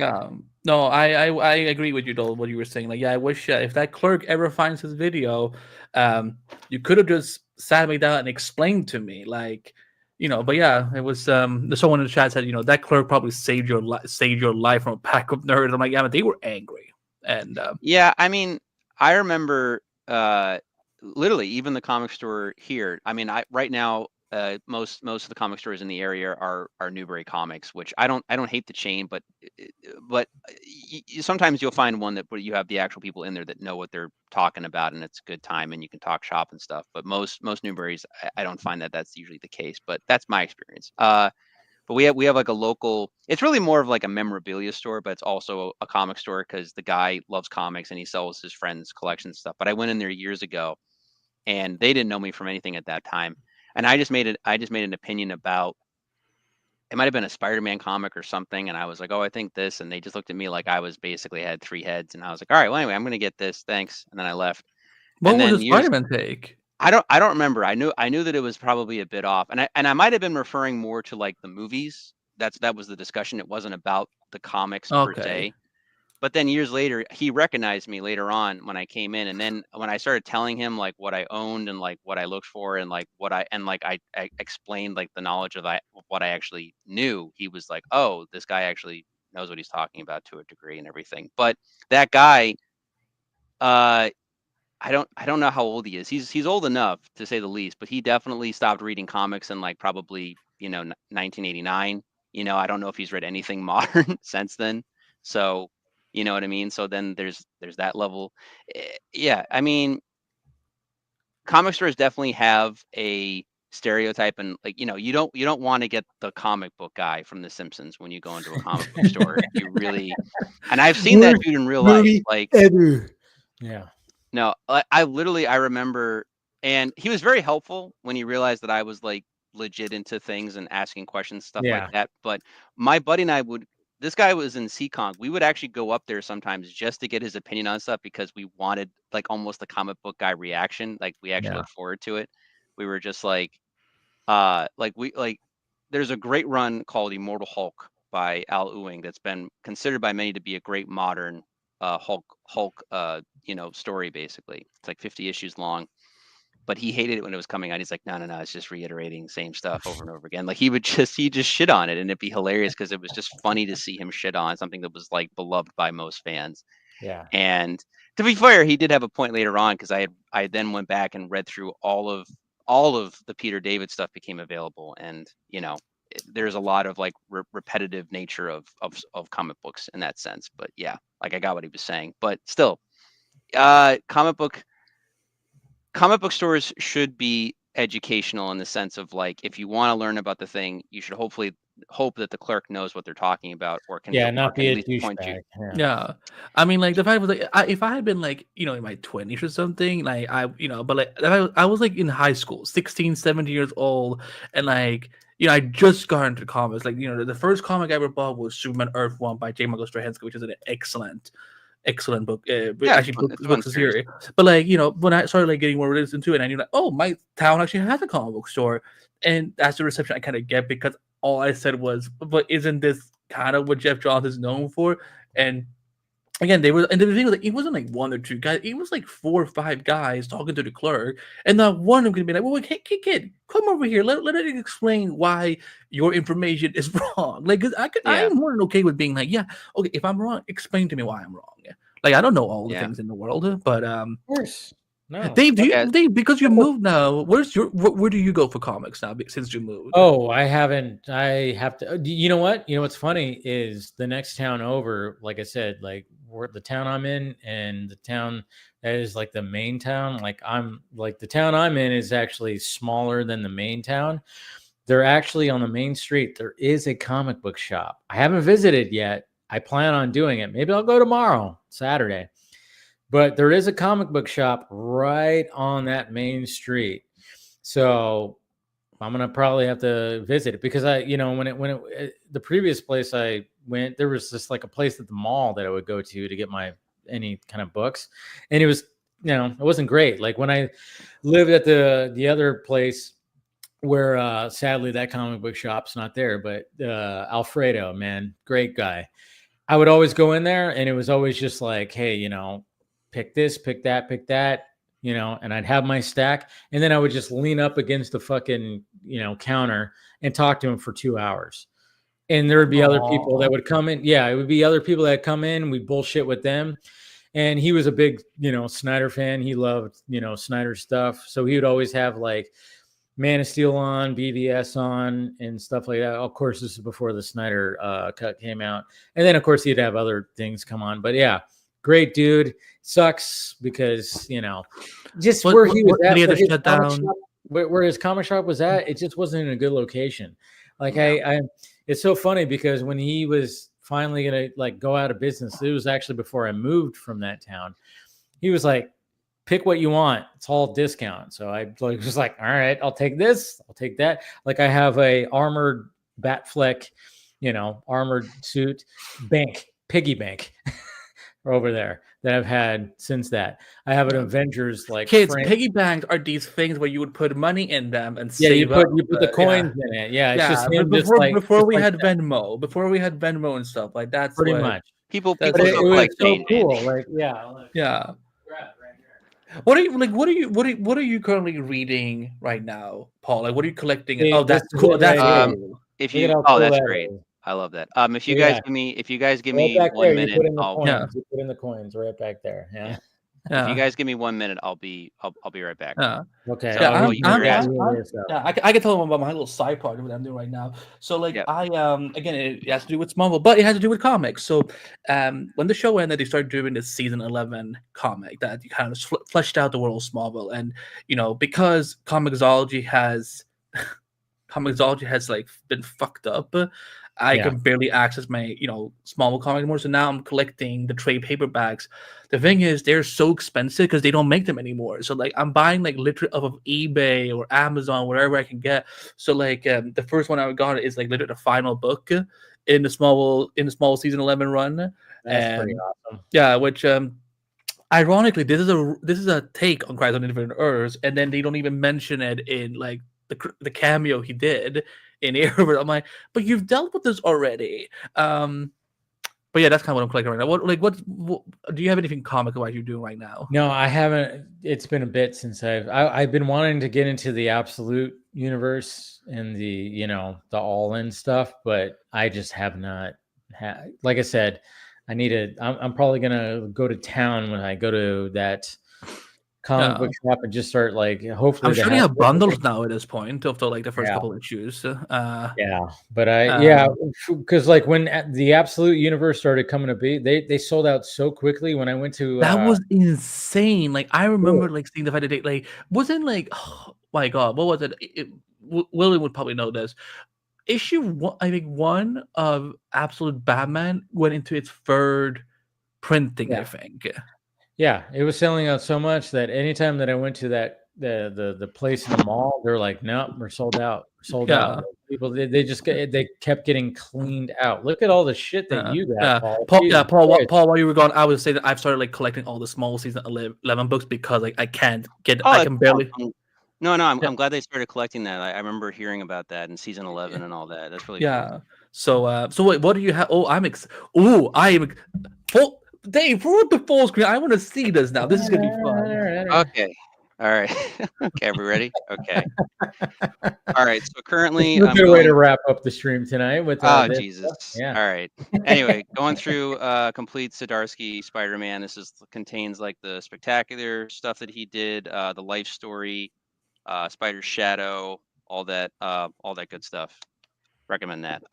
No, I agree with you though, what you were saying. Like, yeah, I wish if that clerk ever finds his video, you could have just sat me down and explained to me, like, you know. But yeah, it was someone in the chat said, you know, that clerk probably saved your life from a pack of nerds. I'm like, yeah, but they were angry. And yeah, I mean, I remember literally even the comic store here. I mean, right now most of the comic stores in the area are Newbury Comics, which I don't hate the chain, but sometimes you'll find one where you have the actual people in there that know what they're talking about, and it's a good time, and you can talk shop and stuff. But most Newburys, I don't find that that's usually the case, but that's my experience. But we have like a local. It's really more of like a memorabilia store, but it's also a comic store because the guy loves comics and he sells his friends' collection stuff. But I went in there years ago, and they didn't know me from anything at that time. And I just made an opinion about, it might have been a Spider-Man comic or something, and I was like, oh, I think this, and they just looked at me like I was basically had 3 heads, and I was like, all right, well, anyway, I'm gonna get this, thanks, and then I left. What was the Spider-Man take? I don't remember. I knew that it was probably a bit off, and I might have been referring more to like the movies. That was the discussion. It wasn't about the comics per se. But then years later, he recognized me later on when I came in. And then when I started telling him like what I owned and like what I looked for and like I explained like the knowledge of what I actually knew, he was like, oh, this guy actually knows what he's talking about to a degree and everything. But that guy, I don't know how old he is. He's old enough to say the least, but he definitely stopped reading comics in like probably, 1989. I don't know if he's read anything modern since then. So, you know what I mean? So then there's that level. Yeah, I mean, comic stores definitely have a stereotype, and like, you don't want to get the comic book guy from The Simpsons when you go into a comic book store. You really, and I've seen that dude in real life. Like, yeah. No, I remember, and he was very helpful when he realized that I was like legit into things and asking questions, stuff like that. But my buddy and I this guy was in CConk. We would actually go up there sometimes just to get his opinion on stuff because we wanted like almost the comic book guy reaction. Like we actually looked forward to it. We were just like there's a great run called Immortal Hulk by Al Ewing that's been considered by many to be a great modern Hulk story. Basically, it's like 50 issues long, but he hated it when it was coming out. He's like, no, it's just reiterating the same stuff over and over again. Like he just shit on it, and it'd be hilarious because it was just funny to see him shit on something that was like beloved by most fans. Yeah. And to be fair, he did have a point later on because I then went back and read through all of the Peter David stuff became available, and there's a lot of like repetitive nature of comic books in that sense. But yeah, like I got what he was saying, but still, comic book stores should be educational in the sense of like, if you want to learn about the thing, you should hopefully hope that the clerk knows what they're talking about or can not be at a least point you. Yeah, I mean, like the fact was like, if I had been like in my 20s or something, like but like I was like in high school, 16, 17 years old, and like I just got into comics. Like the first comic I ever bought was Superman Earth 1 by J. Michael Straczynski, which is an excellent book. Books of series. But like when I started like getting more into it, and I knew like, oh, my town actually has a comic book store, and that's the reception I kind of get because all I said was, but isn't this kind of what Jeff Johns is known for? And again, the thing was like, it wasn't like 1 or 2 guys, it was like 4 or 5 guys talking to the clerk, and not one of them could be like, well, hey, kid, come over here, let it explain why your information is wrong. Like, I'm more than okay with being like, yeah, okay, if I'm wrong, explain to me why I'm wrong. Like, I don't know all the things in the world, but of course. No. Dave, Dave, because you moved now, where do you go for comics now since you moved? Oh, I haven't. I have to. You know what? What's funny is the next town over, like I said, like the town I'm in and the town that is like the main town. Like the town I'm in is actually smaller than the main town. They're actually on the main street. There is a comic book shop. I haven't visited yet. I plan on doing it. Maybe I'll go tomorrow, Saturday. But there is a comic book shop right on that main street. So I'm gonna probably have to visit it because the previous place I went, there was just like a place at the mall that I would go to get any kind of books, and it was it wasn't great. Like when I lived at the other place where sadly that comic book shop's not there, but Alfredo, man, great guy. I would always go in there, and it was always just like, hey, pick this, pick that, and I'd have my stack, and then I would just lean up against the fucking, counter and talk to him for 2 hours. And there would be other people that would come in. Yeah, it would be other people that come in. We bullshit with them. And he was a big, Snyder fan. He loved, Snyder stuff. So he would always have like Man of Steel on, BVS on, and stuff like that. Of course, this is before the Snyder cut came out. And then, of course, he'd have other things come on. But yeah, great dude. Sucks because, just where he was at, where his comic shop was at, it just wasn't in a good location. Like it's so funny because when he was finally gonna like go out of business, it was actually before I moved from that town. He was like, pick what you want, it's all discount. So I was like, all right, I'll take this, I'll take that. Like I have a armored Batfleck, armored suit piggy bank over there that I've had since that. I have an Avengers like kids. Piggy banks are these things where you would put money in them and save you put the coins in it. Yeah, it's just him. Before we had Venmo and stuff like that's pretty much. People it was so cool. Like yeah. What are you currently reading right now, Paul? Like what are you collecting? Oh, that's cool. That's that's great. I love that. If you guys give me 1 minute, I'll you put in the coins right back there. Yeah. If you guys give me 1 minute, I'll be right back. Okay. So I can tell them about my little side project that I'm doing right now. So like I again, it has to do with Marvel, but it has to do with comics. So when the show ended, they started doing this season 11 comic that kind of fleshed out the world of Marvel, and because Comixology has like been fucked up. I can barely access my, Small comic anymore. So now I'm collecting the trade paperbacks. The thing is, they're so expensive because they don't make them anymore. So like I'm buying like literally off of eBay or Amazon, wherever I can get. So like the first one I got is like literally the final book in the small season 11 run. That's pretty awesome. Yeah, which ironically, this is a take on Crisis on Infinite Earths, and then they don't even mention it in like the cameo he did in Arrowverse. I'm like, but you've dealt with this already. But yeah, that's kind of what I'm collecting right now. What do you have anything comic-wise you're doing right now? No, I haven't. It's been a bit since I've been wanting to get into the Absolute universe and the the all-in stuff, but I just have not had. Like I said, I'm probably gonna go to town when I go to that comic book shop and just start like hopefully. I'm sure they have bundles now at this point after like the first couple issues. But because like when the Absolute universe started coming to be, they sold out so quickly. When I went to that was insane. Like I remember like seeing the fact that like wasn't like oh my god, what was it? William would probably know this. Issue 1, I think 1 of Absolute Batman went into its third printing. I think. Yeah, it was selling out so much that anytime that I went to that the place in the mall, they're like, "No, we're sold out. We're sold out." People, they kept getting cleaned out. Look at all the shit that you got, Paul. Paul, while you were gone, I would say that I've started like collecting all the small season 11 books because like I can't get. I can barely. No, I'm glad they started collecting that. I remember hearing about that in season 11 and all that. That's really cool. So wait, what do you have? Oh, I am. Dave, put the full screen. I want to see this now. This is gonna be fun. Okay. All right. Okay, are we ready? Okay. All right. So currently, a good way to wrap up the stream tonight with. Jesus. Yeah. All right. Anyway, going through complete Zdarsky Spider-Man. This contains like the spectacular stuff that he did, the life story, Spider's Shadow, all that good stuff. Recommend that.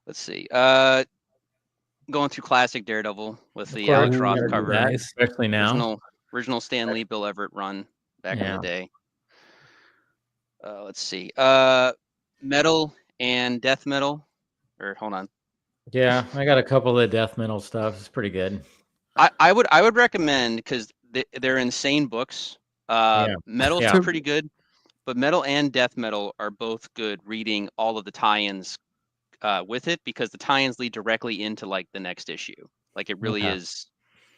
Let's see. Going through classic Daredevil with the Alex Ross cover, especially now. Original Stan Lee, Bill Everett run back in the day. Let's see. Metal and Death Metal. Or hold on. Yeah, I got a couple of Death Metal stuff. It's pretty good. I would recommend, because they're insane books. Metal's pretty good, but Metal and Death Metal are both good reading all of the tie-ins with it, because the tie-ins lead directly into like the next issue. Like it really is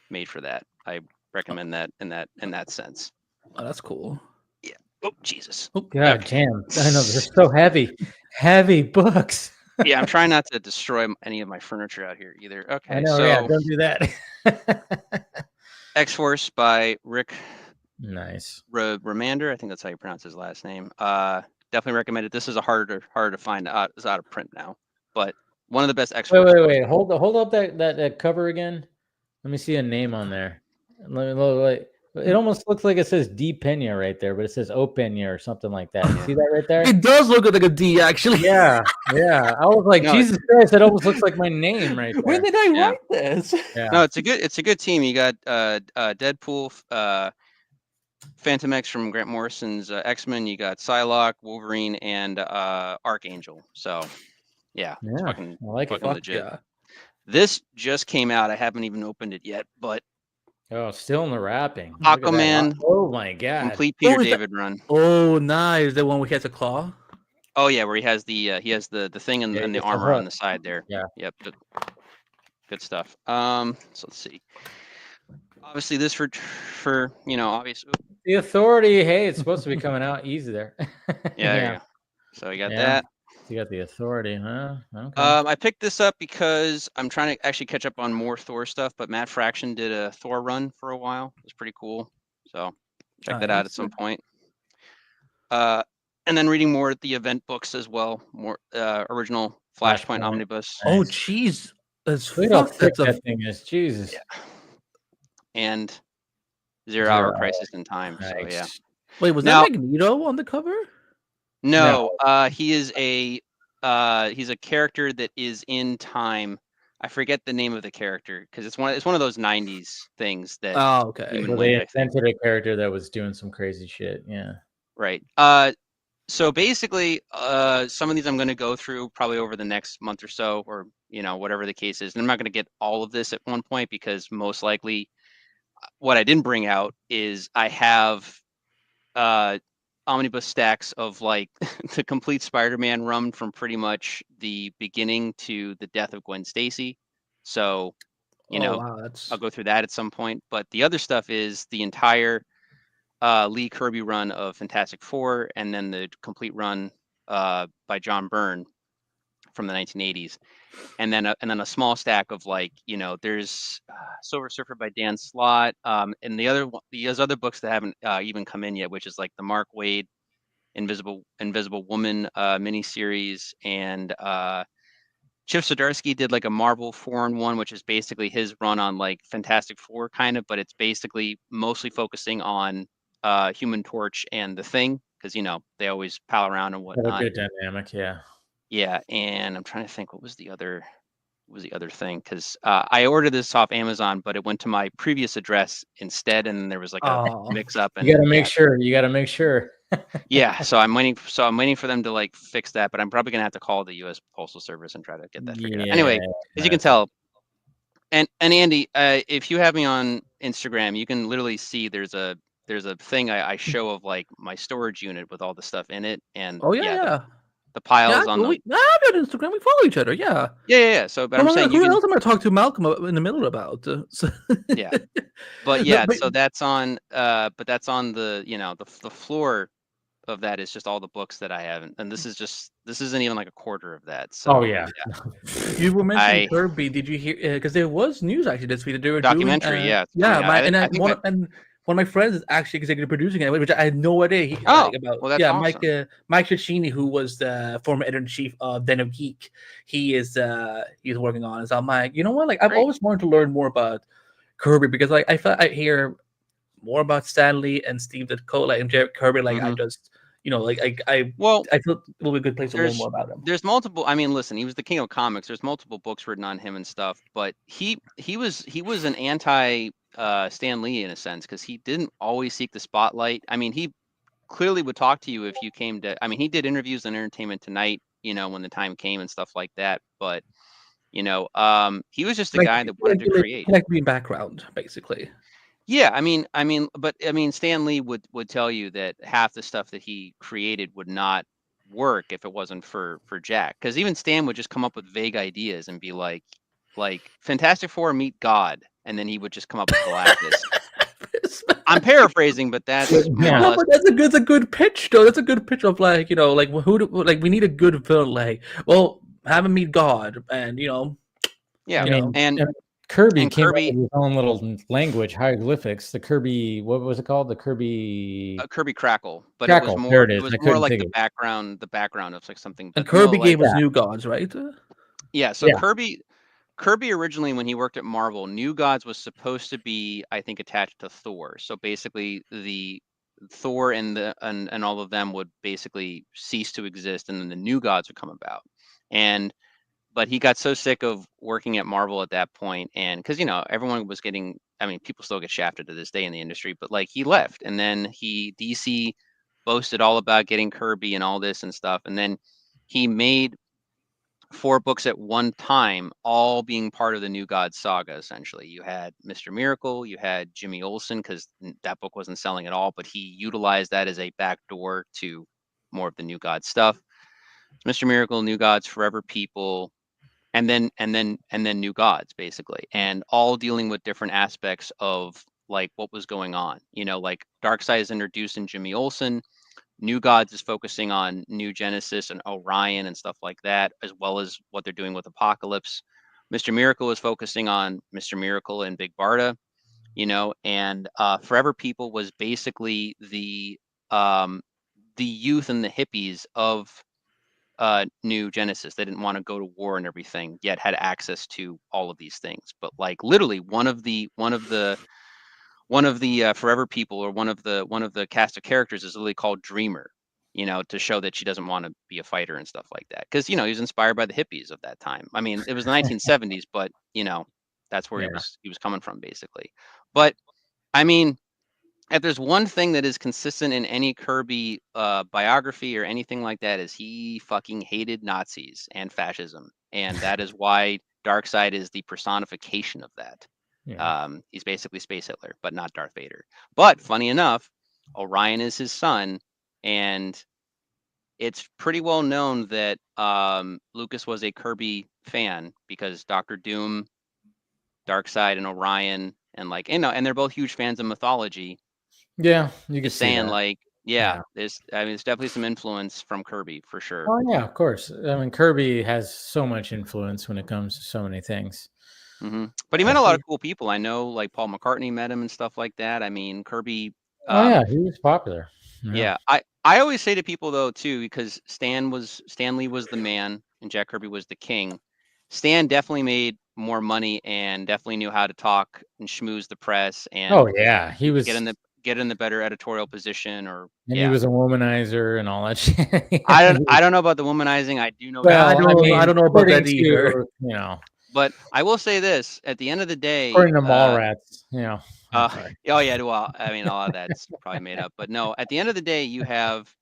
made for that. I recommend that in that sense. Oh, that's cool. Yeah. Oh, Jesus. Oh, God damn. I know, they're so heavy. Heavy books. Yeah, I'm trying not to destroy any of my furniture out here either. Okay, I know, so don't do that. X-Force by Rick Remander. I think that's how you pronounce his last name. Definitely recommend it. This is a harder to find. It's out of print now, but one of the best X-Force. Wait. Hold up that cover again. Let me see a name on there. It almost looks like it says D Pena right there, but it says O Pena or something like that. You see that right there? It does look like a D, actually. Yeah. I was like, Jesus Christ, that almost looks like my name right there. When did I write this? Yeah. No, it's a good team. You got Deadpool, Phantom X from Grant Morrison's X-Men. You got Psylocke, Wolverine, and Archangel. So, yeah, it's fucking, I like fucking it. legit. Yeah. This just came out. I haven't even opened it yet, but still in the wrapping. Aquaman. Oh my God! Complete Peter David run. Oh, nice. The one where he has a claw. Oh yeah, where he has the thing and the armor on the side there. Yeah. Yep. Good stuff. So let's see. Obviously, this for obviously. The Authority. Hey, it's supposed to be coming out easy there. Yeah. So you got that. You got The Authority, huh? Okay. I picked this up because I'm trying to actually catch up on more Thor stuff, but Matt Fraction did a Thor run for a while. It was pretty cool. So check that out at some point. And then reading more of the event books as well, more original Flashpoint Omnibus. Oh, jeez. Look how thick that thing is. Jesus. Yeah. And Zero Hour Crisis in Time. Nice. So yeah. Wait, was that Magneto on the cover? No, he is he's a character that is in time. I forget the name of the character because it's one of those 90s things that. Oh, okay. Well, they invented a character that was doing some crazy shit. Yeah. Right. So basically, some of these I'm going to go through probably over the next month or so, or whatever the case is. And I'm not going to get all of this at one point because most likely, what I didn't bring out is I have omnibus stacks of like the complete Spider-Man run from pretty much the beginning to the death of Gwen Stacy. So, I'll go through that at some point. But the other stuff is the entire Lee Kirby run of Fantastic Four, and then the complete run by John Byrne from the 1980s, and then a small stack of like there's Silver Surfer by Dan Slott, and these other books that haven't even come in yet, which is like the Mark Waid Invisible Woman miniseries, and Chip Zdarsky did like a Marvel 4-in-1, which is basically his run on like Fantastic Four kind of, but it's basically mostly focusing on Human Torch and the Thing, because they always pal around and whatnot. Good dynamic, yeah. Yeah, and I'm trying to think what was the other thing, because I ordered this off Amazon, but it went to my previous address instead, and there was like a mix up. And you got to make sure. You got to make sure. Yeah, so I'm waiting for them to like fix that, but I'm probably gonna have to call the U.S. Postal Service and try to get that figured out. Anyway, as you can tell, and Andy, if you have me on Instagram, you can literally see there's a thing I show of like my storage unit with all the stuff in it, and the piles on the. I'm on Instagram. We follow each other. Yeah. So, but I'm saying who else am I talking to Malcolm in the middle about? Yeah, but yeah, so that's on. But that's on the the floor of that is just all the books that I haven't, and this isn't even like a quarter of that. So You were mentioning Kirby. Did you hear? Because there was news actually this week that they were documentary. Doing, one of my friends is actually executive producing it, which I had no idea about. Well, that's awesome. Mike Ciccini, who was the former editor-in-chief of Den of Geek, he's working on it. So I'm like, you know what? Like, I've always wanted to learn more about Kirby because like I felt I hear more about Stan Lee and Steve Ditko, and Jared Kirby. Like I just. I feel it will be a good place to learn more about him. There's multiple. I mean, listen, he was the king of comics. There's multiple books written on him and stuff, but he was an anti Stan Lee in a sense because he didn't always seek the spotlight. I mean, he clearly would talk to you if you came to. I mean, he did interviews on Entertainment Tonight, when the time came and stuff like that. But He was just a guy that wanted to create. Like being background, basically. Yeah, but Stan Lee would tell you that half the stuff that he created would not work if it wasn't for Jack. Because even Stan would just come up with vague ideas and be like Fantastic Four meet God, and then he would just come up with Galactus. I'm paraphrasing, but that's more or less. But that's a good pitch, though. That's a good pitch of like we need a good villain. Like, well, have him meet God, and and Kirby came up with his own little language, hieroglyphics. The Kirby, what was it called? The Kirby Kirby Crackle, but Crackle. it was more like the background of like something. And Kirby gave us New Gods, right? Yeah. So Kirby originally, when he worked at Marvel, New Gods was supposed to be, I think, attached to Thor. So basically, the Thor and all of them would basically cease to exist, and then the New Gods would come about. But he got so sick of working at Marvel at that point, and because everyone was getting, people still get shafted to this day in the industry, but like he left, and then DC boasted all about getting Kirby and all this and stuff, and then he made 4 books at one time, all being part of the New Gods saga. Essentially, you had Mr. Miracle, you had Jimmy Olsen, because that book wasn't selling at all, but he utilized that as a backdoor to more of the New Gods stuff. Mr. Miracle, New Gods, Forever People, and then New Gods, basically, and all dealing with different aspects of like what was going on. Like Darkseid is introduced in Jimmy Olsen. New Gods is focusing on New Genesis and Orion and stuff like that, as well as what they're doing with Apocalypse. Mr. Miracle is focusing on Mr. Miracle and Big Barda, and Forever People was basically the youth and the hippies of New Genesis. They didn't want to go to war and everything, yet had access to all of these things. But like literally one of the Forever People, or one of the cast of characters, is literally called Dreamer, to show that she doesn't want to be a fighter and stuff like that. Because he was inspired by the hippies of that time. I mean, it was the 1970s, but that's where he was coming from, basically. But I mean, if there's one thing that is consistent in any Kirby biography or anything like that, is he fucking hated Nazis and fascism, and that is why Darkseid is the personification of that. Yeah. He's basically Space Hitler, but not Darth Vader. But funny enough, Orion is his son, and it's pretty well known that Lucas was a Kirby fan, because Doctor Doom, Darkseid, and Orion, and and they're both huge fans of mythology. Yeah, you can saying there's definitely some influence from Kirby for sure. Oh yeah, of course. I mean, Kirby has so much influence when it comes to so many things. Mm-hmm. But he met a lot of cool people. I know, like Paul McCartney met him and stuff like that. I mean, Kirby. He was popular. Yeah, I always say to people though too, because Stan Lee was the man and Jack Kirby was the king. Stan definitely made more money and definitely knew how to talk and schmooze the press, and he was get in the better editorial position, he was a womanizer and all that shit. I don't know about the womanizing. I do know. Well, I don't know about that either. But I will say this: at the end of the day, according to Mallrats, well, a lot of that's probably made up. But no, at the end of the day, you have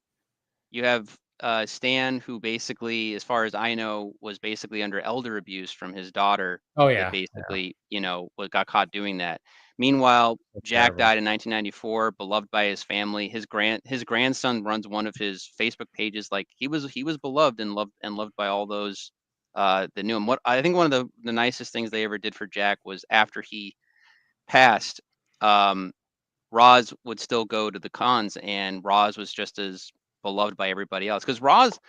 Stan, who basically, as far as I know, was basically under elder abuse from his daughter. Basically, got caught doing that. Meanwhile, Jack died in 1994, beloved by his family. His grandson runs one of his Facebook pages. Like he was beloved and loved by all those that knew him. What I think one of the nicest things they ever did for Jack was, after he passed, Roz would still go to the cons, and Roz was just as beloved by everybody else, because Roz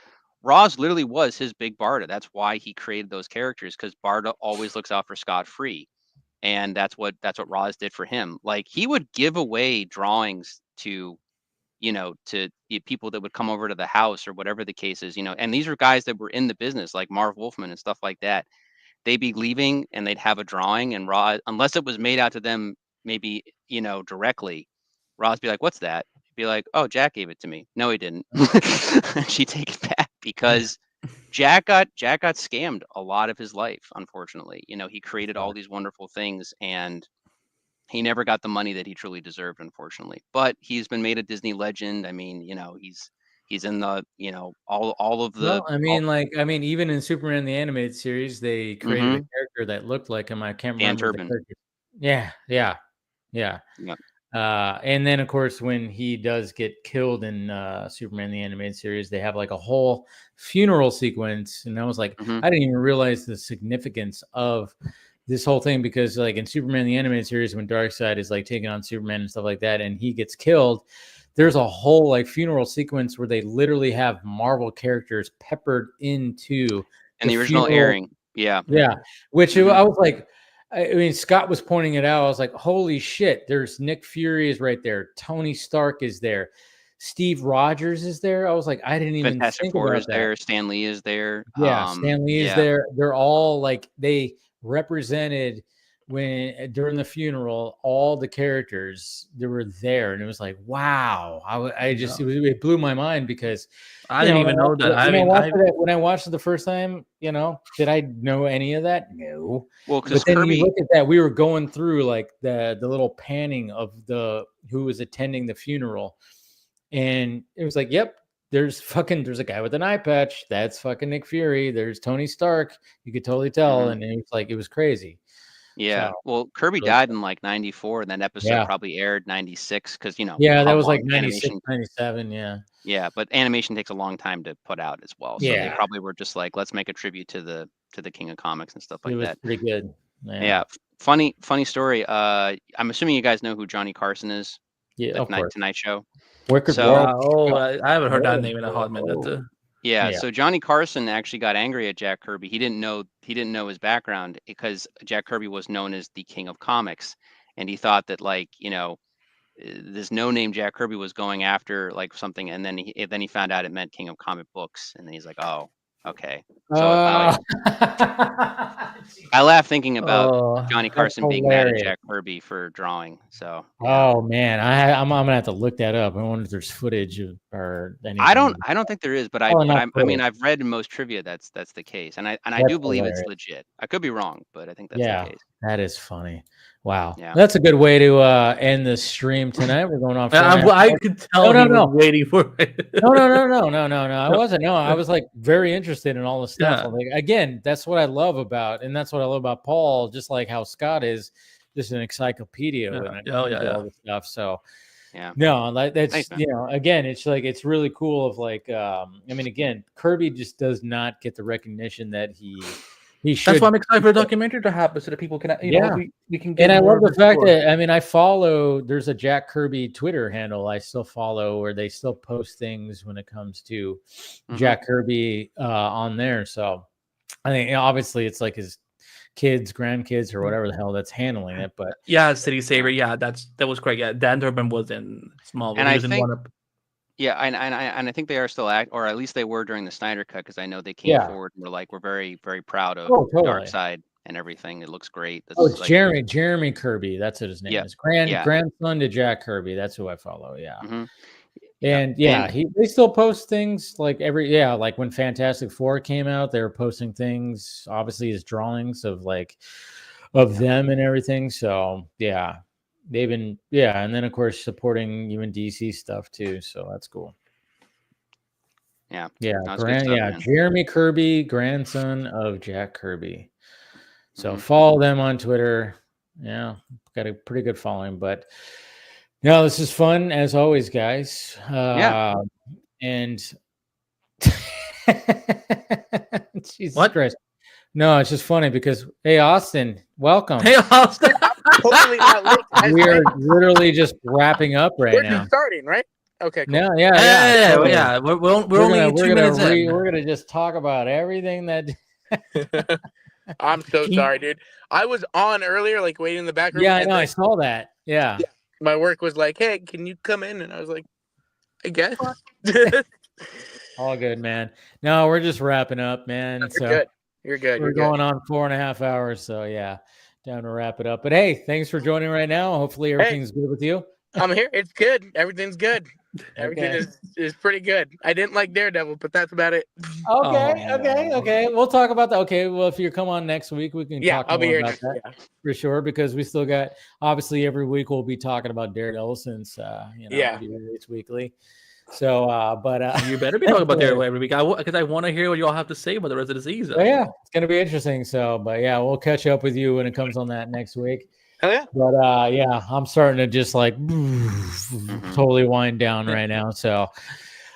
literally was his Big Barda. That's why he created those characters, because Barda always looks out for Scott Free, and that's what Roz did for him. Like, he would give away drawings to people that would come over to the house or whatever the case is, and these are guys that were in the business, like Marv Wolfman and stuff like that. They'd be leaving and they'd have a drawing, and Roz, unless it was made out to them maybe directly, Roz be like, "What's that?" Be like, "Oh, Jack gave it to me." No, he didn't. She'd take it back, because Jack got scammed a lot of his life, unfortunately. He created all these wonderful things, and he never got the money that he truly deserved, unfortunately. But he's been made a Disney legend. I mean, He's in the, all of the. Well, I mean, even in Superman the animated series, they created a character that looked like him. I can't remember the character. Yeah. And then, of course, when he does get killed in Superman the animated series, they have like a whole funeral sequence, and I was like, I didn't even realize the significance of this whole thing, because like in Superman the animated series, when Darkseid is like taking on Superman and stuff like that, and he gets killed, there's a whole like funeral sequence where they literally have Marvel characters peppered into the original airing. Yeah. Which I was like, I mean, Scott was pointing it out. I was like, holy shit, there's Nick Fury is right there. Tony Stark is there. Steve Rogers is there. I was like, I didn't even Fantastic think Four about is that. there. Stan Lee is there. Yeah, Stan Lee is there. They're all like, they represented during the funeral, all the characters that were there, and it was like, wow. It blew my mind, because I didn't even know that. When I watched it the first time, did I know any of that? No. Well, but then you look at that, we were going through like the little panning of who was attending the funeral, and it was like, yep, there's a guy with an eye patch. That's fucking Nick Fury. There's Tony Stark. You could totally tell, and it was crazy. Yeah, well, Kirby died in like 94, and that episode probably aired 96, because that was like 96, 97, yeah, but animation takes a long time to put out as well, so they probably were just like, let's make a tribute to the King of Comics and stuff like that. It was pretty good. Yeah, funny story. I'm assuming you guys know who Johnny Carson is. Yeah, Tonight Show. I haven't heard that name in a hot minute. Yeah, so Johnny Carson actually got angry at Jack Kirby. He didn't know his background, because Jack Kirby was known as the King of Comics, and he thought that this no-name Jack Kirby was going after like something, and then he found out it meant King of Comic Books, and then he's like, oh, okay. So I laugh thinking about Johnny Carson being mad at Jack Kirby for drawing. So oh man, I'm gonna have to look that up. I wonder if there's footage or anything. I don't think there is, but I mean, I've read in most trivia that's the case, and I do believe it's legit. I could be wrong, but I think that's the case. That is funny. Wow, that's a good way to end the stream tonight. We're going on. I could tell you were waiting for it. No. I wasn't. No, I was like very interested in all the stuff. Yeah. Like, again, that's what I love about, and that's what I love about Paul. Just like how Scott is just an encyclopedia and all this stuff. So no, that's thanks, again, it's like, it's really cool. Of like, I mean, again, Kirby just does not get the recognition that he should. That's why I'm excited for a documentary to happen, so that people can, we can get. And I love the fact that, I mean, there's a Jack Kirby Twitter handle I still follow, where they still post things when it comes to Jack Kirby on there. So I think obviously it's like his kids, grandkids, or whatever the hell that's handling it. But City Saver, that was correct. Yeah, Dan Durbin was in Smallville, and I think. Yeah, and I think they are still or at least they were during the Snyder Cut, because I know they came forward and were like, we're very, very proud of Darkseid and everything. It looks great. It's like, Jeremy Kirby. That's what his name is. Grandson to Jack Kirby. That's who I follow. Yeah. And they still post things like like when Fantastic Four came out, they were posting things, obviously his drawings of them and everything. So they've been, and then of course supporting you in DC stuff too, so that's cool. Jeremy Kirby, grandson of Jack Kirby. So follow them on Twitter. Yeah, got a pretty good following. But this is fun as always, guys. And Jesus Christ. No, it's just funny because, hey, Austin, welcome. Hey, Austin. Totally not late. We are literally just wrapping up right now. We're just starting, right? Okay, cool. No, totally. We're only 2 minutes in. We're going to just talk about everything that... I'm so sorry, dude. I was on earlier, like waiting in the back room. Yeah, I know. I saw that. Yeah. My work was like, hey, can you come in? And I was like, I guess. All good, man. No, we're just wrapping up, man. You're good. We're going on 4.5 hours, so time to wrap it up. But hey, thanks for joining right now. Hopefully everything's good with you. I'm here. It's good. Everything's good. Everything is pretty good. I didn't like Daredevil, but that's about it. Okay. We'll talk about that. Okay, well, if you come on next week, we can talk I'll be here about that for sure, because we still got, obviously every week we'll be talking about Daredevil, since we do release weekly. So, but you better be talking about Daredevil every week, because I want to hear what you all have to say about the rest of the season. Yeah, it's gonna be interesting. So, but yeah, we'll catch up with you when it comes on that next week. Hell yeah! But yeah, I'm starting to just like totally wind down right now. So,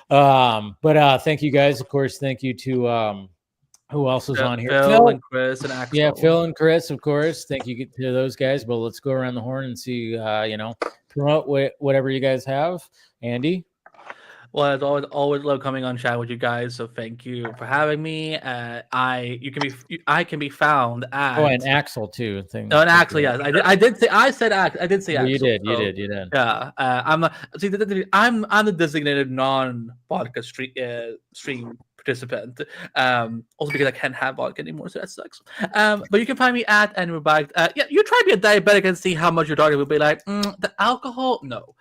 but thank you guys. Of course, thank you to who else is on here? Phil and Chris and Axel. Yeah, Phil and Chris, of course. Thank you to those guys. But let's go around the horn and see, promote whatever you guys have. Andy? Well, I always love coming on chat with you guys. So thank you for having me. I can be found at and Axel too. And Axel, yes, I did say Axel. You did. Yeah, I'm the designated non-vodka stream participant. Also because I can't have vodka anymore, so that sucks. But you can find me at Anywhere. Yeah, you try to be a diabetic and see how much your doctor will be like. The alcohol, no.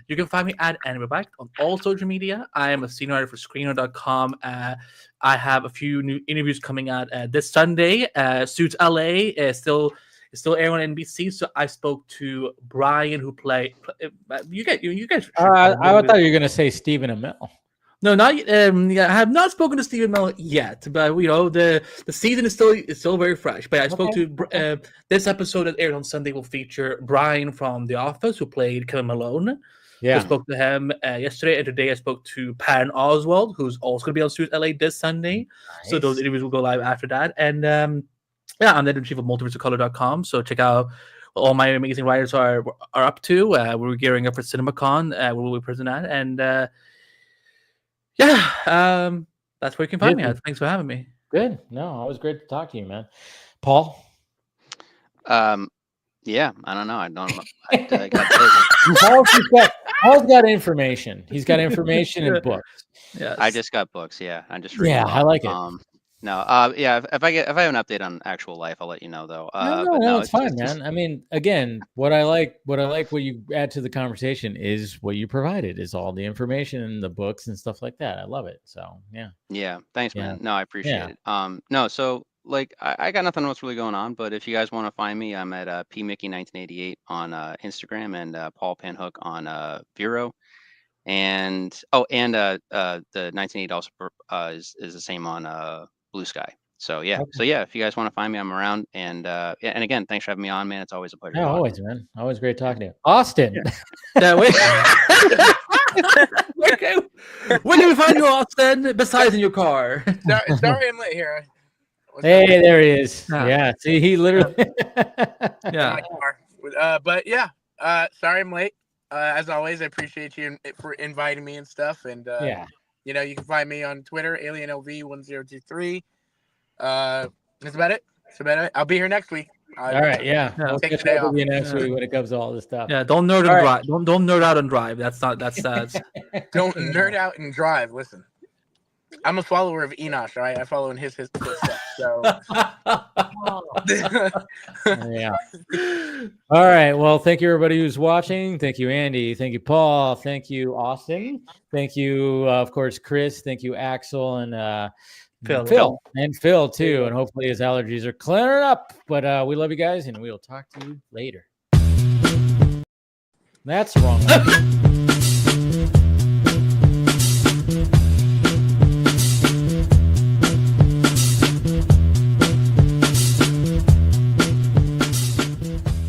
You can find me at Anywhere on all social media. I am a senior writer for Screener.com. I have a few new interviews coming out this Sunday. Suits LA is still airing on NBC. So I spoke to Brian, who played. You guys. I thought you were gonna say Stephen Amell. No, not I have not spoken to Stephen Amell yet, but the season is still very fresh. But I spoke to this episode that aired on Sunday will feature Brian from The Office, who played Kevin Malone. Yeah, I spoke to him yesterday, and today I spoke to Patton Oswalt, who's also going to be on Suits LA this Sunday. Nice. So those interviews will go live after that. And I'm the editor-in-chief of multiverseofcolor.com. So check out what all my amazing writers are up to. We're gearing up for CinemaCon, where we'll be present at, and that's where you can find me at. Thanks for having me. Good. No, always great to talk to you, man. Paul? Yeah, I don't know. I got Paul's got information. He's got information in books. Yeah, I just got books. Yeah, I just read. Yeah, I like it. Yeah. If I have an update on actual life, I'll let you know though. No, it's fine, man. I mean, again, what I like what you add to the conversation is what you provided is all the information in the books and stuff like that. I love it. So yeah. Yeah. Thanks, man. No, I appreciate it. So like I got nothing else really going on, but if you guys want to find me, I'm at pmickey1988 on Instagram and Paul Panhook on Vero. And the 1988 also is the same on Blue Sky. So yeah. Okay. So yeah, if you guys want to find me, I'm around. And and again, thanks for having me on, man. It's always a pleasure. Yeah, always, man. Always great talking to you. Austin. Wait. Okay. Where can we find you, Austin? Besides in your car. Sorry, I'm late here. Hey, there he is. Yeah. See, he literally. Yeah. But yeah. Sorry, I'm late. As always, I appreciate you for inviting me and stuff. And you can find me on Twitter, AlienLV1023. That's about it. I'll be here next week. All right, yeah. We'll catch up with you next week when it comes to all this stuff. Yeah, don't nerd and drive. Don't nerd out and drive. That's Don't nerd out and drive. Listen, I'm a follower of Enosh. All right, I follow in his footsteps. So yeah. All right. Well, thank you everybody who's watching. Thank you, Andy. Thank you, Paul. Thank you, Austin. Thank you, of course, Chris. Thank you, Axel and Phil and Phil too. And hopefully his allergies are clearing up. But we love you guys, and we'll talk to you later. That's wrong.